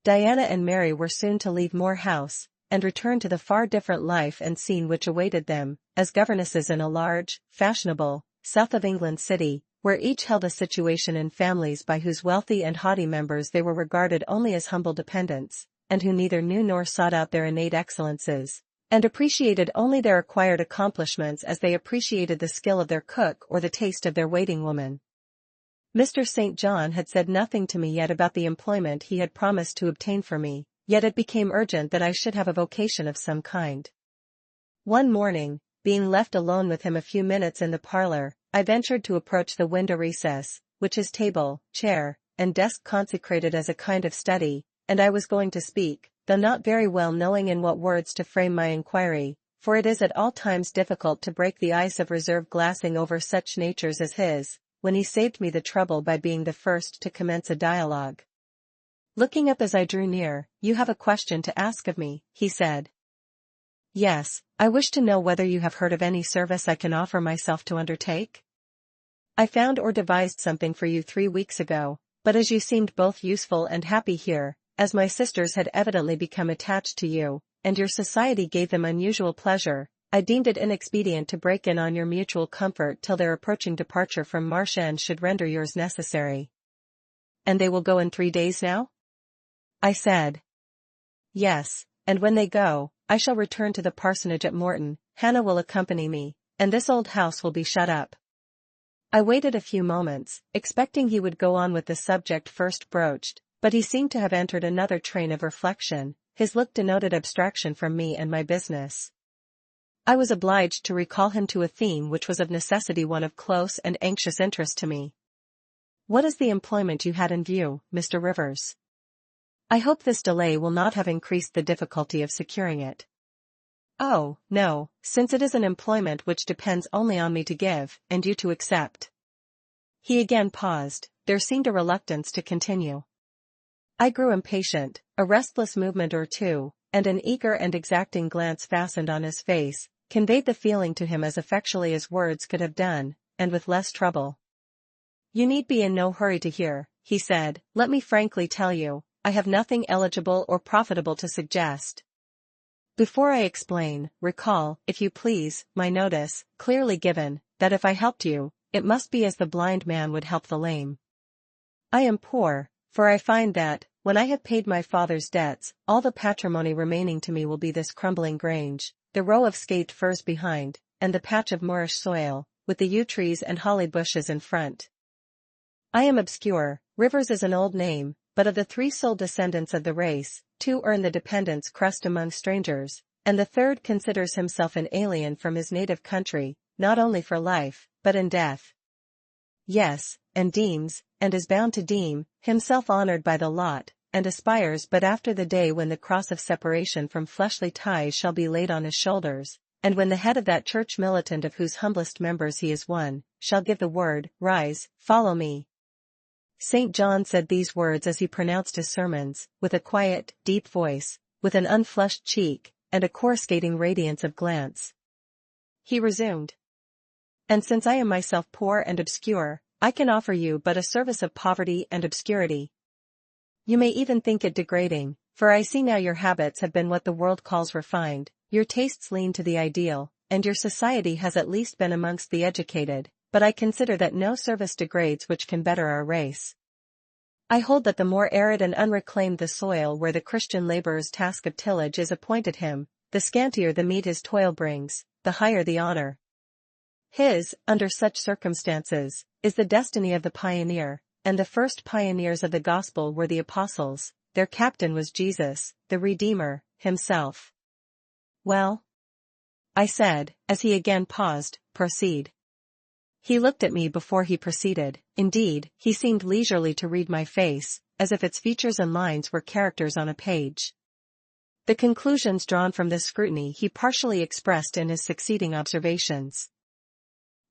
Speaker 1: Diana and Mary were soon to leave Moor House, and return to the far different life and scene which awaited them, as governesses in a large, fashionable, south of England city, where each held a situation in families by whose wealthy and haughty members they were regarded only as humble dependents, and who neither knew nor sought out their innate excellences, and appreciated only their acquired accomplishments as they appreciated the skill of their cook or the taste of their waiting woman. Mr. St. John had said nothing to me yet about the employment he had promised to obtain for me, yet it became urgent that I should have a vocation of some kind. One morning, being left alone with him a few minutes in the parlor, I ventured to approach the window recess, which his table, chair, and desk consecrated as a kind of study, and I was going to speak, though not very well knowing in what words to frame my inquiry, for it is at all times difficult to break the ice of reserve glassing over such natures as his, when he saved me the trouble by being the first to commence a dialogue. Looking up as I drew near, "You have a question to ask of me," he said. "Yes, I wish to know whether you have heard of any service I can offer myself to undertake? I found or devised something for you 3 weeks ago, but as you seemed both useful and happy here, as my sisters had evidently become attached to you, and your society gave them unusual pleasure, I deemed it inexpedient to break in on your mutual comfort till their approaching departure from Marsh End should render yours necessary." "And they will go in 3 days now?" I said. "Yes, and when they go, I shall return to the parsonage at Morton, Hannah will accompany me, and this old house will be shut up." I waited a few moments, expecting he would go on with the subject first broached, but he seemed to have entered another train of reflection. His look denoted abstraction from me and my business. I was obliged to recall him to a theme which was of necessity one of close and anxious interest to me. "What is the employment you had in view, Mr. Rivers? I hope this delay will not have increased the difficulty of securing it." "Oh, no, since it is an employment which depends only on me to give, and you to accept." He again paused, there seemed a reluctance to continue. I grew impatient, a restless movement or two, and an eager and exacting glance fastened on his face, conveyed the feeling to him as effectually as words could have done, and with less trouble. "You need be in no hurry to hear," he said. "Let me frankly tell you, I have nothing eligible or profitable to suggest. Before I explain, recall, if you please, my notice, clearly given, that if I helped you, it must be as the blind man would help the lame. I am poor, for I find that, when I have paid my father's debts, all the patrimony remaining to me will be this crumbling grange, the row of scathed firs behind, and the patch of moorish soil, with the yew trees and holly bushes in front. I am obscure. Rivers is an old name, but of the 3 sole descendants of the race, 2 earn the dependent's crust among strangers, and the 3rd considers himself an alien from his native country, not only for life, but in death. Yes, and deems, and is bound to deem, himself honored by the lot, and aspires but after the day when the cross of separation from fleshly ties shall be laid on his shoulders, and when the head of that church militant of whose humblest members he is one, shall give the word, 'Rise, follow me.'" St. John said these words as he pronounced his sermons, with a quiet, deep voice, with an unflushed cheek, and a coruscating radiance of glance. He resumed. "And since I am myself poor and obscure, I can offer you but a service of poverty and obscurity. You may even think it degrading, for I see now your habits have been what the world calls refined, your tastes lean to the ideal, and your society has at least been amongst the educated, but I consider that no service degrades which can better our race. I hold that the more arid and unreclaimed the soil where the Christian laborer's task of tillage is appointed him, the scantier the meat his toil brings, the higher the honor. His, under such circumstances, is the destiny of the pioneer, and the first pioneers of the gospel were the apostles, their captain was Jesus, the Redeemer, himself." "Well?" I said, as he again paused. "Proceed." He looked at me before he proceeded. Indeed, he seemed leisurely to read my face, as if its features and lines were characters on a page. The conclusions drawn from this scrutiny he partially expressed in his succeeding observations.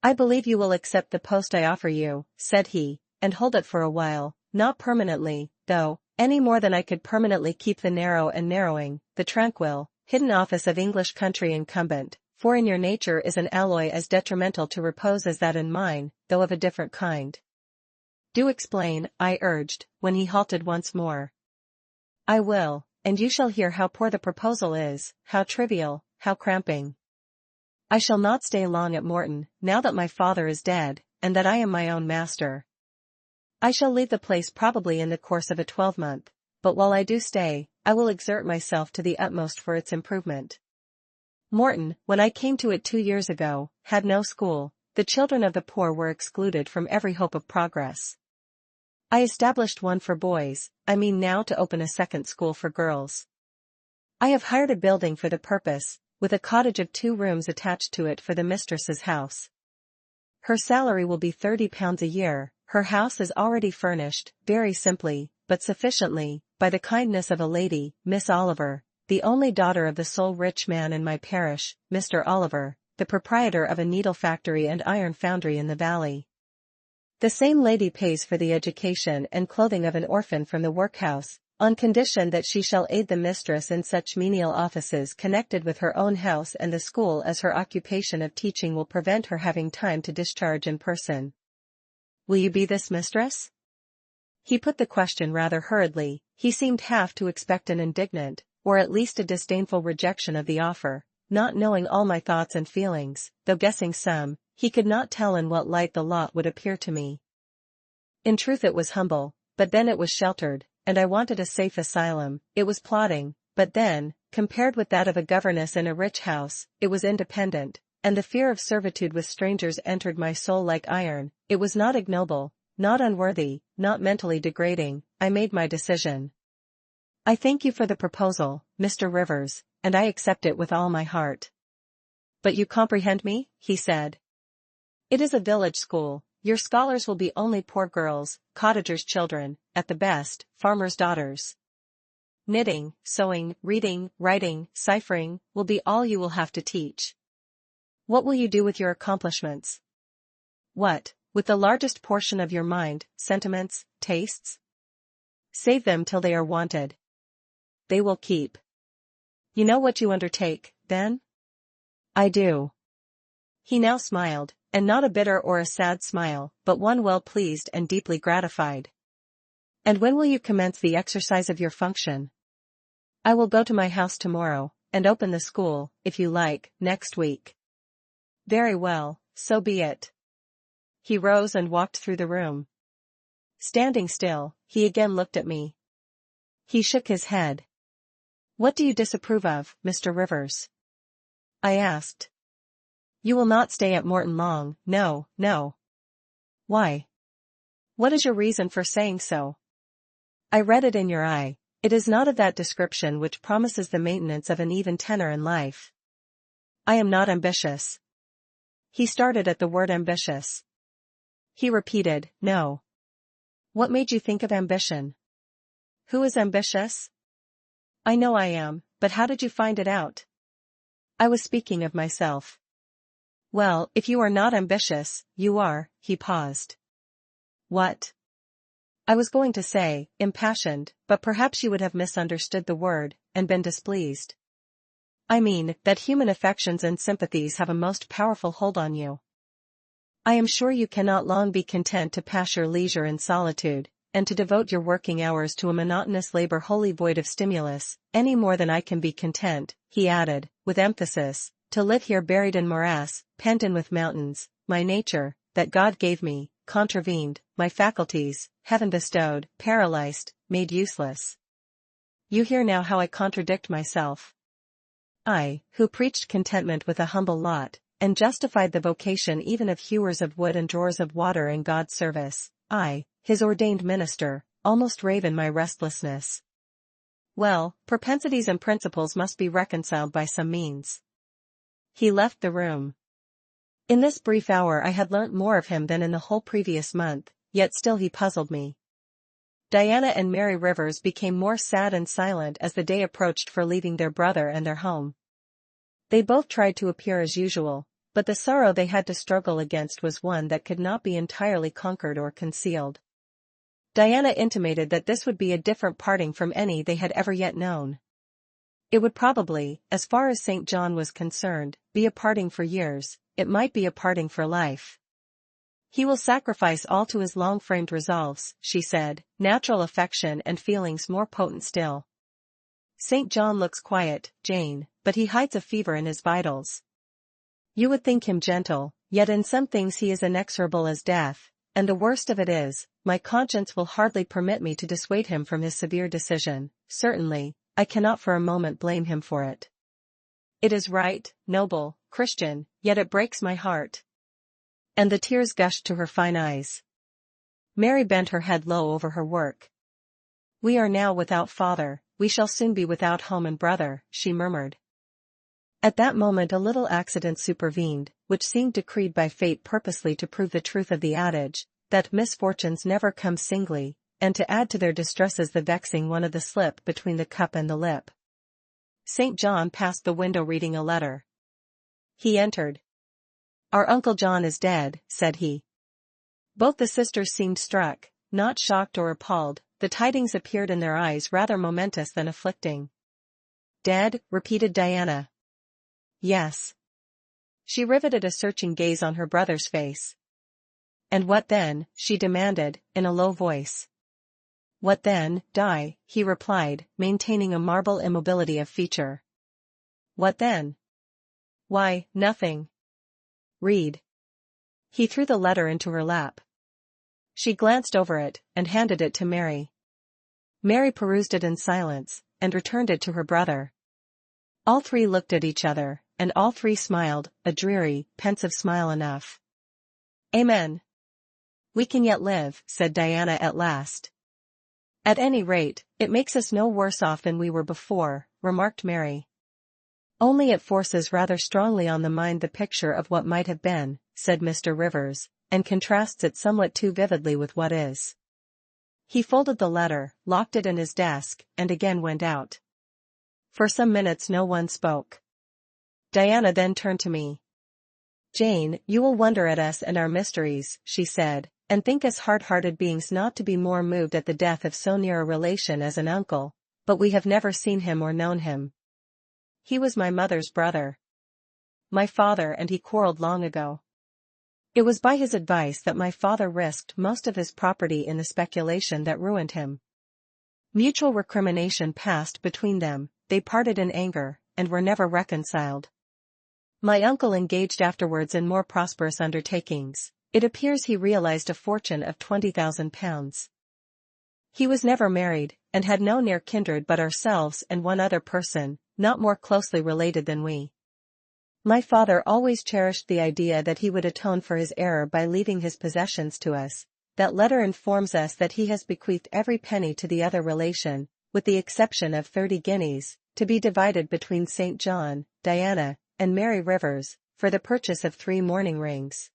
Speaker 1: "I believe you will accept the post I offer you," said he, "and hold it for a while, not permanently, though, any more than I could permanently keep the narrow and narrowing, the tranquil, hidden office of English country incumbent, for in your nature is an alloy as detrimental to repose as that in mine, though of a different kind." "Do explain," I urged, when he halted once more. "I will, and you shall hear how poor the proposal is, how trivial, how cramping. I shall not stay long at Morton, now that my father is dead, and that I am my own master. I shall leave the place probably in the course of a 12-month, but while I do stay, I will exert myself to the utmost for its improvement. Morton, when I came to it 2 years ago, had no school. The children of the poor were excluded from every hope of progress. I established one for boys. I mean now to open a second school for girls. I have hired a building for the purpose, with a cottage of 2 rooms attached to it for the mistress's house. Her salary will be £30 a year. Her house is already furnished, very simply, but sufficiently, by the kindness of a lady, Miss Oliver, the only daughter of the sole rich man in my parish, Mr. Oliver, the proprietor of a needle factory and iron foundry in the valley. The same lady pays for the education and clothing of an orphan from the workhouse, on condition that she shall aid the mistress in such menial offices connected with her own house and the school as her occupation of teaching will prevent her having time to discharge in person. Will you be this mistress? He put the question rather hurriedly. He seemed half to expect an indignant, or at least a disdainful rejection of the offer. Not knowing all my thoughts and feelings, though guessing some, he could not tell in what light the lot would appear to me. In truth it was humble, but then it was sheltered, and I wanted a safe asylum. It was plodding, but then, compared with that of a governess in a rich house, it was independent, and the fear of servitude with strangers entered my soul like iron. It was not ignoble, not unworthy, not mentally degrading. I made my decision. I thank you for the proposal, Mr. Rivers, and I accept it with all my heart. But you comprehend me? He said. It is a village school. Your scholars will be only poor girls, cottagers' children, at the best, farmers' daughters. Knitting, sewing, reading, writing, ciphering, will be all you will have to teach. What will you do with your accomplishments? What, with the largest portion of your mind, sentiments, tastes? Save them till they are wanted. They will keep. You know what you undertake, then? I do. He now smiled, and not a bitter or a sad smile, but one well pleased and deeply gratified. And when will you commence the exercise of your function? I will go to my house tomorrow, and open the school, if you like, next week. Very well, so be it. He rose and walked through the room. Standing still, he again looked at me. He shook his head. What do you disapprove of, Mr. Rivers? I asked. You will not stay at Morton long, no, no. Why? What is your reason for saying so? I read it in your eye. It is not of that description which promises the maintenance of an even tenor in life. I am not ambitious. He started at the word ambitious. He repeated, no. What made you think of ambition? Who is ambitious? I know I am, but how did you find it out? I was speaking of myself. Well, if you are not ambitious, you are. He paused. What? I was going to say, impassioned, but perhaps you would have misunderstood the word, and been displeased. I mean, that human affections and sympathies have a most powerful hold on you. I am sure you cannot long be content to pass your leisure in solitude, and to devote your working hours to a monotonous labor wholly void of stimulus, any more than I can be content, he added, with emphasis, to live here buried in morass, pent in with mountains. My nature, that God gave me, contravened, my faculties, heaven bestowed, paralyzed, made useless. You hear now how I contradict myself. I, who preached contentment with a humble lot, and justified the vocation even of hewers of wood and drawers of water in God's service, I, his ordained minister, almost rave in my restlessness. Well, propensities and principles must be reconciled by some means. He left the room. In this brief hour I had learnt more of him than in the whole previous month, yet still he puzzled me. Diana and Mary Rivers became more sad and silent as the day approached for leaving their brother and their home. They both tried to appear as usual, but the sorrow they had to struggle against was one that could not be entirely conquered or concealed. Diana intimated that this would be a different parting from any they had ever yet known. It would probably, as far as St. John was concerned, be a parting for years. It might be a parting for life. He will sacrifice all to his long-framed resolves, she said, natural affection and feelings more potent still. St. John looks quiet, Jane, but he hides a fever in his vitals. You would think him gentle, yet in some things he is inexorable as death, and the worst of it is, my conscience will hardly permit me to dissuade him from his severe decision. Certainly, I cannot for a moment blame him for it. It is right, noble, Christian, yet it breaks my heart. And the tears gushed to her fine eyes. Mary bent her head low over her work. We are now without father, we shall soon be without home and brother, she murmured. At that moment a little accident supervened, which seemed decreed by fate purposely to prove the truth of the adage, that misfortunes never come singly, and to add to their distresses the vexing one of the slip between the cup and the lip. St. John passed the window reading a letter. He entered. Our Uncle John is dead, said he. Both the sisters seemed struck, not shocked or appalled. The tidings appeared in their eyes rather momentous than afflicting. Dead, repeated Diana. Yes. She riveted a searching gaze on her brother's face. And what then? She demanded, in a low voice. What then, Di? He replied, maintaining a marble immobility of feature. What then? Why, nothing. Read. He threw the letter into her lap. She glanced over it, and handed it to Mary. Mary perused it in silence, and returned it to her brother. All three looked at each other, and all three smiled, a dreary, pensive smile enough. Amen. We can yet live, said Diana at last. At any rate, it makes us no worse off than we were before, remarked Mary. Only it forces rather strongly on the mind the picture of what might have been, said Mr. Rivers, and contrasts it somewhat too vividly with what is. He folded the letter, locked it in his desk, and again went out. For some minutes no one spoke. Diana then turned to me. Jane, you will wonder at us and our mysteries, she said, and think us hard-hearted beings not to be more moved at the death of so near a relation as an uncle, but we have never seen him or known him. He was my mother's brother. My father and he quarreled long ago. It was by his advice that my father risked most of his property in the speculation that ruined him. Mutual recrimination passed between them, they parted in anger, and were never reconciled. My uncle engaged afterwards in more prosperous undertakings. It appears he realized a fortune of £20,000. He was never married, and had no near kindred but ourselves and one other person, not more closely related than we. My father always cherished the idea that he would atone for his error by leaving his possessions to us. That letter informs us that he has bequeathed every penny to the other relation, with the exception of 30 guineas, to be divided between St. John, Diana, and Mary Rivers, for the purchase of 3 mourning rings.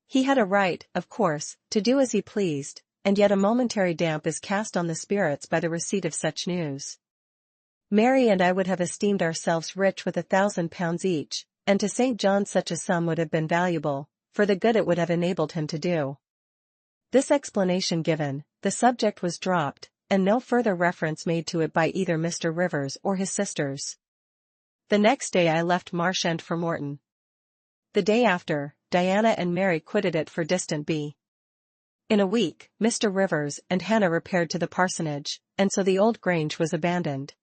Speaker 1: He had a right, of course, to do as he pleased, and yet a momentary damp is cast on the spirits by the receipt of such news. Mary and I would have esteemed ourselves rich with £1,000 each, and to St. John such a sum would have been valuable, for the good it would have enabled him to do. This explanation given, the subject was dropped, and no further reference made to it by either Mr. Rivers or his sisters. The next day I left Marsh End for Morton. The day after, Diana and Mary quitted it for distant B. In a week, Mr. Rivers and Hannah repaired to the parsonage, and so the old Grange was abandoned.